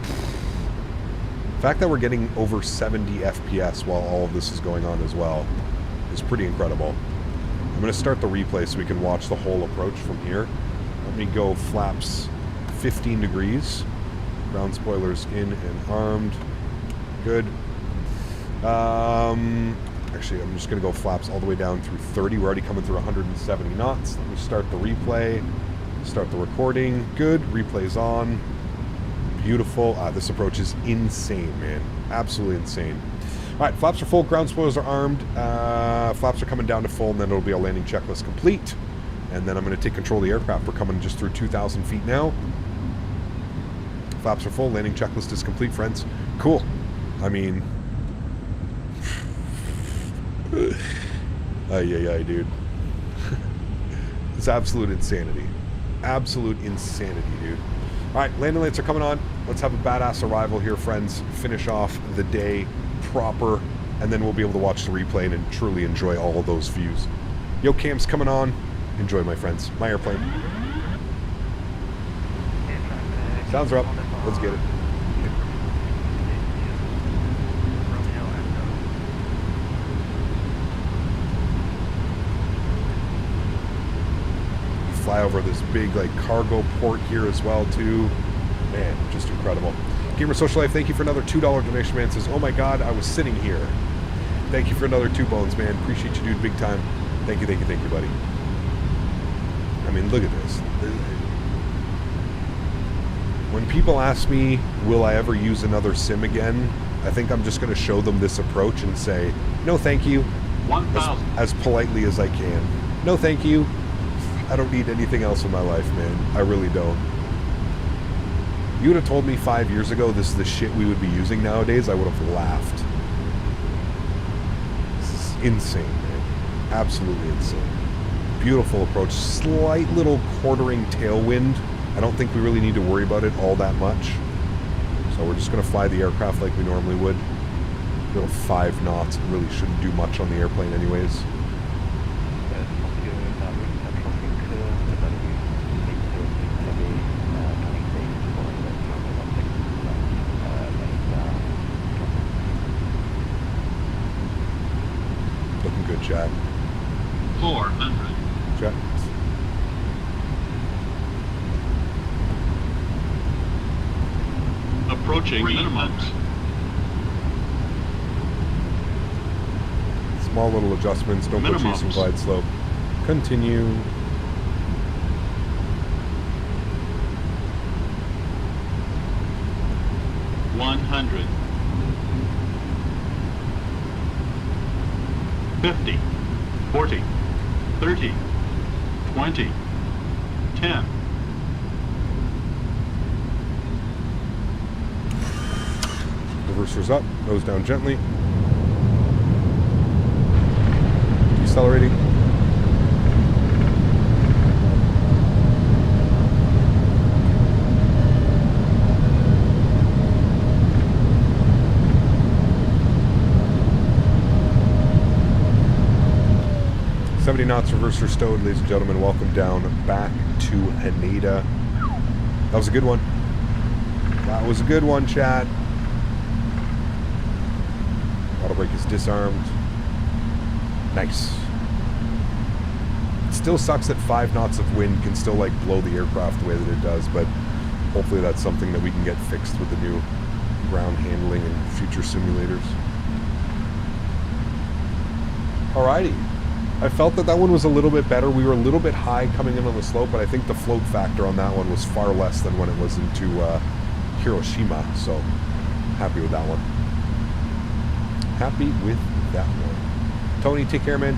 The fact that we're getting over 70 FPS while all of this is going on as well is pretty incredible. I'm going to start the replay so we can watch the whole approach from here. Let me go flaps 15 degrees. Ground spoilers in and armed. Good. Actually, I'm just going to go flaps all the way down through 30. We're already coming through 170 knots. Let me start the replay. Start the recording. Good. Replay's on. Beautiful. This approach is insane, man. Absolutely insane. All right, flaps are full. Ground spoilers are armed. Flaps are coming down to full, and then it'll be a landing checklist complete. And then I'm going to take control of the aircraft. We're coming just through 2,000 feet now. Flaps are full. Landing checklist is complete, friends. Cool. I mean... ay, dude. It's absolute insanity. Absolute insanity, dude. Alright, landing lights are coming on. Let's have a badass arrival here, friends. Finish off the day proper, and then we'll be able to watch the replay and truly enjoy all of those views. Yo, cam's coming on. Enjoy, my friends. My airplane. Sounds are up. Let's get it. Fly over this big like cargo port here as well too. Man, just incredible. Gamer Social Life, thank you for another $2 donation, man. Says, oh my god, I was sitting here. Thank you for another 2 bones, man. Appreciate you, dude, big time. Thank you, buddy. I mean, look at this. When people ask me, will I ever use another sim again, I think I'm just going to show them this approach and say, no thank you, as politely as I can. No thank you. I don't need anything else in my life, man. I really don't. You would have told me 5 years ago this is the shit we would be using nowadays, I would have laughed. This is insane, man. Absolutely insane. Beautiful approach. Slight little quartering tailwind. I don't think we really need to worry about it all that much. So we're just going to fly the aircraft like we normally would. Little 5 knots. It really shouldn't do much on the airplane anyways. Looking good, chat. 400. Chat. Approaching minimums. Small little adjustments. Don't go chasing Minimums. glide slope. Continue. One 100. 50. 40. 30. 20. 10. Reverser's up. Nose down gently. Decelerating. Knots, reverser stowed, ladies and gentlemen. Welcome down back to Haneda. That was a good one. That was a good one, chat. Auto brake is disarmed. Nice. It still sucks that 5 knots of wind can still like blow the aircraft the way that it does, but hopefully that's something that we can get fixed with the new ground handling and future simulators. Alrighty. I felt that one was a little bit better. We were a little bit high coming in on the slope, but I think the float factor on that one was far less than when it was into Hiroshima. So, happy with that one. Happy with that one. Tony, take care, man.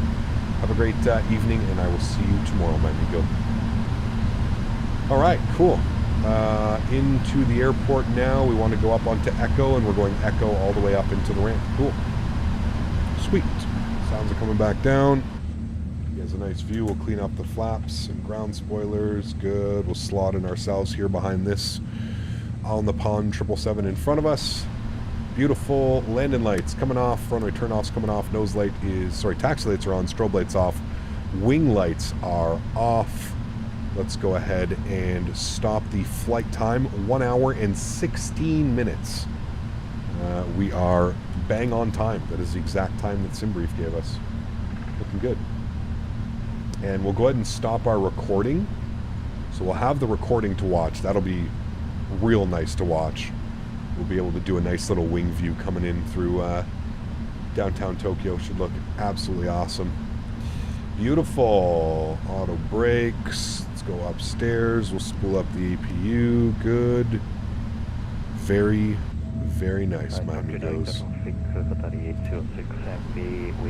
Have a great evening, and I will see you tomorrow, my amigo. All right, cool. Into the airport now. We want to go up onto Echo, and we're going Echo all the way up into the ramp. Cool. Sweet. Sounds are coming back down. A nice view. We'll clean up the flaps and ground spoilers. Good. We'll slot in ourselves here behind this on the pond 777 in front of us. Beautiful landing lights coming off. Runway turn-offs coming off. Nose light is, sorry, taxi lights are on. Strobe lights off. Wing lights are off. Let's go ahead and stop the flight time. 1 hour and 16 minutes. We are bang on time. That is the exact time that SimBrief gave us. Looking good. And we'll go ahead and stop our recording. So we'll have the recording to watch. That'll be real nice to watch. We'll be able to do a nice little wing view coming in through downtown Tokyo. Should look absolutely awesome. Beautiful. Auto brakes. Let's go upstairs. We'll spool up the APU. Good. Very, very nice, my amigos. We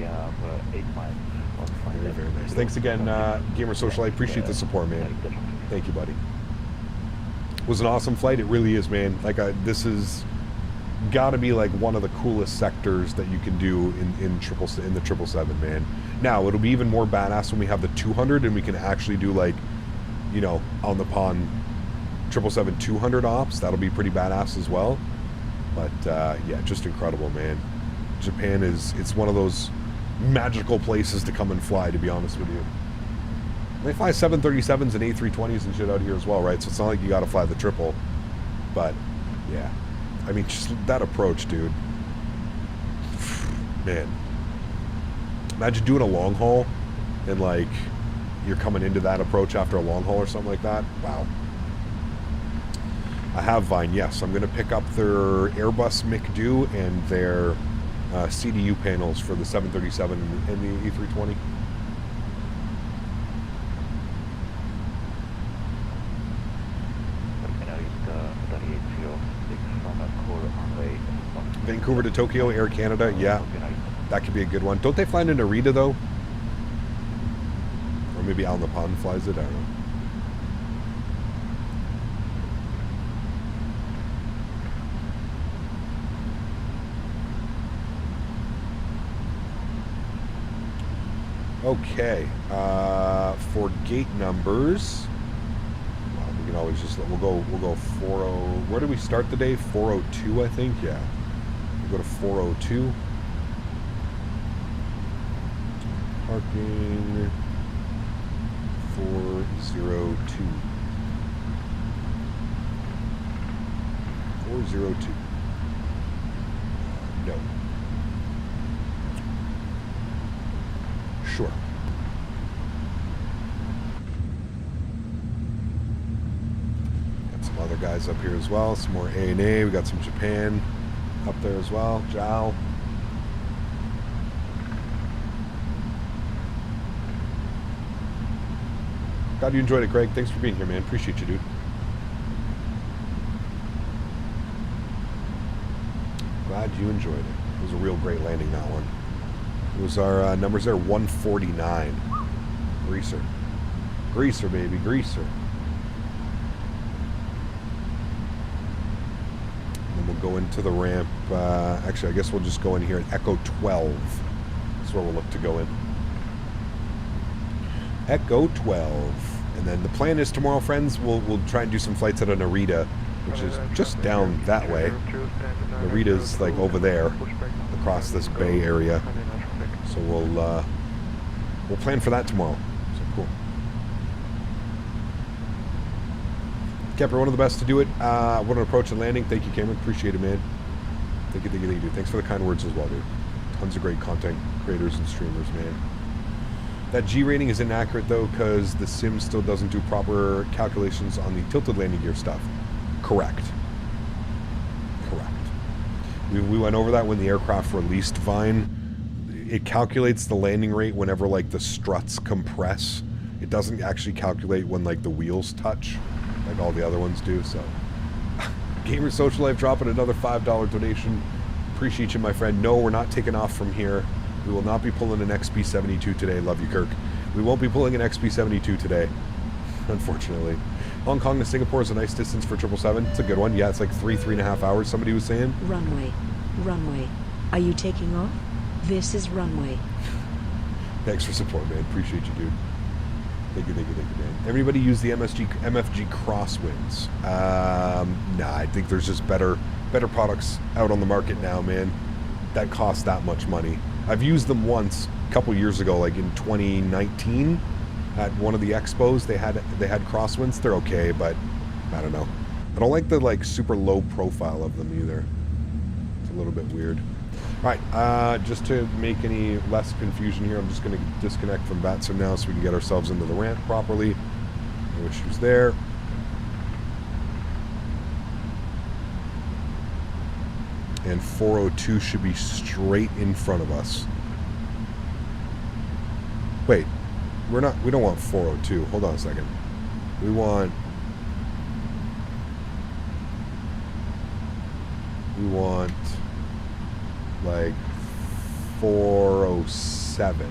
have 8 miles. Very, very nice. Thanks again, Gamer Social. I appreciate the support, man. Thank you, buddy. It was an awesome flight. It really is, man. Like, this is got to be like one of the coolest sectors that you can do in the 777, man. Now it'll be even more badass when we have the 200 and we can actually do like, you know, on the pond 777 200 ops. That'll be pretty badass as well. But yeah, just incredible, man. Japan it's one of those magical places to come and fly, to be honest with you. They fly 737s and A320s and shit out here as well, right? So it's not like you got to fly the triple. But yeah, I mean, just that approach, dude. Man, imagine doing a long haul and like you're coming into that approach after a long haul or something like that. Wow. I have Vine, yes. I'm going to pick up their Airbus McDo and their CDU panels for the 737 and the A320. Vancouver to Tokyo, Air Canada, yeah. That could be a good one. Don't they fly into Narita, though? Or maybe Al Nippon flies it, I don't know. Okay, for gate numbers, well, we can always just we'll go 40. Where did we start the day? 402, I think. Yeah, we'll go to 402. Parking 402. 402. No. Sure. Got some other guys up here as well. Some more A&A. We got some Japan up there as well. Jiao. Glad you enjoyed it, Greg. Thanks for being here, man. Appreciate you, dude. Glad you enjoyed it. It was a real great landing, that one. It was our numbers there, 149. Greaser. Greaser, baby, greaser. And then we'll go into the ramp. Actually, I guess we'll just go in here at Echo 12. That's where we'll look to go in. Echo 12. And then the plan is tomorrow, friends, we'll try and do some flights out of Narita, which is just down that way. Narita's like over there, across this bay area. So we'll plan for that tomorrow. So cool. Kepler, one of the best to do it. What an approach and landing. Thank you, Cameron. Appreciate it, man. Thank you, dude. Thanks for the kind words as well, dude. Tons of great content creators and streamers, man. That G rating is inaccurate, though, because the sim still doesn't do proper calculations on the tilted landing gear stuff. Correct. Correct. We went over that when the aircraft released Vine. It calculates the landing rate whenever, like, the struts compress. It doesn't actually calculate when, like, the wheels touch, like all the other ones do, so. Gamer Social Life dropping another $5 donation. Appreciate you, my friend. No, we're not taking off from here. We will not be pulling an XB72 today. Love you, Kirk. We won't be pulling an XB72 today, unfortunately. Hong Kong to Singapore is a nice distance for 777. It's a good one. Yeah, it's like 3.5 hours, somebody was saying. Runway. Runway. Are you taking off? This is runway. Thanks for support, man. Appreciate you, dude. Thank you, man. Everybody use the MFG crosswinds. Nah, I think there's just better products out on the market now, man, that cost that much money. I've used them once a couple years ago, like in 2019 at one of the expos. They had crosswinds. They're okay, but I don't know. I don't like the like super low profile of them either. It's a little bit weird. All right, just to make any less confusion here, I'm just going to disconnect from VATSIM now so we can get ourselves into the ramp properly. No issues there. And 402 should be straight in front of us. Wait, we don't want 402. Hold on a second. We want like 407.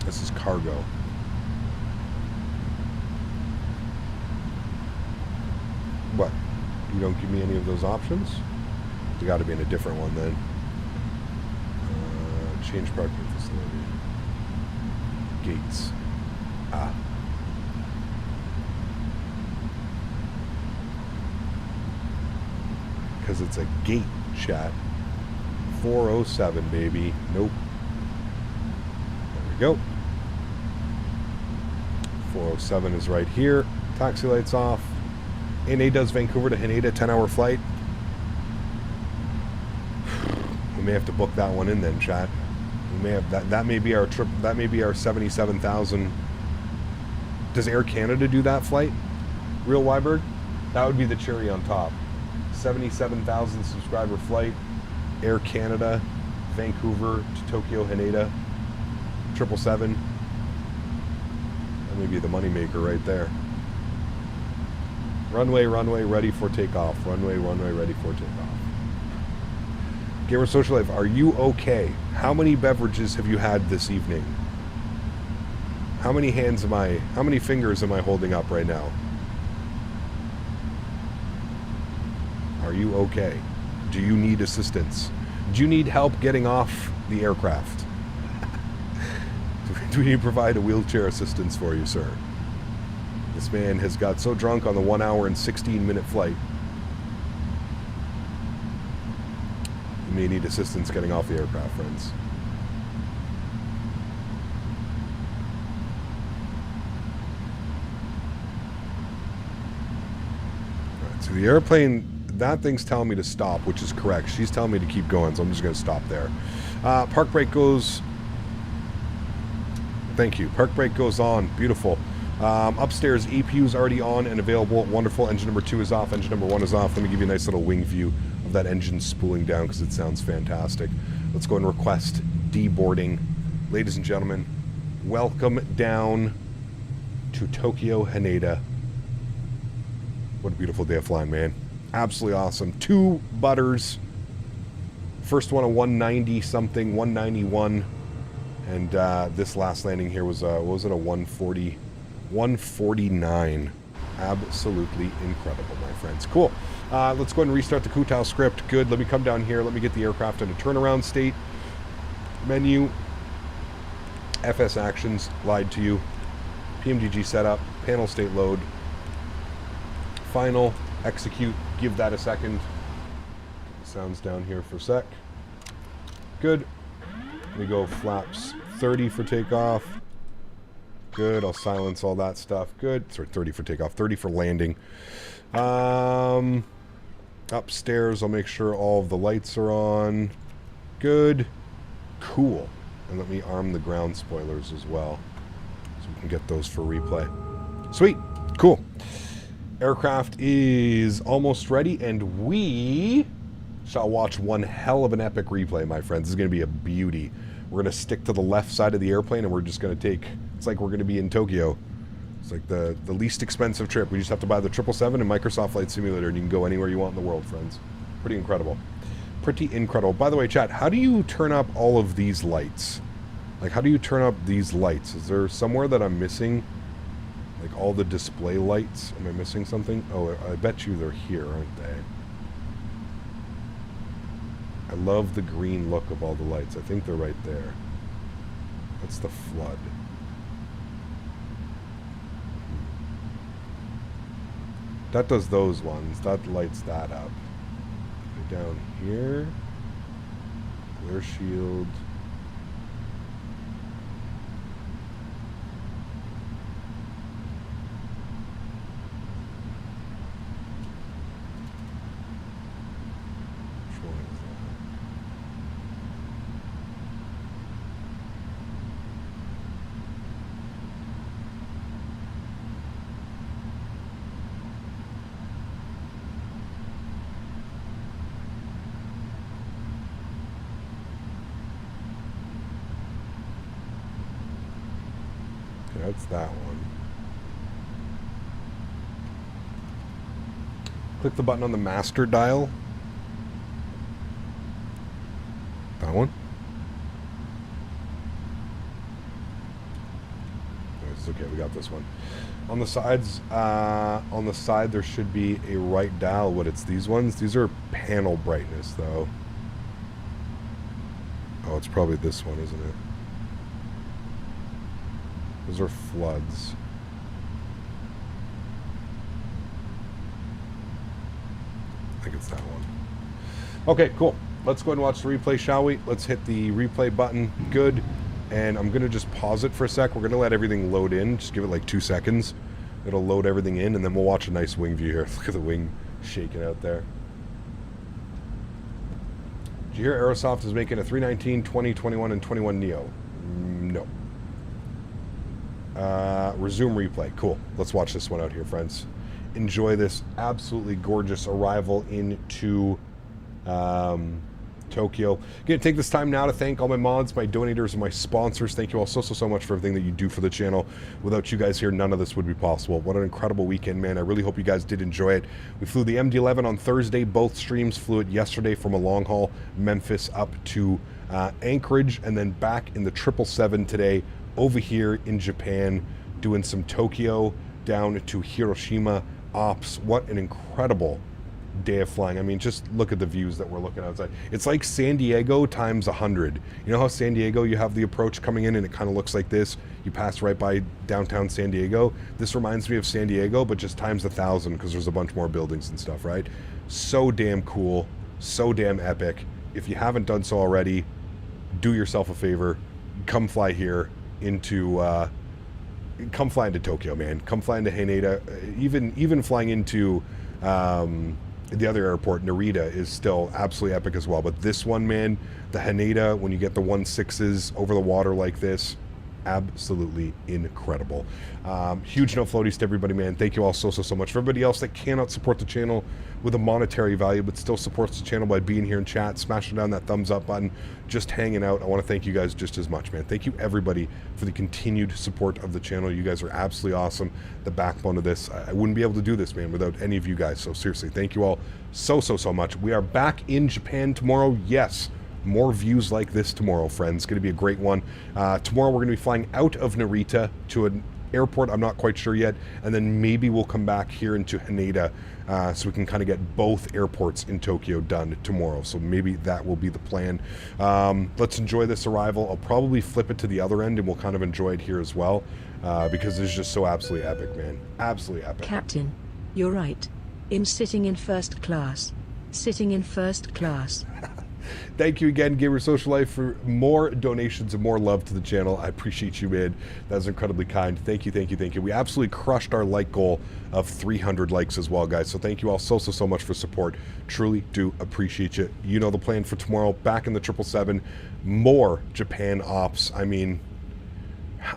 This is cargo. What? You don't give me any of those options? You got to be in a different one then. Change parking facility. Gates. Ah. Because it's a gate, chat. 407, baby. Nope. There we go. 407 is right here. Taxi lights off. ANA does Vancouver to Haneda, 10-hour flight. We may have to book that one in then, chat. We may have that may be our trip. That may be our 77,000. Does Air Canada do that flight? Real Weiberg? That would be the cherry on top. 77,000 subscriber flight. Air Canada, Vancouver to Tokyo, Haneda, 777. That may be the moneymaker right there. Runway, ready for takeoff. Runway, ready for takeoff. Gamer Social Life, are you okay? How many beverages have you had this evening? How many fingers am I holding up right now? Are you okay? Do you need assistance? Do you need help getting off the aircraft? Do we need to provide a wheelchair assistance for you, sir? This man has got so drunk on the 1 hour and 16-minute flight. You may need assistance getting off the aircraft, friends. Alright, so the airplane, that thing's telling me to stop, which is correct. She's telling me to keep going, so I'm just going to stop there. Park brake goes... Thank you. Park brake goes on. Beautiful. Upstairs, EPU is already on and available. Wonderful. Engine number 2 is off. Engine number 1 is off. Let me give you a nice little wing view of that engine spooling down because it sounds fantastic. Let's go and request deboarding. Ladies and gentlemen, welcome down to Tokyo Haneda. What a beautiful day of flying, man. Absolutely awesome. 2 butters. First one a 190 something, 191. And this last landing here was, what was it, a 140, 149. Absolutely incredible, my friends. Cool. Let's go ahead and restart the Kutao script. Good. Let me come down here. Let me get the aircraft into turnaround state. Menu. FS actions. Lied to you. PMDG setup. Panel state load. Final. Execute. Give that a second. Sounds down here for a sec. Good. We go flaps 30 for takeoff. Good. I'll silence all that stuff. Good. Sorry, 30 for takeoff. 30 for landing. Upstairs, I'll make sure all of the lights are on. Good. Cool. And let me arm the ground spoilers as well, so we can get those for replay. Sweet. Cool. Aircraft is almost ready, and we shall watch one hell of an epic replay, my friends. This is going to be a beauty. We're going to stick to the left side of the airplane, and we're just going to take... It's like we're going to be in Tokyo. It's like the least expensive trip. We just have to buy the 777 and Microsoft Flight Simulator, and you can go anywhere you want in the world, friends. Pretty incredible. Pretty incredible. By the way, chat, how do you turn up all of these lights? Like, how do you turn up these lights? Is there somewhere that I'm missing? Like, all the display lights? Am I missing something? Oh, I bet you they're here, aren't they? I love the green look of all the lights. I think they're right there. That's the flood. That does those ones. That lights that up. Down here. Glare shield. Which one is that? That's that one. Click the button on the master dial. That one. It's okay, we got this one. On the sides, on the side there should be a right dial. What, it's these ones? These are panel brightness though. Oh, it's probably this one, isn't it? Those are floods. I think it's that one. Okay, cool. Let's go ahead and watch the replay, shall we? Let's hit the replay button. Good. And I'm going to just pause it for a sec. We're going to let everything load in. Just give it like 2 seconds. It'll load everything in, and then we'll watch a nice wing view here. Look at the wing shaking out there. Did you hear Aerosoft is making a 319, 20, 21, and 21 Neo? No. Resume replay. Cool. Let's watch this one out here, friends. Enjoy this absolutely gorgeous arrival into Tokyo. Gonna take this time now to thank all my mods, my donators, and my sponsors. Thank you all so much for everything that you do for the channel. Without you guys here, none of this would be possible. What an incredible weekend, man. I really hope you guys did enjoy it. We flew the MD-11 on Thursday. Both streams flew it yesterday from a long haul, Memphis up to Anchorage, and then back in the 777 today over here in Japan, doing some Tokyo down to Hiroshima ops. What an incredible day of flying. I mean, just look at the views that we're looking outside. It's like San Diego times 100. You know how San Diego, you have the approach coming in and it kind of looks like this? You pass right by downtown San Diego. This reminds me of San Diego, but just times 1,000 because there's a bunch more buildings and stuff, right? So damn cool. So damn epic. If you haven't done so already, do yourself a favor. Come fly here into come fly into Tokyo, man. Come fly into Haneda. Even flying into the other airport, Narita, is still absolutely epic as well. But this one, man, the Haneda, when you get the 1.6s over the water like this, absolutely incredible. Huge no floaties to everybody, man. Thank you all so much. For everybody else that cannot support the channel with a monetary value but still supports the channel by being here in chat, smashing down that thumbs up button, just hanging out, I want to thank you guys just as much, man. Thank you everybody for the continued support of the channel. You guys are absolutely awesome, the backbone of this. I wouldn't be able to do this, man, without any of you guys. So seriously, thank you all so much. We are back in Japan tomorrow. Yes, more views like this tomorrow, friends. It's going to be a great one. Tomorrow we're going to be flying out of Narita to an airport, I'm not quite sure yet, and then maybe we'll come back here into Haneda, so we can kind of get both airports in Tokyo done tomorrow. So maybe that will be the plan. Let's enjoy this arrival. I'll probably flip it to the other end and we'll kind of enjoy it here as well, because it's just so absolutely epic, man. Absolutely epic. Captain, you're right. I'm sitting in first class. Sitting in first class. Thank you again, Gamer Social Life, for more donations and more love to the channel. I appreciate you, man. That's incredibly kind. Thank you. We absolutely crushed our like goal of 300 likes as well, guys. So thank you all so much for support. Truly do appreciate you. You know the plan for tomorrow. Back in the 777. More Japan ops. I mean,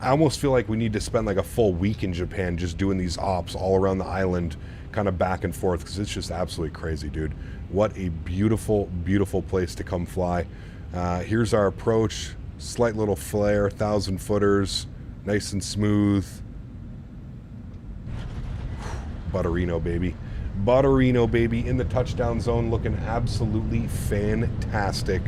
I almost feel like we need to spend like a full week in Japan just doing these ops all around the island, kind of back and forth, because it's just absolutely crazy, dude. What a beautiful place to come fly. Here's our approach. Slight little flare, 1,000 footers, nice and smooth. Butterino, baby. Butterino, baby, in the touchdown zone, looking absolutely fantastic.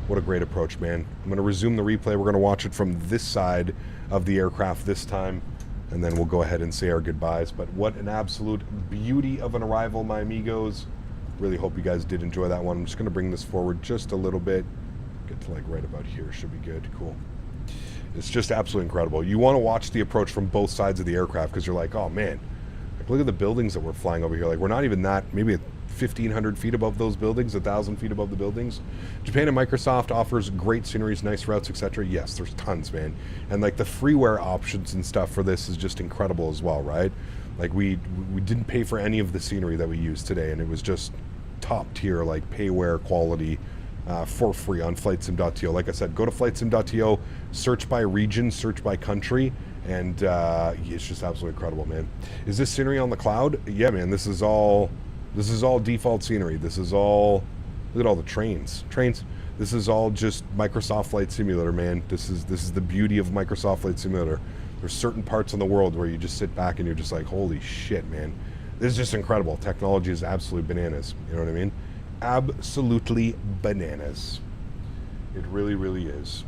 What a great approach, man. I'm going to resume the replay. We're going to watch it from this side of the aircraft this time, and then we'll go ahead and say our goodbyes. But what an absolute beauty of an arrival, my amigos. Really hope you guys did enjoy that one. I'm just going to bring this forward just a little bit. Get to like right about here. Should be good. Cool. It's just absolutely incredible. You want to watch the approach from both sides of the aircraft, because you're like, oh man, like look at the buildings that we're flying over here. Like we're not even that, maybe 1,500 feet above those buildings, 1,000 feet above the buildings. Japan and Microsoft offers great sceneries, nice routes, etc. Yes, there's tons, man. And like the freeware options and stuff for this is just incredible as well, right? Like we didn't pay for any of the scenery that we used today, and it was just top tier, like payware quality, for free on flightsim.to. Like I said, go to flightsim.to, search by region, search by country, and it's just absolutely incredible, man. Is this scenery on the cloud? Yeah, man. This is all default scenery. This is all, look at all the trains. This is all just Microsoft Flight Simulator, man. This is the beauty of Microsoft Flight Simulator. There's certain parts in the world where you just sit back and you're just like, holy shit, man. This is just incredible. Technology is absolutely bananas. You know what I mean? Absolutely bananas. It really is.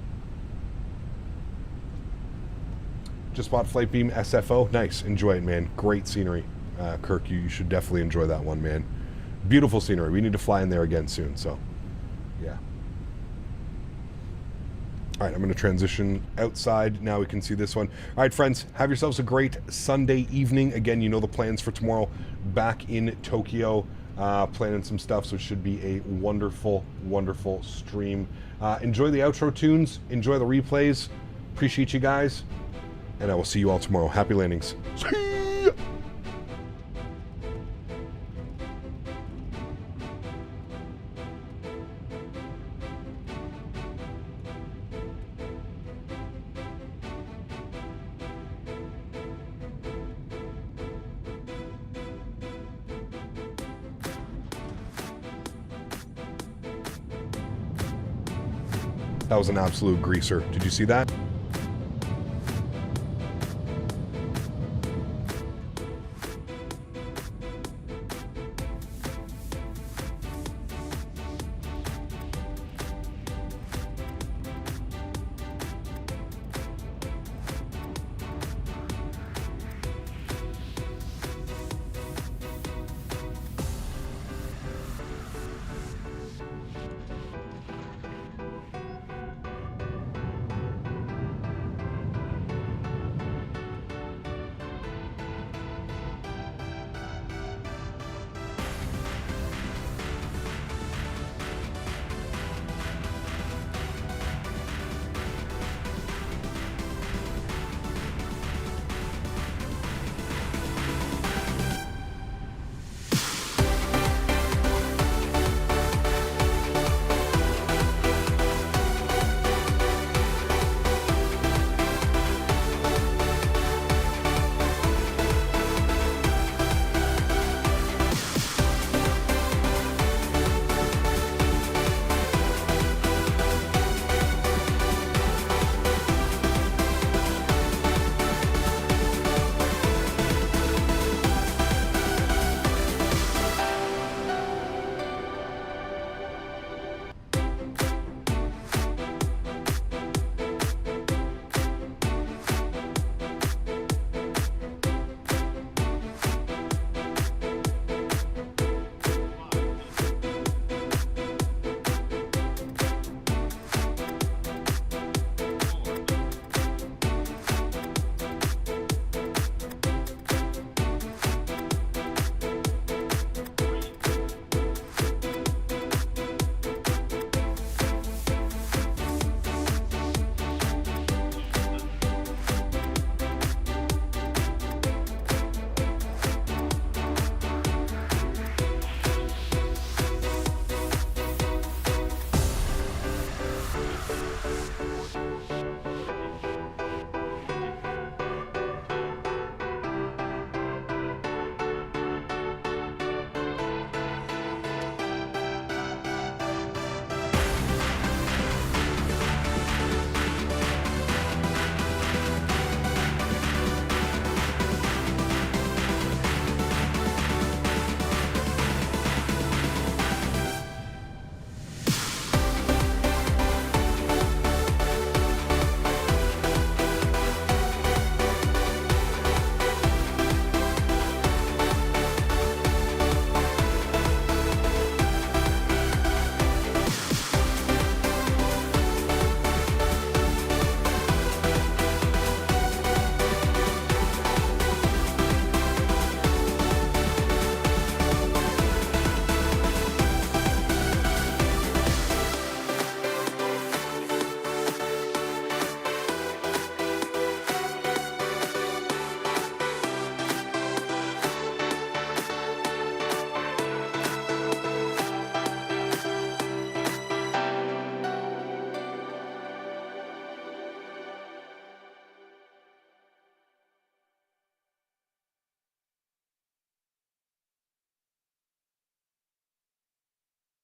Just bought Flightbeam SFO. Nice. Enjoy it, man. Great scenery. Kirk, you should definitely enjoy that one, man. Beautiful scenery. We need to fly in there again soon, so yeah. All right, I'm going to transition outside. Now we can see this one. All right, friends, have yourselves a great Sunday evening. Again, you know the plans for tomorrow. Back in Tokyo, planning some stuff, so it should be a wonderful stream. Enjoy the outro tunes. Enjoy the replays. Appreciate you guys. And I will see you all tomorrow. Happy landings. See ya! That was an absolute greaser. Did you see that?